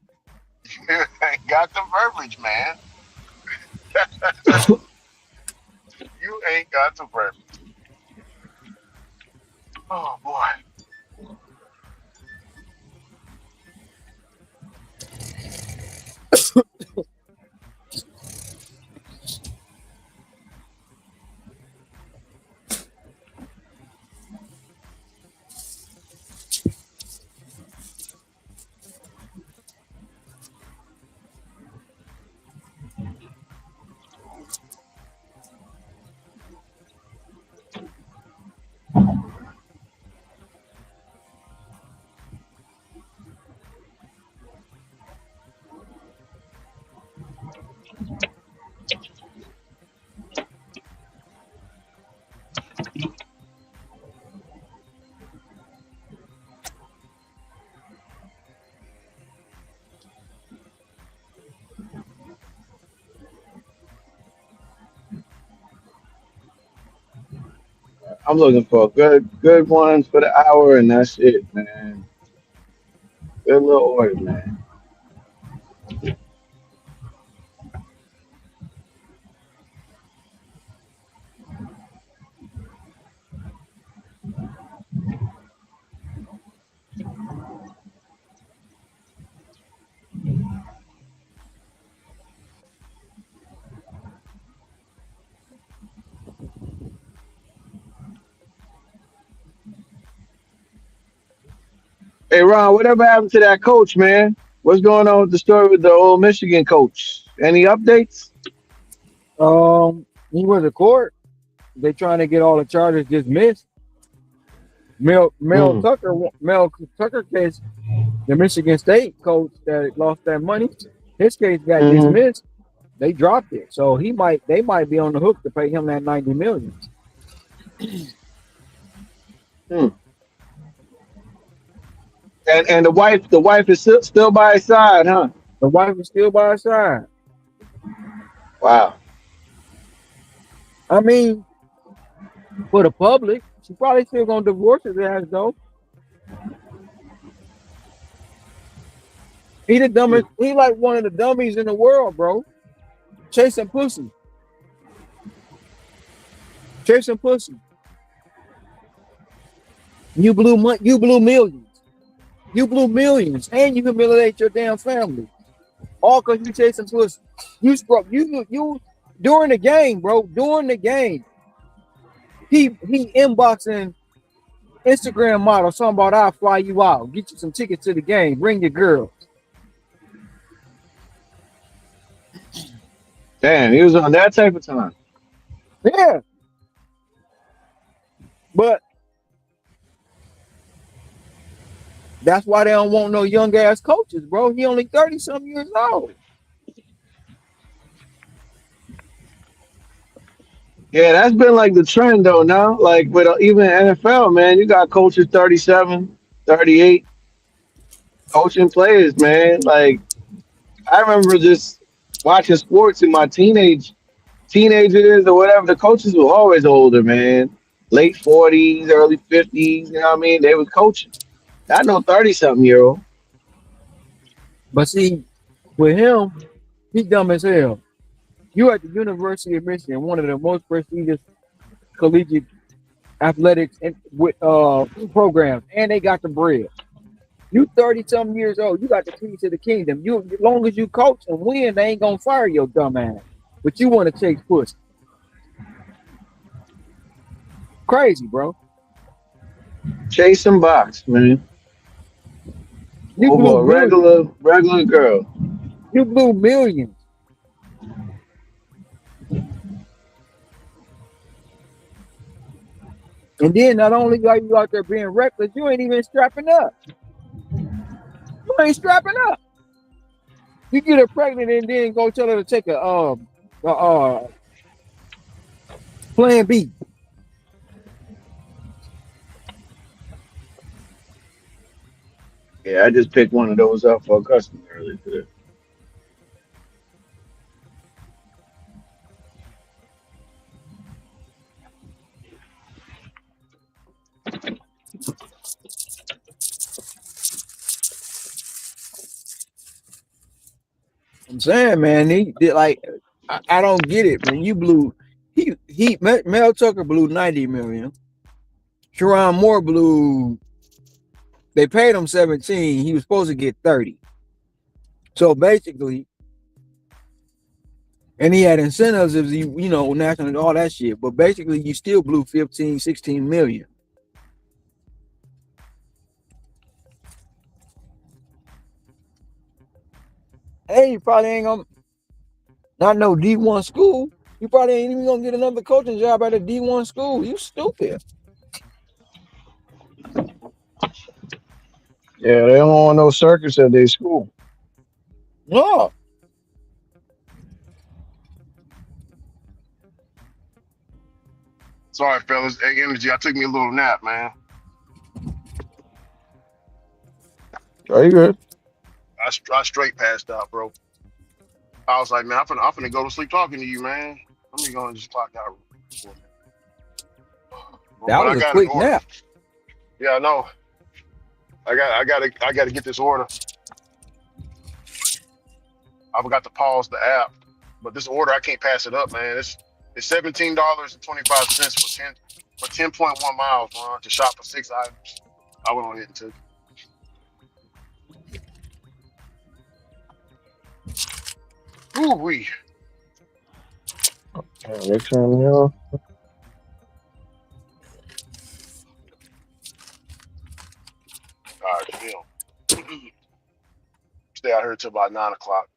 You ain't got the verbiage, man. You ain't got the verbiage. Oh boy. I'm looking for good ones for the hour, and that's it, man. Good little order, man. Hey, Ron, whatever happened to that coach, man? What's going on with the story with the old Michigan coach? Any updates? He was a court. They trying to get all the charges dismissed. Mel Tucker case, the Michigan State coach that lost that money, his case got dismissed. They dropped it, so they might be on the hook to pay him that $90 million. And the wife is still by his side, huh? The wife is still by his side. Wow. I mean, for the public, she probably still gonna divorce his ass though. He the dumbest. He like one of the dummies in the world, bro. Chasing pussy. Chasing pussy. You blew millions. You blew millions, and you humiliate your damn family. All because you chasing pussy. You during the game, bro. During the game, he inboxing Instagram model something about I'll fly you out, get you some tickets to the game, bring your girl. Damn, he was on that type of time. Yeah. But That's why they don't want no young ass coaches, bro. He only 30 some years old. Yeah, that's been like the trend though now. Like with even NFL, man, you got coaches 37, 38 coaching players, man. Like I remember just watching sports in my teenagers or whatever. The coaches were always older, man. Late 40s, early 50s, you know what I mean? They was coaching. I know 30 something year old. But see, with him, he dumb as hell. You at the University of Michigan, one of the most prestigious collegiate athletics and with programs, and they got the bread. You 30 something years old, you got the keys to the kingdom. You as long as you coach and win, they ain't gonna fire your dumb ass. But you want to chase pussy. Crazy, bro. Chase and box, man. You Over a regular girl. You blew millions. And then not only are you out there being reckless, you ain't even strapping up. You ain't strapping up. You get her pregnant and then go tell her to take a plan B. Yeah, I just picked one of those up for a customer earlier today. I'm saying, man, he did like I don't get it, man. You blew Mel Tucker blew 90 million. Sharon Moore blew, they paid him 17. He was supposed to get 30. So basically, and he had incentives if national all that shit. But basically you still blew 15, 16 million. Hey, you probably ain't gonna not no D1 school. You probably ain't even gonna get another coaching job at a D1 school. You stupid. Yeah, they don't want no circus at their school. No. Sorry, fellas. Hey, Energy, I took me a little nap, man. Are you good? I straight passed out, bro. I was like, man, I'm finna go to sleep talking to you, man. Let me go and just clock out. That was a quick nap. Yeah, I know. I gotta get this order. I forgot to pause the app, but this order I can't pass it up, man. It's $17.25 for 10.1 miles, man, to shop for 6 items. I went on it and took it. Ooh wee. Next time, you know. All right, still. Stay out here till about 9 o'clock.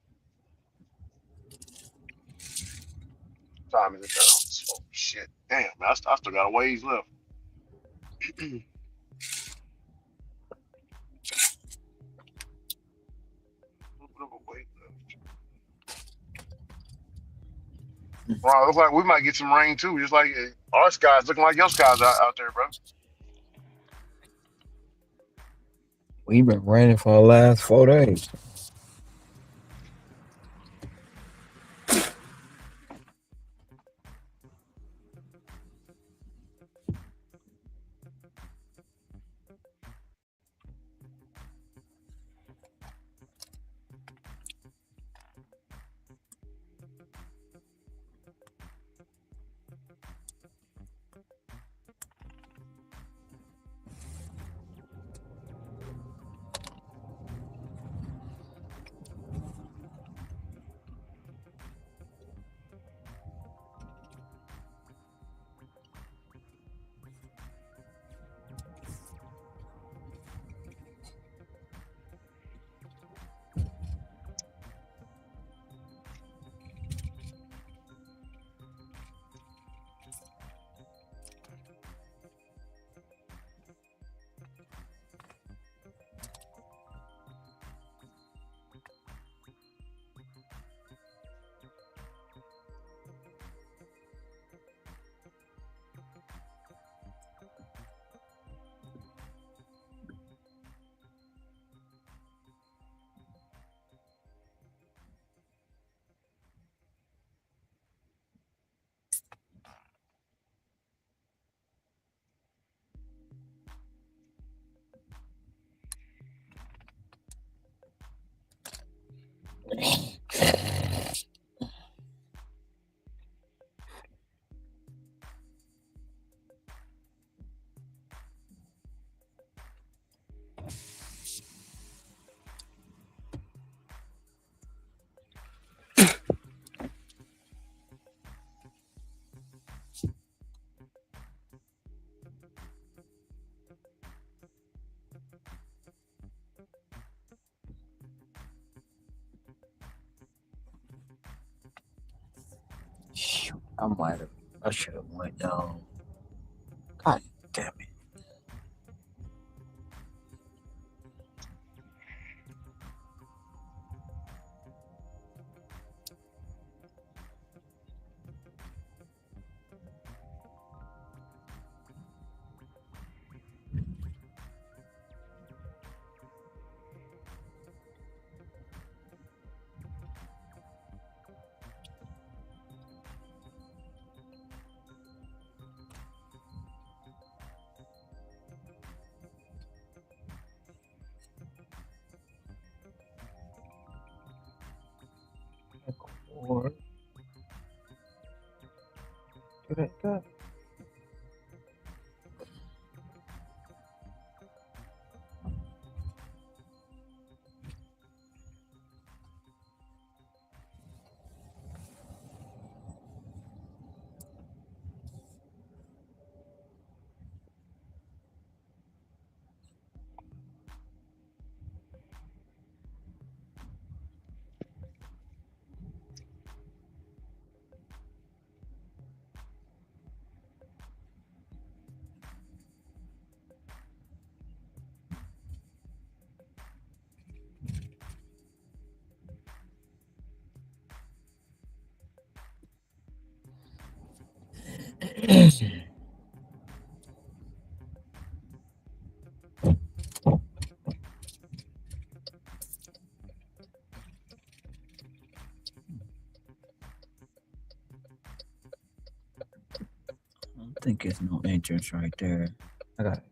Time is it now? Oh shit! Damn, man, I still got a ways left. Wow, looks like we might get some rain too. Just like our skies looking like your skies out there, bro. We've been raining for the last 4 days. I should have went down. God damn it. Or do that. I think it's no entrance right there. I got it.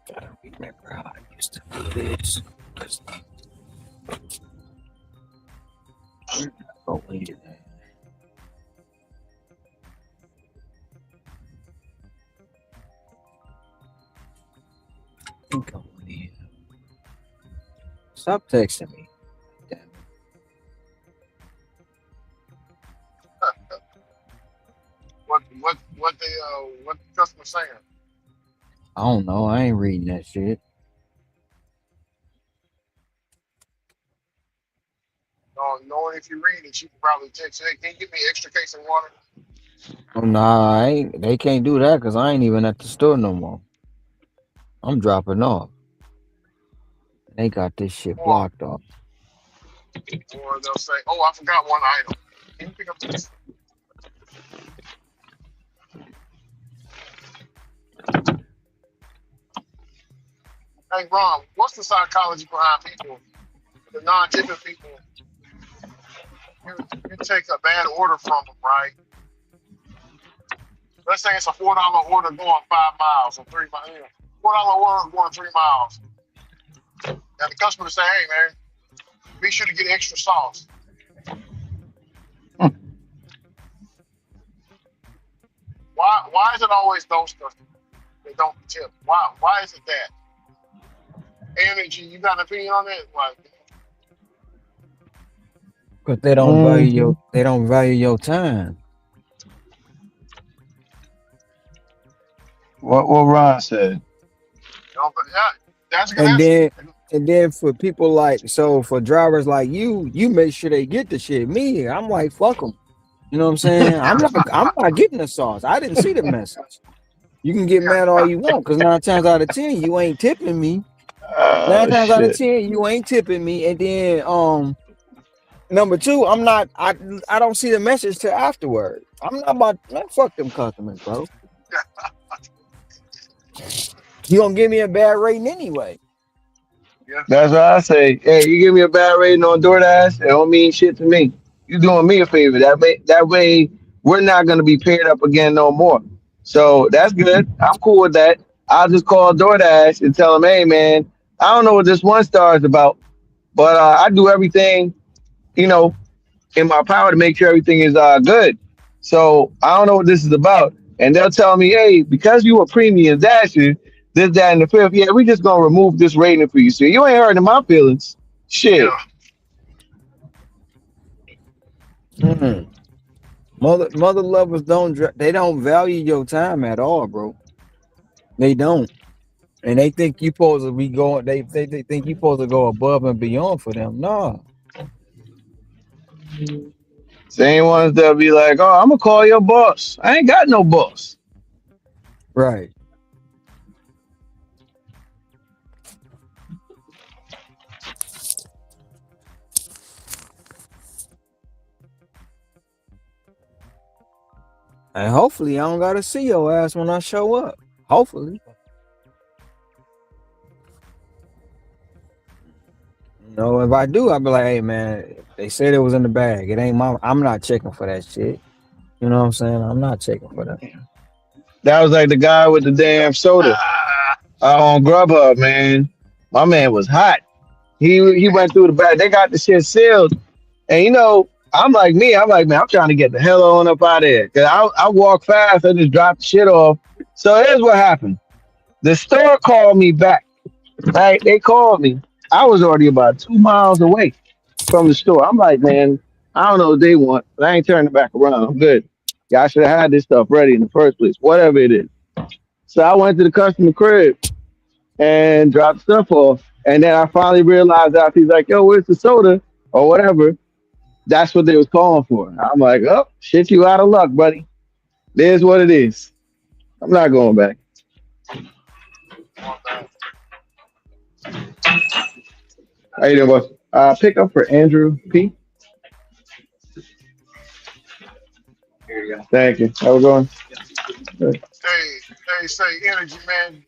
Gotta remember how I used to do this. Oh, wait a minute. I think I want to stop texting me. Damn it. What the customer saying? I don't know. I ain't reading that shit. Knowing if you read it, you can probably text, hey, can you give me an extra case of water? Oh, nah, they can't do that because I ain't even at the store no more. I'm dropping off. They got this shit blocked off. Or they'll say, oh, I forgot one item. Can you pick up this? Hey, Ron, what's the psychology behind people, the non-tipping people? You take a bad order from them, right? Let's say it's a $4 order going 5 miles or 3 miles. $4 order going 3 miles. And the customer say, hey, man, be sure to get extra sauce. Why is it always those customers that don't tip? Why is it that? Energy, you got an opinion on that? Like, Because they don't value your time. What Ron said. And then for people for drivers like you make sure they get the shit. Me, I'm like, fuck them. You know what I'm saying? I'm not getting the sauce. I didn't see the message. You can get mad all you want, because 9 times out of 10 you ain't tipping me. 9 times out of 10 you ain't tipping me, and then number 2, I don't see the message till afterward. I'm not about, man, fuck them customers, bro. You gonna give me a bad rating anyway. That's what I say. Hey, you give me a bad rating on DoorDash, it don't mean shit to me. You doing me a favor. That way we're not gonna be paired up again no more. So that's good. I'm cool with that. I'll just call DoorDash and tell them, hey man, I don't know what this 1 star is about, but I do everything, in my power to make sure everything is good. So I don't know what this is about. And they'll tell me, hey, because you a premium Dasher, this, that, and the fifth. Yeah, we just gonna remove this rating for you. So you ain't hurting my feelings. Shit. Mm. Mother lovers they don't value your time at all, bro. They don't. And they think you supposed to be going, they think you supposed to go above and beyond for them. No. Same ones that'll be like, oh, I'm gonna call your boss. I ain't got no boss. Right. And hopefully I don't gotta see your ass when I show up. Hopefully. No, if I do, I'll be like, hey man, they said it was in the bag. It ain't I'm not checking for that shit. You know what I'm saying? I'm not checking for that. That was like the guy with the damn soda on Grubhub, man. My man was hot. He went through the bag. They got the shit sealed. And you know, I'm like, man, I'm trying to get the hell on up out of there. Cause I walk fast, I just drop the shit off. So here's what happened. The store called me back. Right? They called me. I was already about 2 miles away from the store. I'm like, man, I don't know what they want, but I ain't turning back around. I'm good. Y'all should have had this stuff ready in the first place, whatever it is. So I went to the customer crib and dropped stuff off. And then I finally realized after he's like, yo, where's the soda or whatever? That's what they was calling for. I'm like, oh, shit, you out of luck, buddy. There's what it is. I'm not going back. How you doing, boss? Pick up for Andrew P. Here you go. Thank you. How we going? Good. Hey, say energy, man.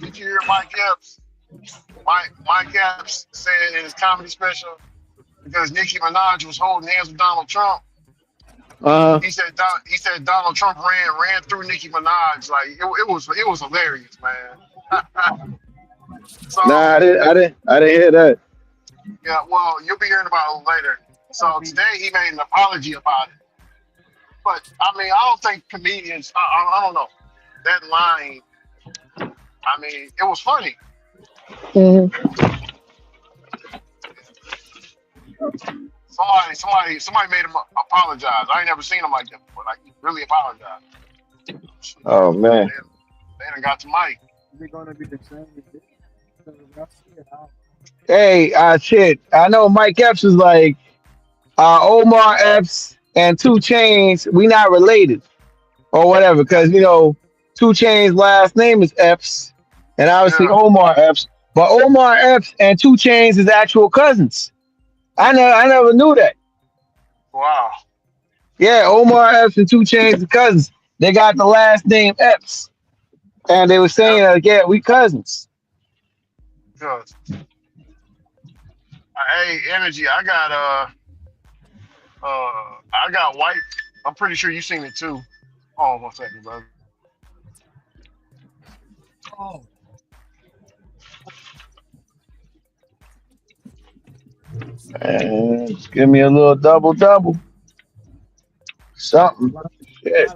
Did you hear Mike Epps? Mike Epps said in his comedy special because Nicki Minaj was holding hands with Donald Trump. He said Donald Trump ran through Nicki Minaj. Like it was hilarious, man. So, Nah, I didn't hear that. yeah, well, you'll be hearing about it later. So today he made an apology about it. But I mean, I don't think comedians. I don't know that line. I mean, it was funny. Somebody made him apologize. I ain't never seen him like that before. Like he really apologized. Oh man. They done got to Mike. Is it gonna be the same? Hey, shit. I know Mike Epps is like Omar Epps and 2 Chainz. We not related or whatever, because you know 2 Chainz' last name is Epps, and obviously Omar Epps. But Omar Epps and 2 Chainz is actual cousins. I never knew that. Wow. Yeah, Omar Epps and 2 Chainz are cousins. They got the last name Epps, and they were saying, yeah, we cousins. Good. Hey, energy. I got white. I'm pretty sure you seen it too. Oh, 1 second, brother. Oh. Man, just give me a little double. Something. Shit.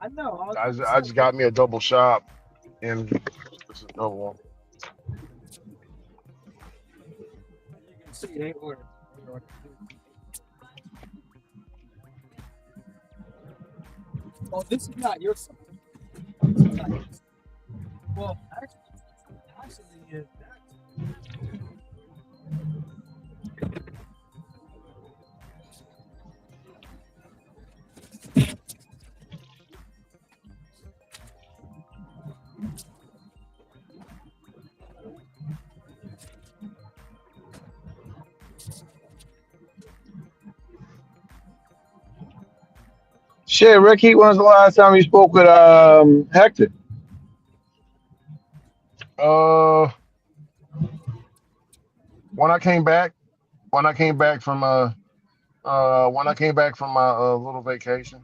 I know. I just got me a double shot, and this is another one. See, they ordered. Well, this is not your son. This is not your son. Well, actually, is that. Shit, Ricky, when's the last time you spoke with Hector? When I came back, when I came back from my little vacation.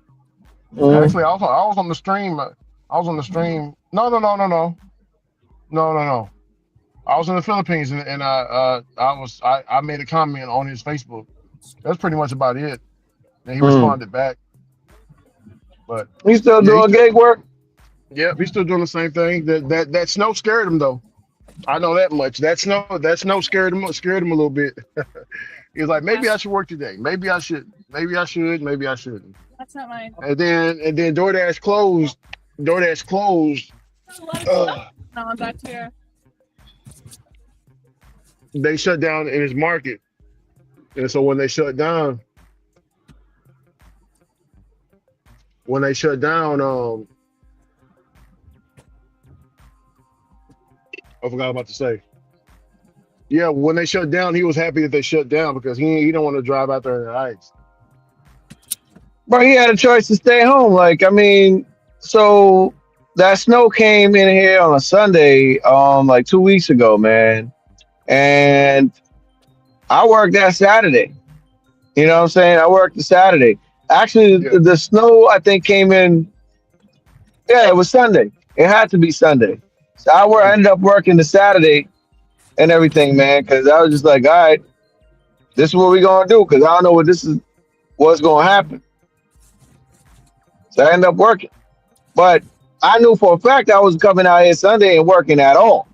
Mm. Actually, I was on the stream. I was on the stream. No. I was in the Philippines and I made a comment on his Facebook. That's pretty much about it. And he Mm. responded back. But You still yeah, doing gig work? he's still doing the same thing. That snow scared him though. I know that much. That snow scared him a little bit. He was like, maybe I should work today. Maybe I should. Maybe I should. Maybe I shouldn't. That's not mine. And then DoorDash closed. DoorDash closed. No, I'm back here. They shut down in his market. And so when they shut down, I forgot what I'm about to say. Yeah, when they shut down, he was happy that they shut down because he don't want to drive out there in the ice. But he had a choice to stay home. Like, I mean, so that snow came in here on a Sunday, like 2 weeks ago, man. And I worked that Saturday. You know what I'm saying? I worked the Saturday. Actually, the snow, I think, came in. Yeah, it was Sunday. It had to be Sunday. So I ended up working the Saturday and everything, man, because I was just like, all right, this is what we're going to do because I don't know what's going to happen. So I ended up working. But I knew for a fact I was coming out here Sunday and working at all.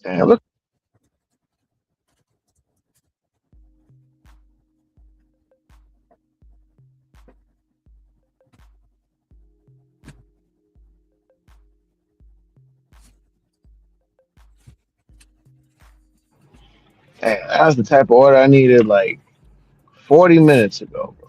Damn, look. Damn, that's the type of order I needed like 40 minutes ago, bro.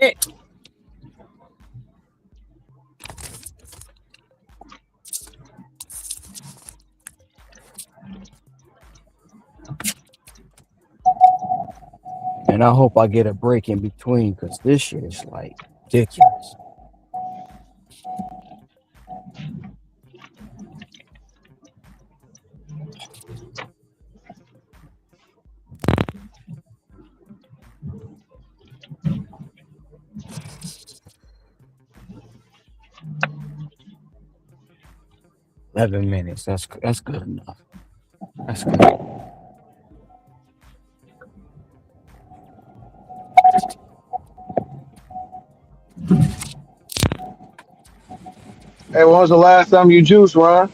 shit. And I hope I get a break in between because this shit is like ridiculous. $11. That's good enough. That's good. Hey, when was the last time you juiced, Ron?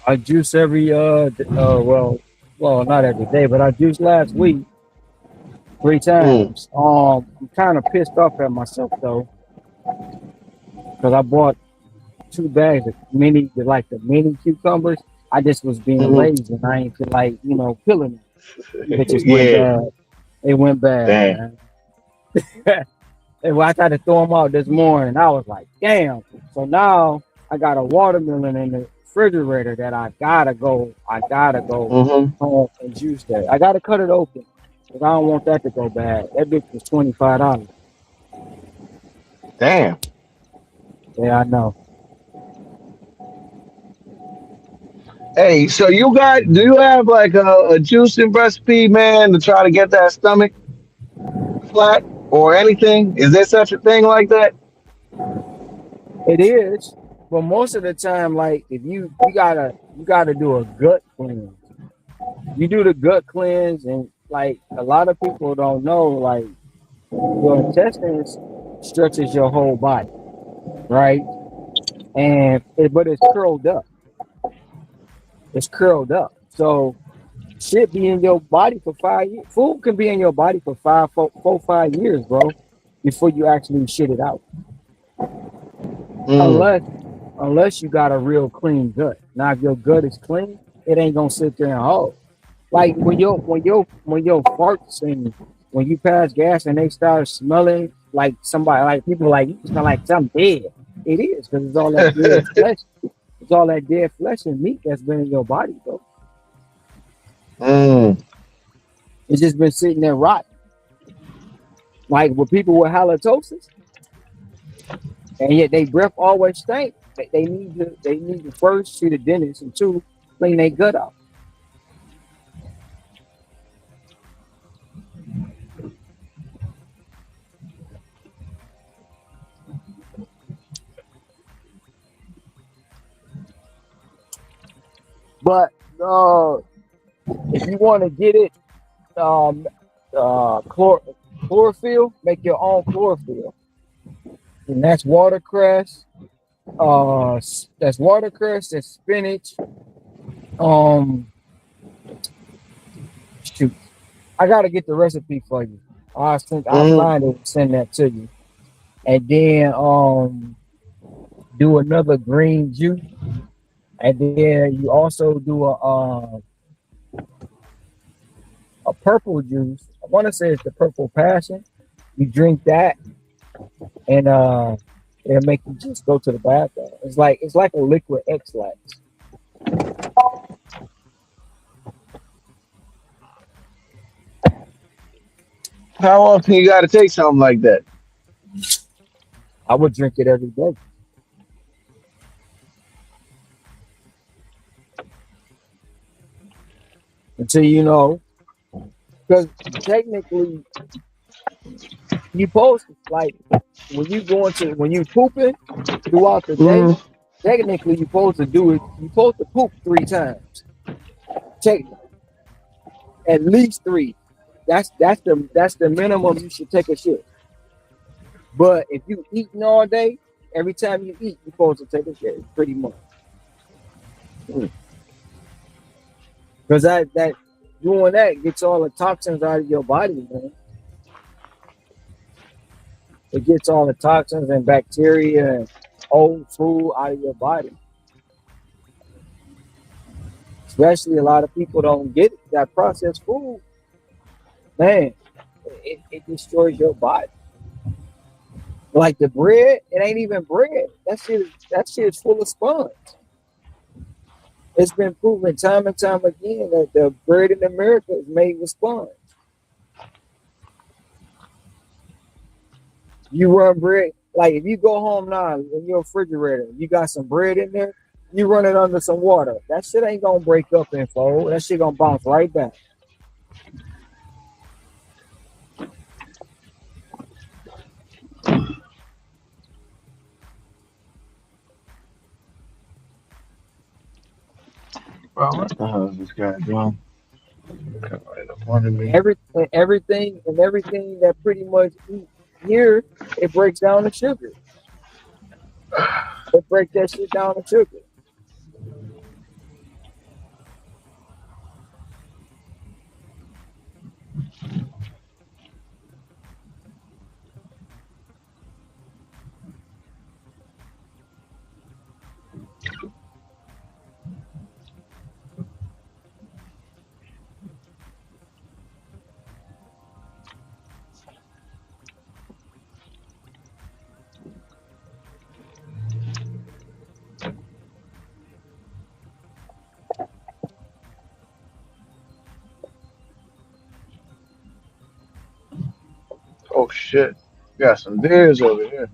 I juice every well not every day, but I juiced last week 3 times. I'm kind of pissed off at myself though, because I bought 2 bags of the mini cucumbers. I just was being lazy and I ain't feel like, killing it. It just went bad. It went bad, man. And when I tried to throw them out this morning, I was like, damn. So now I got a watermelon in the refrigerator that I gotta go home and juice that. I gotta cut it open because I don't want that to go bad. That bitch was $25. Damn. Yeah, I know. Hey, so do you have like a juicing recipe, man, to try to get that stomach flat or anything? Is there such a thing like that? It is, but most of the time, like if you gotta do a gut cleanse. You do the gut cleanse, and like a lot of people don't know, like your intestines stretches your whole body, right? But it's curled up. It's curled up. So shit be in your body for 5 years. Food can be in your body for 5 years, bro, before you actually shit it out. Unless you got a real clean gut. Now, if your gut is clean, it ain't gonna sit there and hold. Like when your farts and when you pass gas and they start smelling like somebody, like people like you smell like something dead. It is because it's all that dead flesh. It's all that dead flesh and meat that's been in your body, bro. It's just been sitting there rotting. Like with people with halitosis, and yet they breath always stink. They need to first see the dentist and 2 clean their gut out. But if you want to get it, chlorophyll, make your own chlorophyll, and that's watercress. That's watercress. That's spinach. Shoot, I gotta get the recipe for you. I'll find it and send that to you, and then do another green juice. And then you also do a purple juice. I want to say it's the purple passion. You drink that, and it'll make you just go to the bathroom. It's like a liquid X-Lax. How often you got to take something like that? I would drink it every day. Until because technically you post like when you pooping throughout the day, technically you're supposed to do it. You're supposed to poop 3 times. Technically, at least 3. That's the minimum you should take a shit. But if you eating all day, every time you eat, you're supposed to take a shit. Pretty much. Because that doing that gets all the toxins out of your body, man. It gets all the toxins and bacteria and old food out of your body. Especially a lot of people don't get it. That processed food, man, it destroys your body. Like the bread, it ain't even bread. That shit is full of sponge. It's been proven time and time again that the bread in America is made with sponge. You run bread, like if you go home now in your refrigerator, you got some bread in there, you run it under some water. That shit ain't gonna break up and fold. That shit gonna bounce right back. Bro, what the hell is this guy doing? Come right up under me. Everything that pretty much eat here, it breaks down to sugar. It breaks that shit down to sugar. Oh shit. Got some beers over here.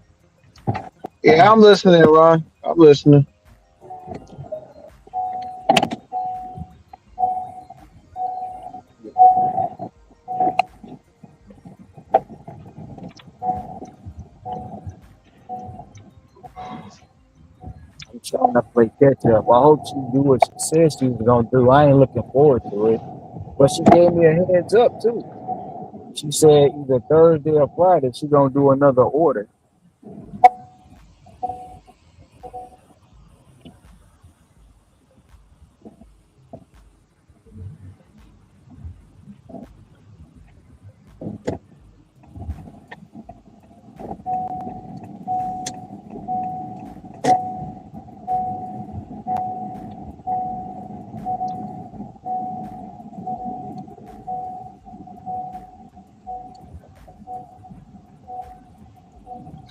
Yeah, I'm listening, Ron. I'm listening. I'm trying to play catch up. I hope she do what she said she was gonna do. I ain't looking forward to it. But she gave me a heads up too. She said either Thursday or Friday she gonna do another order.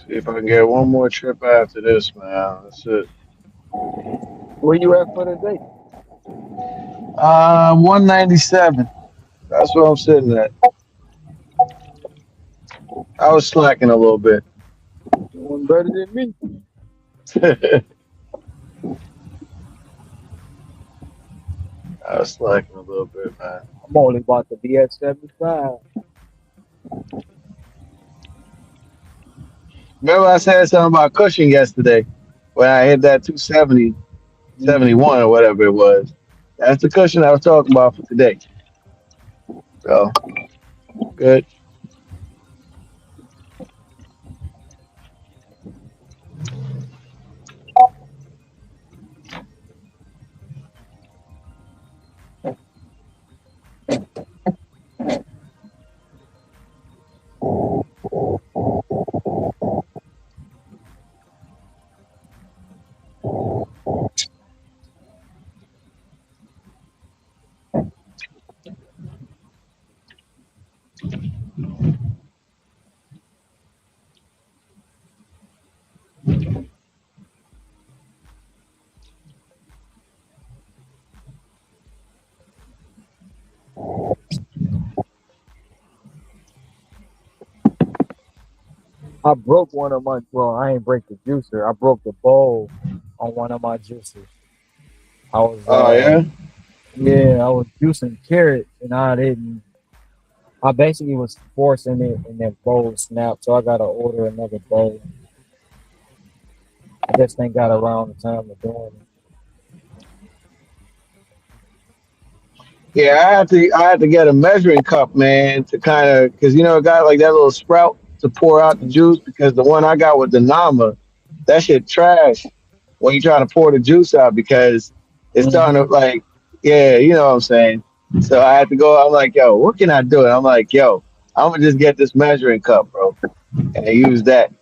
See if I can get one more trip after this, man. That's it. Where you at for the day? 197. That's where I'm sitting at. I was slacking a little bit. Doing better than me. I was slacking a little bit, man. I'm only about to be at 75. Remember I said something about Cushing yesterday when I hit that 270, 71 or whatever it was. That's the cushion I was talking about for today. So, good. I broke one of my, well, I ain't break the juicer. I broke the bowl on one of my juicers. I was, yeah? Yeah, I was juicing carrots and I basically was forcing it and that bowl snapped. So I got to order another bowl. I just ain't got around the time of doing it. Yeah, I had to get a measuring cup, man, to kind of, because it got like that little sprout to pour out the juice, because the one I got with the Nama, that shit trash when you trying to pour the juice out, because it's starting to like, yeah, you know what I'm saying. So I had to go. I'm like, yo, what can I do? And I'm like, yo, I'm gonna just get this measuring cup, bro, and use that.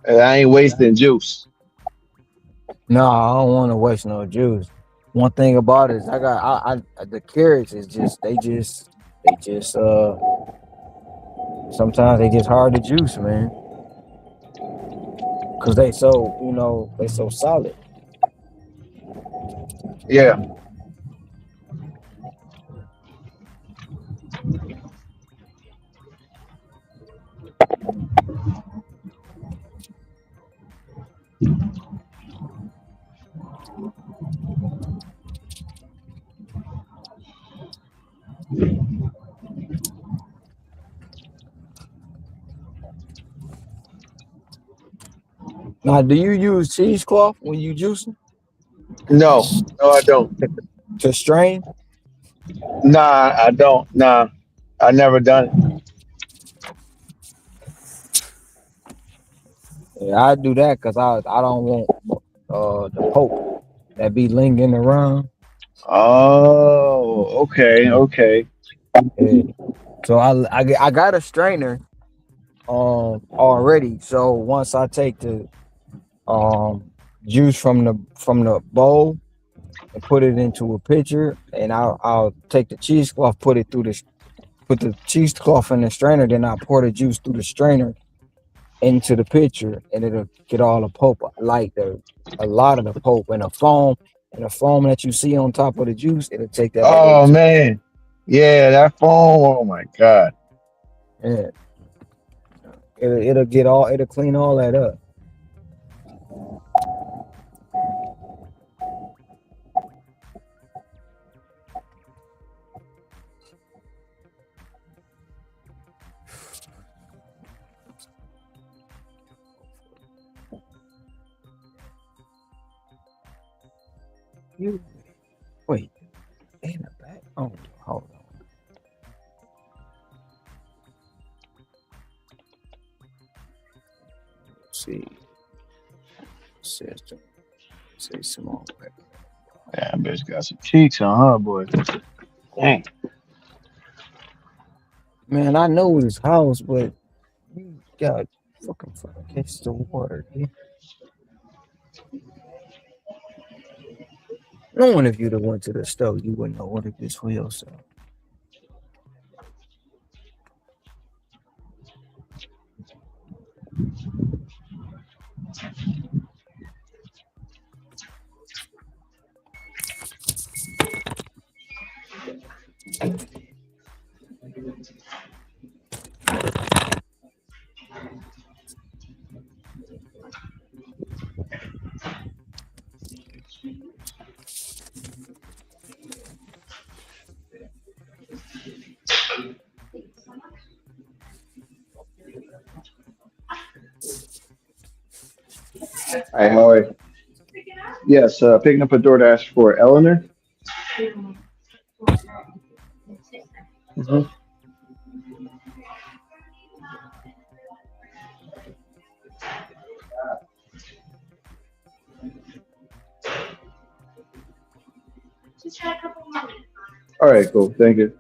And I ain't wasting juice. No, I don't want to waste no juice. One thing about it is I the carrots is they just sometimes they just hard to juice, man. because they so they so solid. Yeah. Now, do you use cheesecloth when you juicing No, I don't. to strain? Nah, I don't. Nah, I never done it. Yeah, I do that because I don't want the pulp that be lingering around. Oh, okay. Yeah. So I got a strainer already. So once I take the juice from the bowl and put it into a pitcher, and I'll take the cheesecloth, put the cheesecloth in the strainer, then I pour the juice through the strainer into the pitcher, and it'll get all the pulp, like a lot of the pulp and the foam that you see on top of the juice. It'll take that away Oh too. man, yeah, that foam. Oh my god. Yeah, it'll clean all that up. You wait in the back. Oh, hold on. Let's see, system. Say small. Yeah, bitch got some cheeks on her, boy. Dang. Man, I know his house, but you got fucking cases of water, dude. No one of you that went to the store, you wouldn't have ordered this for yourself. Hi, how are you? Yes, picking up a DoorDash for Eleanor. Mhm. All right, cool. Thank you.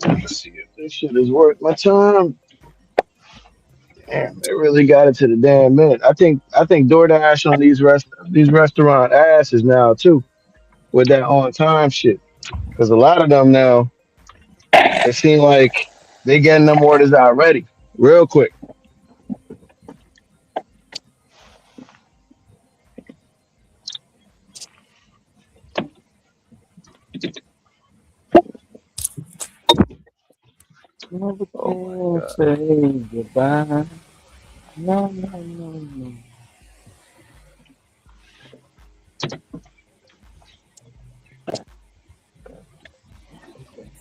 Let's see if this shit is worth my time. Damn, they really got it to the damn minute. I think DoorDash on these restaurant asses now too with that on time shit. Because a lot of them now it seem like they getting them orders out ready real quick. Oh, say goodbye. No, no, no, no.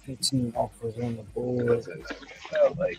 15 offers on the board. Like,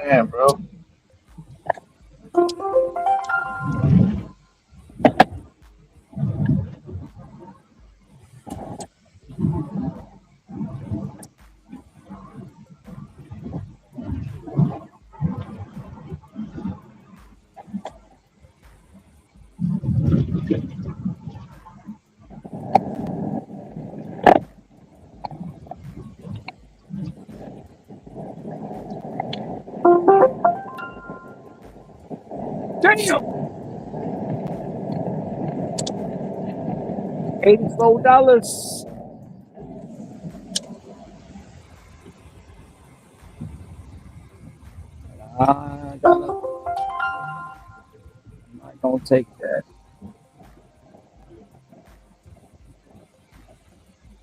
Damn, bro. Damn. $84. I'm not gonna take that.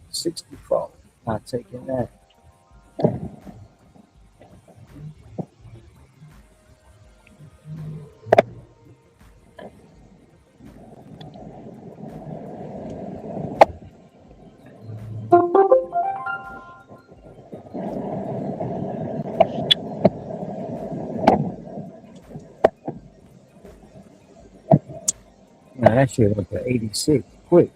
64. Not taking that. Man, that shit went to 86 quick.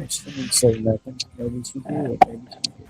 She didn't say nothing. Maybe she did. Maybe she did.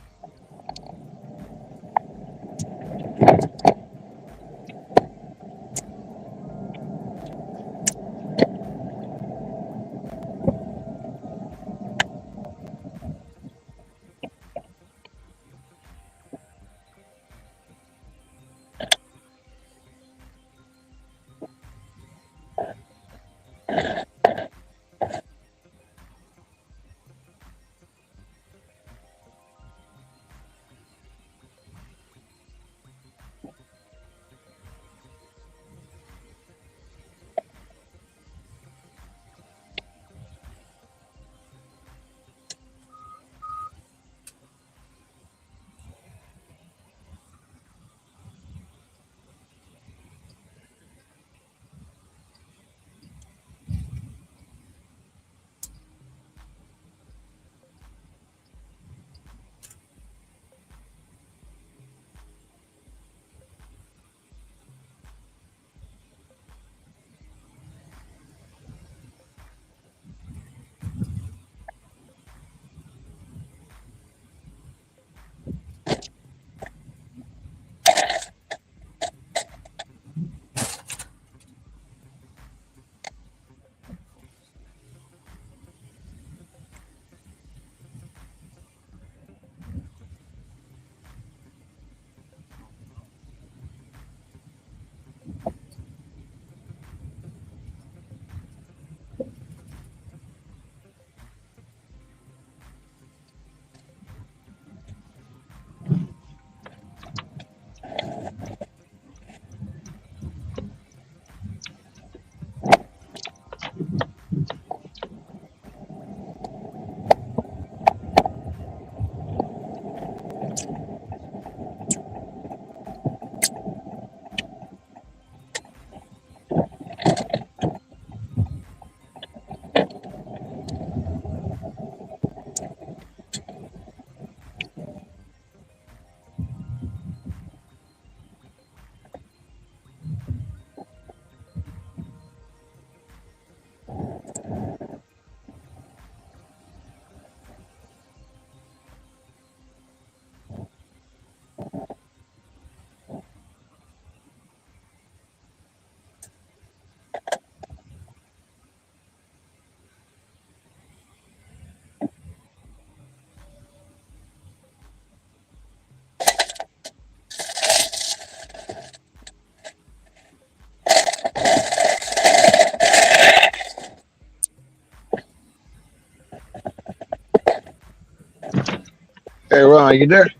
Hey Ron, you there?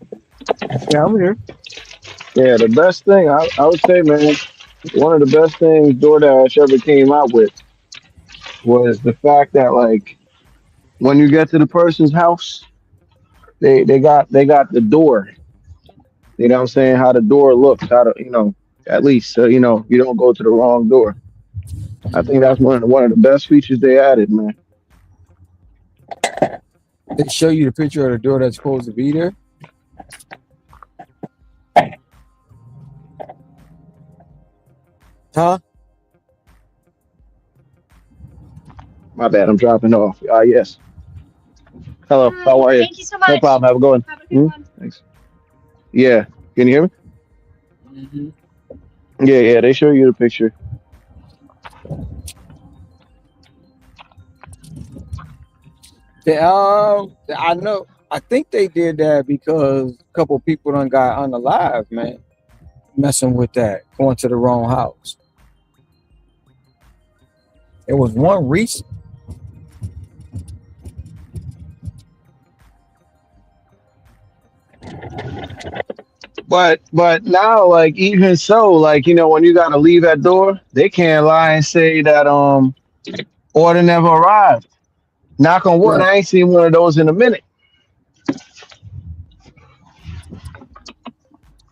Yeah, I'm here. Yeah, the best thing I would say, man, one of the best things DoorDash ever came out with was the fact that like when you get to the person's house, they got the door. You know what I'm saying? How the door looks, how to at least so you don't go to the wrong door. I think that's one of the best features they added, man. They show you the picture of the door that's supposed to be there. Huh? My bad, I'm dropping off. Yes. Hello, how are you? Thank you so No much. problem. Have a good one. Have a good one. Thanks. Yeah. Can you hear me? Mm-hmm. Yeah, they show you the picture. I know. I think they did that because a couple people done got unalive, man, messing with that, going to the wrong house. It was one recent. But now, like even so, like when you gotta leave that door, they can't lie and say that order never arrived. Knock on wood, Right. I ain't seen one of those in a minute.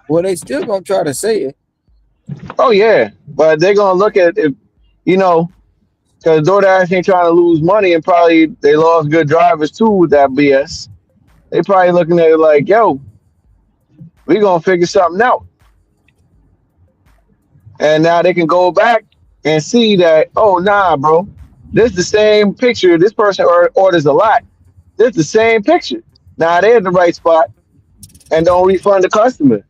Well, they still gonna try to say it. Oh yeah, but they're gonna look at it, because DoorDash ain't trying to lose money, and probably they lost good drivers too with that BS. They probably looking at it like, yo, we gonna figure something out. And now they can go back and see that, oh nah, bro, this the same picture. This person orders a lot. This the same picture. Now they're in the right spot and don't refund the customer.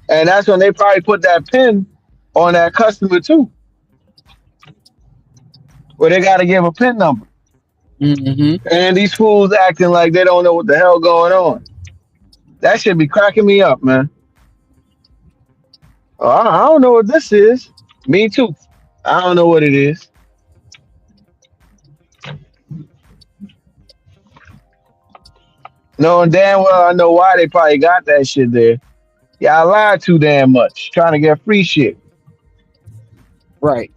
And that's when they probably put that pin on that customer too, where they gotta give a pin number. Mm-hmm. And these fools acting like they don't know what the hell going on. That should be cracking me up, man. Oh, I don't know what this is. Me too. I don't know what it is. Knowing damn well I know why they probably got that shit there. Yeah, I lied too damn much trying to get free shit. Right.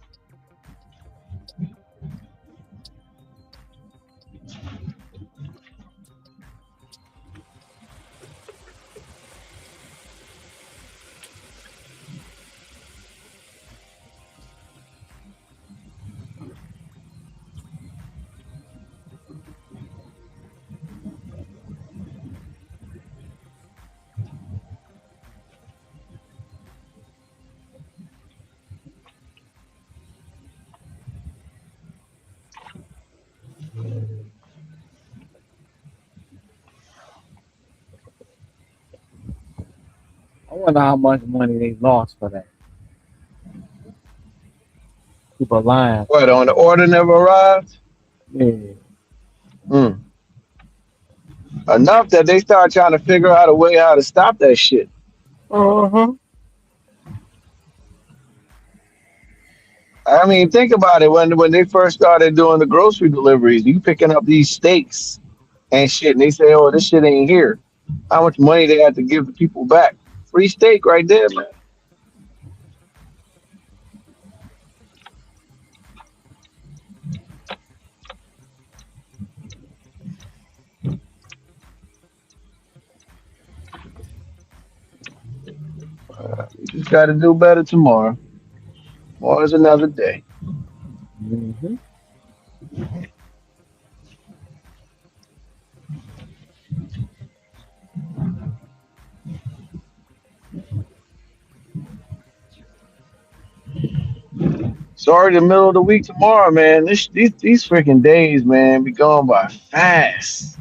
I wonder how much money they lost for that. People lying. What, on the order never arrived? Yeah. Enough that they start trying to figure out a way how to stop that shit. Uh-huh. I mean, think about it. When they first started doing the grocery deliveries, you picking up these steaks and shit, and they say, "Oh, this shit ain't here." How much money they had to give the people back? Free steak right there, man. We just got to do better tomorrow. Tomorrow's another day. Mm-hmm. Sorry, the middle of the week tomorrow, man. These freaking days, man, be going by fast.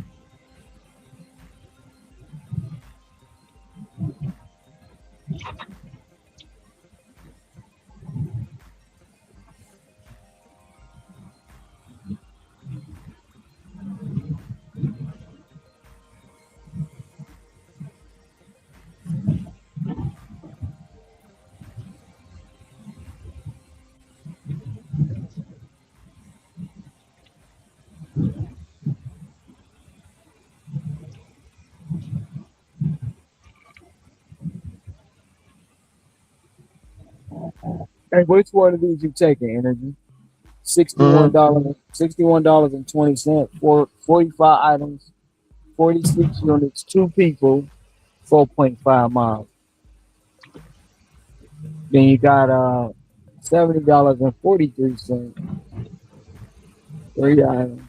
Hey, which one of these you taking, Energy? $61.20 for 45 items, 46 units, 2 people, 4.5 miles. Then you got $70.43, 3 items.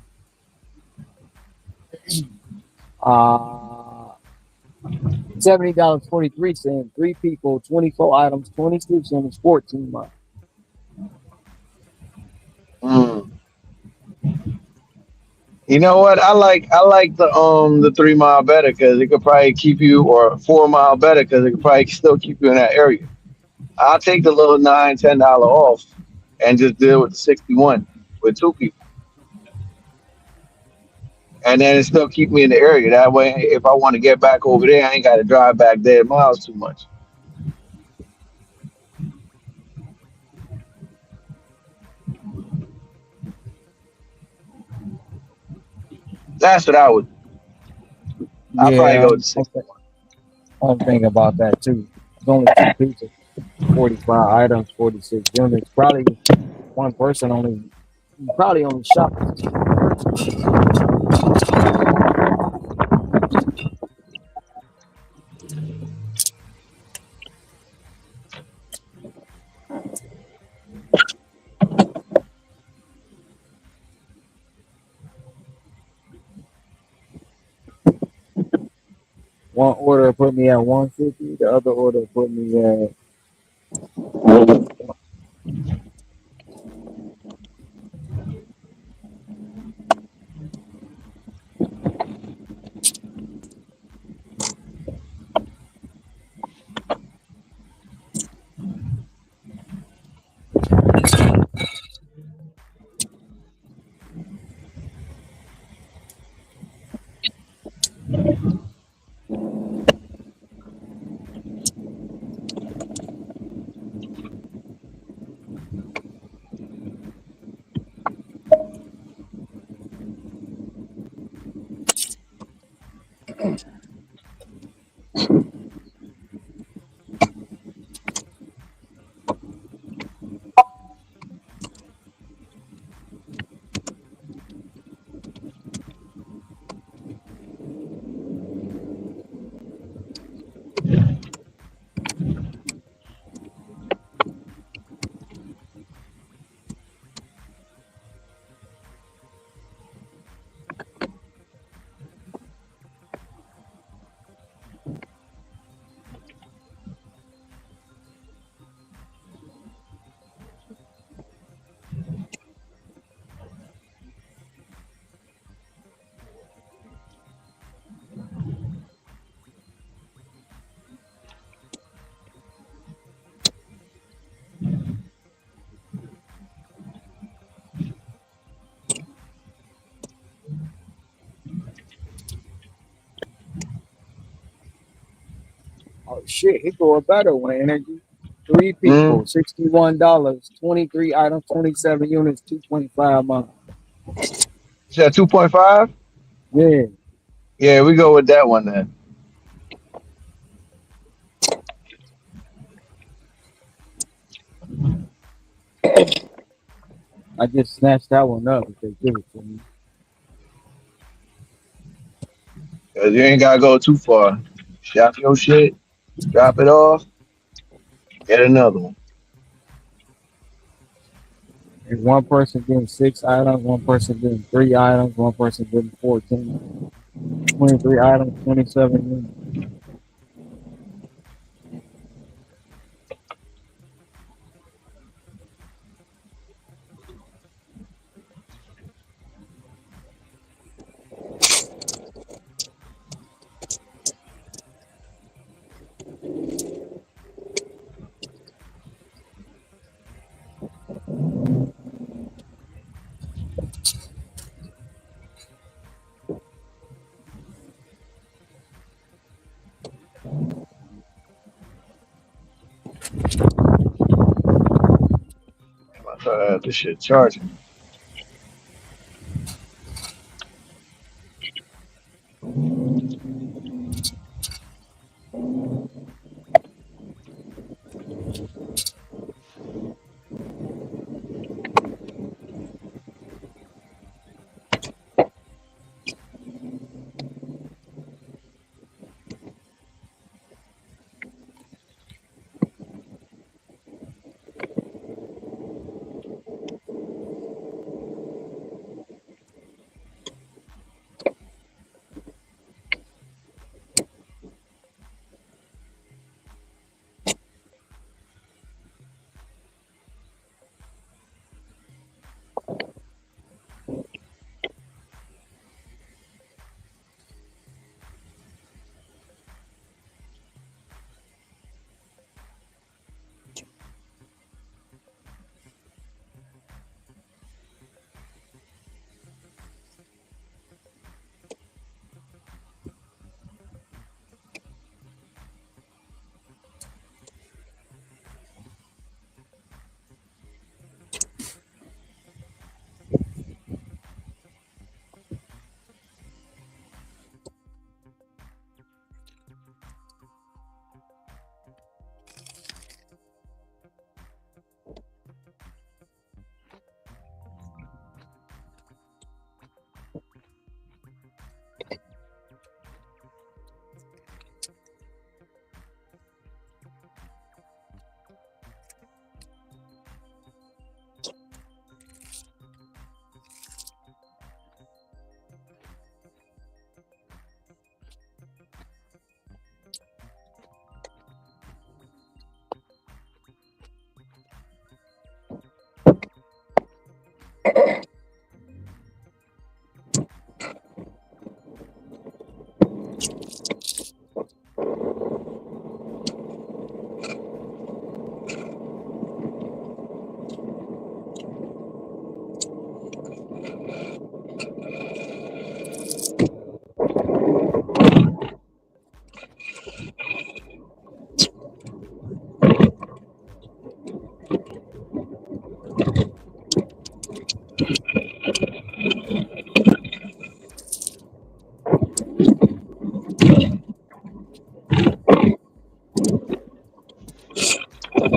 $70.43, 3 people, 24 items, 26 units, 14 miles. You know what? I like the 3 mile better because it could probably keep you, or 4 mile better because it could probably still keep you in that area. I'll take the little $9-10 off and just deal with the 61 with 2 people, and then it still keep me in the area. That way, if I want to get back over there, I ain't got to drive back dead miles too much. That's what I would. I'll probably Yeah, go with the 61. I'm thinking about that too. It's only 2 people, 45 items, 46 units. Probably one person only shop. One order put me at 150. The other order put me at oh shit, he go a better one, Energy. 3 people, $61, 23 items, 27 units, 2.5 miles. Is that 2.5? Yeah. Yeah, we go with that one then. I just snatched that one up if they give it to me. Cause you ain't gotta go too far. Shop your shit, drop it off, get another one. If one person getting 6 items, one person getting 3 items, one person getting 14, 23 items, 27 units. This shit charging.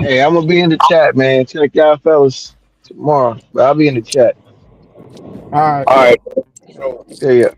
Hey, I'm gonna be in the chat, man. Check y'all fellas tomorrow. But I'll be in the chat. All right. All right. Yeah, yeah.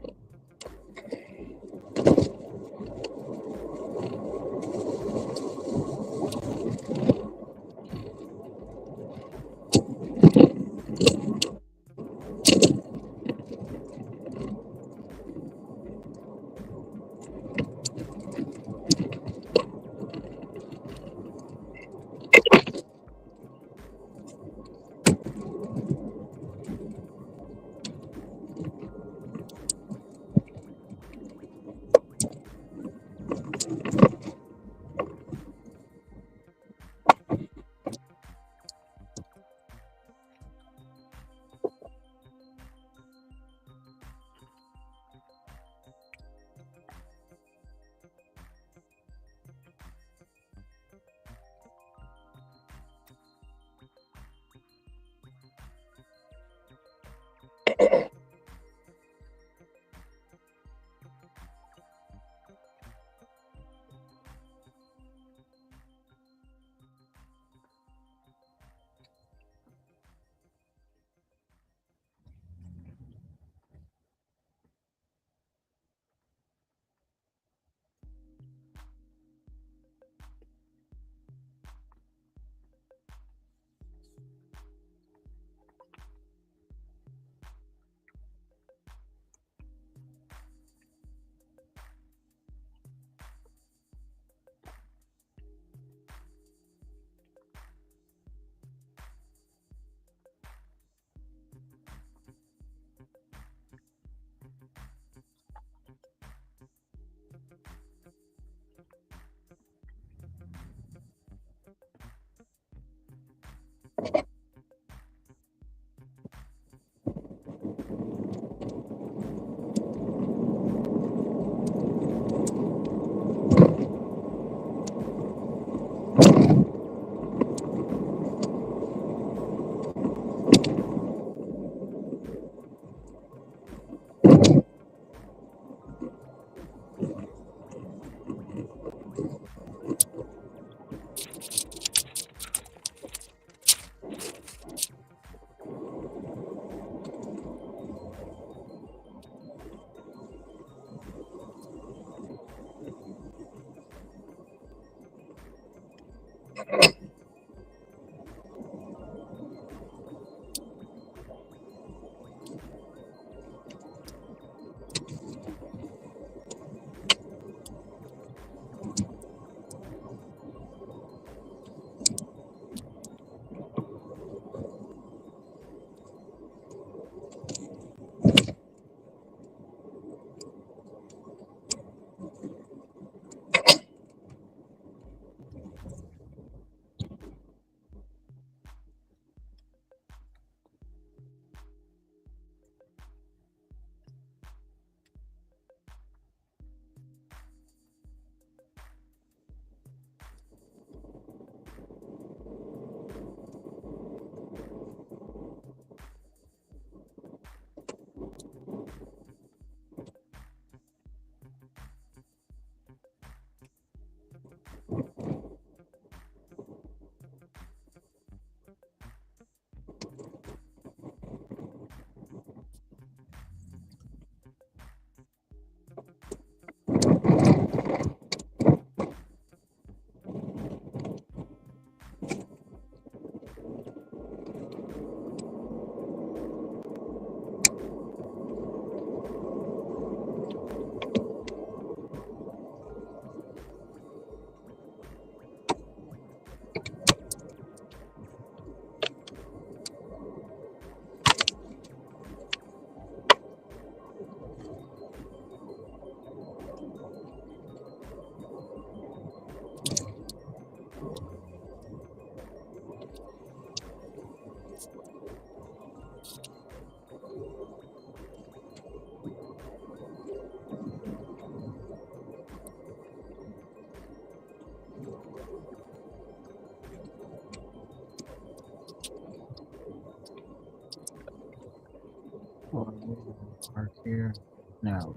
Now,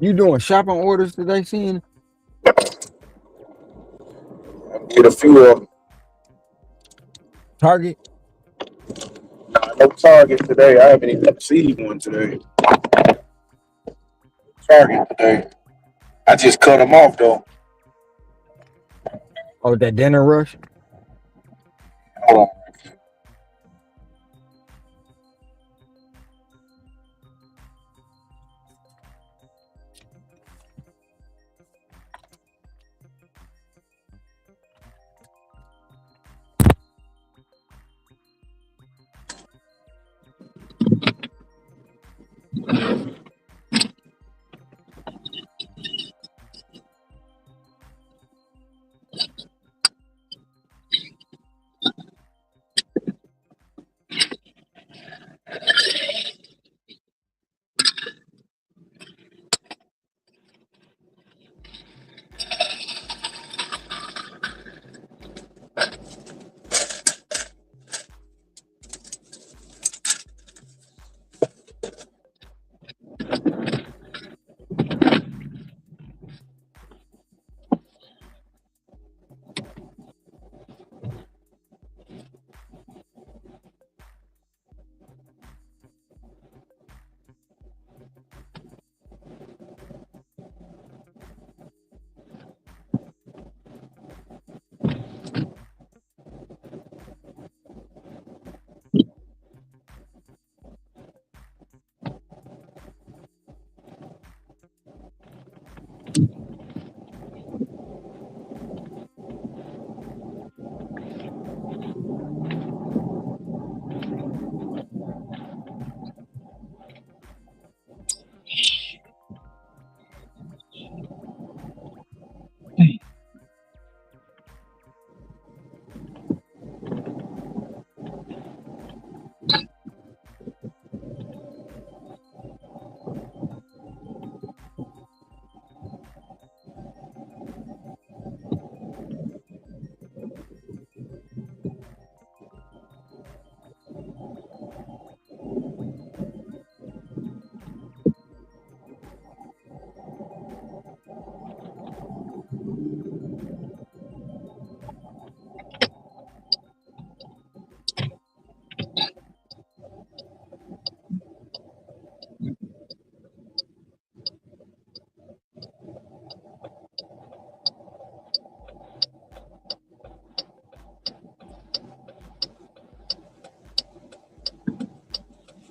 you doing shopping orders today, seeing Get a few of them. Target? No Target today. I haven't even received one today. Target today. I just cut them off though. Oh, that dinner rush? Hold on.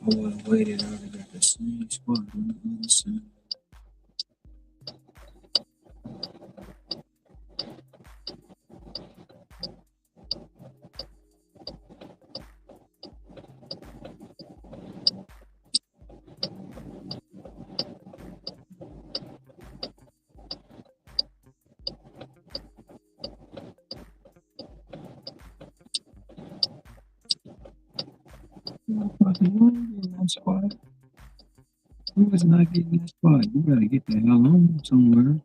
Oh, I waited. I already got the same spot on the other side. Fucking one in that spot. Who was not getting that spot? You gotta get the hell on somewhere.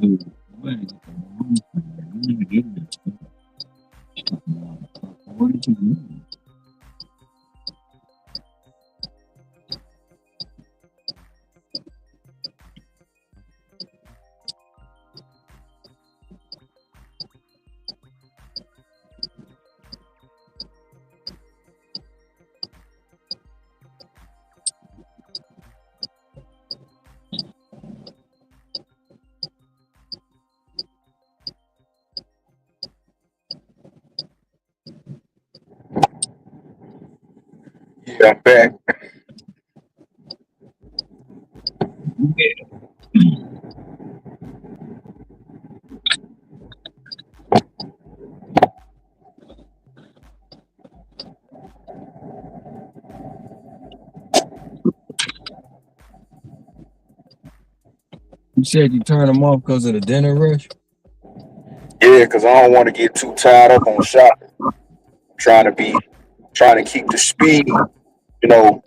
Ooh, where did it go? You gotta get that spot. What did you do? Got back. You said you turned them off because of the dinner rush? Yeah, because I don't want to get too tied up on shopping. Trying to keep the speed, you know,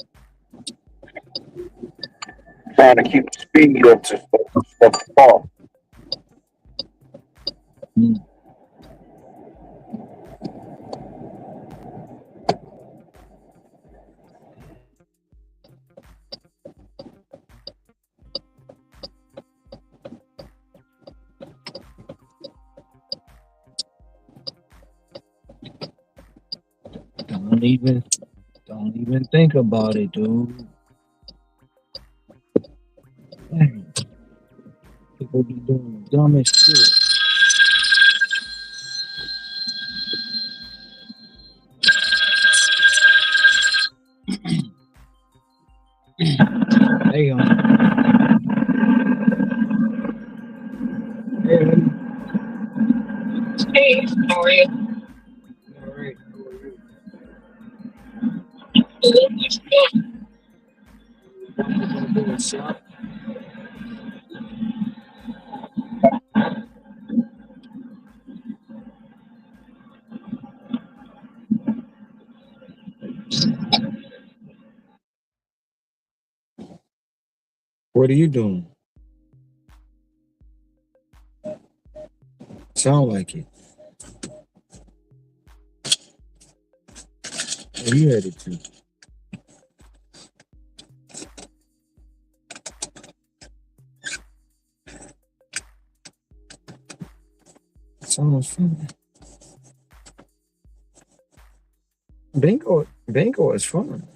trying to keep the speed up to stuff to fall. Don't even think about it, dude. Dang. People be doing the dumbest shit. Hey, Hey, how are you? Alright. What are you doing? Sound like it. Where you headed to? Sounds fun. Bingo is fun.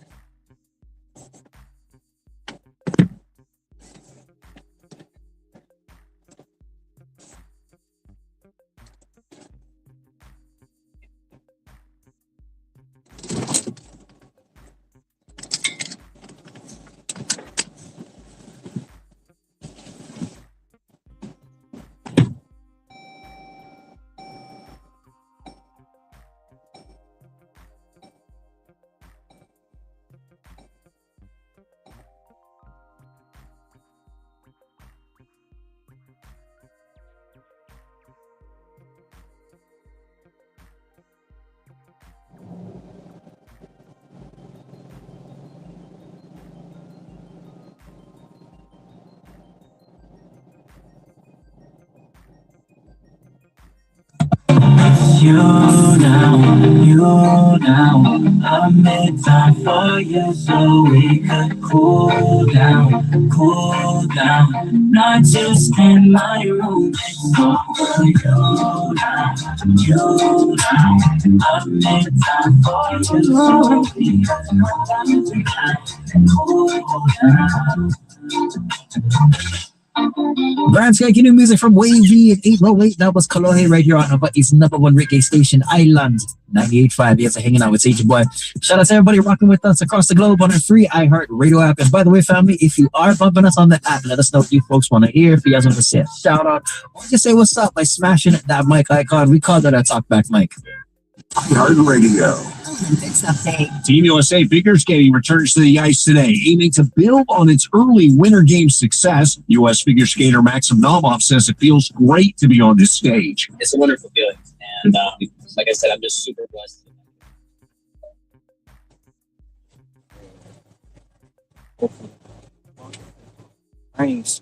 You now, I made time for you so we could cool down, not just in my room. It's all for you now, I made time for you so we could cool down. Brand skanky new music from Wavy at 808. That was Kalohe right here on Hawaii's #1 reggae station, Island 98.5. Yes, hanging out with Sage Boy. Shout out to everybody rocking with us across the globe on our free iHeart Radio app. And by the way, family, if you are bumping us on the app, let us know what you folks want to hear. If you guys want to say a shout out or just say what's up by smashing that mic icon, we call that a talkback mic. iHeart Radio. Team USA figure skating returns to the ice today, aiming to build on its early Winter Games success. U.S. figure skater Maxim Novov says it feels great to be on this stage. It's a wonderful feeling, and like I said, I'm just super blessed. Nice.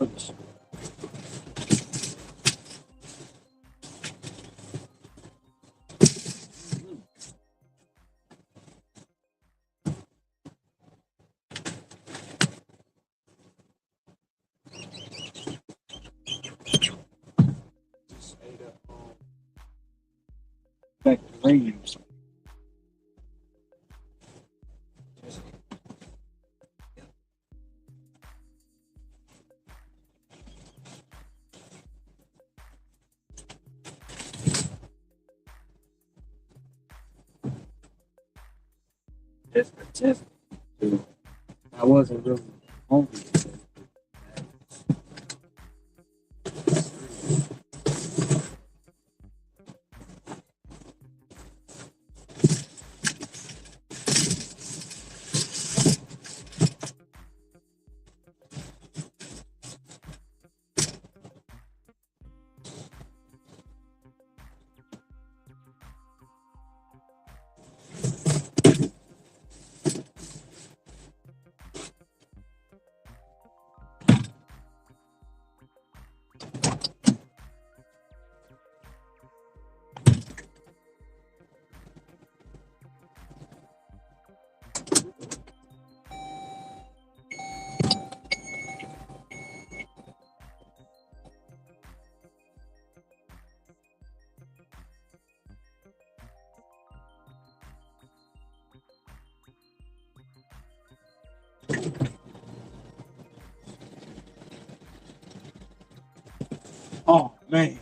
Back to the Rangers. Just, I wasn't really hungry. Oh man.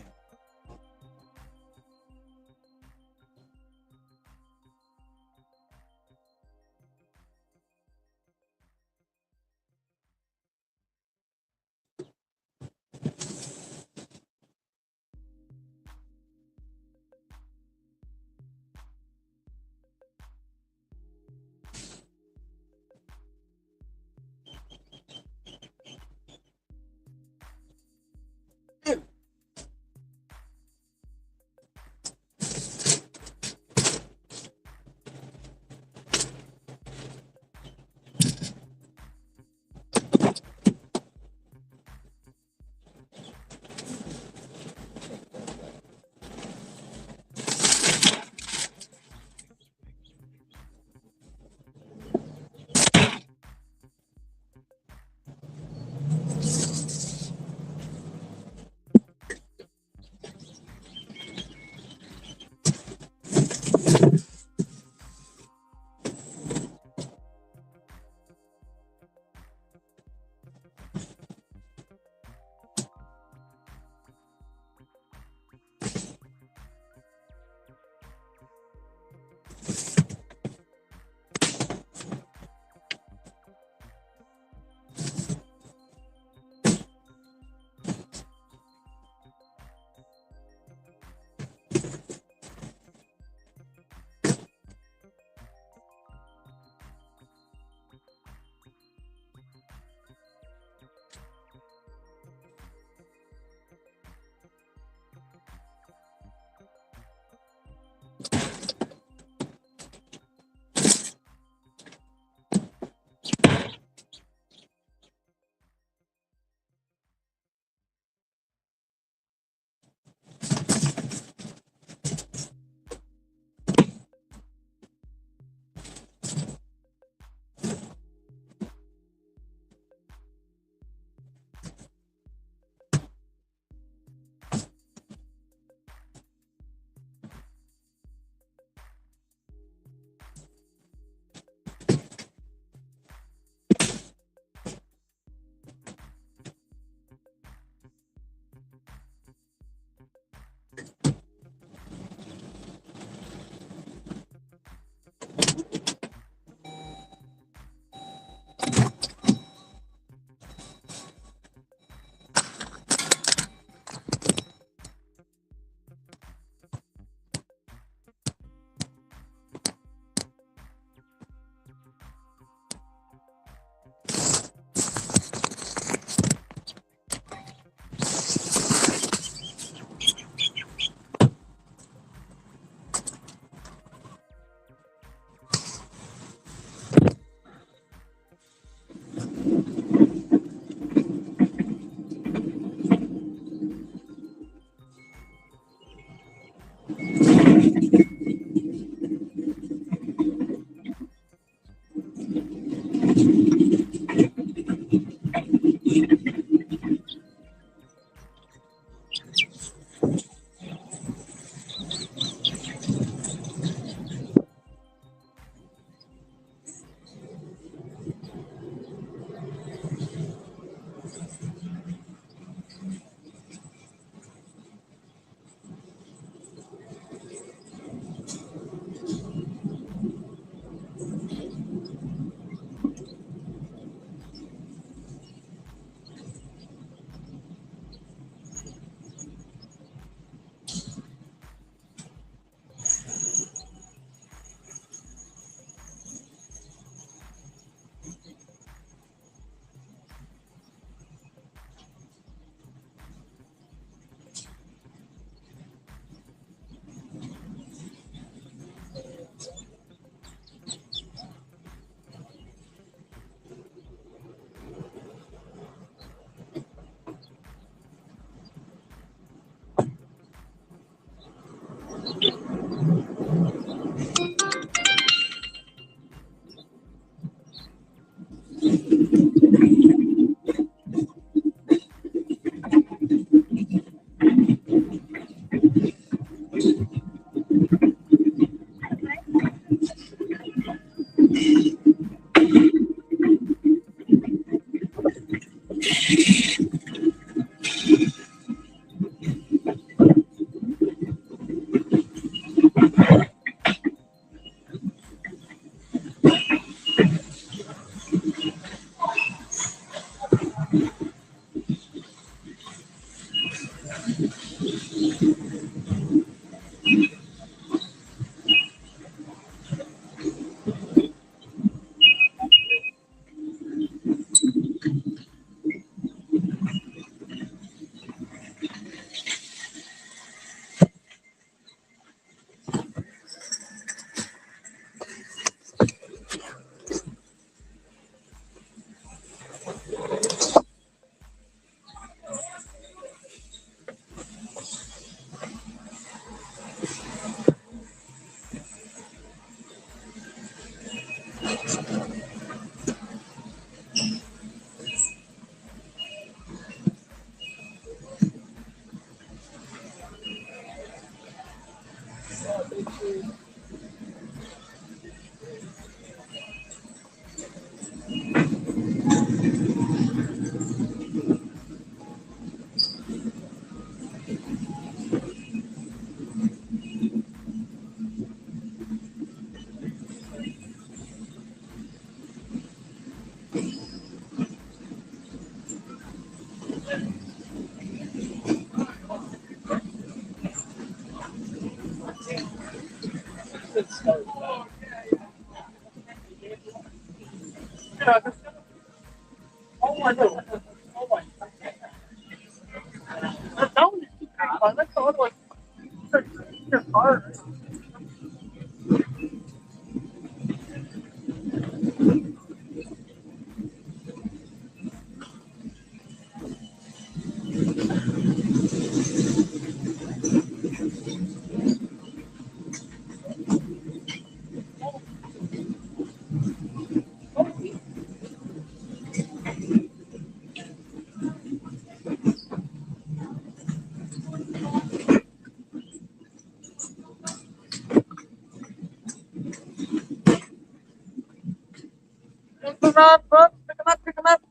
Pick them up, books. Pick them up. Pick them up.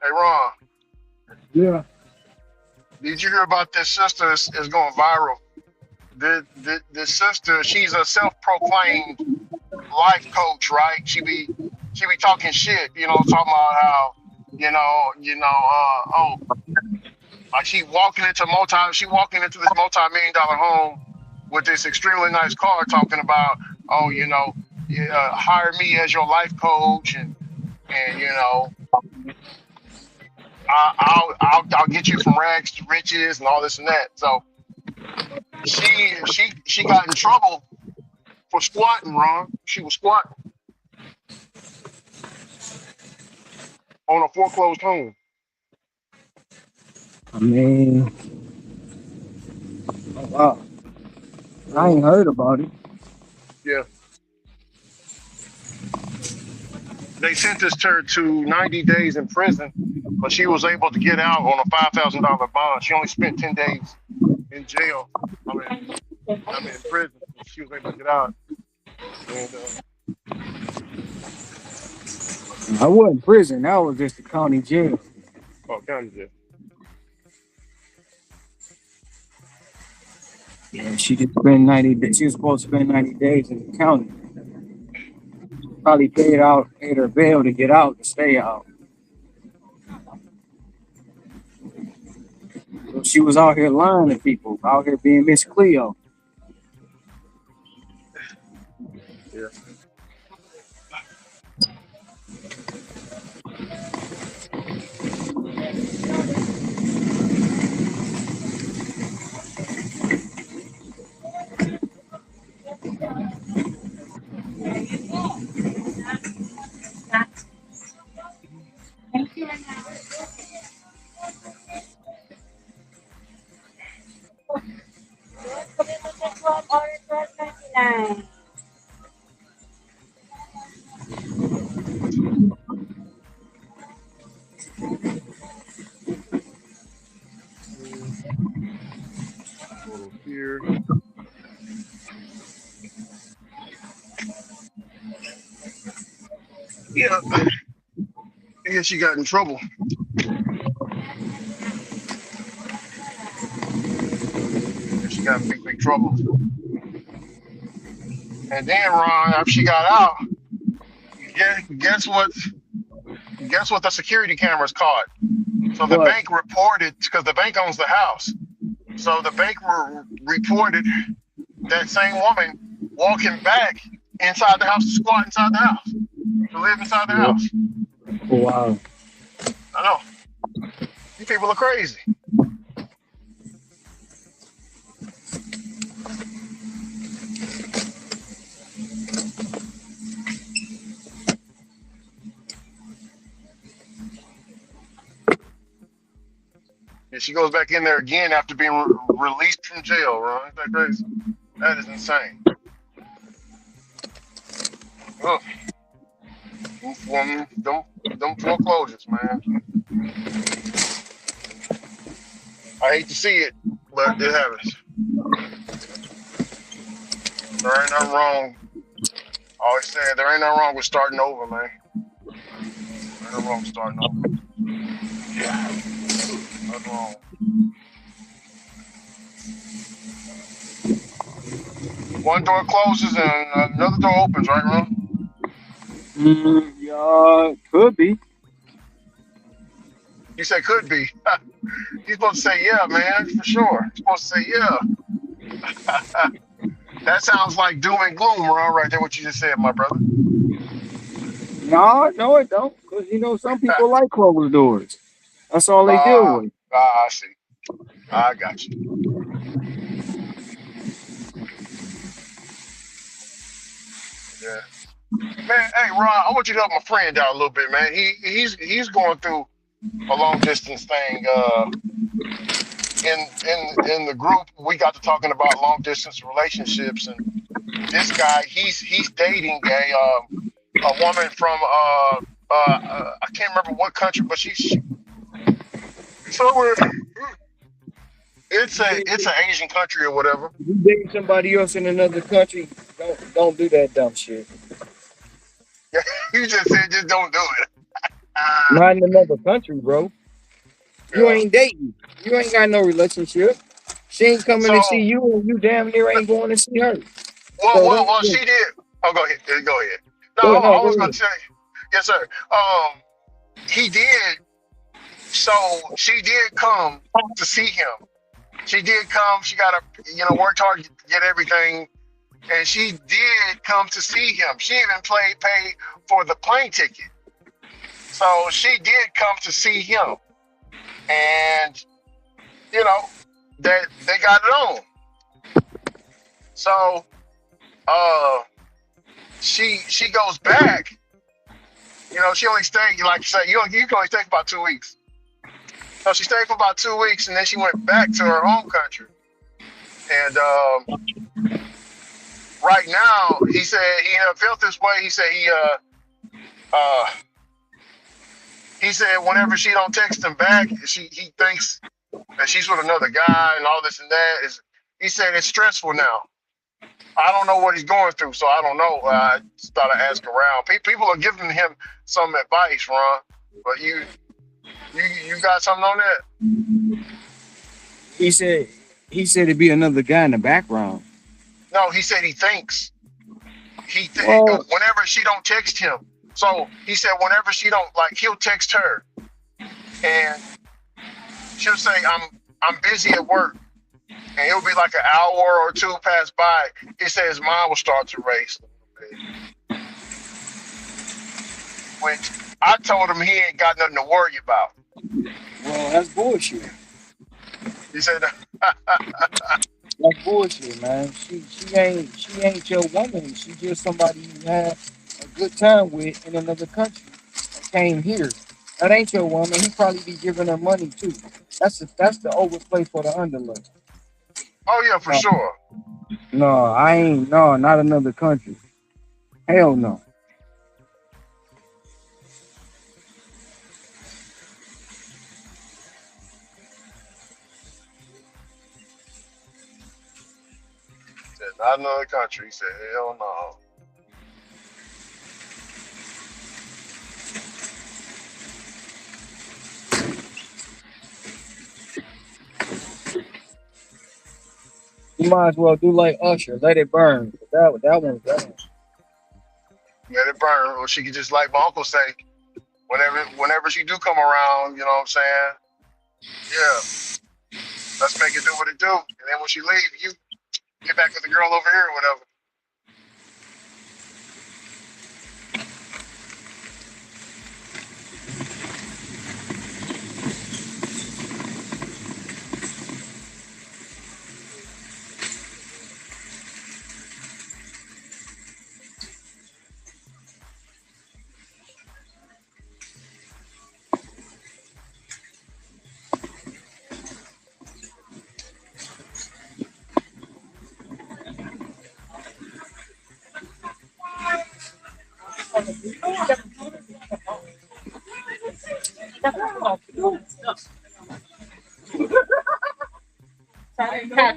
Hey, Ron, Yeah. did you hear about this sister is going viral? This sister, she's a self-proclaimed life coach, right? She be talking shit, talking about how, like she walking into this multi-million dollar home with this extremely nice car, talking about, hire me as your life coach, and I'll get you from rags to riches and all this and that. So she got in trouble for squatting, Ron. She was squatting on a foreclosed home. I mean, oh, wow. I ain't heard about it. Yeah. They sentenced her to 90 days in prison, but she was able to get out on a $5,000 bond. She only spent 10 days in jail. I mean, in prison. She was able to get out. And, I wasn't in prison. That was just the county jail. county jail. Yeah, she just spent 90 days. She was supposed to spend 90 days in the county. Probably paid her bail to get out, to stay out. she was out here lying to people, out here being Miss Cleo. Yeah. Thank you, Renata. $12.99. Photo here. Yeah. I guess she got in trouble. She got in big trouble. And then Ron, after she got out, guess what the security cameras caught? So the bank reported, because the bank owns the house. So the bank reported that same woman walking back inside the house to squat inside the house, to live inside the house. Wow. I know. These people are crazy. And she goes back in there again after being released from jail, Ron. Isn't that crazy? That is insane. Ugh. Them foreclosures, man. I hate to see it, but it happens. There ain't nothing wrong. I always say there ain't nothing wrong with starting over, man. There ain't nothing wrong with starting over. Yeah. Nothing wrong. One door closes and another door opens, right, Ron? Yeah, could be. You said could be. You're supposed to say yeah, man, for sure. You're supposed to say yeah. That sounds like doom and gloom, Ron, right there, what you just said, my brother. No, it don't. Because, you know, some people like closed doors. That's all they deal with. I see. I got you. Yeah. Man, hey Ron, I want you to help my friend out a little bit, man. He's going through a long distance thing. In the group, we got to talking about long distance relationships, and this guy, he's dating a woman from I can't remember what country, but she's somewhere. It's an Asian country or whatever. You dating somebody else in another country, don't do that dumb shit. You just said just don't do it. Not in another country, bro. You ain't dating. You ain't got no relationship. She ain't coming to see you, and you damn near ain't going to see her. Well, she did. Oh, go ahead. Go ahead. No, I was going to say, yes, sir. He did. So she did come to see him. She did come. She got to, worked hard to get everything. And she did come to see him. She even paid for the plane ticket. So she did come to see him. And, that they got it on. So she goes back. She only stayed, like you say, you can only stay for about 2 weeks. So she stayed for about 2 weeks, and then she went back to her home country. And right now, he said he felt this way. He said whenever she don't text him back, he thinks that she's with another guy and all this and that. He said it's stressful now. I don't know what he's going through, so I don't know. I just thought I'd ask around. People are giving him some advice, Ron, but you got something on that? He said it'd be another guy in the background. No, he said he thinks. Whenever she don't text him. So he said whenever she don't, he'll text her. And she'll say, I'm busy at work, and it'll be like an hour or two pass by. He said his mind will start to race a little bit, which I told him he ain't got nothing to worry about. Well, that's bullshit. He said, That's bullshit, man. She ain't your woman. She just somebody you had a good time with in another country and came here. That ain't your woman. He probably be giving her money too. That's the overplay for the underling. "Oh yeah, for sure." No, I ain't. No, not another country. Hell no. He said, "Not another country." He said, "Hell no." You might as well do like Usher, let it burn. That one's that. Let it burn, or she could just, like my uncle say, whenever she do come around, you know what I'm saying? Yeah, let's make it do what it do, and then when she leave, you get back with the girl over here or whatever.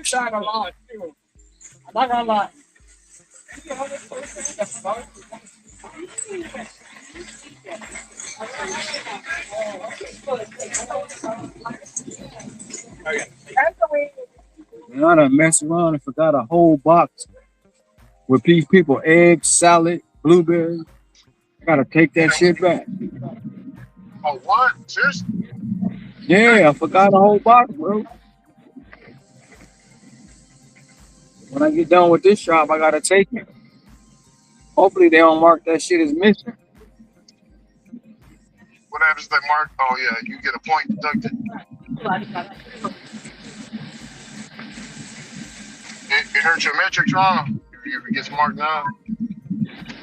Shot a lot too. I'm not gonna lie. And I done messed around and forgot a whole box with these people eggs, salad, blueberries. I gotta take that shit back. Oh, what? Seriously? Yeah, I forgot a whole box, bro. When I get done with this shop, I gotta take it. Hopefully they don't mark that shit as missing. What happens if they mark? Oh yeah, you get a point deducted. It hurts your metrics wrong if it gets marked down.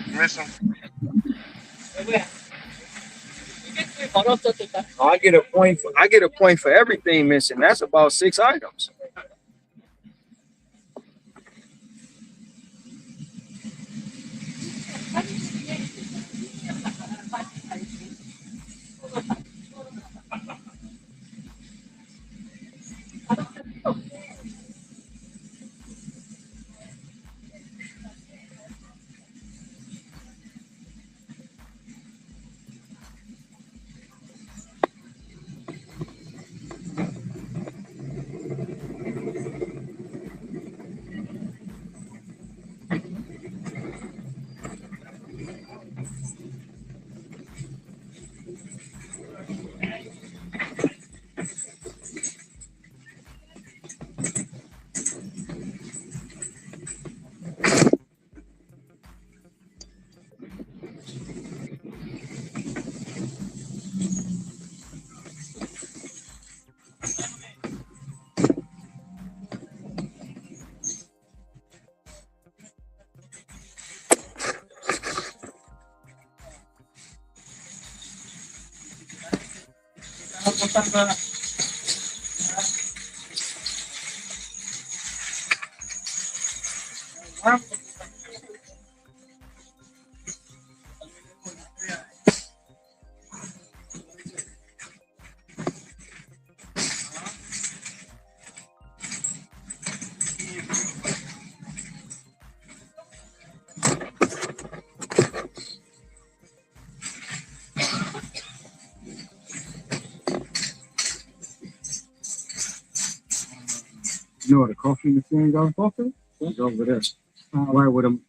Missing. I get a point for everything missing. That's about 6 items. You know where the coffee machine goes? Coffee? It's over there. Right with them.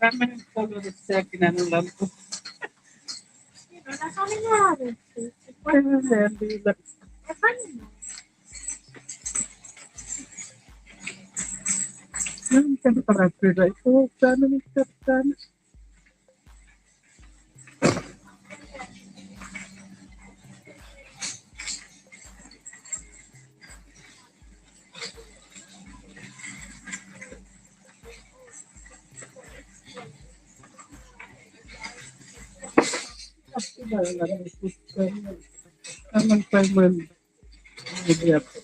Ramen solo de ser kinanulan ko. Nasa amin na rin. Yung temperature right? Oh, family captain. Naman Simon. Hindi ako.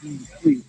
Please.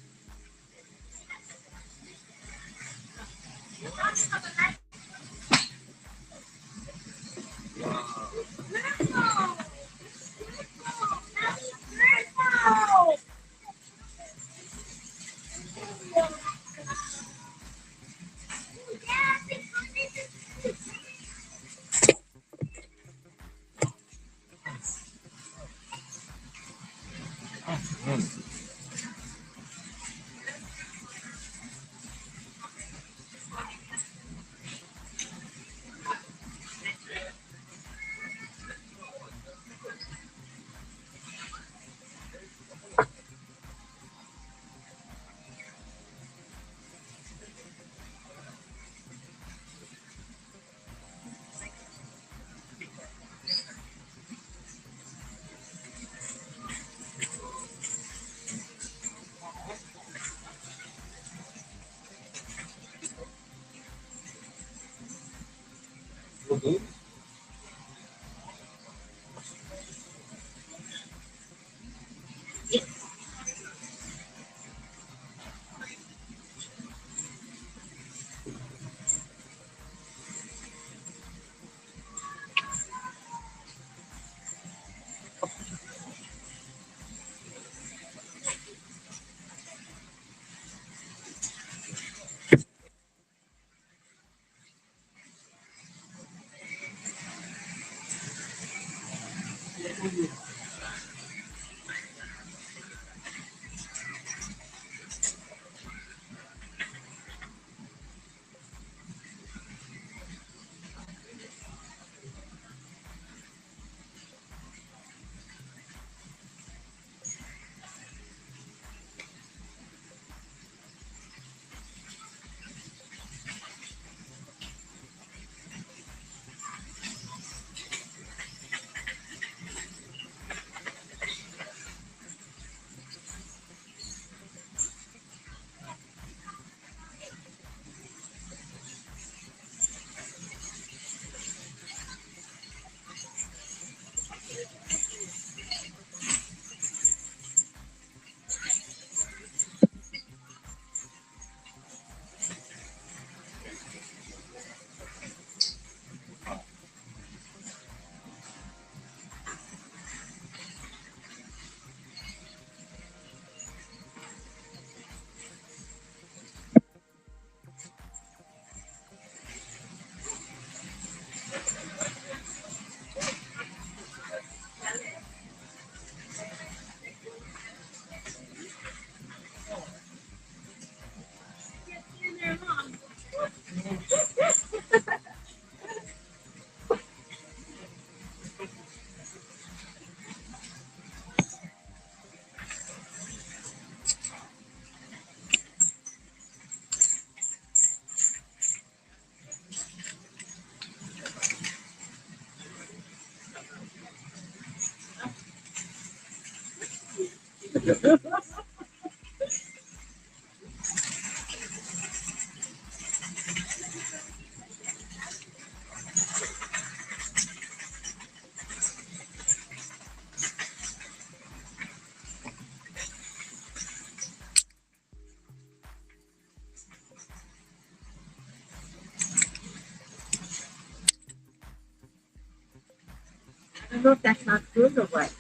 I don't know if that's not good or what.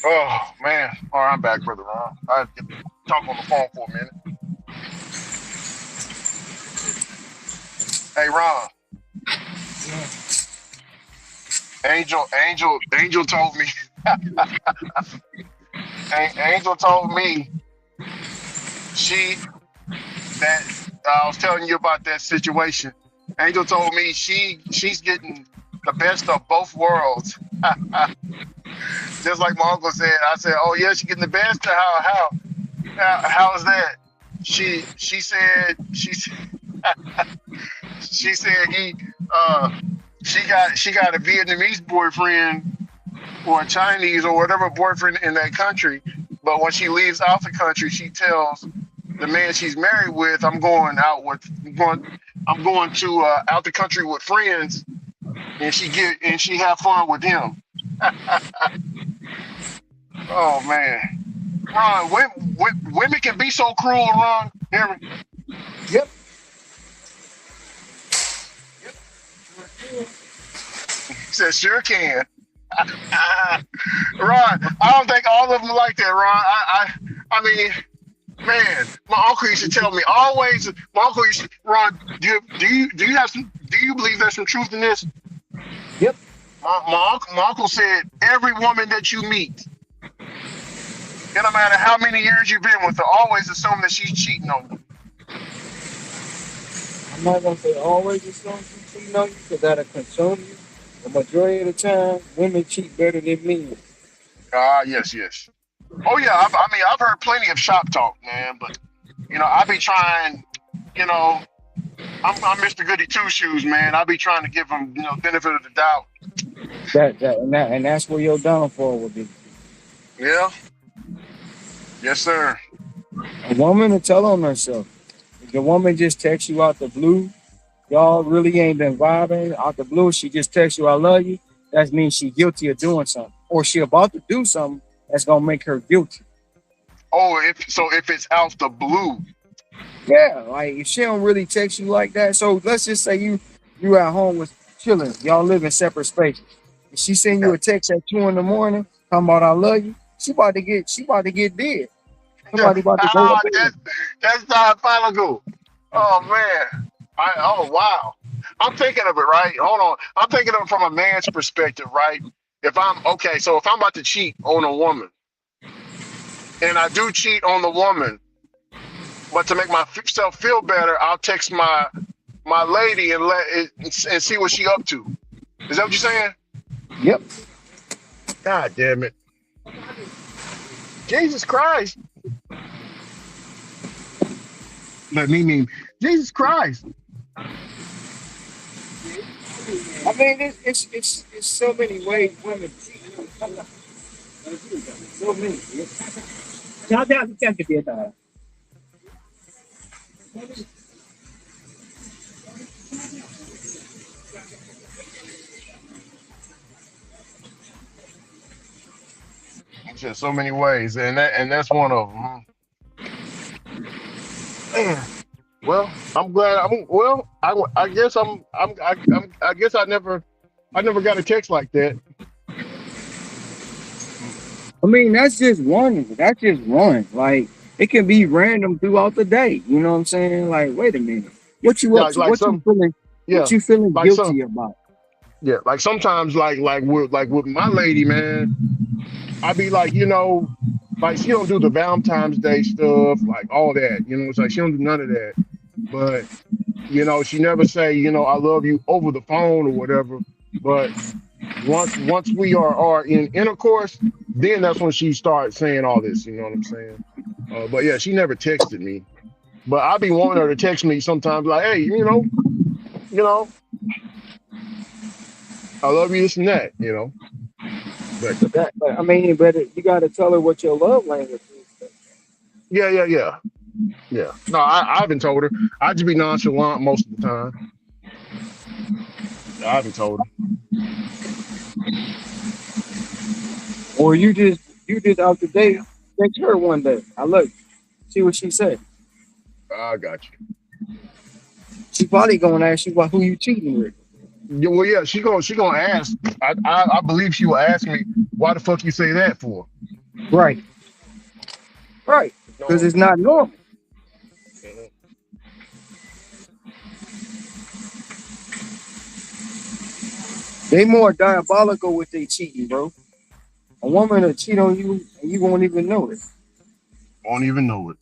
Oh man. All right, I'm back, brother Ron. I had to talk on the phone for a minute. Hey Ron. Angel told me. Angel told me that I was telling you about that situation. Angel told me she's getting the best of both worlds. Just like my uncle said, I said, "Oh yeah, she's getting the best." How is that? She said she said she got a Vietnamese boyfriend or a Chinese or whatever boyfriend in that country. But when she leaves out the country, she tells the man she's married with, I'm going to out the country with friends, and she have fun with him. Oh man, Ron, women can be so cruel, Ron. Hear me? Yep. He said, sure can. Ron, I don't think all of them are like that, Ron. I mean, man, my uncle used to tell me always. My uncle used to, Ron, do you believe there's some truth in this? Yep. My uncle said every woman that you meet, and no matter how many years you've been with her, always assume that she's cheating on you. I'm not gonna say always assume she's cheating on you because that'll consume you. The majority of the time, women cheat better than men. Yes. Oh yeah, I mean, I've heard plenty of shop talk, man. But I be trying. I'm Mr. Goody Two Shoes, man. I be trying to give them, benefit of the doubt. And that's where your downfall would be. Yeah. Yes, sir. A woman will tell on herself. If the woman just texts you out the blue, y'all really ain't been vibing out the blue, she just texts you, I love you, that means she's guilty of doing something. Or she about to do something that's gonna make her guilty. Oh, if it's out the blue. Yeah, like if she don't really text you like that. So let's just say you at home with chilling, y'all live in separate spaces. If she send you a text at 2 a.m, talking about I love you, she about to get dead. Somebody about to go up in there. That's diabolical. Oh man. Oh wow. I'm thinking of it, right? Hold on. I'm thinking of it from a man's perspective, right? If I'm about to cheat on a woman, and I do cheat on the woman, but to make myself feel better, I'll text my lady and see what she up to. Is that what you're saying? Yep. God damn it. Jesus Christ. Let me mean Jesus Christ. I mean, it's so many ways women cheat. So many. Just so many ways, and that's one of them. Man. Well, I'm glad. I guess I guess I never got a text like that. I mean, that's just one. Like it can be random throughout the day. You know what I'm saying? Like, wait a minute, what you up to? What you feeling guilty about? Yeah, like sometimes, like with my lady, man, I be like, like she don't do the Valentine's Day stuff, like all that. It's like she don't do none of that. But she never say, I love you over the phone or whatever. But once we are in intercourse, then that's when she starts saying all this. You know what I'm saying? But yeah, she never texted me. But I be wanting her to text me sometimes, like, hey, I love you, this and that, But I mean, but you got to tell her what your love language is. Yeah. No, I haven't told her. I just be nonchalant most of the time. I haven't told her. Or you just out the date, text her one day. I love you. See what she said. I got you. She probably gonna ask you about who you cheating with. Yeah, well, yeah, she gonna ask. I believe she will ask me, why the fuck you say that for? Right. Because it's not normal. They more diabolical with their cheating, bro. A woman will cheat on you and you won't even know it. Won't even know it.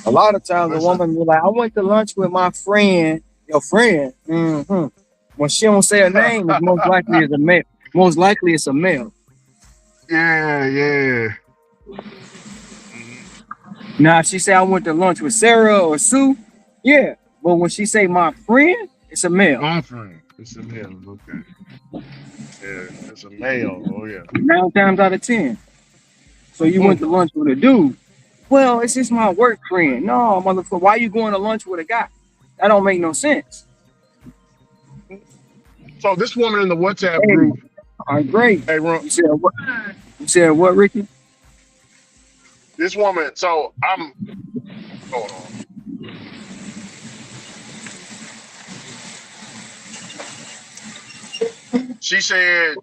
A lot of times a woman be like, I went to lunch with my friend, your friend. When she don't say her name, it's most likely it's a male. Most likely it's a male. Yeah. Now, if she say I went to lunch with Sarah or Sue, yeah, But when she say my friend, it's a male. My friend. It's a male. Okay. Yeah, it's a male. Oh yeah. 9 times out of 10. So you went to lunch with a dude. Well, it's just my work friend. No, motherfucker, why you going to lunch with a guy? That don't make no sense. So this woman in the WhatsApp group. All right, great. Hey, Ron. You said what, Ricky? This woman. So I'm. Hold on. She said.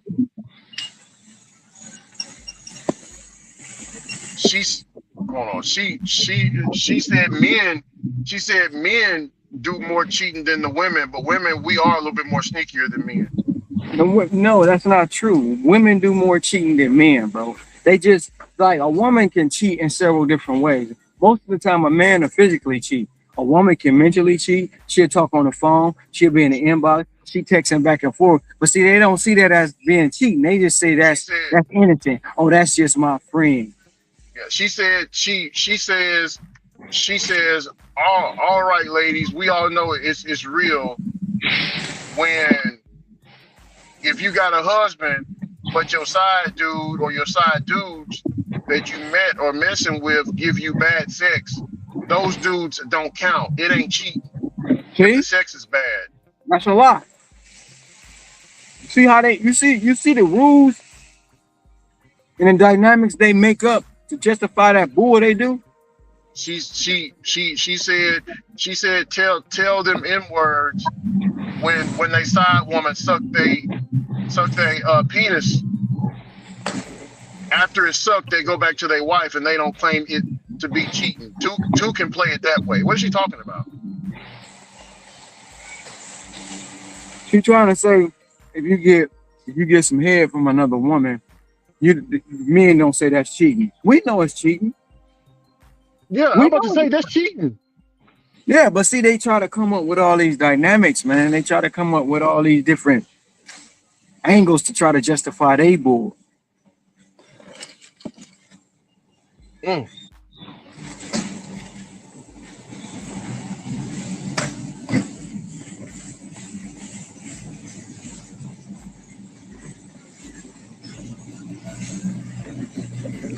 Hold on. She said men. She said men do more cheating than the women, but women, we are a little bit more sneakier than men. No, that's not true. Women do more cheating than men, bro. They just, like, a woman can cheat in several different ways. Most of the time, a man will physically cheat. A woman can mentally cheat. She'll talk on the phone. She'll be in the inbox. She texting back and forth. But see, they don't see that as being cheating. They just say that's innocent. Oh, that's just my friend. Yeah, she said she says, all right, ladies, we all know it's real when if you got a husband, but your side dude or your side dudes that you met or messing with give you bad sex, those dudes don't count. It ain't cheating. The sex is bad. That's a lie. See how you see the rules and the dynamics they make up to justify that bull they do? She said tell them N words when they side woman suck they penis. After it's sucked, they go back to their wife and they don't claim it to be cheating. Two can play it that way. What is she talking about? She trying to say if you get some head from another woman, men don't say that's cheating. We know it's cheating. Yeah, I'm about to say that's cheating. Yeah, but see, they try to come up with all these dynamics, man. They try to come up with all these different angles to try to justify their bull.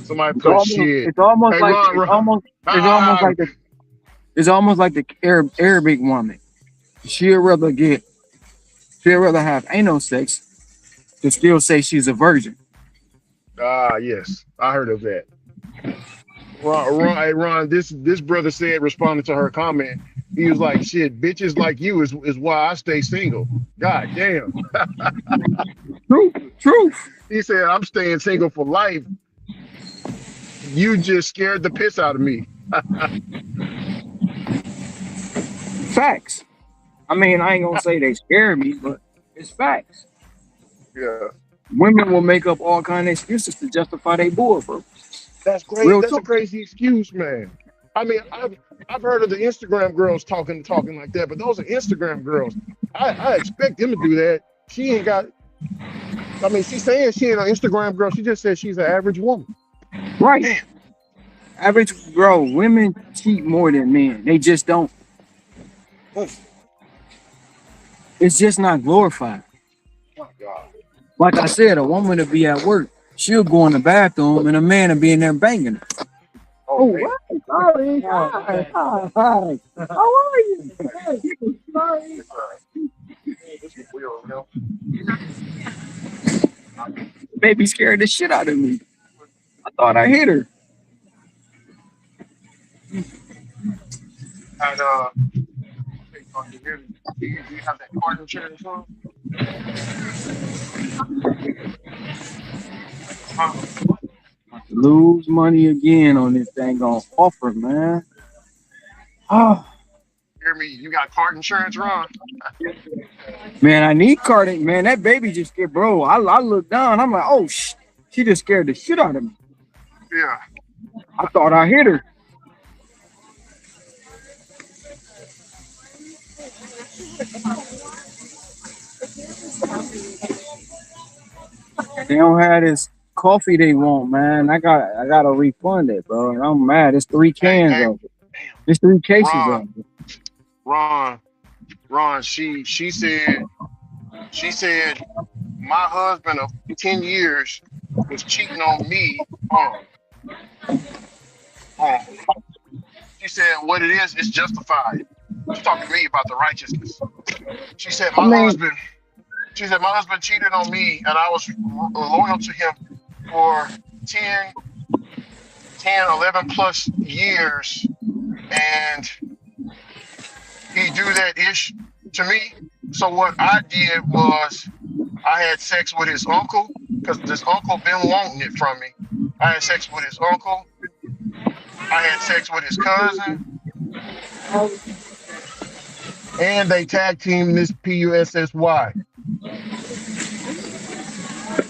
Somebody put shit. It's almost Hey, like Ron, it's almost like the Arabic woman. She'd rather have anal sex to still say she's a virgin. Yes, I heard of that. Ron, this brother said, responding to her comment, he was like, "Shit, bitches like you is why I stay single." God damn. Truth. He said, "I'm staying single for life. You just scared the piss out of me." Facts. I mean, I ain't gonna say they scare me, but it's facts. Yeah. Women will make up all kind of excuses to justify their bull, bro. That's crazy. That's a crazy excuse, man. I mean, I've heard of the Instagram girls talking like that, but those are Instagram girls. I expect them to do that. She ain't got. I mean, she's saying she ain't an Instagram girl. She just said she's an average woman. Right. Damn. Average bro. Women cheat more than men. They just don't. It's just not glorified. Oh, God. Like I said, a woman to be at work, she'll go in the bathroom, and a man will be in there banging her. Oh, what? Sorry. Hi. How are you? Sorry. Baby scared the shit out of me. I thought I hit her. And do you have that card insurance on? Lose money again on this dang on offer, man. Oh. Hear me? You got card insurance, Ron? Man, I need card. Man, that baby just scared, bro. I looked down. I'm like, oh, she just scared the shit out of me. Yeah. I thought I hit her. They don't have this coffee they want, man. I gotta refund it, bro. And I'm mad. It's 3 cans of it. It's 3 cases of it. Ron, she said my husband of 10 years was cheating on me. She said what it is justified. She's talking to me about the righteousness. She said my husband cheated on me and I was loyal to him for 10, 11 plus years, and he do that ish to me. So what I did was I had sex with his uncle because this uncle been wanting it from me. I had sex with his uncle. I had sex with his cousin. And they tag team this PUSSY.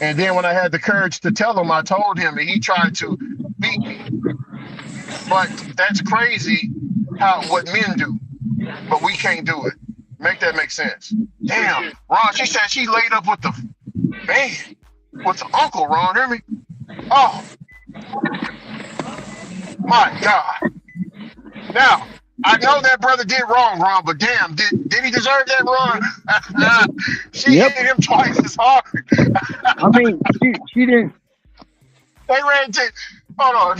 And then when I had the courage to tell him, I told him, and he tried to beat me. But that's crazy what men do. But we can't do it. Make that make sense. Damn, Ron, she said she laid up with the uncle, Ron, hear me? Oh, my God. Now, I know that brother did wrong, Ron, but damn, did he deserve that, Ron? She hit him twice as hard. I mean, she didn't. They ran to. Hold on.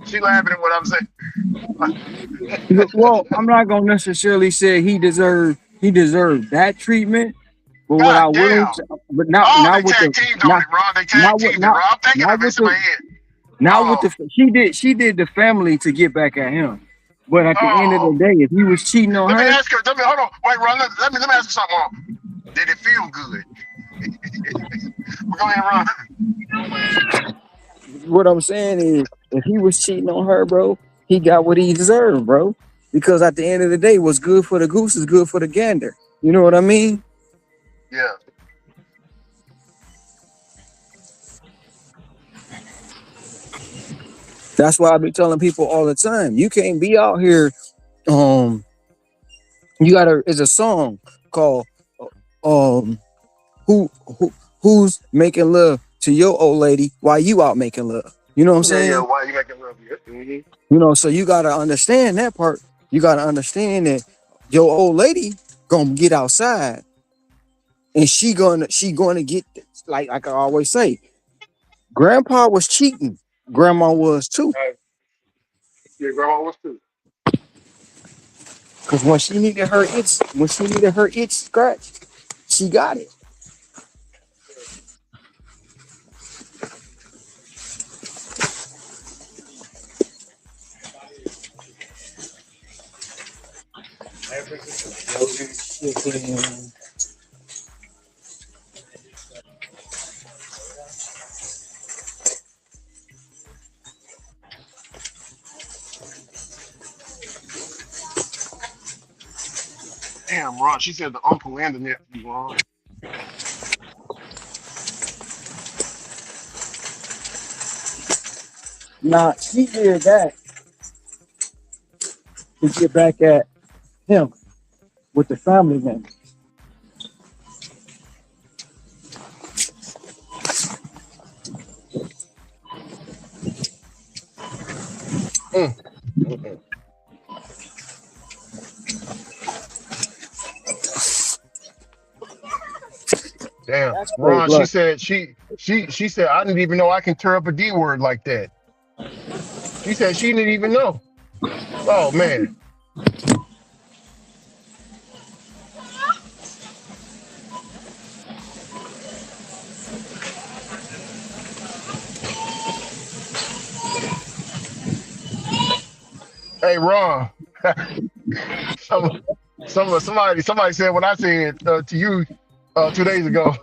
She laughing at what I'm saying. Well, I'm not gonna necessarily say he deserved that treatment, but what I will, but not with the she did the family to get back at him, but at the end of the day, if he was cheating on her, let me ask her. Hold on, wait, Ron. Let me ask you something. Ron. Did it feel good? Go ahead, Ron. What I'm saying is, if he was cheating on her, bro, he got what he deserved, bro. Because at the end of the day, what's good for the goose is good for the gander. You know what I mean? Yeah. That's why I be telling people all the time, you can't be out here. It's a song called who's making love to your old lady while you out making love. You know what I'm saying? Yeah, why you making love? Mm-hmm. You know, so you gotta understand that part. You gotta understand that your old lady gonna get outside, and she gonna get like I always say, Grandpa was cheating, Grandma was too. Yeah, Grandma was too. Cause when she needed her itch scratched, she got it. Damn, Ron. She said the uncle and the nephew, Ron. Nah, she did that to get back at him with the family members. Damn, Ron. She said she said I didn't even know I can tear up a D word like that. She said she didn't even know. Oh man. Hey, Ron. Somebody said what I said to you 2 days ago.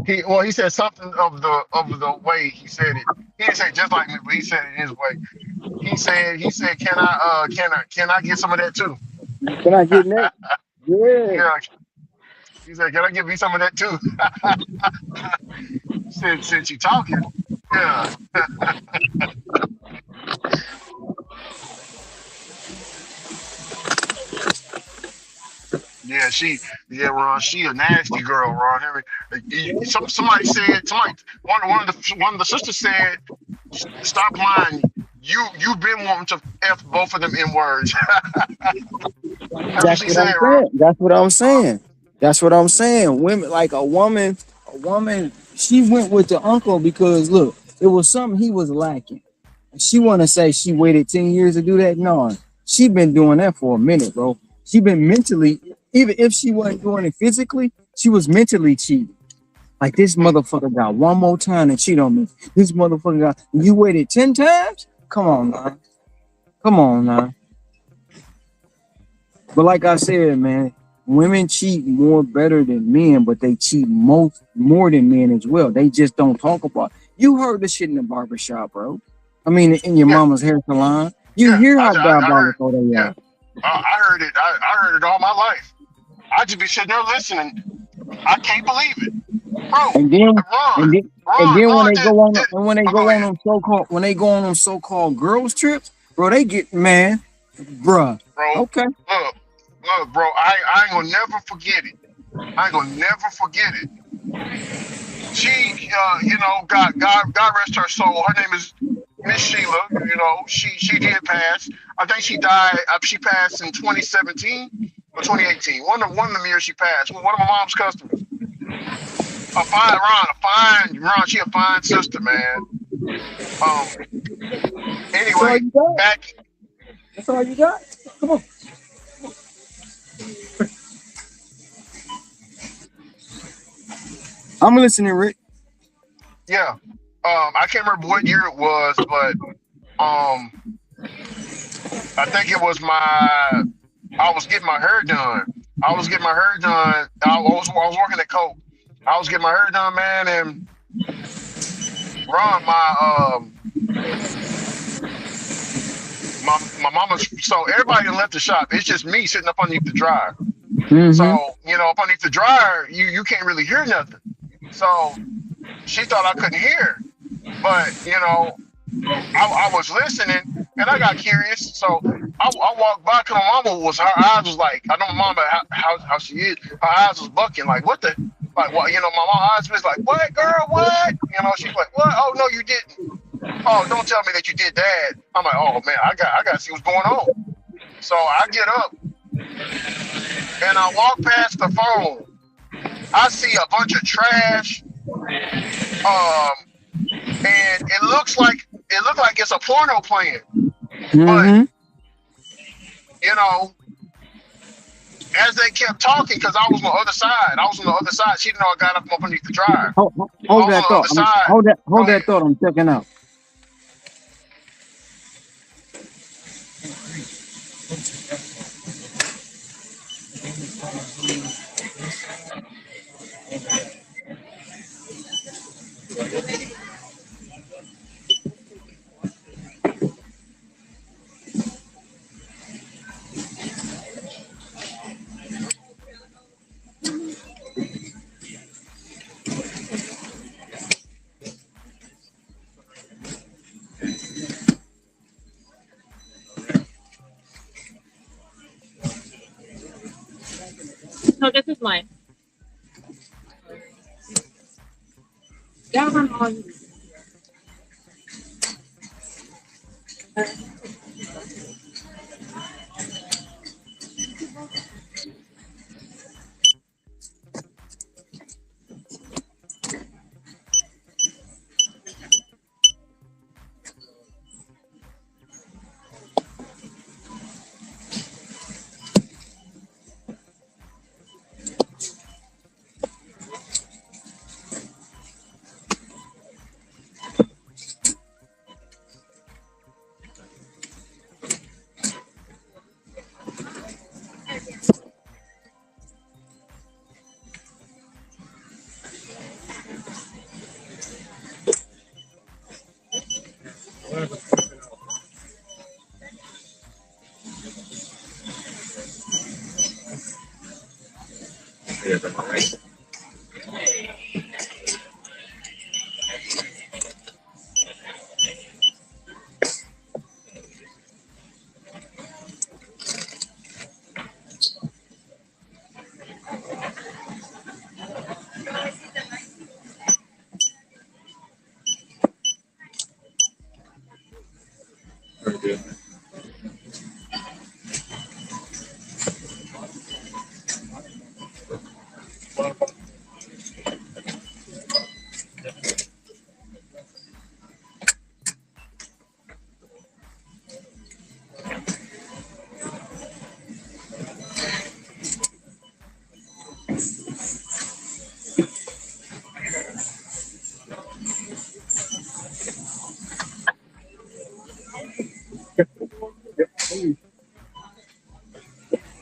He said something of the way he said it. He didn't say just like me, but he said it his way. He said, can I get some of that too? Can I get that? Yeah. He said, can I give you some of that too? Since you talking, yeah. Yeah, Ron, she a nasty girl, Ron. Somebody said, one of the sisters said, stop lying. you've been wanting to F both of them in words. That's what I'm saying. That's what I'm saying. That's what I'm saying. Women, like a woman, she went with the uncle because look, it was something he was lacking. She want to say she waited 10 years to do that. No, she been doing that for a minute, bro. She been mentally, even if she wasn't doing it physically, she was mentally cheating. Like this motherfucker got one more time to cheat on me. This motherfucker got, you waited 10 times? Come on, man. Come on, now. But like I said, man, women cheat more better than men, but they cheat more than men as well. They just don't talk about it. You heard the shit in the barbershop, bro. I mean, in your mama's hair salon. You hear how diabolical they are. I heard it. I heard it all my life. I just be sitting there listening. I can't believe it, bro. And then when they go on them so-called girls trips, bro, they get bruh. Bro, Okay. look, bro. I ain't gonna never forget it. She, God rest her soul. Her name is Miss Sheila. You know, she did pass. I think she died. She passed in 2017 or 2018. One of the years she passed. One of my mom's customers. A fine Ron. She a fine sister, man. Anyway, back. That's all you got? Come on. I'm listening, Rick. Yeah. I can't remember what year it was, but I think it was I was getting my hair done. I was working at Coke. I was getting my hair done, man, and Ron, my mama's, so everybody left the shop. It's just me sitting up underneath the dryer. Mm-hmm. So, up underneath the dryer, you can't really hear nothing. So she thought I couldn't hear. But, I was listening and I got curious. So I walked by because my mama her eyes was like, I know my mama, how she is. Her eyes was bucking like, what the? Like, what? My mama eyes was like, what, girl, what? She's like, what? Oh, no, you didn't. Oh, don't tell me that you did that. I'm like, oh, man, I got to see what's going on. So I get up and I walk past the phone. I see a bunch of trash. And it looked like it's a porno playing. Mm-hmm. But as they kept talking, because I was on the other side. She didn't know I got up underneath the dryer. Hold that thought. Hold that thought. I'm checking out. No, this is mine. That one on.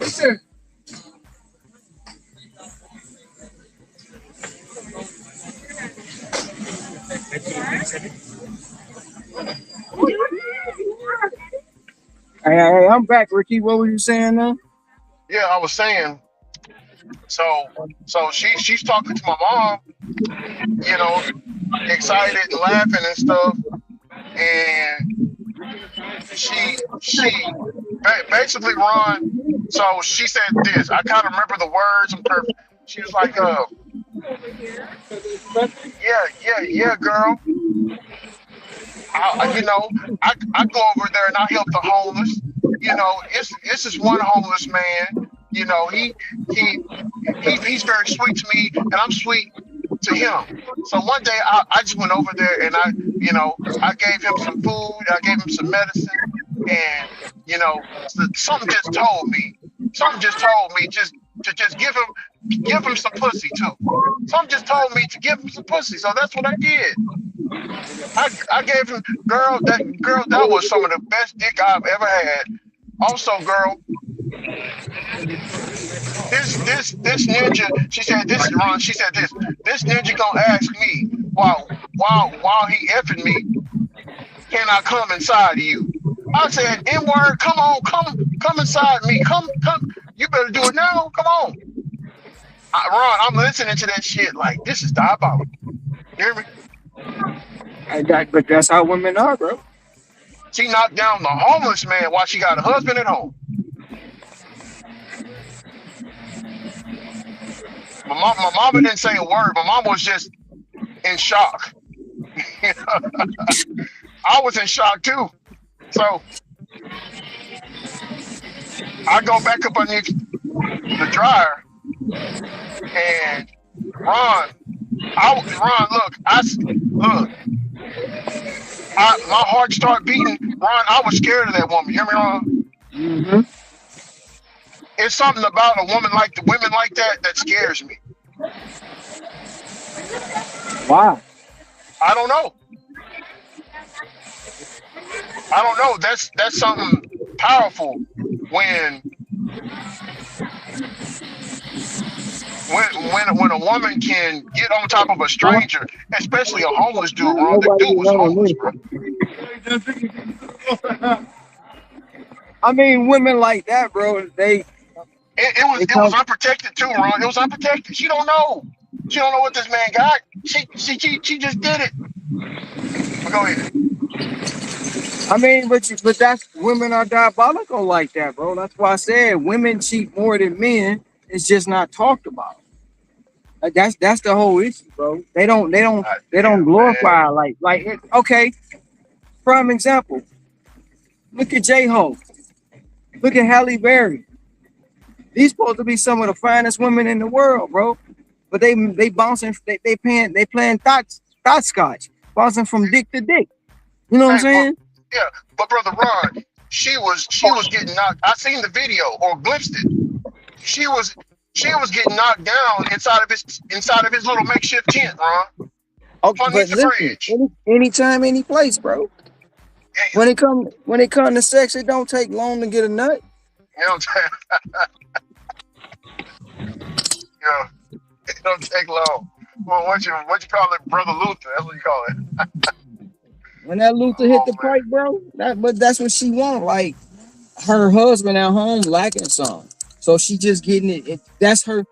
Sir. Hey, I'm back, Ricky. What were you saying now? Yeah, I was saying. So she's talking to my mom, you know, excited and laughing and stuff, and she basically Ron. So she said this. I kind of remember the words. I'm perfect. She was like, yeah, girl. I go over there and I help the homeless. You know, it's this one homeless man. You know, he's very sweet to me, and I'm sweet to him. So one day I just went over there and I gave him some food, I gave him some medicine, and something just told me just to give him some pussy too. Something just told me to give him some pussy, so that's what I did. I gave him that was some of the best dick I've ever had. Also, girl, this ninja, she said this, Ron, she said this ninja gonna ask me while he effing me, can I come inside of you? I said, N-word, come inside me, come, you better do it now, come on. Ron, I'm listening to that shit like this is diabolical. You hear me? But that's how women are, bro. She knocked down the homeless man while she got a husband at home. My mama didn't say a word. My mom was just in shock. I was in shock too. So I go back up underneath the dryer, and Ron, my heart started beating. Ron, I was scared of that woman. You hear me, Ron? Mm-hmm. It's something about women like that scares me. Why? I don't know. That's something powerful when a woman can get on top of a stranger, especially a homeless dude. Ron, the dude was homeless, bro. I mean, women like that, bro. It was unprotected too, Ron. It was unprotected. She don't know. She don't know what this man got. She just did it. But go ahead. I mean, but that's women are diabolical like that, bro. That's why I said women cheat more than men. It's just not talked about. Like, that's the whole issue, bro. They don't glorify okay. Prime example. Look at J-Ho. Look at Halle Berry. These supposed to be some of the finest women in the world, bro. But they bouncing, they playing thought scotch, bouncing from dick to dick. You know what I'm saying? But brother Ron, she was getting knocked. I seen the video or glimpsed it. She was getting knocked down inside of his little makeshift tent, Ron. Okay, but listen, anytime, any place, bro. When it come to sex, it don't take long to get a nut. You know what I'm saying? Yeah, it don't take long. Well, what you call it, Brother Luther? That's what you call it. When that Luther hit the pipe, bro, that's what she want. Like her husband at home lacking some, so she just getting it. That's her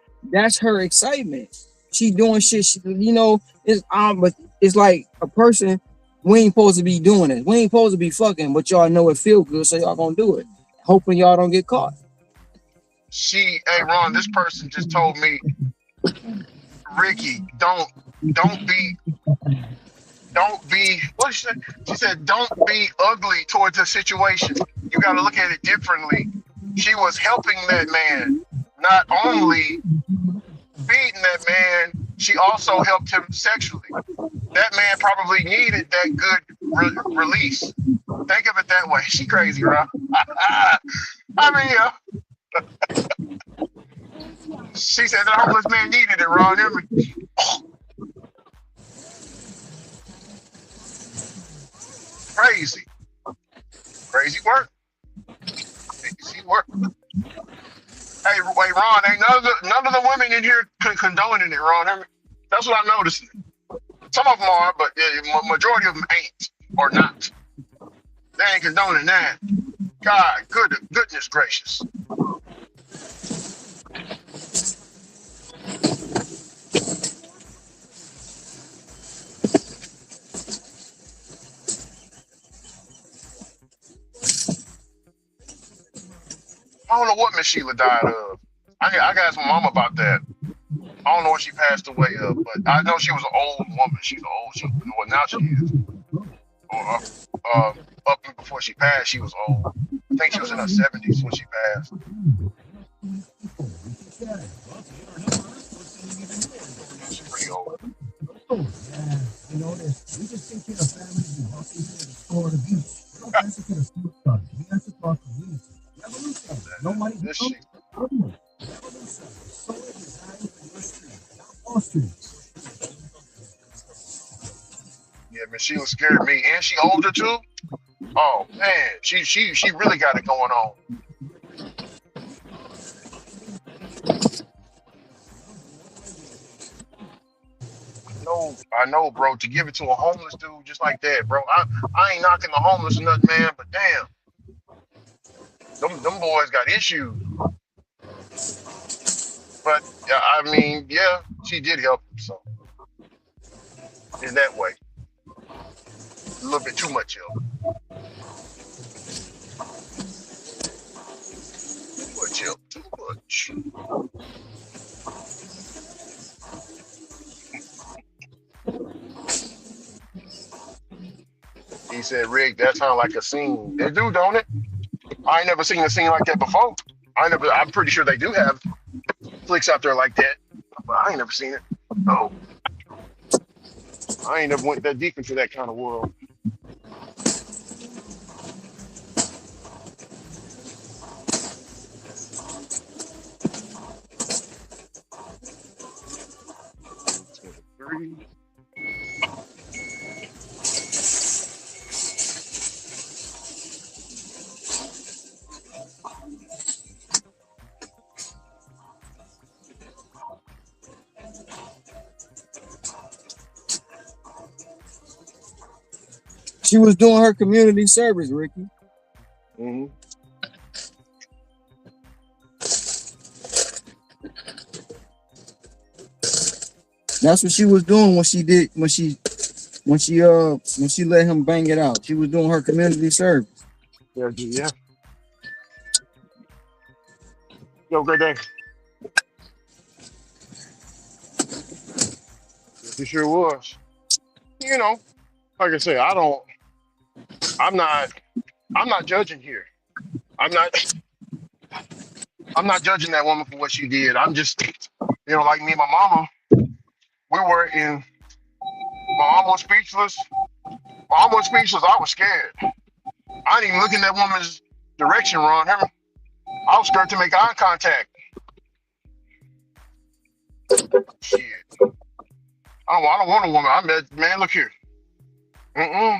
excitement. She doing shit. But it's like a person. We ain't supposed to be doing it. We ain't supposed to be fucking, but y'all know it feel good, so y'all gonna do it. Hoping y'all don't get caught. Hey Ron, this person just told me, Ricky, don't be. What she said? She said, don't be ugly towards the situation. You got to look at it differently. She was helping that man, not only feeding that man. She also helped him sexually. That man probably needed that good release. Think of it that way. She crazy, Ron. I mean, yeah. She said that homeless man needed it, Ron. Crazy work. See work. Hey, wait, Ron, ain't none of the women in here condoning it, Ron. That's what I'm noticing. Some of them are, but the majority of them ain't or not. They ain't condoning that. God, goodness gracious. I don't know what Miss Sheila died of. I got to ask my mom about that. I don't know what she passed away of, but I know she was an old woman. She's old. Well, now she is. Up before she passed, she was old. I think she was in her 70s when she passed. She's pretty old. You know, we just take care of families and walk into the store to beach. We don't answer to the food stuff. We answer to our community. Revolution. Nobody this shit. Revolution. So designed for your street, not all streets. Yeah, Miss Sheila scared me, and she older too. Oh man, she really got it going on. I know, bro. To give it to a homeless dude just like that, bro. I ain't knocking the homeless or nothing, man. But damn, them boys got issues. But I mean, yeah, she did help him, so in that way, a little bit too much help. Too much help. Too much. He said, Rick, that sounds like a scene. They do, don't it? I ain't never seen a scene like that before. I'm pretty sure they do have flicks out there like that, but I ain't never seen it. No. I ain't never went that deep into that kind of world. She was doing her community service, Ricky. Mm-hmm. That's what she was doing when she let him bang it out. She was doing her community service. Yeah. Yo, great day. He sure was. You know, like I say, I'm not judging here. I'm not judging that woman for what she did. I'm just, like me and my mama, we were in almost speechless. I was scared. I didn't even look in that woman's direction, Ron. I was scared to make eye contact. Shit. I don't want a woman. Man, look here. Oh.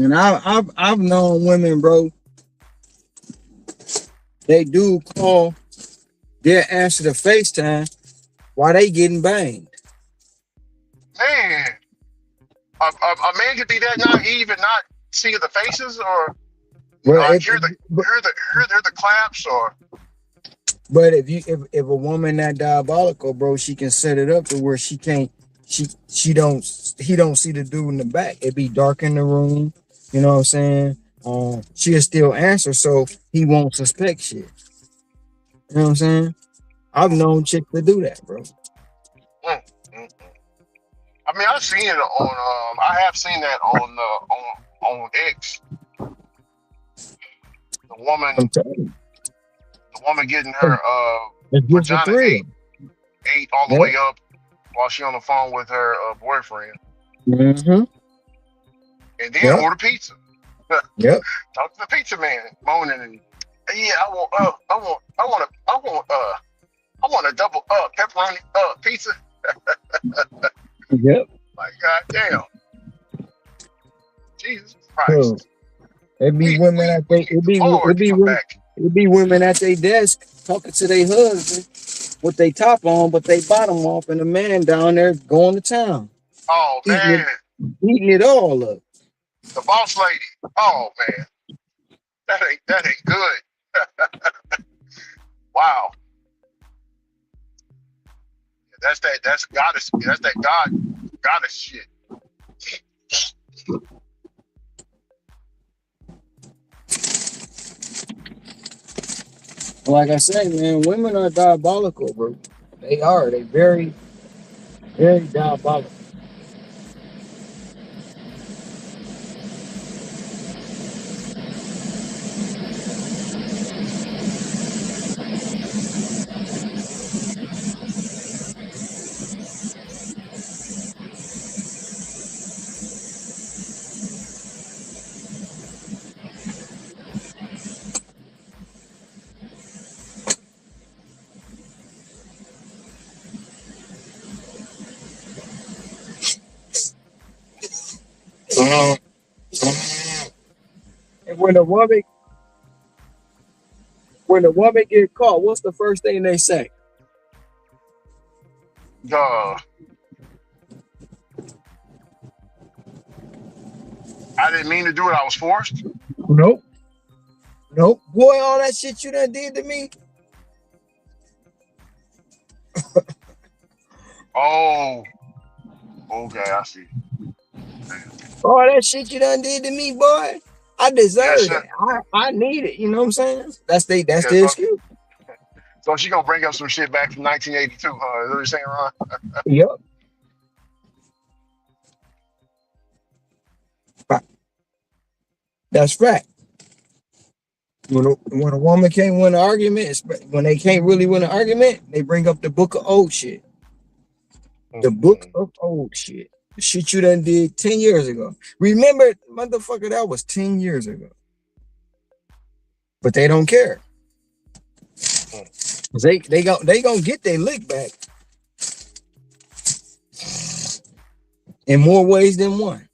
And I've known women, bro. They do call, they'll answer the FaceTime while they getting banged. Man, a man could be that naive and not see the faces, or Well, hear the claps, or but if a woman that diabolical, bro, she can set it up to where he don't see the dude in the back. It be dark in the room, you know what I'm saying? She'll still answer, so he won't suspect shit. You know what I'm saying? I've known chicks to do that, bro. I mean, I've seen it on. I have seen that on X. The woman getting her vagina ate all the way up while she on the phone with her boyfriend, Mm-hmm. and then order pizza. Yep. Talk to the pizza man, moaning and yeah, I want a double pepperoni pizza. Yep. Like goddamn, Jesus Christ! It be women at their desk talking to their husband with their top on, but they bottom off, and the man down there going to town. Oh man, eating it all up. The boss lady. Oh man, that ain't good. Wow. That's goddess. That's that goddess shit. Like I said, man, women are diabolical, bro. They are. They very, very diabolical. And when a woman get caught, what's the first thing they say? I didn't mean to do it. I was forced. Nope. Boy, all that shit you done did to me. Oh. Okay, I see. All that shit you done did to me, boy. I deserve it. I need it. You know what I'm saying? That's the excuse. So she gonna bring up some shit back from 1982, huh? Is that what you're saying, Ron? Yep. That's fact. When a woman can't win an argument, when they can't really win an argument, they bring up the book of old shit. The book of old shit. The shit you done did 10 years ago. Remember, motherfucker, that was 10 years ago. But they don't care. They gonna get their lick back in more ways than one.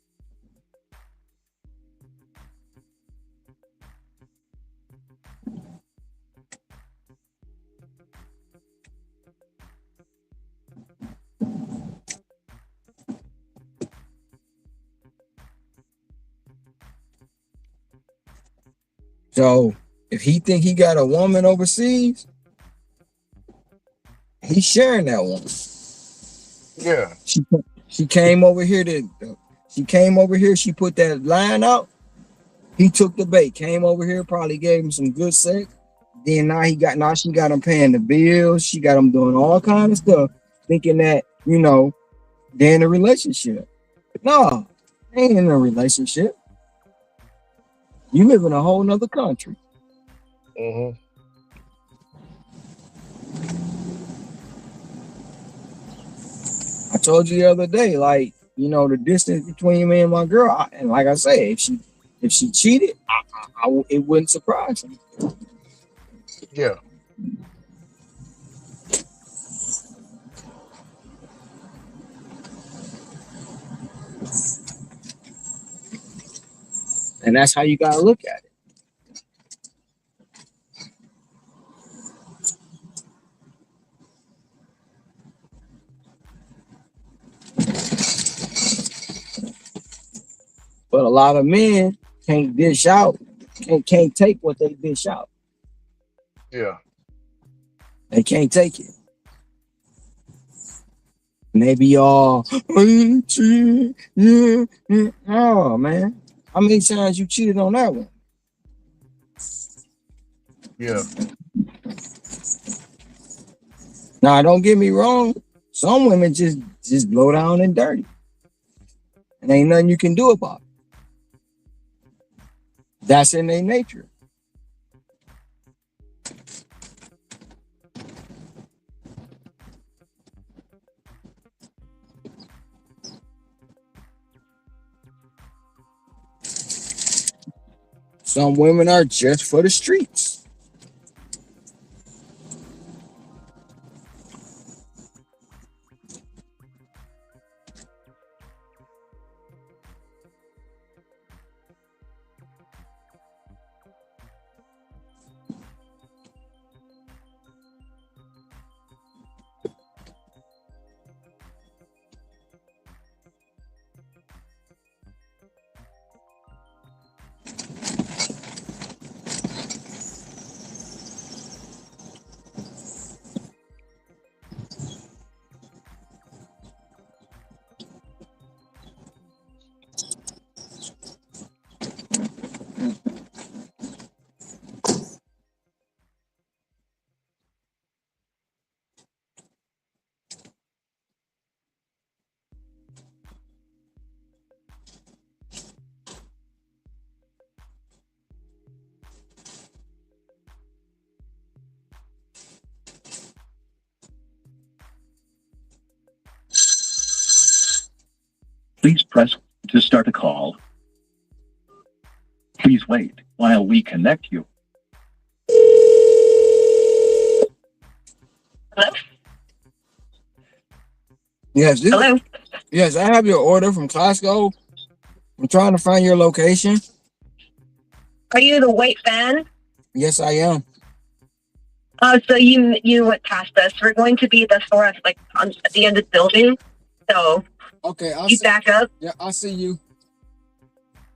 So if he think he got a woman overseas, he's sharing that woman. Yeah. She came over here she put that line out. He took the bait, came over here, probably gave him some good sex. Then now she got him paying the bills. She got him doing all kind of stuff, thinking that, they're in a relationship. No, they ain't in a relationship. You live in a whole nother country. Mm-hmm. I told you the other day, the distance between me and my girl, and like I say, if she cheated, it wouldn't surprise me. Yeah. And that's how you gotta look at it. But a lot of men can't dish out, can't take what they dish out. Yeah. They can't take it. And they be all, oh man. How many times you cheated on that one? Yeah. Now, don't get me wrong. Some women just blow down and dirty. And ain't nothing you can do about it. That's in their nature. Some women are just for the streets. Please press to start a call. Please wait while we connect you. Yes. Hello? Yes, I have your order from Costco. I'm trying to find your location. Are you the white van? Yes, I am. So you went past us. We're going to be the store at the end of the building. So okay, you back up. Yeah, I'll see you.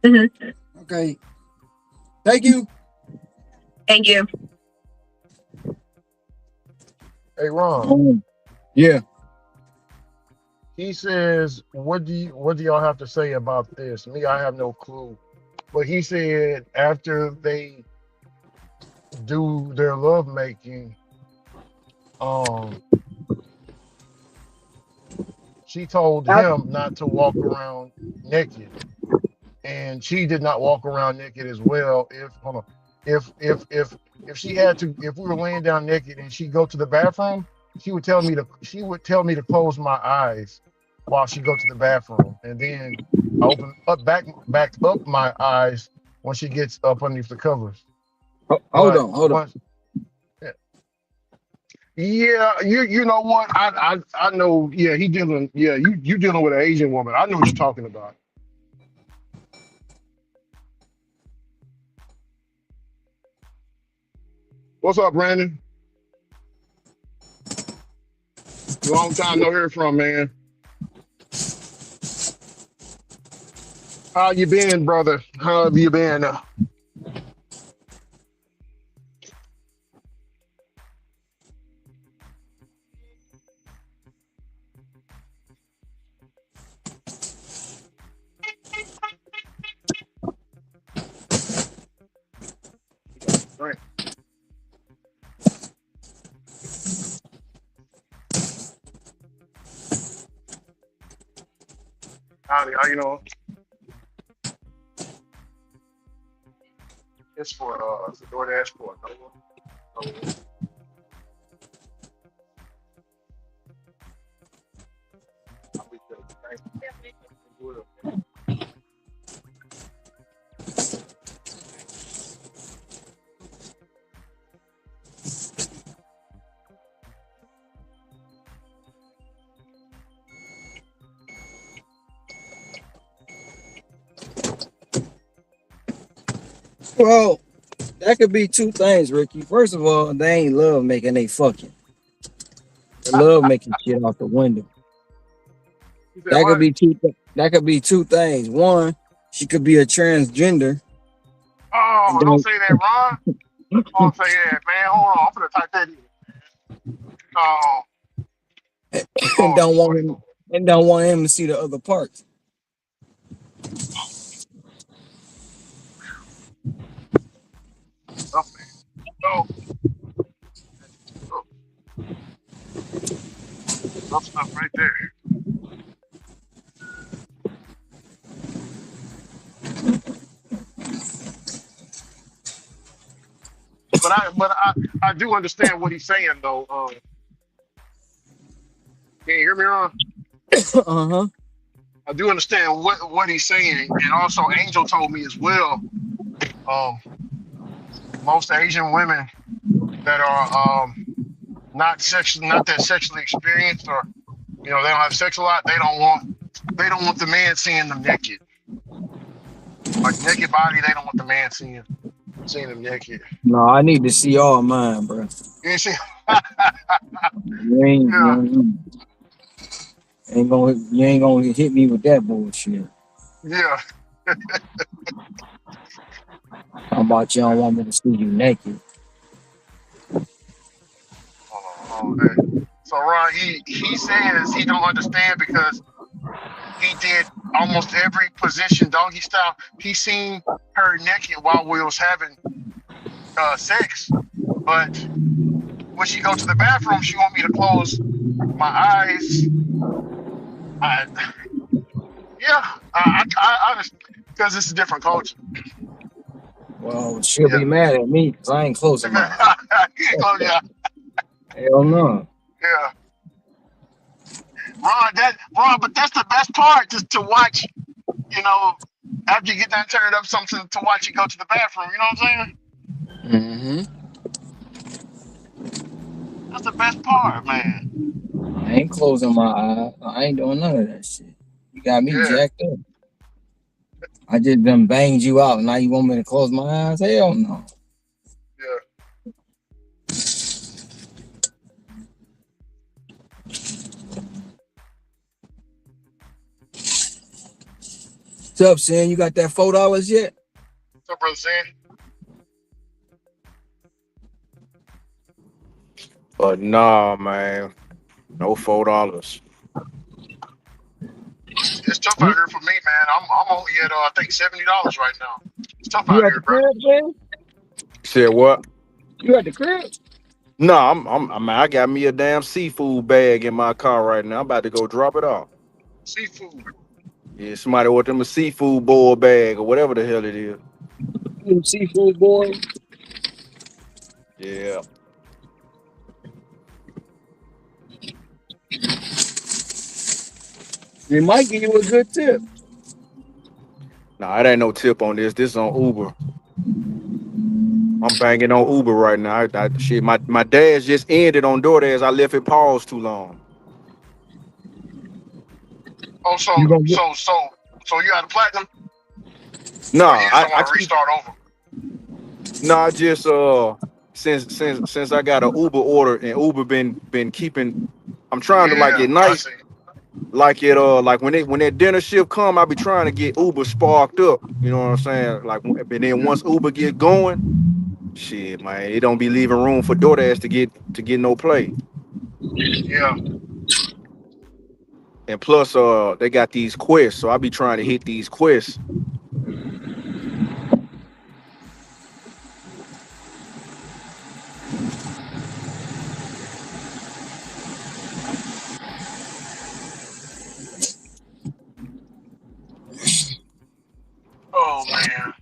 Mm-hmm. Okay. Thank you. Thank you. Hey, Ron. Yeah. He says, what do y'all have to say about this? Me, I have no clue. But he said after they do their love making, she told him not to walk around naked, and she did not walk around naked as well. If she had to, if we were laying down naked and she go to the bathroom, she would tell me to close my eyes while she go to the bathroom, and then I open up back up my eyes when she gets up underneath the covers. Hold on. Yeah, you know what? I know. Yeah, you dealing with an Asian woman. I know what you're talking about. What's up, Brandon? Long time no hear from, man. How you been, brother? How have you been? Right. Howdy, how you know? It's for it's a DoorDash for Noah. Well, that could be two things, Ricky. First of all, they ain't love making, they fucking. They love making shit out the window. That could be two. That could be two things. One, she could be a transgender. Oh, don't say that, Ron. Don't say that, man. Hold on, I'm gonna type that in. Oh, and don't want him to see the other parts. oh. Enough stuff right there. But I do understand what he's saying though. Can you hear me, Ron? Uh-huh. I do understand what he's saying, and also Angel told me as well. Most Asian women that are not that sexually experienced, or they don't have sex a lot. They don't want the man seeing them naked, like naked body. They don't want the man seeing them naked. No, I need to see all mine, bro. You see? You ain't gonna hit me with that bullshit. Yeah. How about you don't want me to see you naked? Okay. So Ron, he says he don't understand because he did almost every position doggy style. He seen her naked while we was having sex, but when she go to the bathroom, she want me to close my eyes. I understand because it's a different culture. Well, she'll be mad at me because I ain't closing my eyes. Yeah. Hell no. Yeah. Ron, but that's the best part, just to watch, after you get done turned up, something to watch you go to the bathroom, you know what I'm saying? Mm-hmm. That's the best part, man. I ain't closing my eyes. I ain't doing none of that shit. You got me jacked up. I just done banged you out. Now you want me to close my eyes? Hell no. Yeah. What's up, Sam? You got that $4 yet? What's up, brother Sam? But nah, man, no $4. It's tough out here for me, man. I'm only at I think $70 right now. It's tough out here, bro. Said what? You at the crib? No, I got me a damn seafood bag in my car right now. I'm about to go drop it off. Seafood. Yeah, somebody ordered them a seafood boil bag or whatever the hell it is. Seafood boil? Yeah. They might give you a good tip. Nah, it ain't no tip on this. This is on Uber. I'm banging on Uber right now. Shit, my dad's just ended on DoorDash. I left it paused too long. Oh, so you out of platinum? No, I want to restart over. No, I just since I got an Uber order and Uber been keeping. I'm trying to like it nice. Like it like when that dinner shift come, I be trying to get Uber sparked up. You know what I'm saying? Like, and then once Uber get going, shit, man, it don't be leaving room for DoorDash to get no play. Yeah. And plus, they got these quests, so I be trying to hit these quests. Oh man.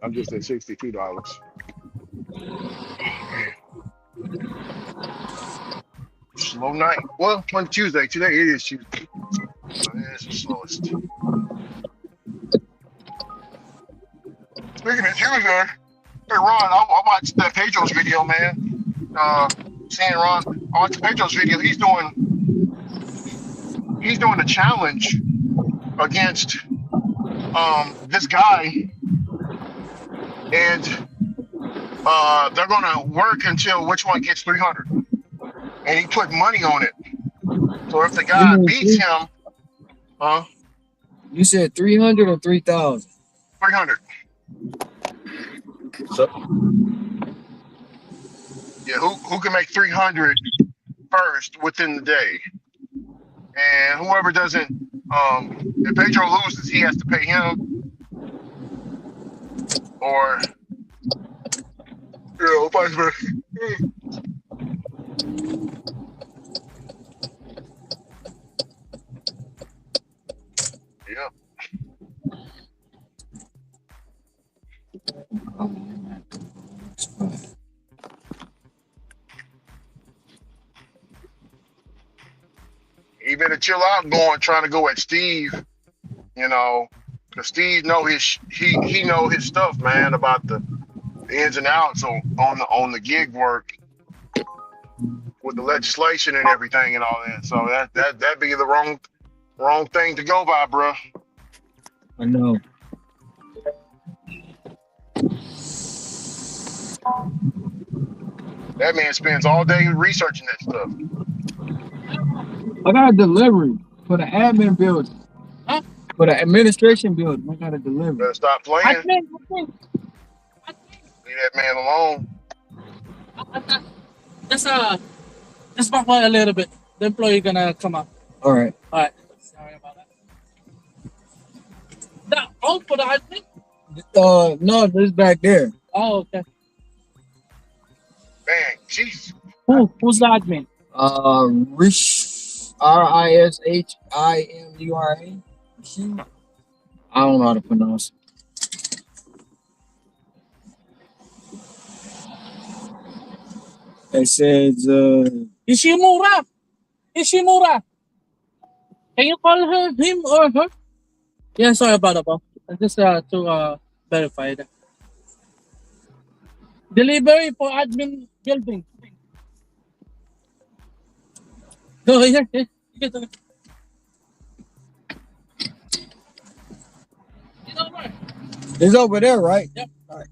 I'm just at $62. Slow night. Well, on Tuesday. Today it is Tuesday. So it's the slowest. Speaking of Tuesday, hey Ron, I watched that Pedro's video, man. Seeing Ron, I watched Pedro's video. He's doing a challenge against this guy, and they're gonna work until which one gets 300, and he put money on it. So if the guy beats him, You said 300 or 3,000? 300. So Yeah, who can make 300 first within the day, and whoever doesn't, if Pedro loses, he has to pay him, or vice versa. Yep. He better chill out trying to go at Steve, because Steve know he know his stuff, man, about the ins and outs on the gig work with the legislation and everything and all that. So that'd be the wrong thing to go by, bro. I know. That man spends all day researching that stuff. I got a delivery for the admin building. Huh? For the administration building, I got a delivery. Better stop playing. Leave that man alone. Just back a little bit. The employee gonna come up. All right. Sorry about that. That all for the admin? No, this back there. Oh, okay. Man, jeez. Who's the admin? Rishimura. I don't know how to pronounce it. It says Ishimura. Can you call him or her? Yeah, sorry about that, boss. Just to verify that. Delivery for admin building. Go here. Get it. It's over there, right? Yep. All right.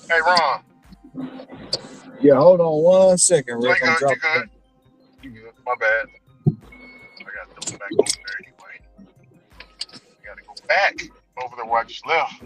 Hey, Ron. Yeah, hold on 1 second, Rick. You good? You good? My bad. I got to go back over there anyway. I got to go back over there where I just left.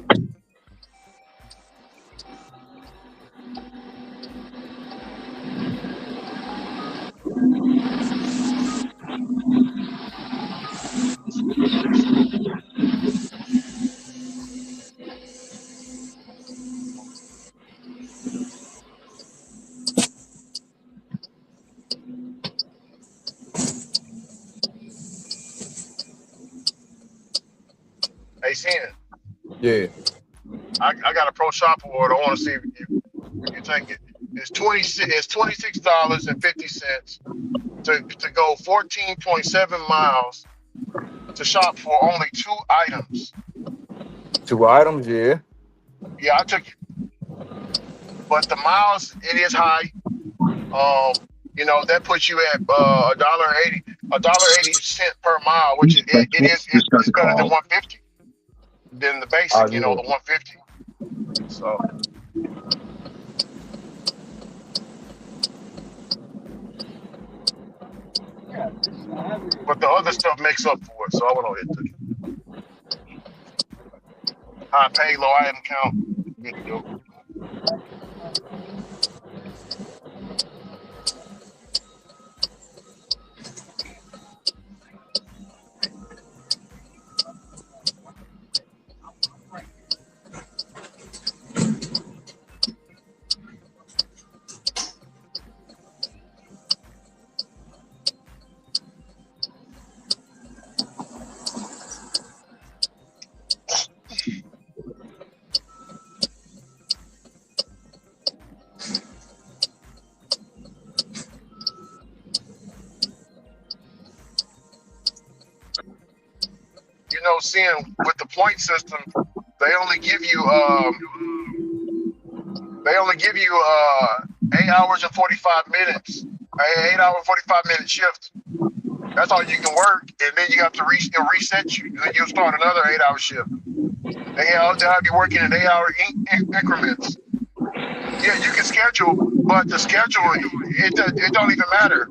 Hey, Shannon. yeah. I got a pro shop award. I want to see if you take it. It's $26.50 to go 14.7 miles to shop for only 2 items. 2 items, yeah. Yeah, I took it. But the miles, it is high. That puts you at $1.80 per mile, which is better than 150. Than the basic, the 150. So, but the other stuff makes up for it. So I went on it. Took it. High pay, low item count. Good to go. You know, seeing with the point system, they only give you 8 hours and 45 minutes. 8 hour 45-minute shift. That's all you can work, and then you have to reset you. Then you'll start another 8 hour shift. They'll have you working in 8 hour increments. Yeah, you can schedule, but the schedule it don't even matter.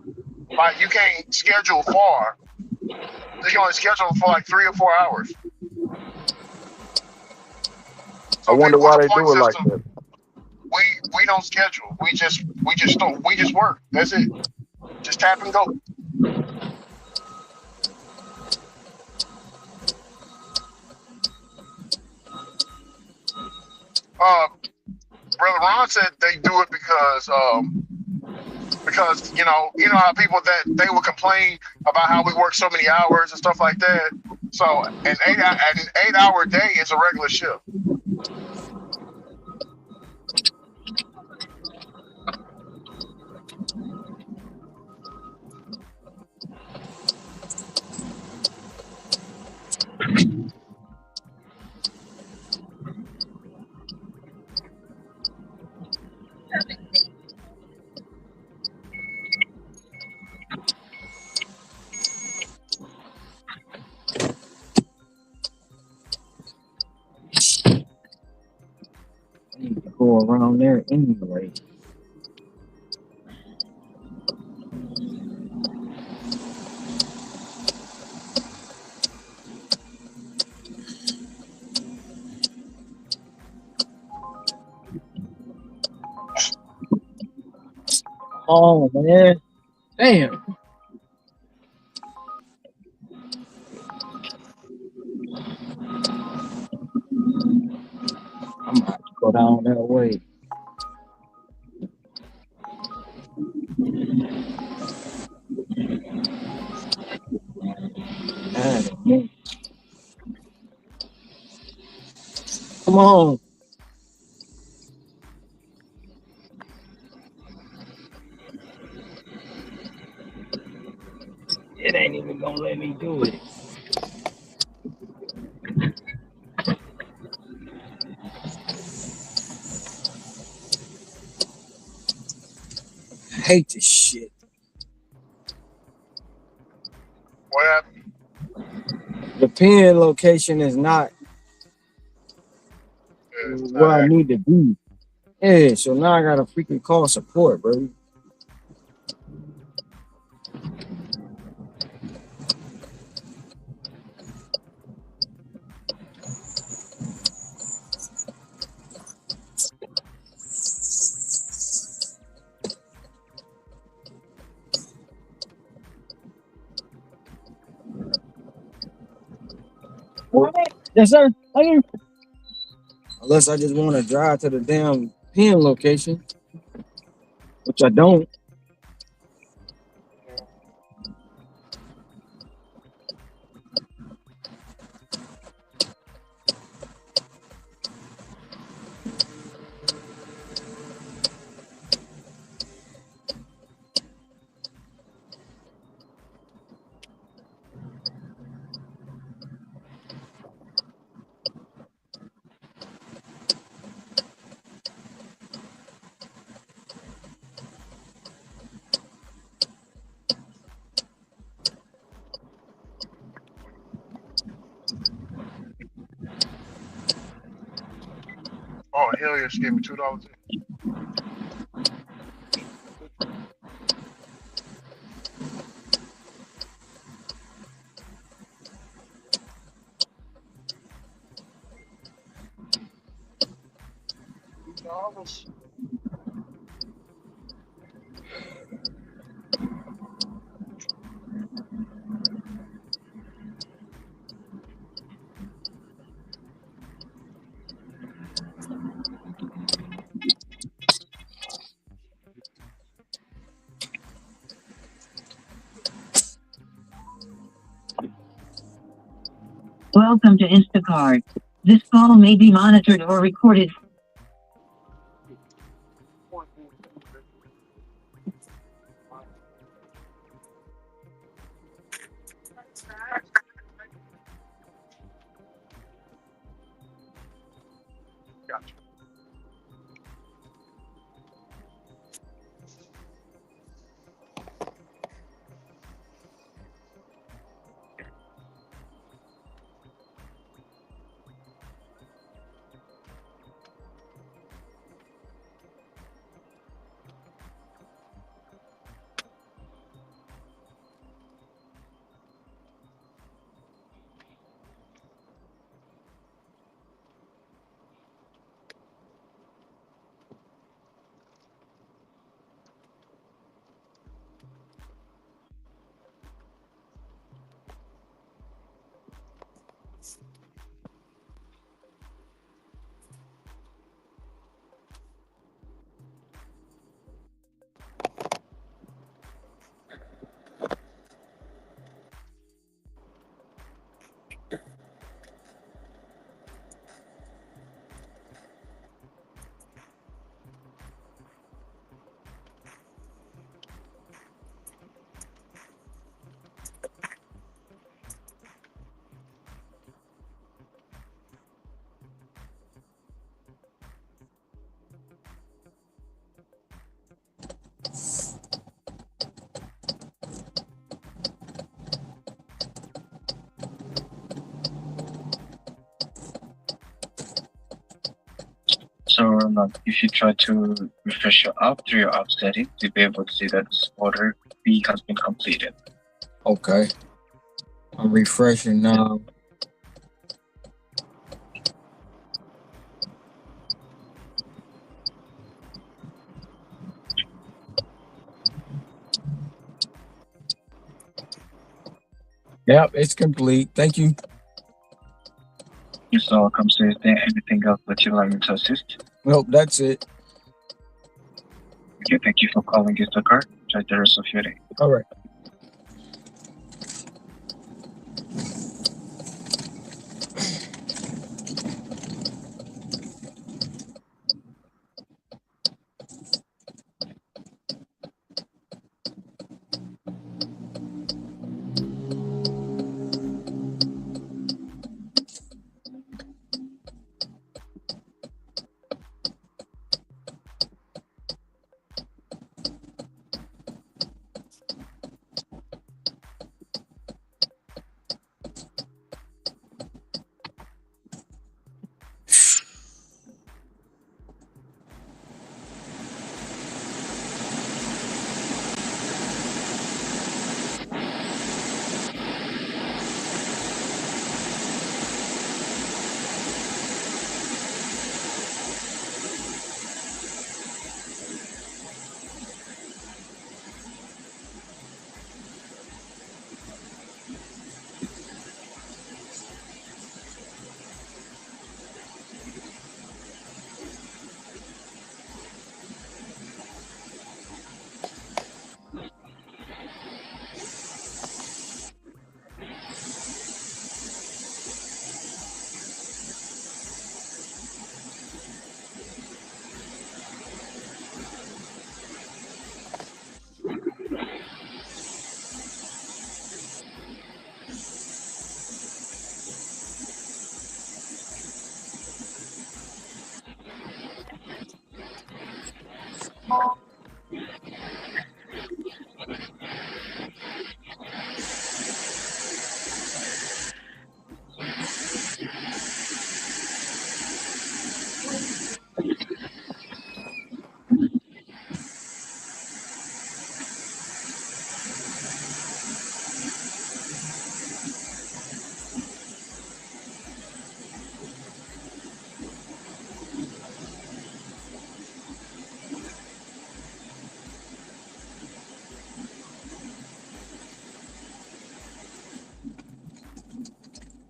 Like you can't schedule far. You can only schedule for like 3 or 4 hours. I wonder why they do it like that. We don't schedule. We just work. That's it. Just tap and go. Brother Ron said they do it because you know how people that they will complain about how we work so many hours and stuff like that. So an 8 hour day is a regular shift. I need to go around there anyway. Oh man, damn. I'm gonna have to go down that way. God, Come on. it ain't even gonna let me do it. I hate this shit. What happened? The pin location is not where I need to be. Yeah, so now I gotta freaking call support, bro. Yes, sir. Unless I just want to drive to the damn pin location, which I don't. Oh hell yeah, she gave me $2. $2. Welcome to Instacart. This call may be monitored or recorded. Gotcha. So if you try to refresh your app through your app settings, you'll be able to see that this order B has been completed. Okay. I'm refreshing now. Yep, it's complete. Thank you. You're so welcome. So is there anything else that you'd like me to assist? Nope, that's it. Okay, thank you for calling Instacart. Enjoy the rest of your day. All right.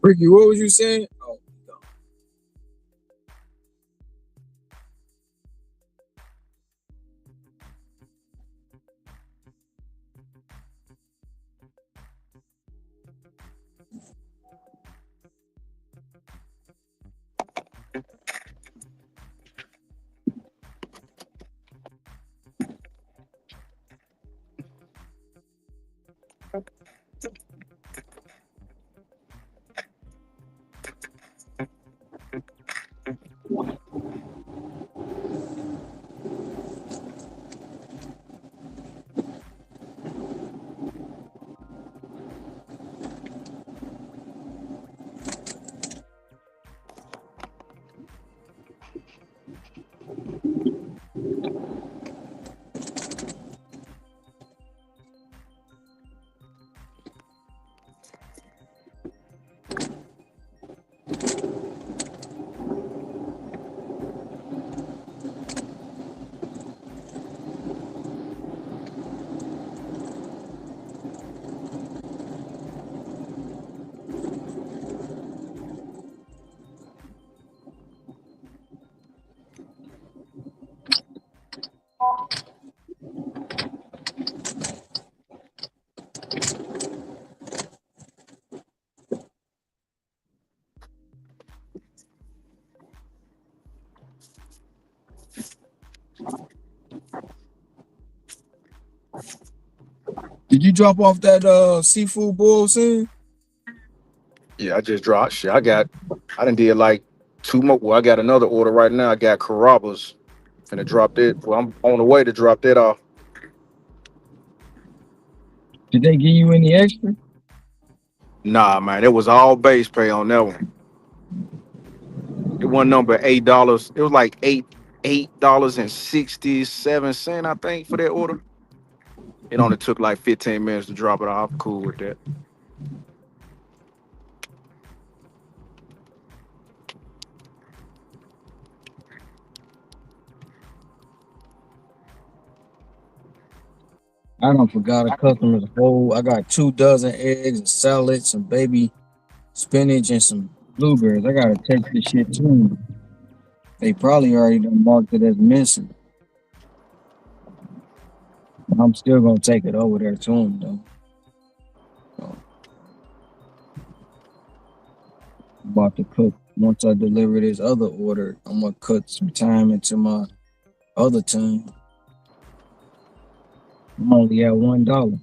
Ricky, what was you saying? Oh, did you drop off that seafood boil scene? Yeah, I just dropped shit. I done did like 2 more. Well, I got another order right now. I got Carrabba's. Finna drop that. Well, I'm on the way to drop that off. Did they give you any extra? Nah, man, it was all base pay on that one. It wasn't number $8. It was like $8.67, I think, for that order. It only took like 15 minutes to drop it off. I'm cool with that. I done forgot a customer's whole. I got 2 dozen eggs, a salad, some baby spinach, and some blueberries. I gotta take this shit to them. They probably already done marked it as missing. I'm still gonna take it over there to them though. So, I'm about to cook. Once I deliver this other order, I'm gonna cut some time into my other time. I'm only at $1.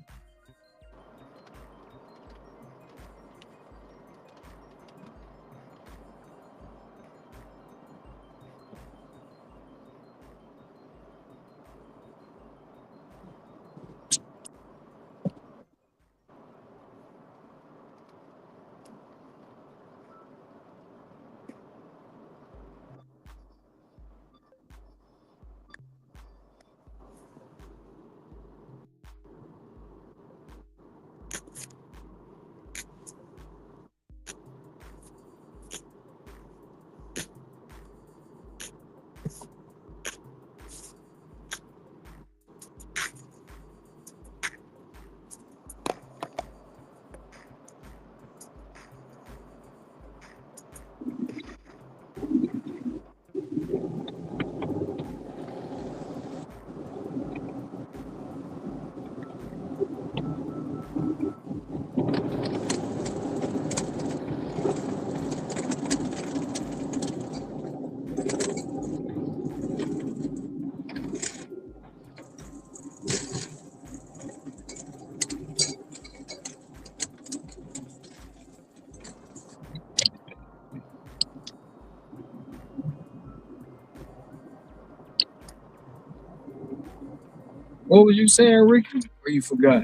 What was you saying, Ricky? Or you forgot?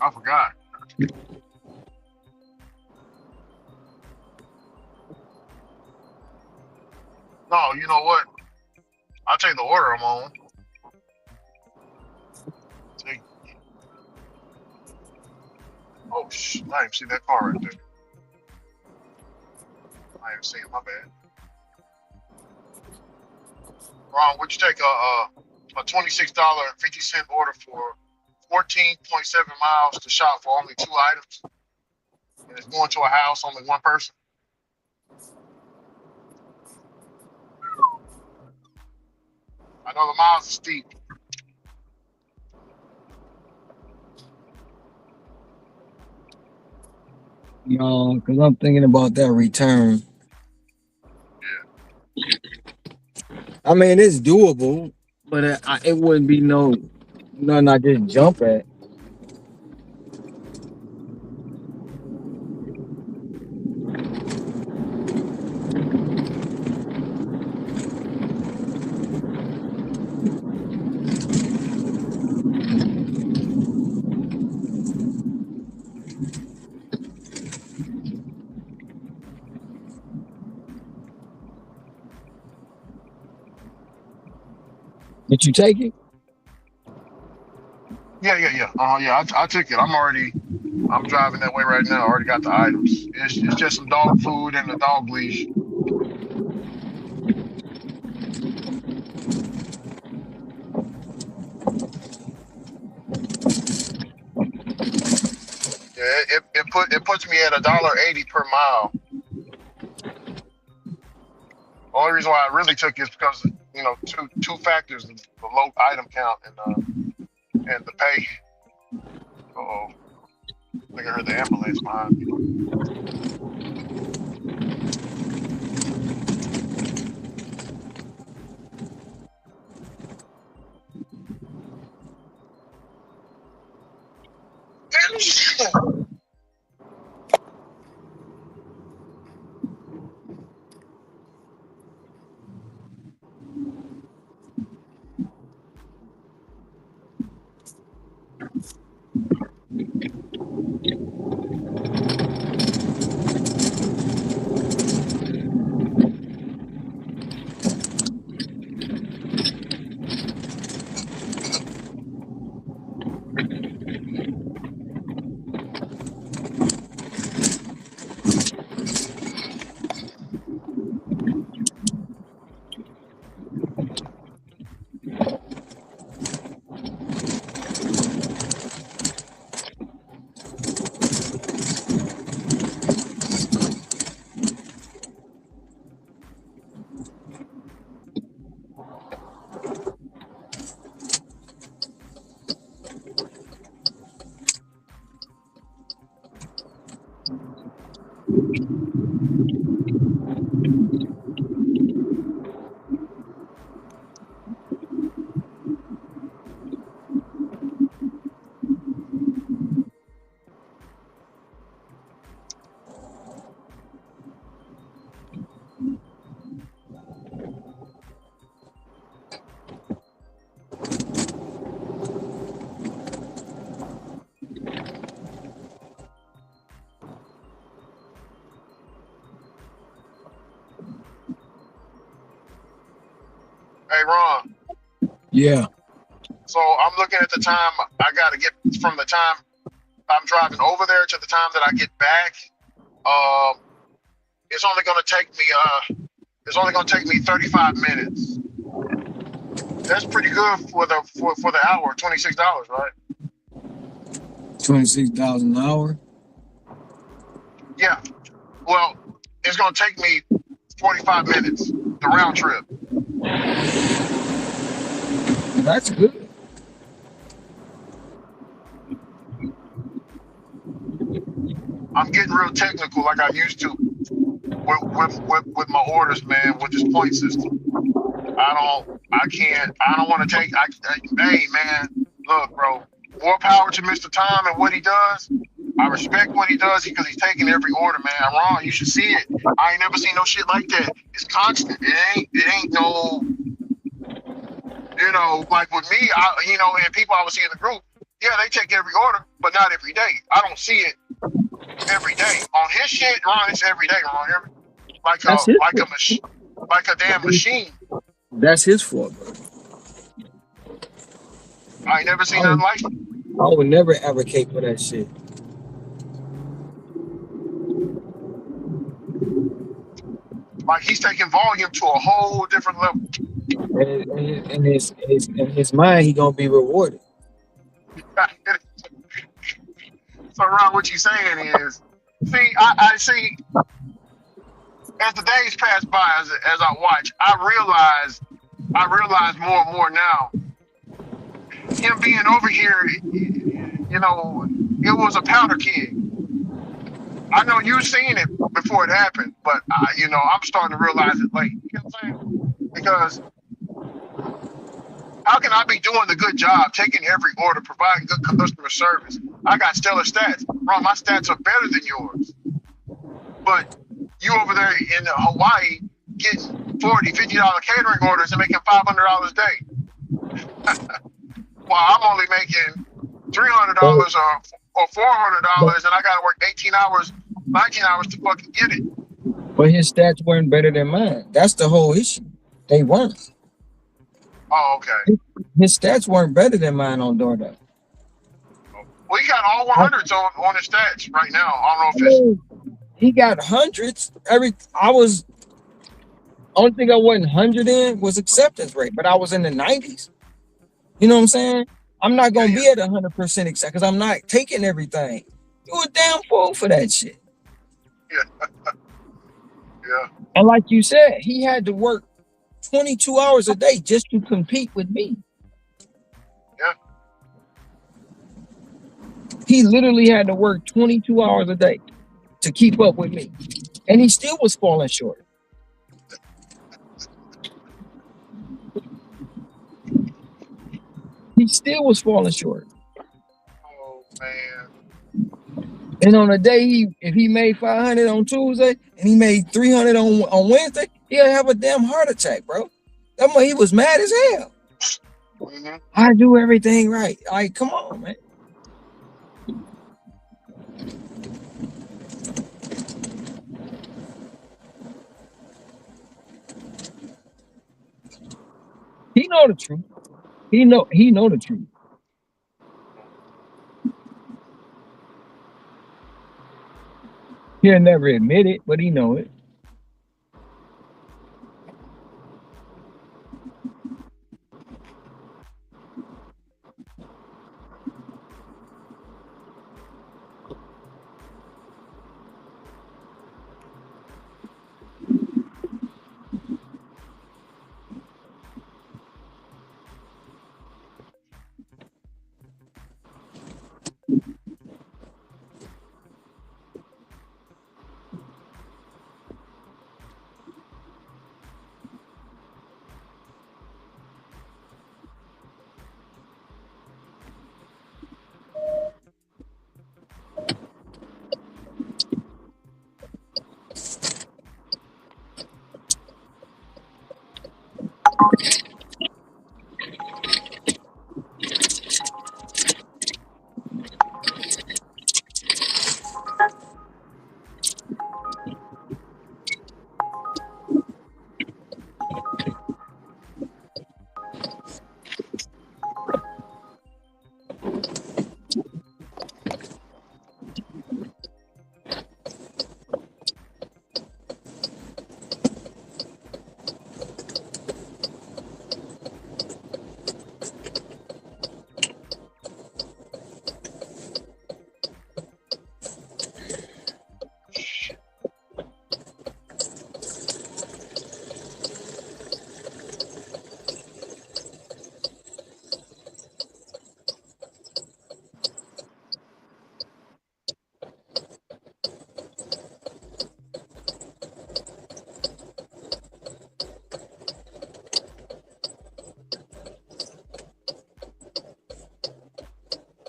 I forgot. No, you know what? I'll take the order I'm on. Take. Oh, I didn't see that car right there. I didn't see it, my bad. Ron, would you take a $26.50 order for 14.7 miles to shop for only 2 items? and it's going to a house, only one person. I know the miles are steep. No, because I'm thinking about that return. I mean, it's doable, but it wouldn't be nothing I just jump at. Did you take it? Yeah. Yeah, I took it. I'm driving that way right now. I already got the items. It's just some dog food and a dog leash. Yeah, it puts me at $1.80 per mile. The only reason why I really took it is because two factors: the low item count and the pay. Oh, I think I heard the ambulance behind me. Hey, Ron. Yeah. So I'm looking at the time I got to get from the time I'm driving over there to the time that I get back. It's only going to take me 35 minutes. That's pretty good for the hour, $26, right? $26 an hour. Yeah. Well, it's going to take me 45 minutes, the round trip. That's good. I'm getting real technical like I used to with my orders, man, with this point system. I don't want to take, hey, man, look, bro, more power to Mr. Tom and what he does. I respect what he does because he's taking every order, man. Ron, you should see it. I ain't never seen no shit like that. It's constant. It ain't no, like with me, and people I would see in the group, yeah, they take every order, but not every day. I don't see it every day. On his shit, Ron, it's every day, Ron. Like a damn machine. That's his fault, bro. I ain't never seen nothing like it. I would never advocate for that shit. Like he's taking volume to a whole different level. And in his mind, he gonna be rewarded. So Ron, what you saying is See, I see. As the days pass by, as I watch, I realize more and more now. Him being over here, you know, it was a powder keg. I know you've seen it before it happened, but you know, I'm starting to realize it late. You know what I'm saying? Because how can I be doing a good job, taking every order, providing good customer service? I got stellar stats. Ron, my stats are better than yours. But you over there in Hawaii get $40, $50 catering orders and making $500 a day. While I'm only making $300 or $400, and I got to work 18 hours, 19 hours to fucking get it. But his stats weren't better than mine. That's the whole issue. They weren't. Oh, okay. His stats weren't better than mine on DoorDash. Well, he got all 100s on his stats right now. I don't know if it's... He got hundreds. Only thing I wasn't 100 in was acceptance rate, but I was in the 90s. You know what I'm saying? I'm not gonna be at 100% accept because I'm not taking everything. You a damn fool for that shit. Yeah. Yeah. And like you said, he had to work 22 hours a day just to compete with me. Yeah. He literally had to work 22 hours a day to keep up with me. And he still was falling short. He still was falling short. Oh, man. And on a day, if he made 500 on Tuesday and he made 300 on Wednesday, he'll have a damn heart attack, bro. That way he was mad as hell. Mm-hmm. I do everything right. Like, come on, man. He know the truth. He know the truth. He'll never admit it, but he know it.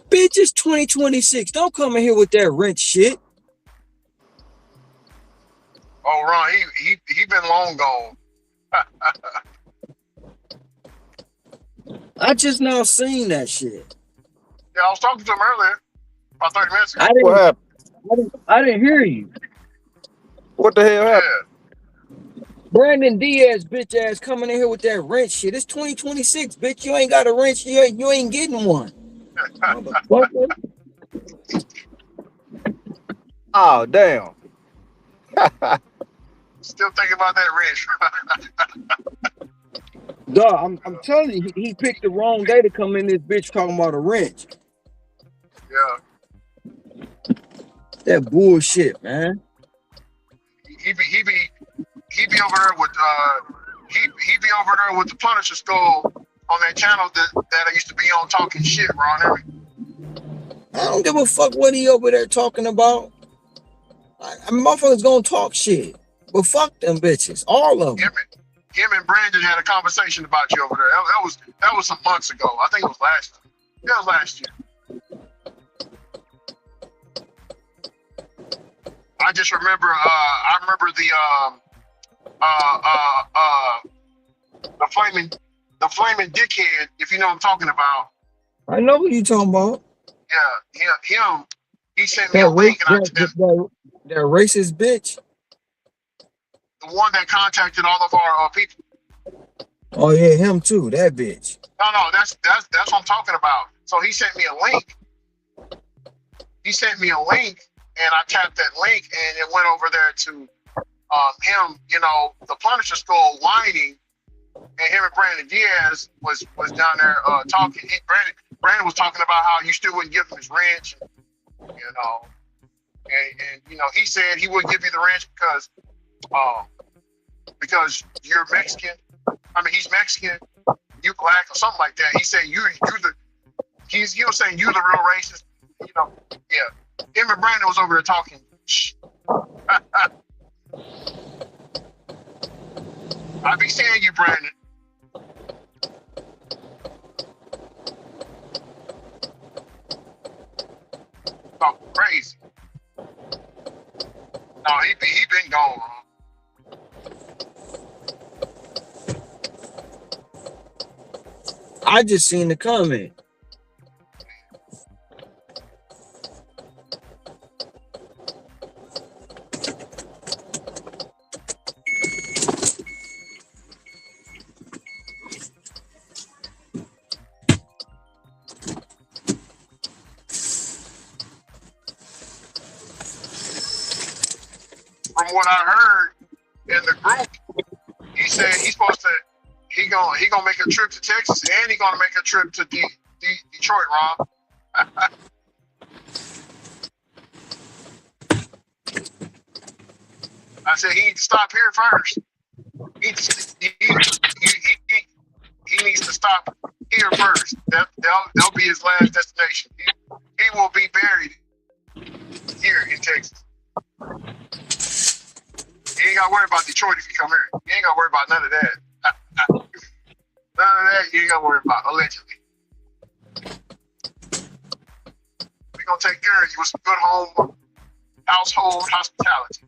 Bitch, it's 2026. Don't come in here with that rent shit. Oh, Ron, he been long gone. I just now seen that shit. Yeah, I was talking to him earlier, about 30 minutes ago. What happened? I didn't hear you. What the hell happened? Brandon Diaz, bitch ass, coming in here with that rent shit. It's 2026, bitch. You ain't got a rent. You ain't getting one. Oh, damn. Still thinking about that wrench. Dog, I'm telling you, he picked the wrong day to come in this bitch talking about a wrench. Yeah. that bullshit, man. He be over there with he be over there with the Punisher skull on that channel that I used to be on talking shit, Ron Henry. I don't give a fuck what he over there talking about. Motherfuckers gonna talk shit, but fuck them bitches, all of them. Him and Brandon had a conversation about you over there. That was some months ago. I think it was last year. Yeah, it was last year. I just remember. I remember the flaming dickhead. If you know what I'm talking about. I know what you talking about. Yeah, him. He sent me a link, and that racist bitch. The one that contacted all of our people. Oh yeah, him too. That bitch. No, that's what I'm talking about. So he sent me a link. And I tapped that link, and it went over there to him. You know, the Punisher skull whining, and him and Brandon Diaz was down there talking. Brandon was talking about how you still wouldn't give him his wrench, you know, and you know he said he wouldn't give you the wrench because you're Mexican. I mean, he's Mexican, you black or something like that. He said he was saying you the real racist. You know, yeah. Him and Brandon was over there talking. I be seeing you, Brandon. Oh, crazy. No, he been gone, bro. I just seen the comment. From what I heard in the group, he said he gonna make a trip to Texas and he gonna make a trip to Detroit, Rob. I said he needs to stop here first. He needs to stop here first. That'll be his last destination. He will be buried here in Texas. You ain't got to worry about Detroit if you come here. You ain't got to worry about none of that. None of that you ain't got to worry about, allegedly. We're going to take care of you with some good household hospitality.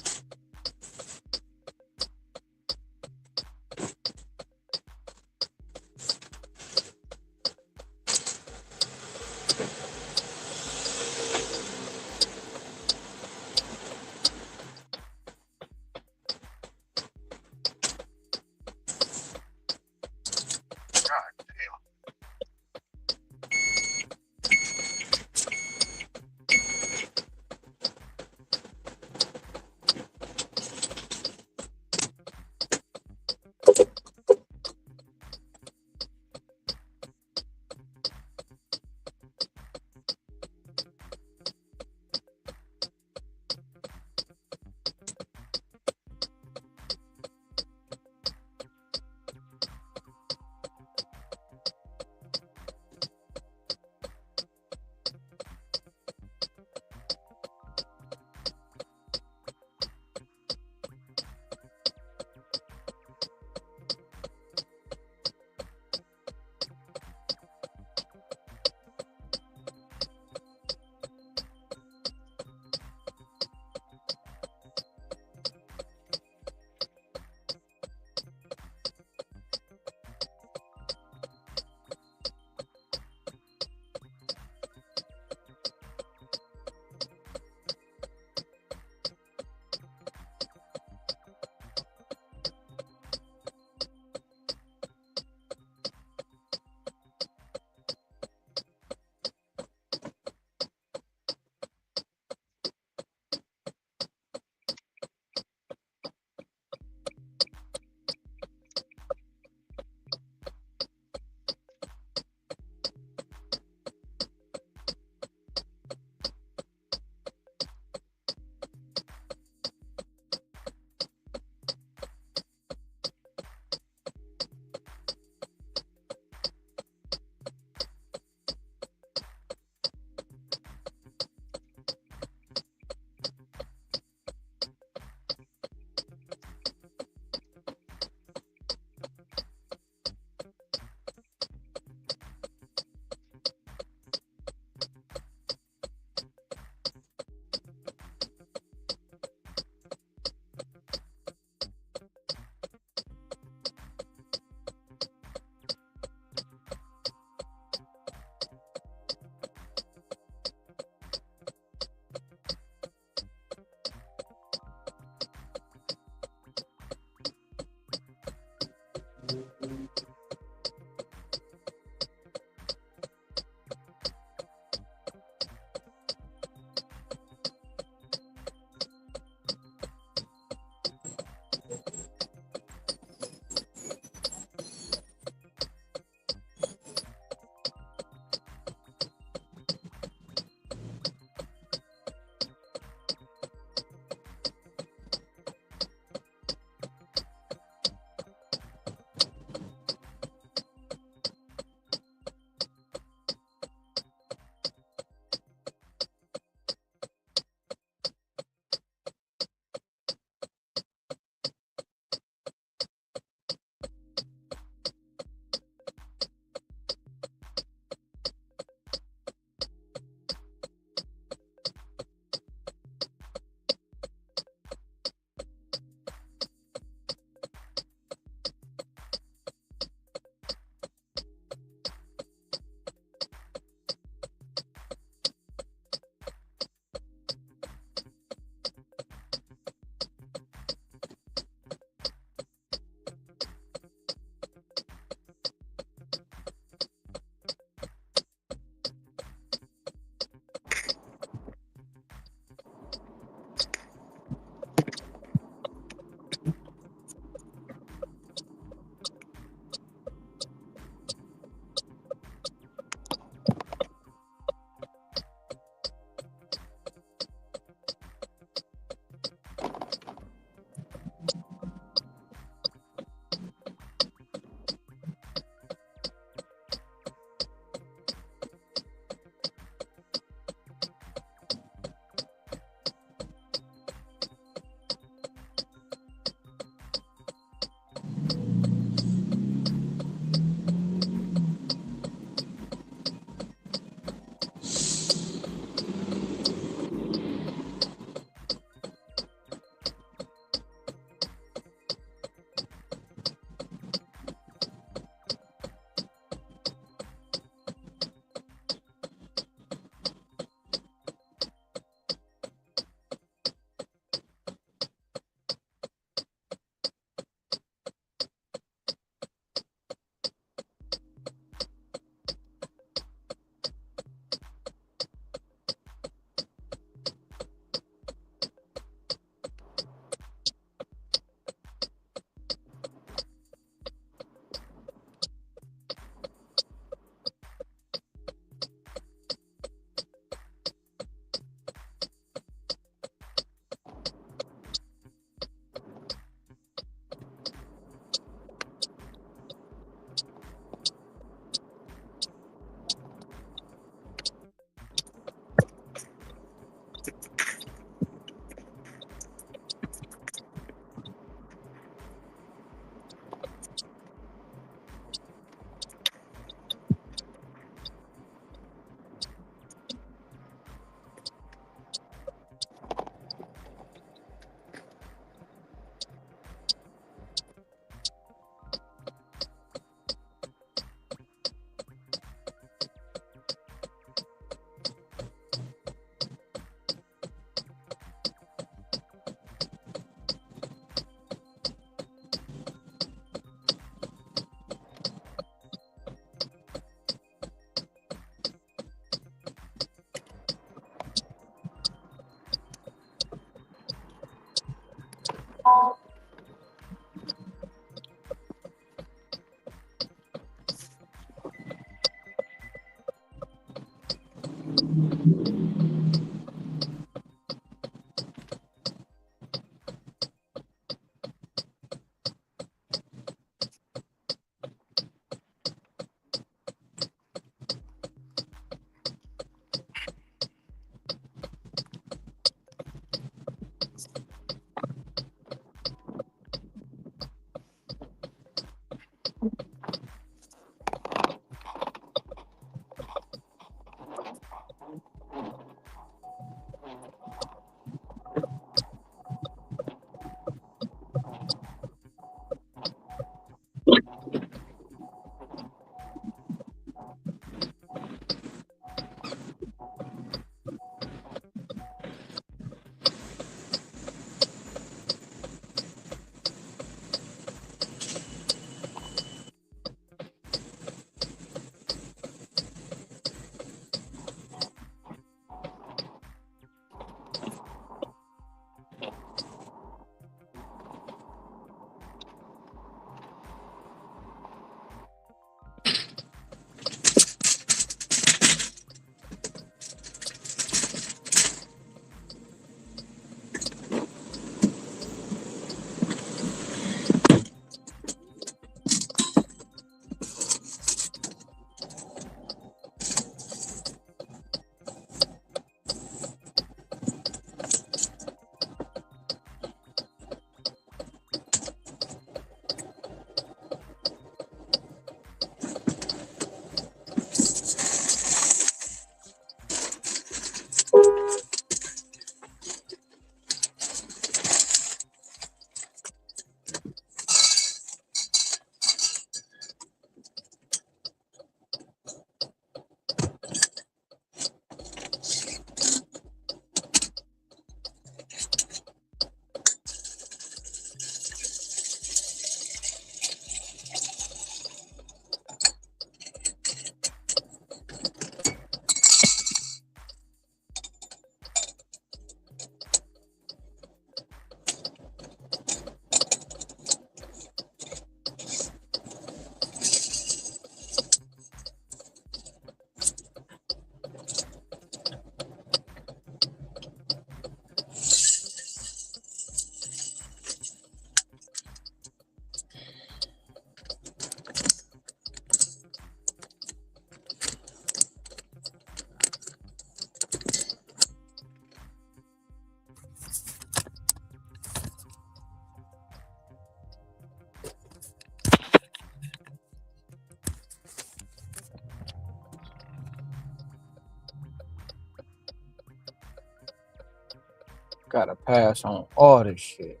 Gotta pass on all this shit.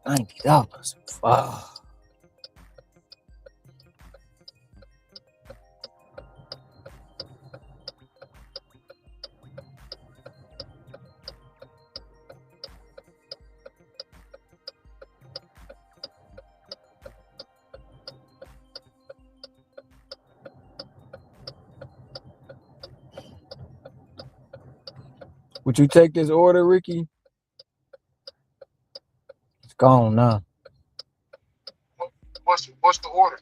$90. Wow. Would you take this order, Ricky? It's gone now. What's the order?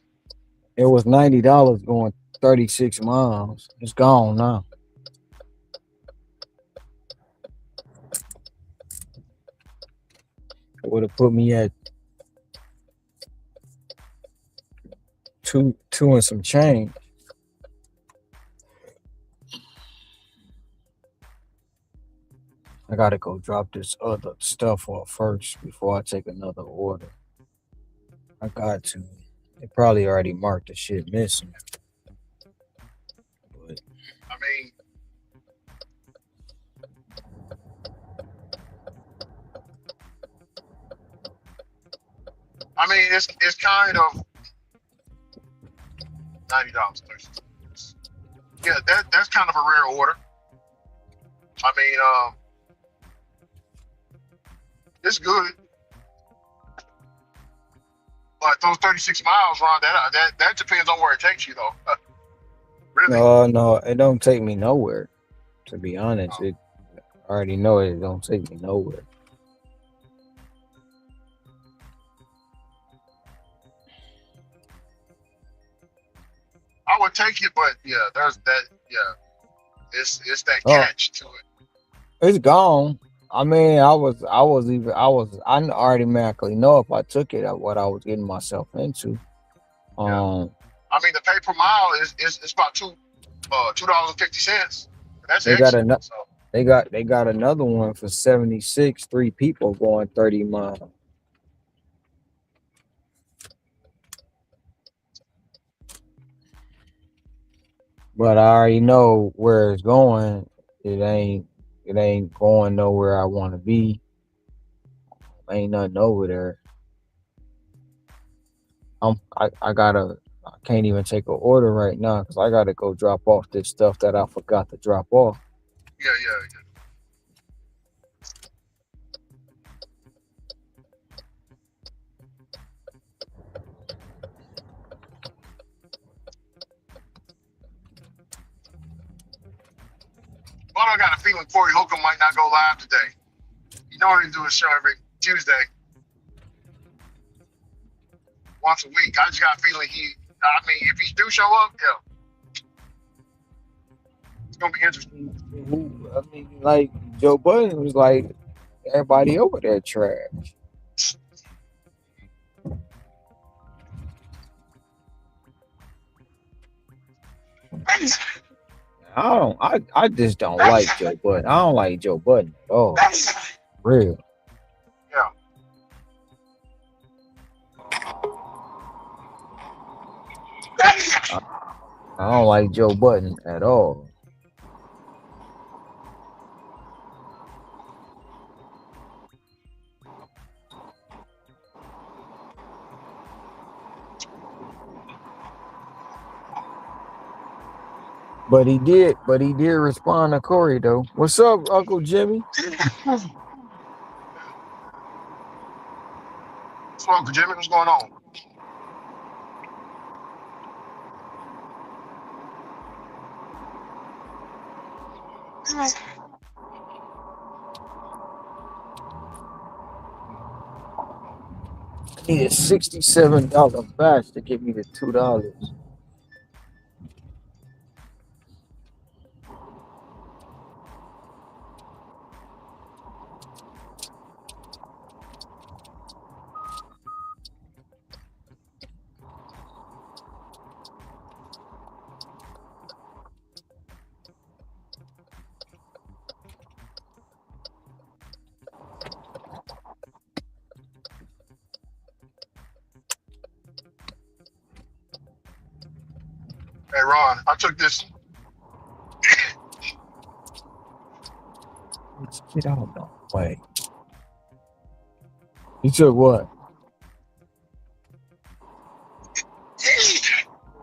It was $90 going 36 miles. It's gone now. It would have put me at two and some change. I gotta go drop this other stuff off first before I take another order. I got to. They probably already marked the shit missing. But I mean, it's kind of $90. Yeah, that's kind of a rare order. I mean, it's good, but those 36 miles, Ron, that depends on where it takes you, though. Really? no, it don't take me nowhere. To be honest, I already know it don't take me nowhere. would take it, but yeah, there's that. Yeah, it's that Oh, catch to it. it's gone. I mean, I automatically know if I took it what I was getting myself into. I mean, the pay per mile is about $2.50. That's They got excellent. another. They got another one for 76. 3 people going 30 miles. But I already know where it's going. It ain't going nowhere I want to be. Ain't nothing over there. I can't even take an order right now because I gotta go drop off this stuff that I forgot to drop off. Yeah. But I got a feeling Corey Holcomb might not go live today. You know he do a show every Tuesday, once a week. I just got a feeling if he do show up, yeah, it's gonna be interesting. I mean, like Joe Budden was like, everybody over there trash. I just don't like Joe Budden. I don't like Joe Budden at all. Real. Yeah. I don't like Joe Budden at all. But he did respond to Corey though. What's up, Uncle Jimmy? What's wrong, Uncle Jimmy? What's going on? I need a $67 batch to give me the $2. Hey Ron, I took this. Let's get out of the way. You took what?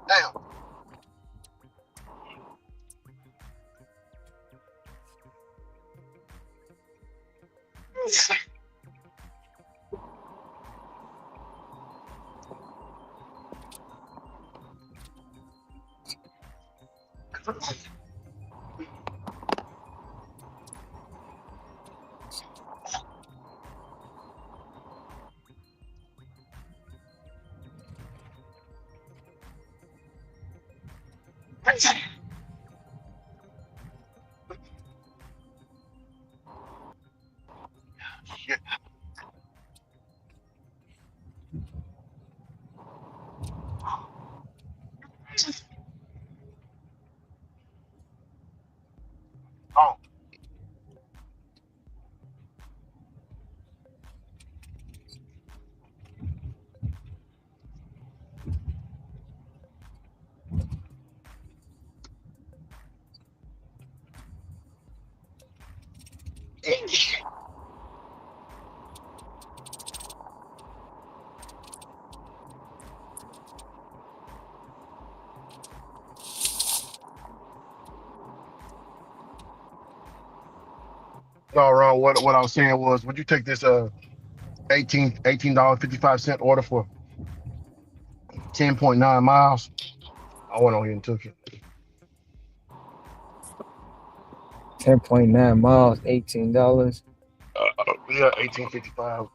Damn. Shit. Oh. No, Ron, what I was saying was, would you take this $18.55 order for 10.9 miles? I went on here and took it. 10.9 miles, $18. Yeah, 18.55.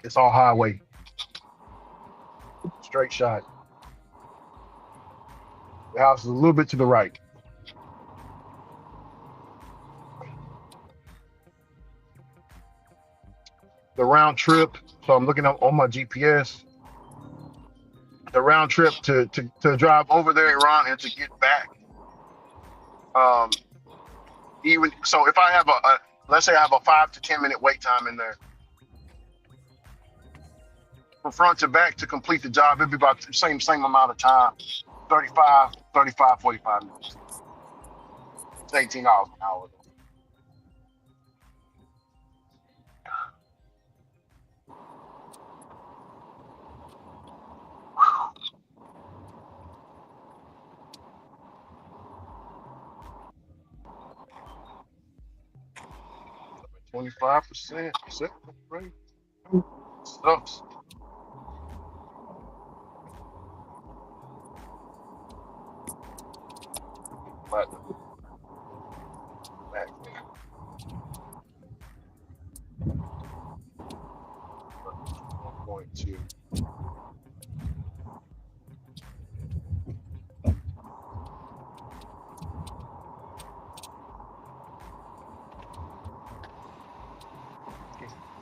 It's on highway. Straight shot. The house is a little bit to the right. The round trip. So I'm looking up on my GPS. The round trip to drive over there, Iran, and to get back. Even so, if I have a let's say I have a 5 to 10 minute wait time in there, from front to back to complete the job, it'd be about the same amount of time, 45, 45 minutes. It's $18 an hour. $25%. Right? Sucks. But back there. 1.2.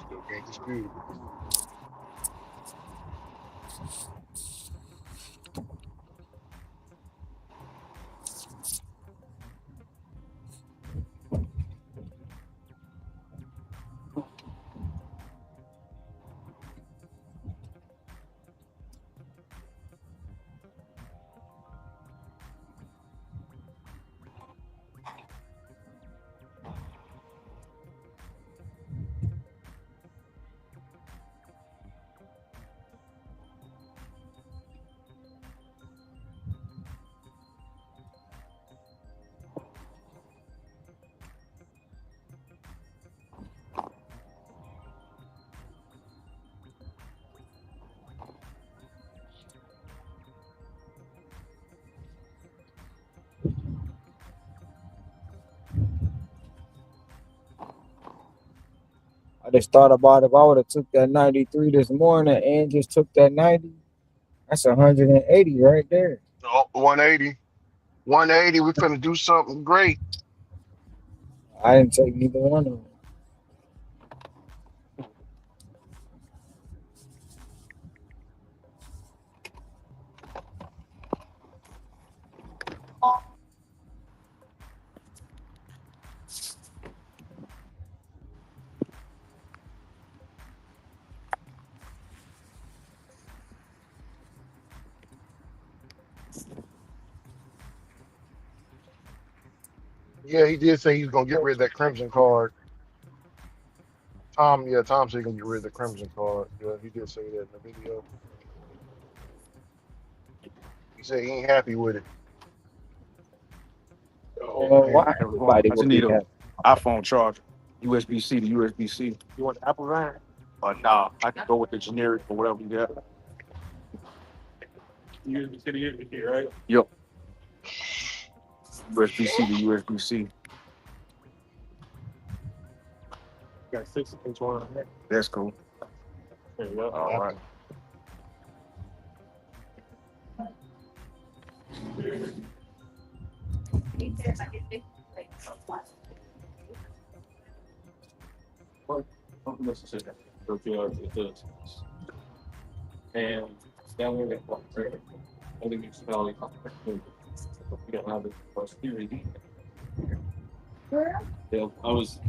Still can't dispute it. I just thought about if I would have took that 93 this morning and just took that 90, that's 180 right there. Oh, 180. 180, we're gonna do something great. I didn't take neither one of them. Yeah, he did say he's gonna get rid of that crimson card. Tom said he's gonna get rid of the crimson card. Yeah, he did say that in the video. He said he ain't happy with it. Why everybody I just would need be an happy? iPhone charger, USB-C to USB-C. You want the Apple van? Nah, I can go with the generic or whatever you got. USB-C to USB-C, right? Yep. USB-C to USB-C. Got 6 inch one. That's cool. There you go. All right. And down there, I think it's probably you don't have it for security. Yeah, I was.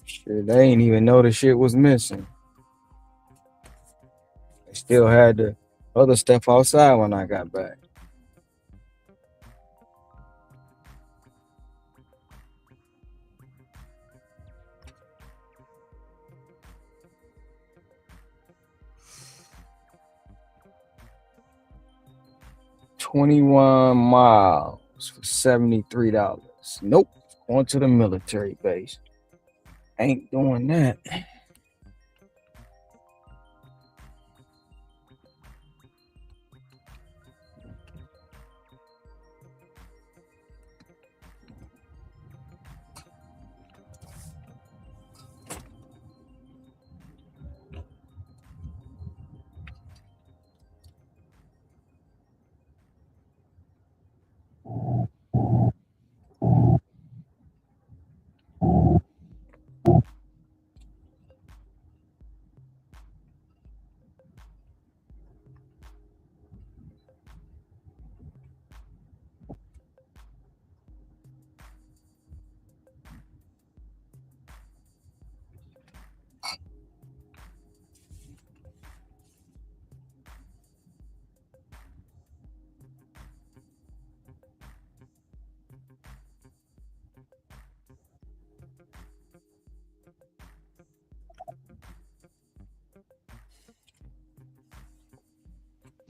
Shit, they ain't even know the shit was missing. They still had the other stuff outside when I got back. $21 miles for $73. Nope. Going to the military base. Ain't doing that.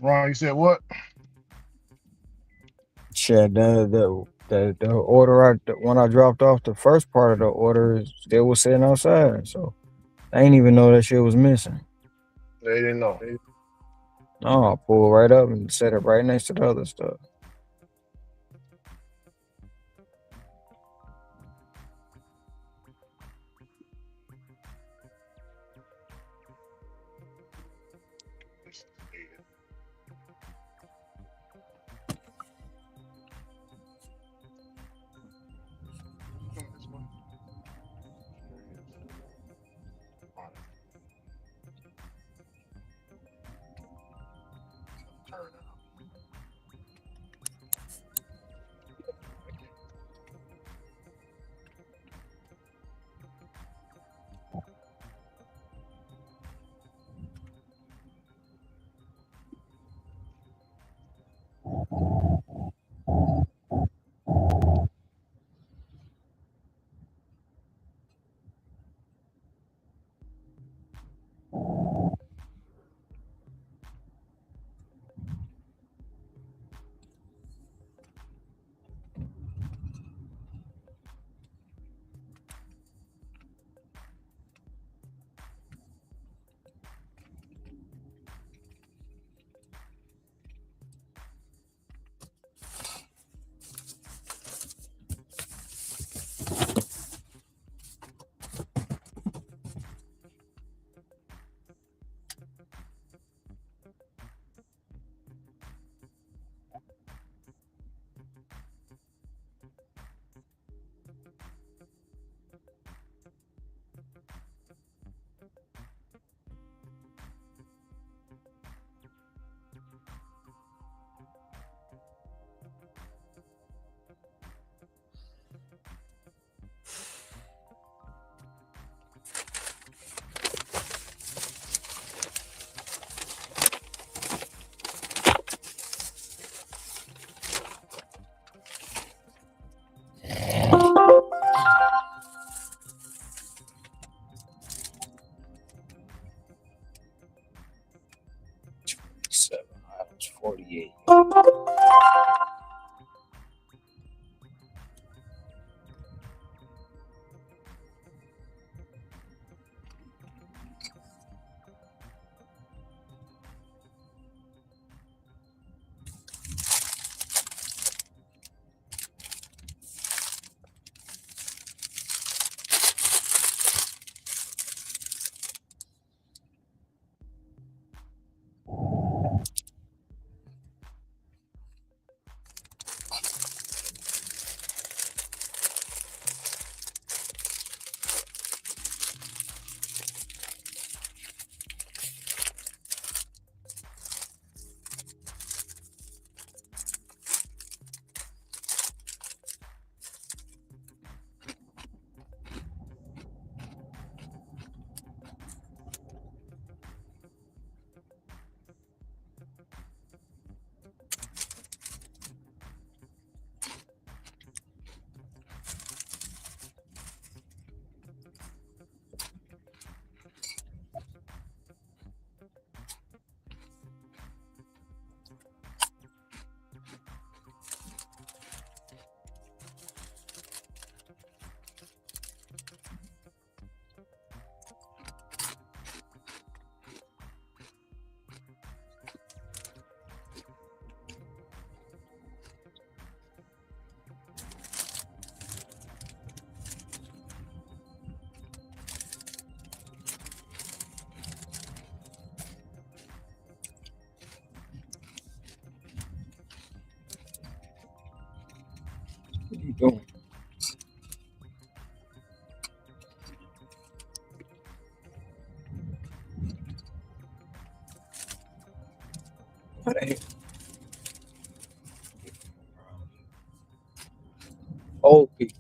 Ron, you said what? Shit, the order when I dropped off the first part of the order still was sitting outside, so I ain't even know that shit was missing. They didn't know. No, I pulled right up and set it right next to the other stuff. $48. doing? What the heck? Old people.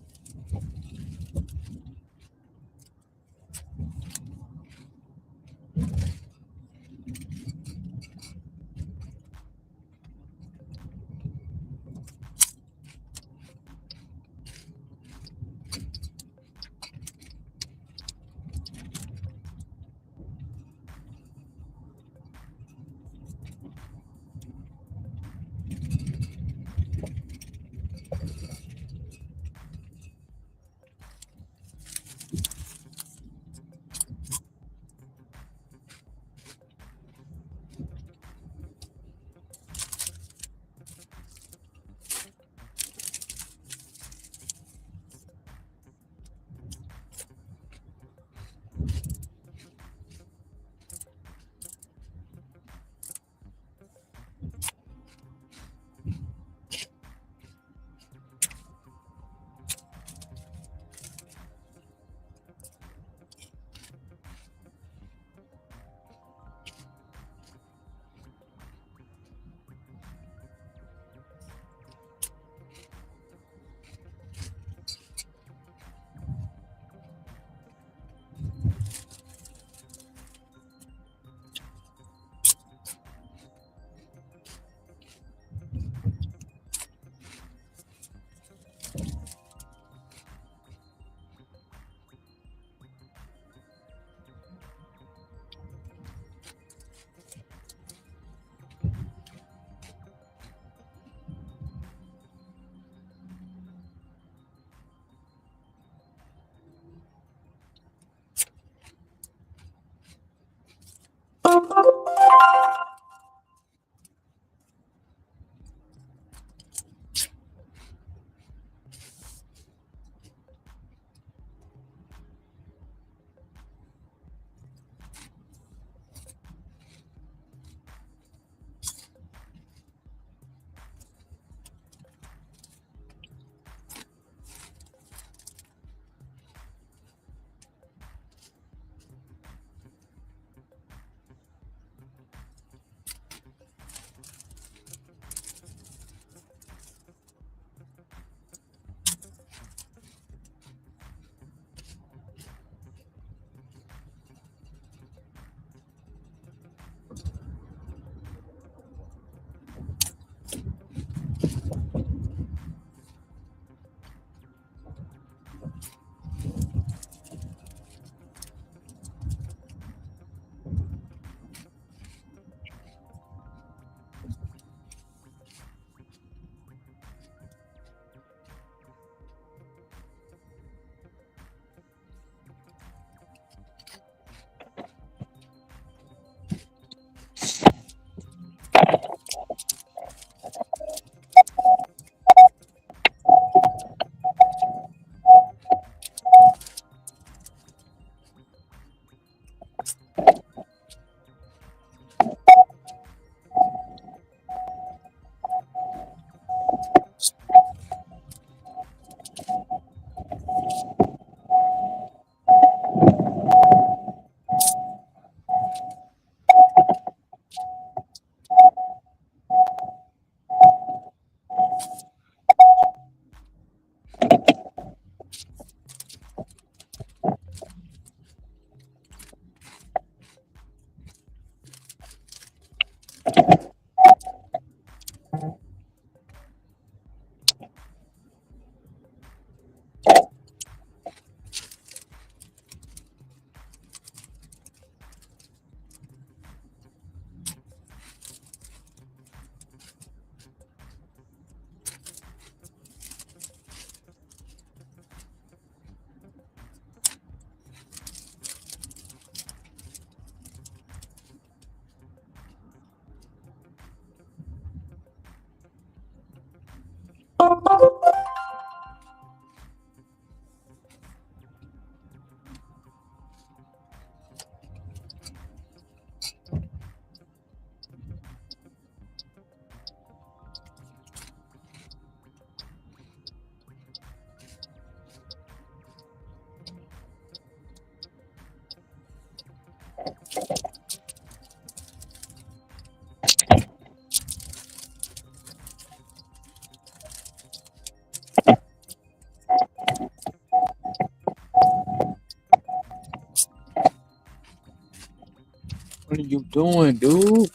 you doing, dude?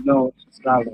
No, it's not.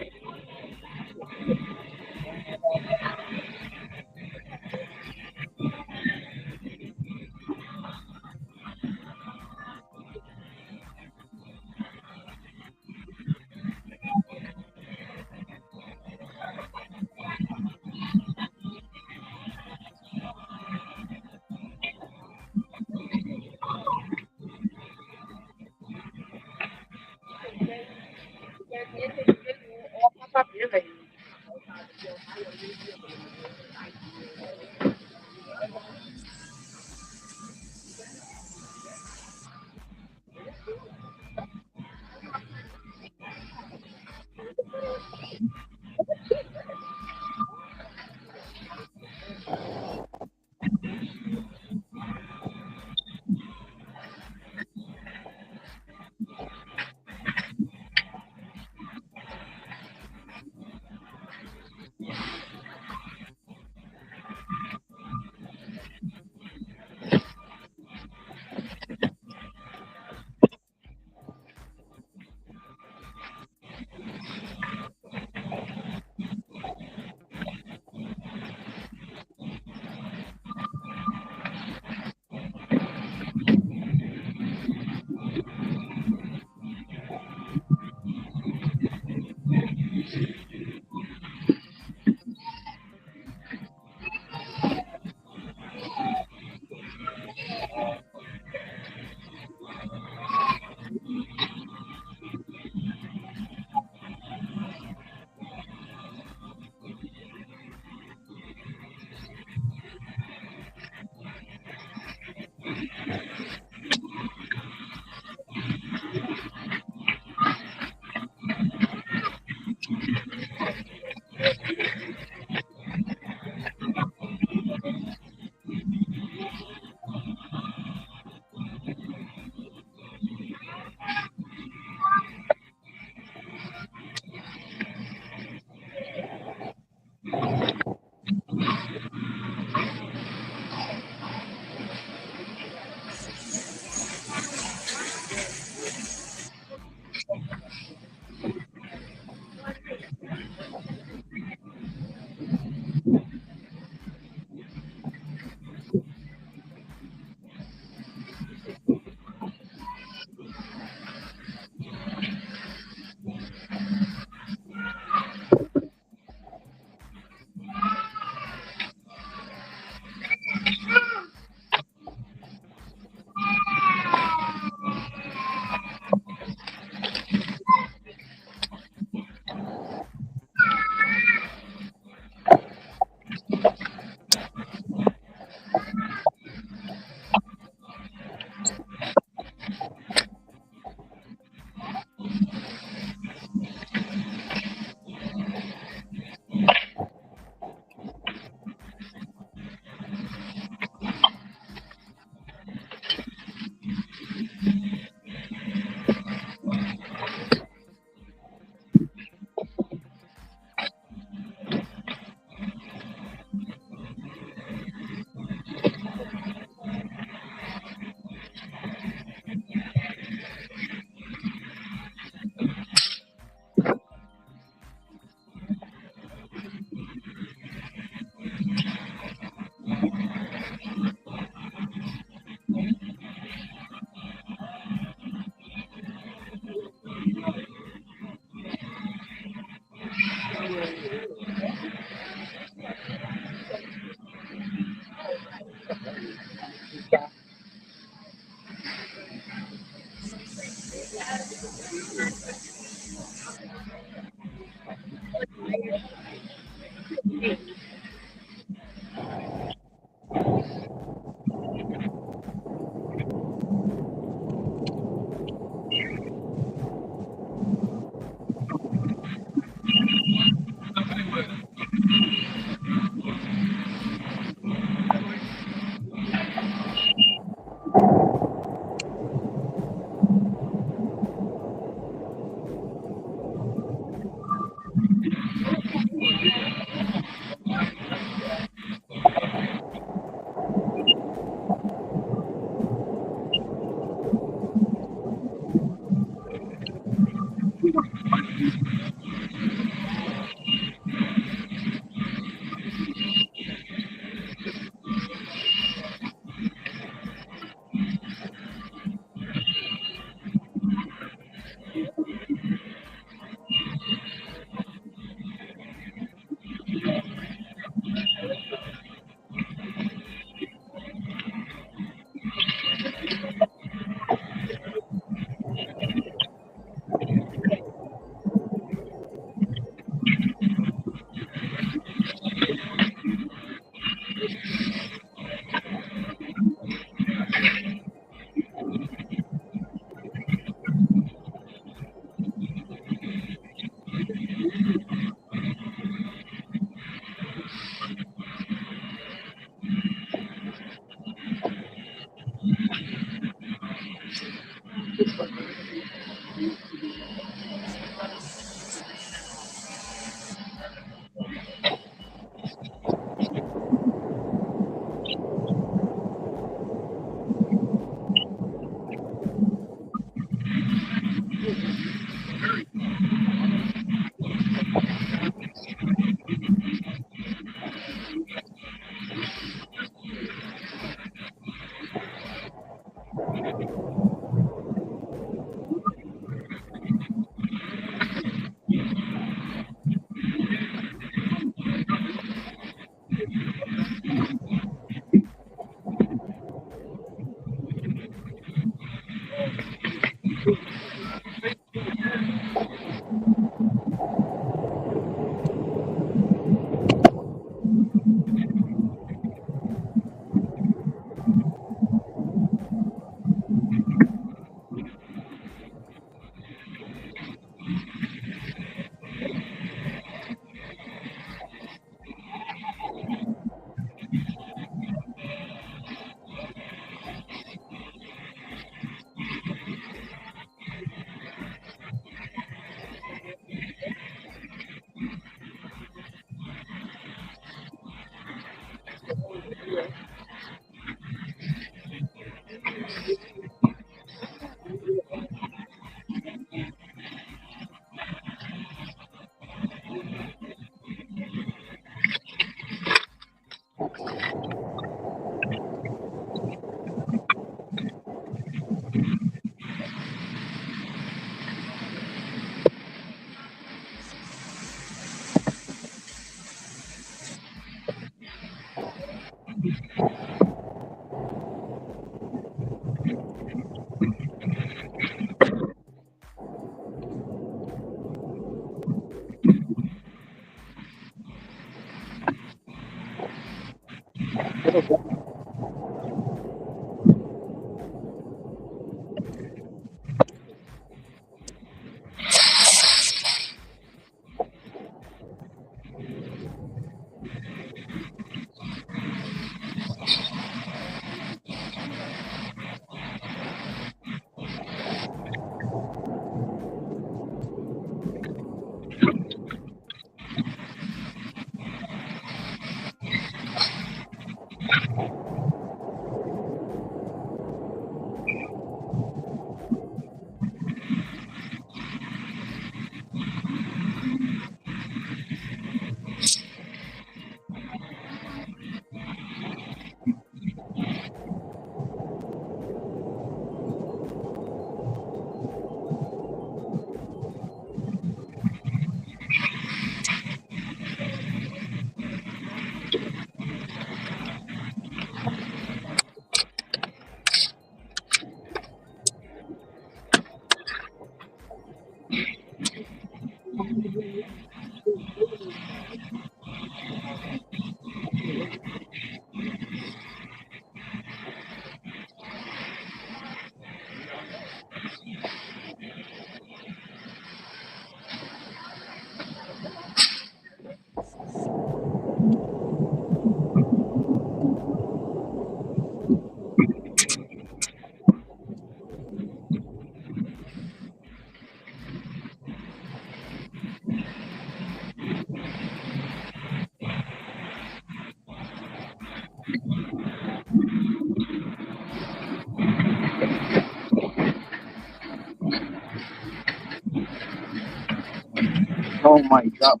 Oh my god.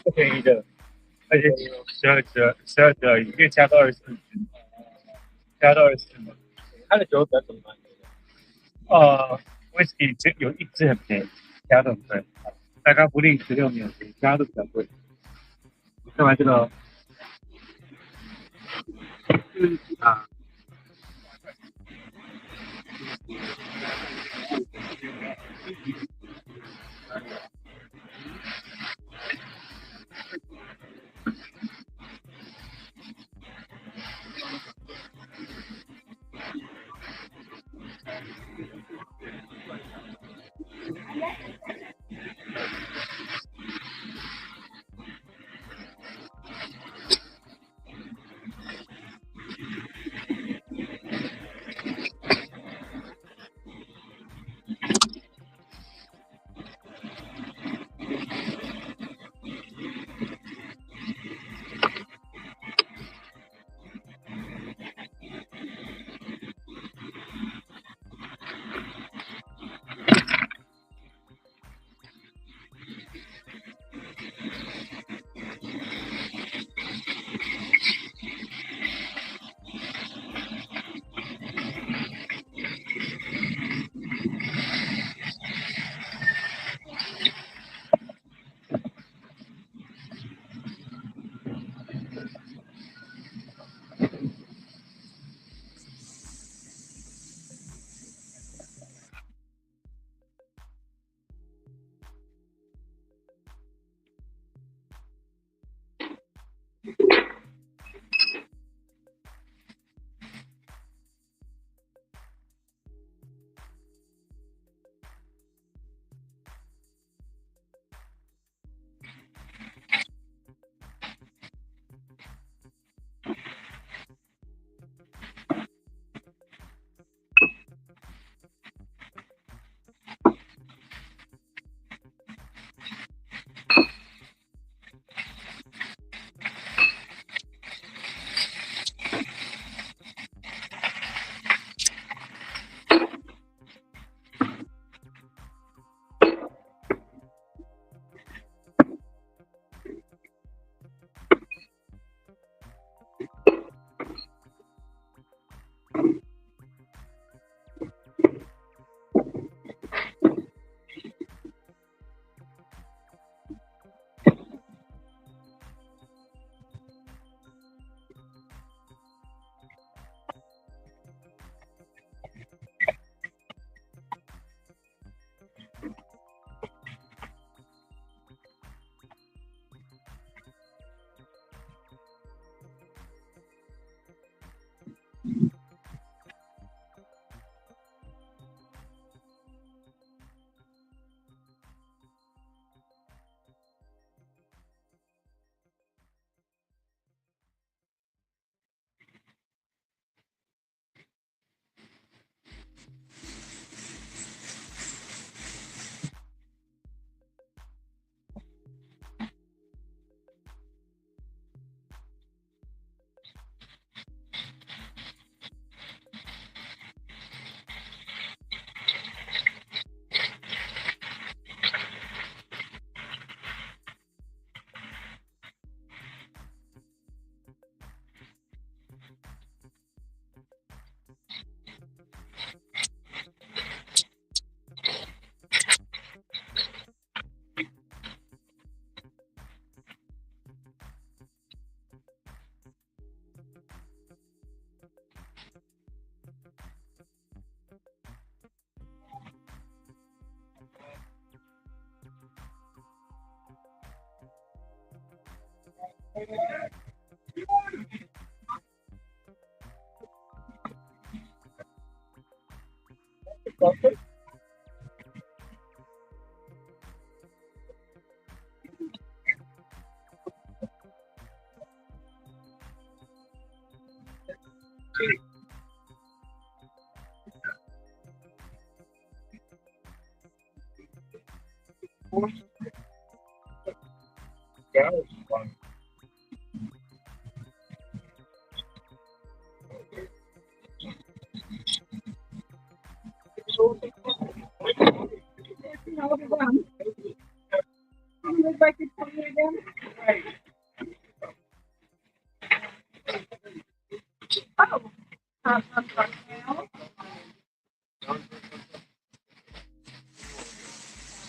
不便宜的，而且12折，因为加到24，加到24嘛。它的酒比较怎么买？whisky 有一支很便宜，加的很贵，大概不定16年，其他都比较贵。再买这个，啊。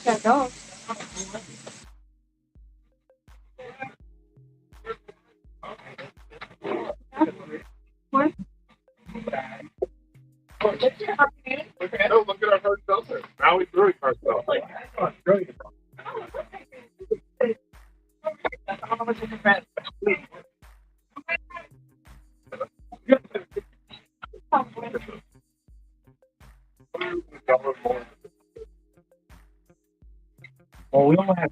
That dog. What? No, look at our first filter. Now we threw our filter. Oh, we don't have.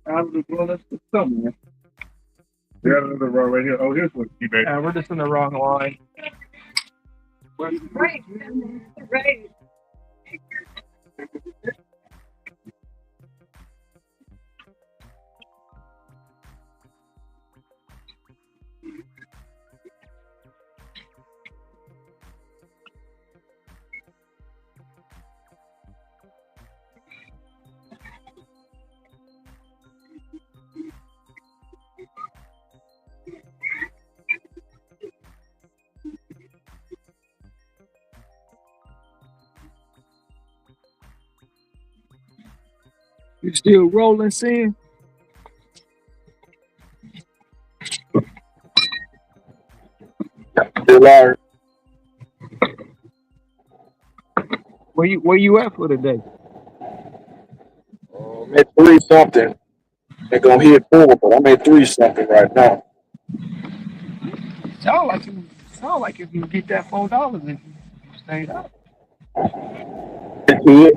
Out of the well, that's the thumb, man. Yeah, this is the wrong right here. Oh, here's what you made. We're just in the wrong line. Right. Right. You still rolling, Sam? Still are. Where you at for the day? I'm at 3 something. They're gonna hit 4, but I'm at 3 something right now. Sound like if you get that $4 if you stayed up. It's good.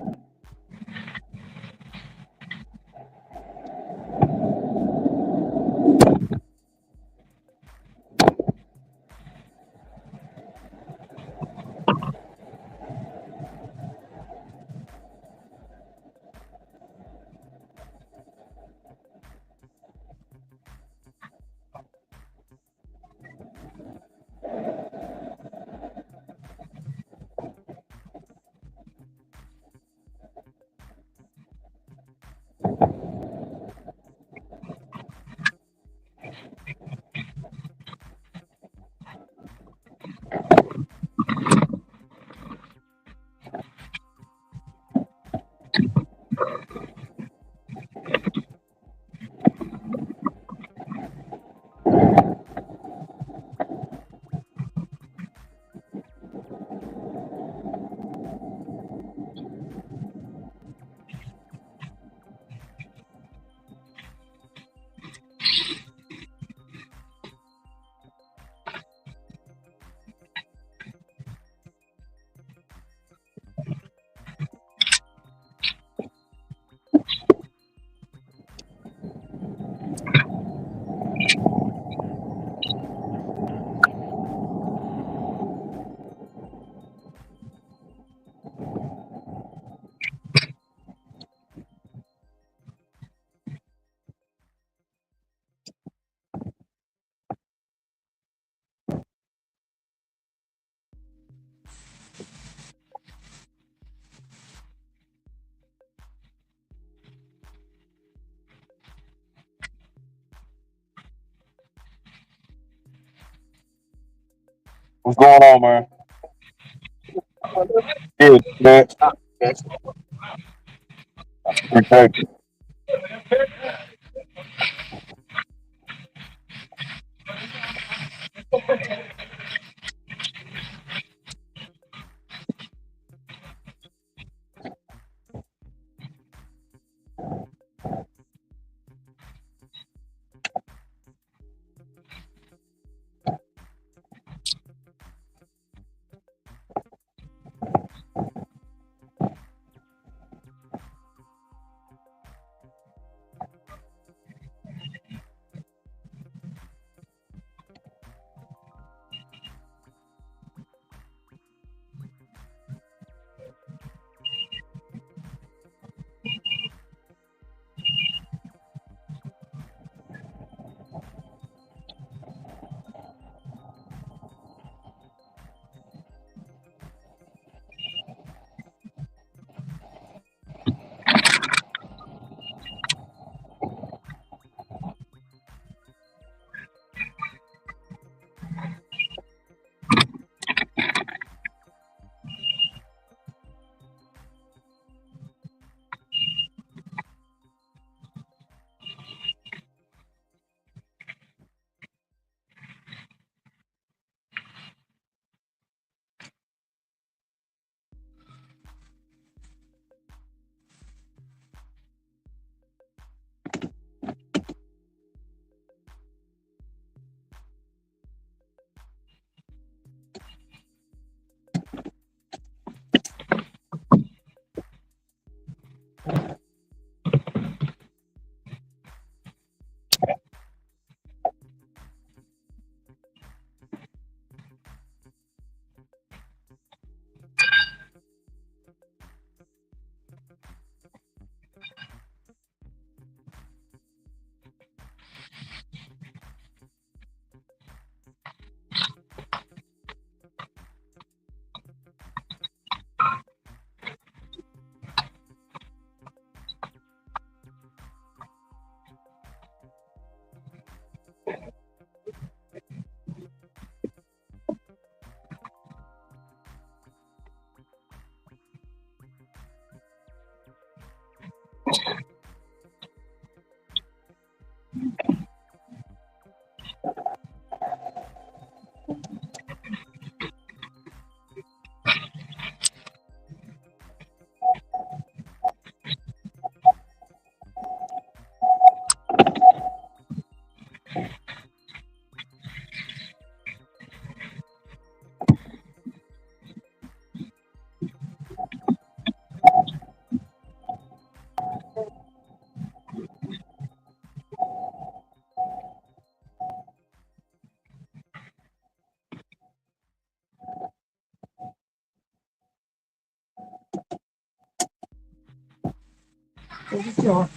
What's going on, man? Good, man. Protect you. Sure.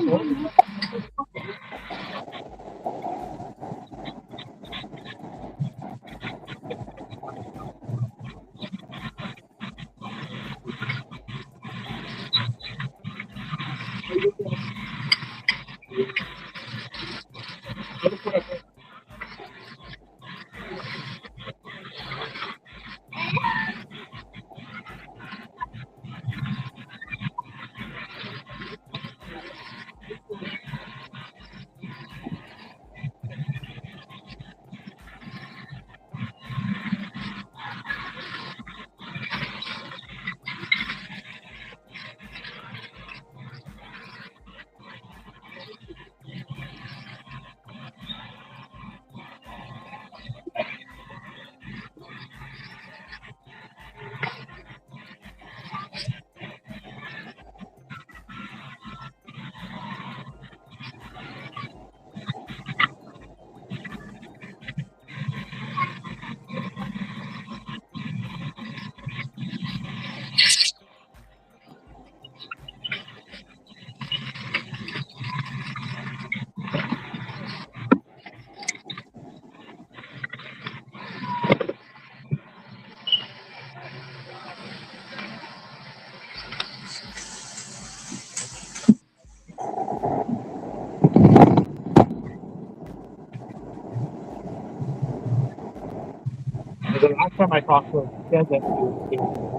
The last time I talked to him, he said that he was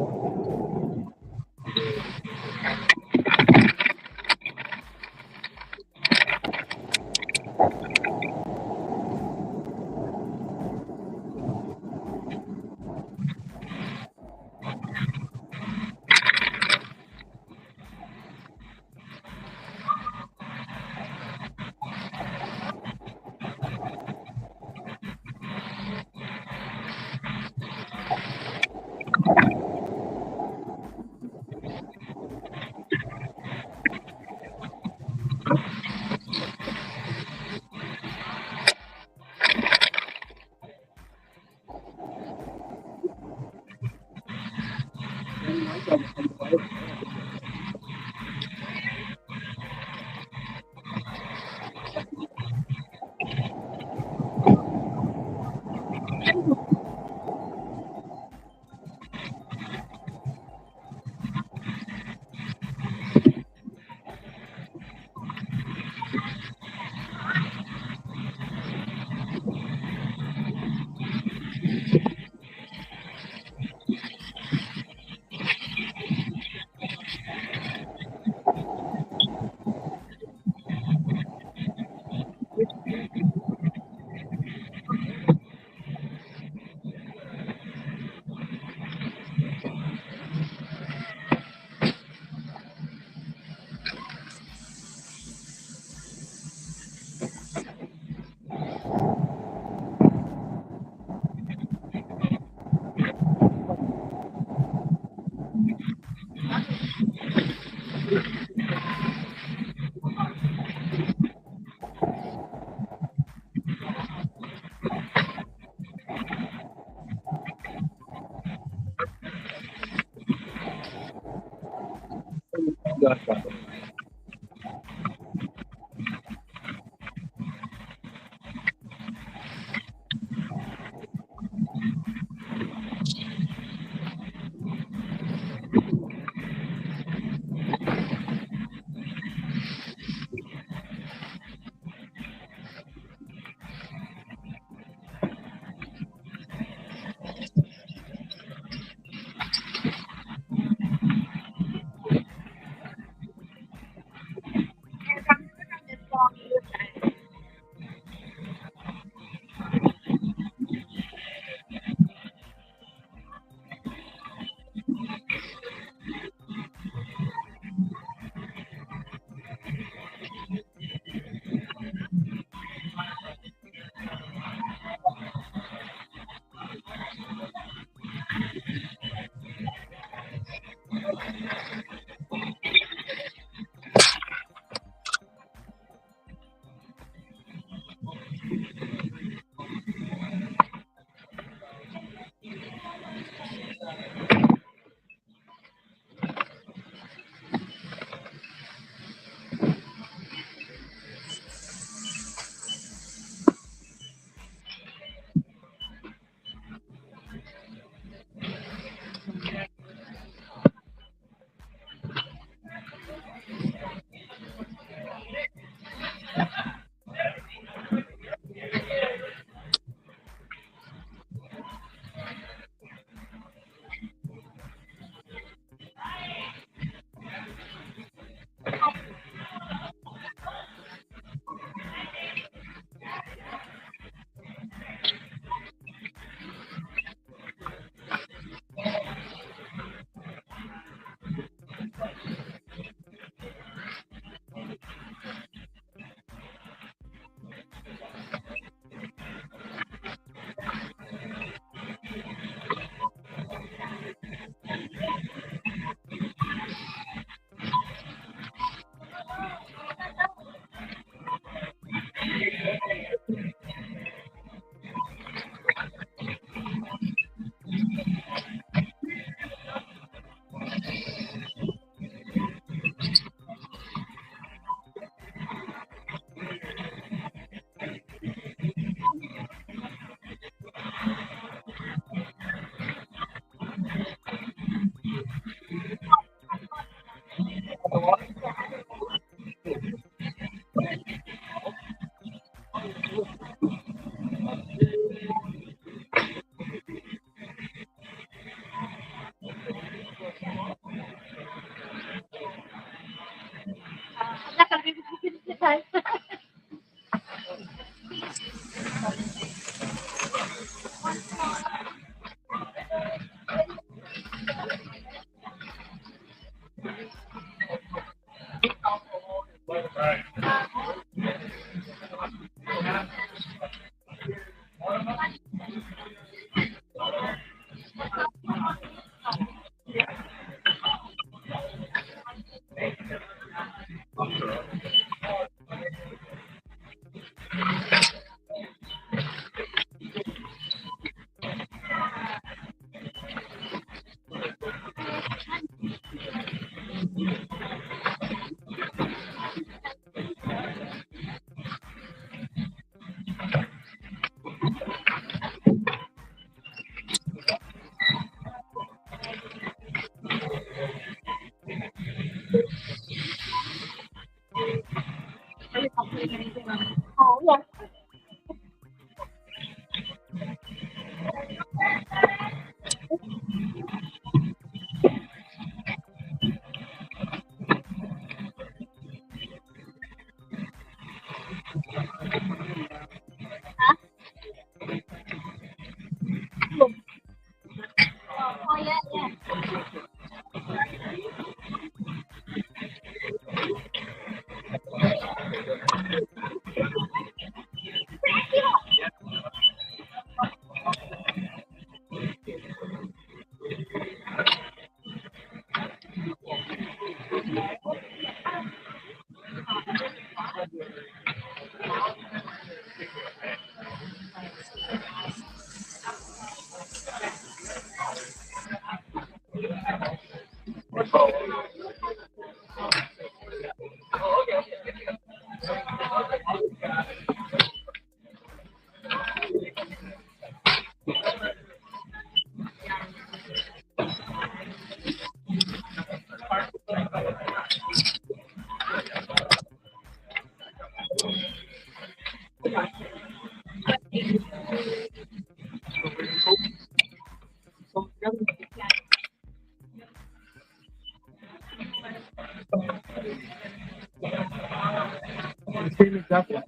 same exact one.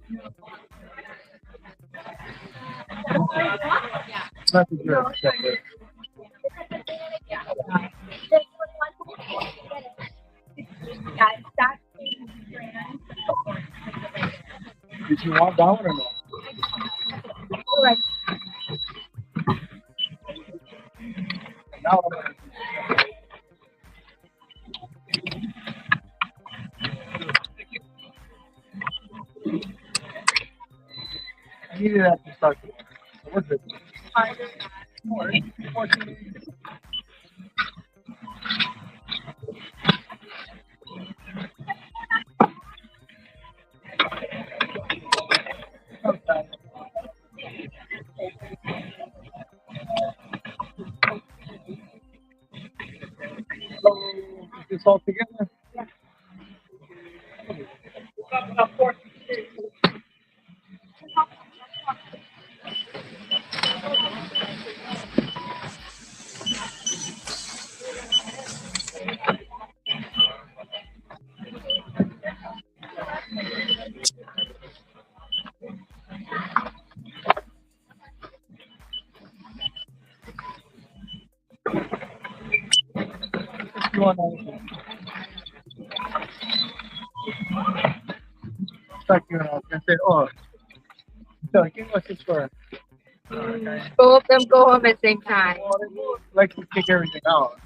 Not the girl, separate. Did you want that one or no? That one. I needed that to start. What's it? 14. So, is this all together? Yeah. You want anything? Stuck you out and say, oh, so give us this for. Both of them go home at the same time. Like to kick everything out.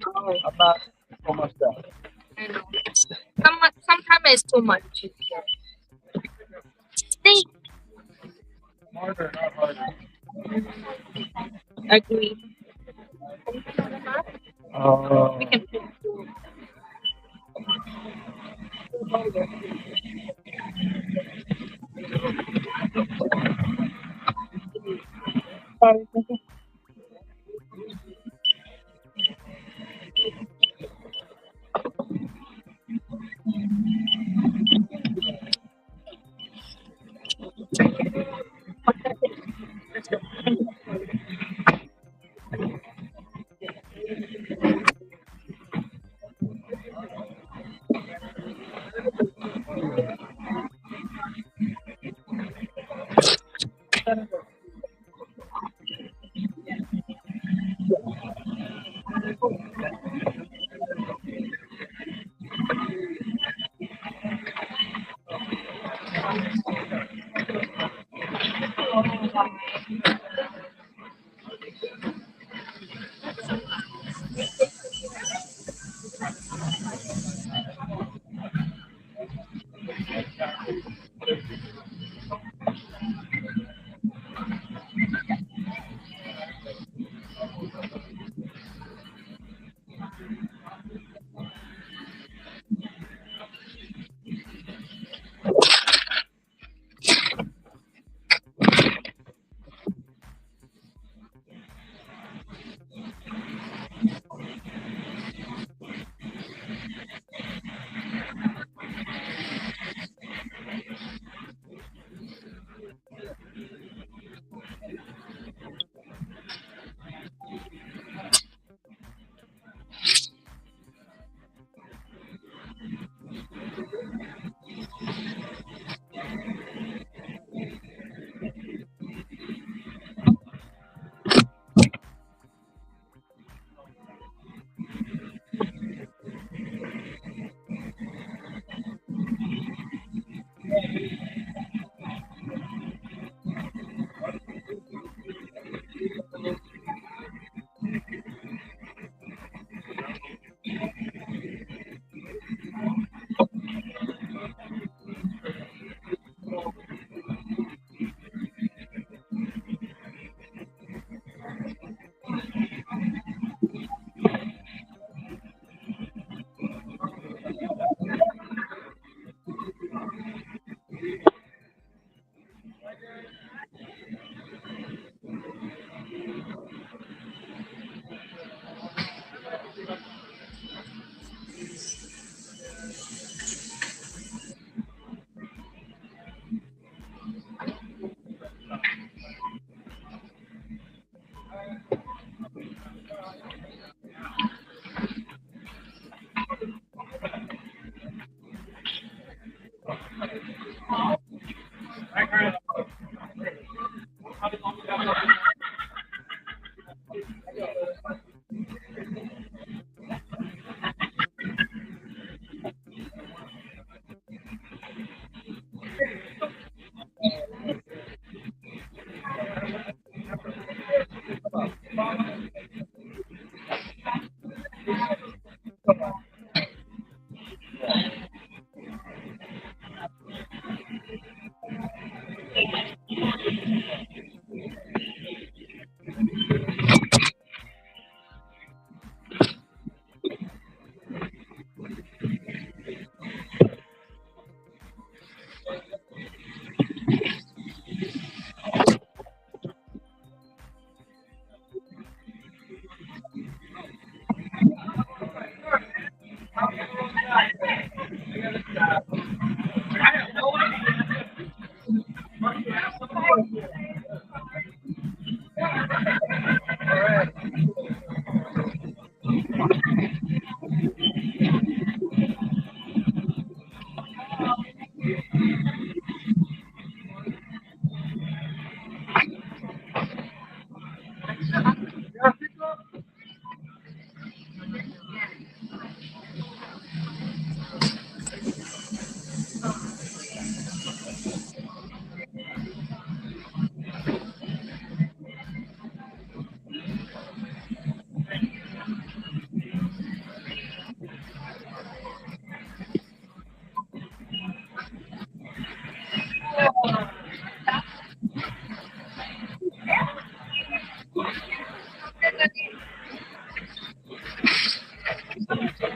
Oh. I'm not so much that. I know. Sometimes it's too much. Stink. Harder, not harder. Agree. We can.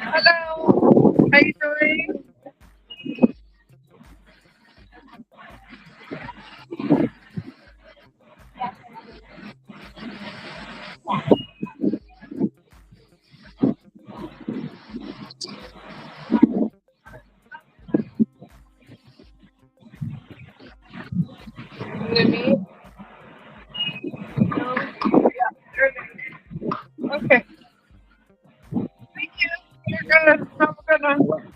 Hello, how you doing? Maybe. No. Yeah. Okay. Thank you. You're good. Have a good one.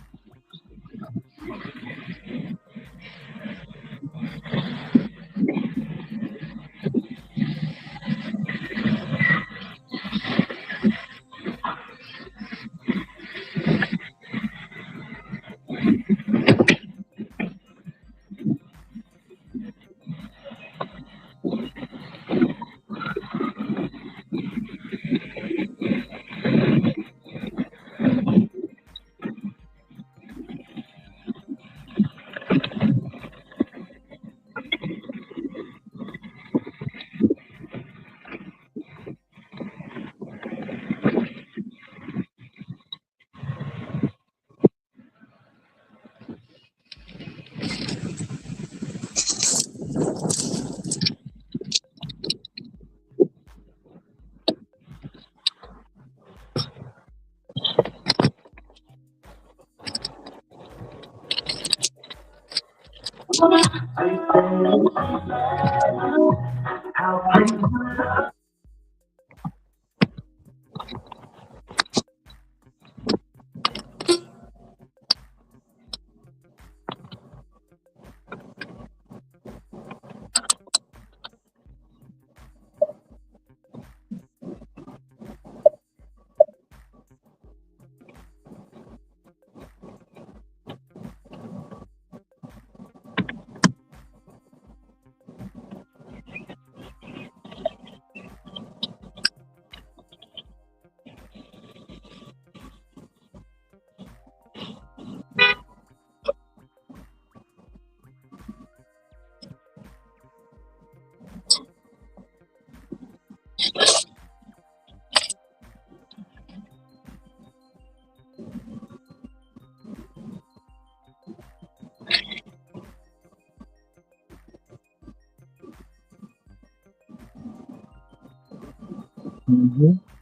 Mm-hmm.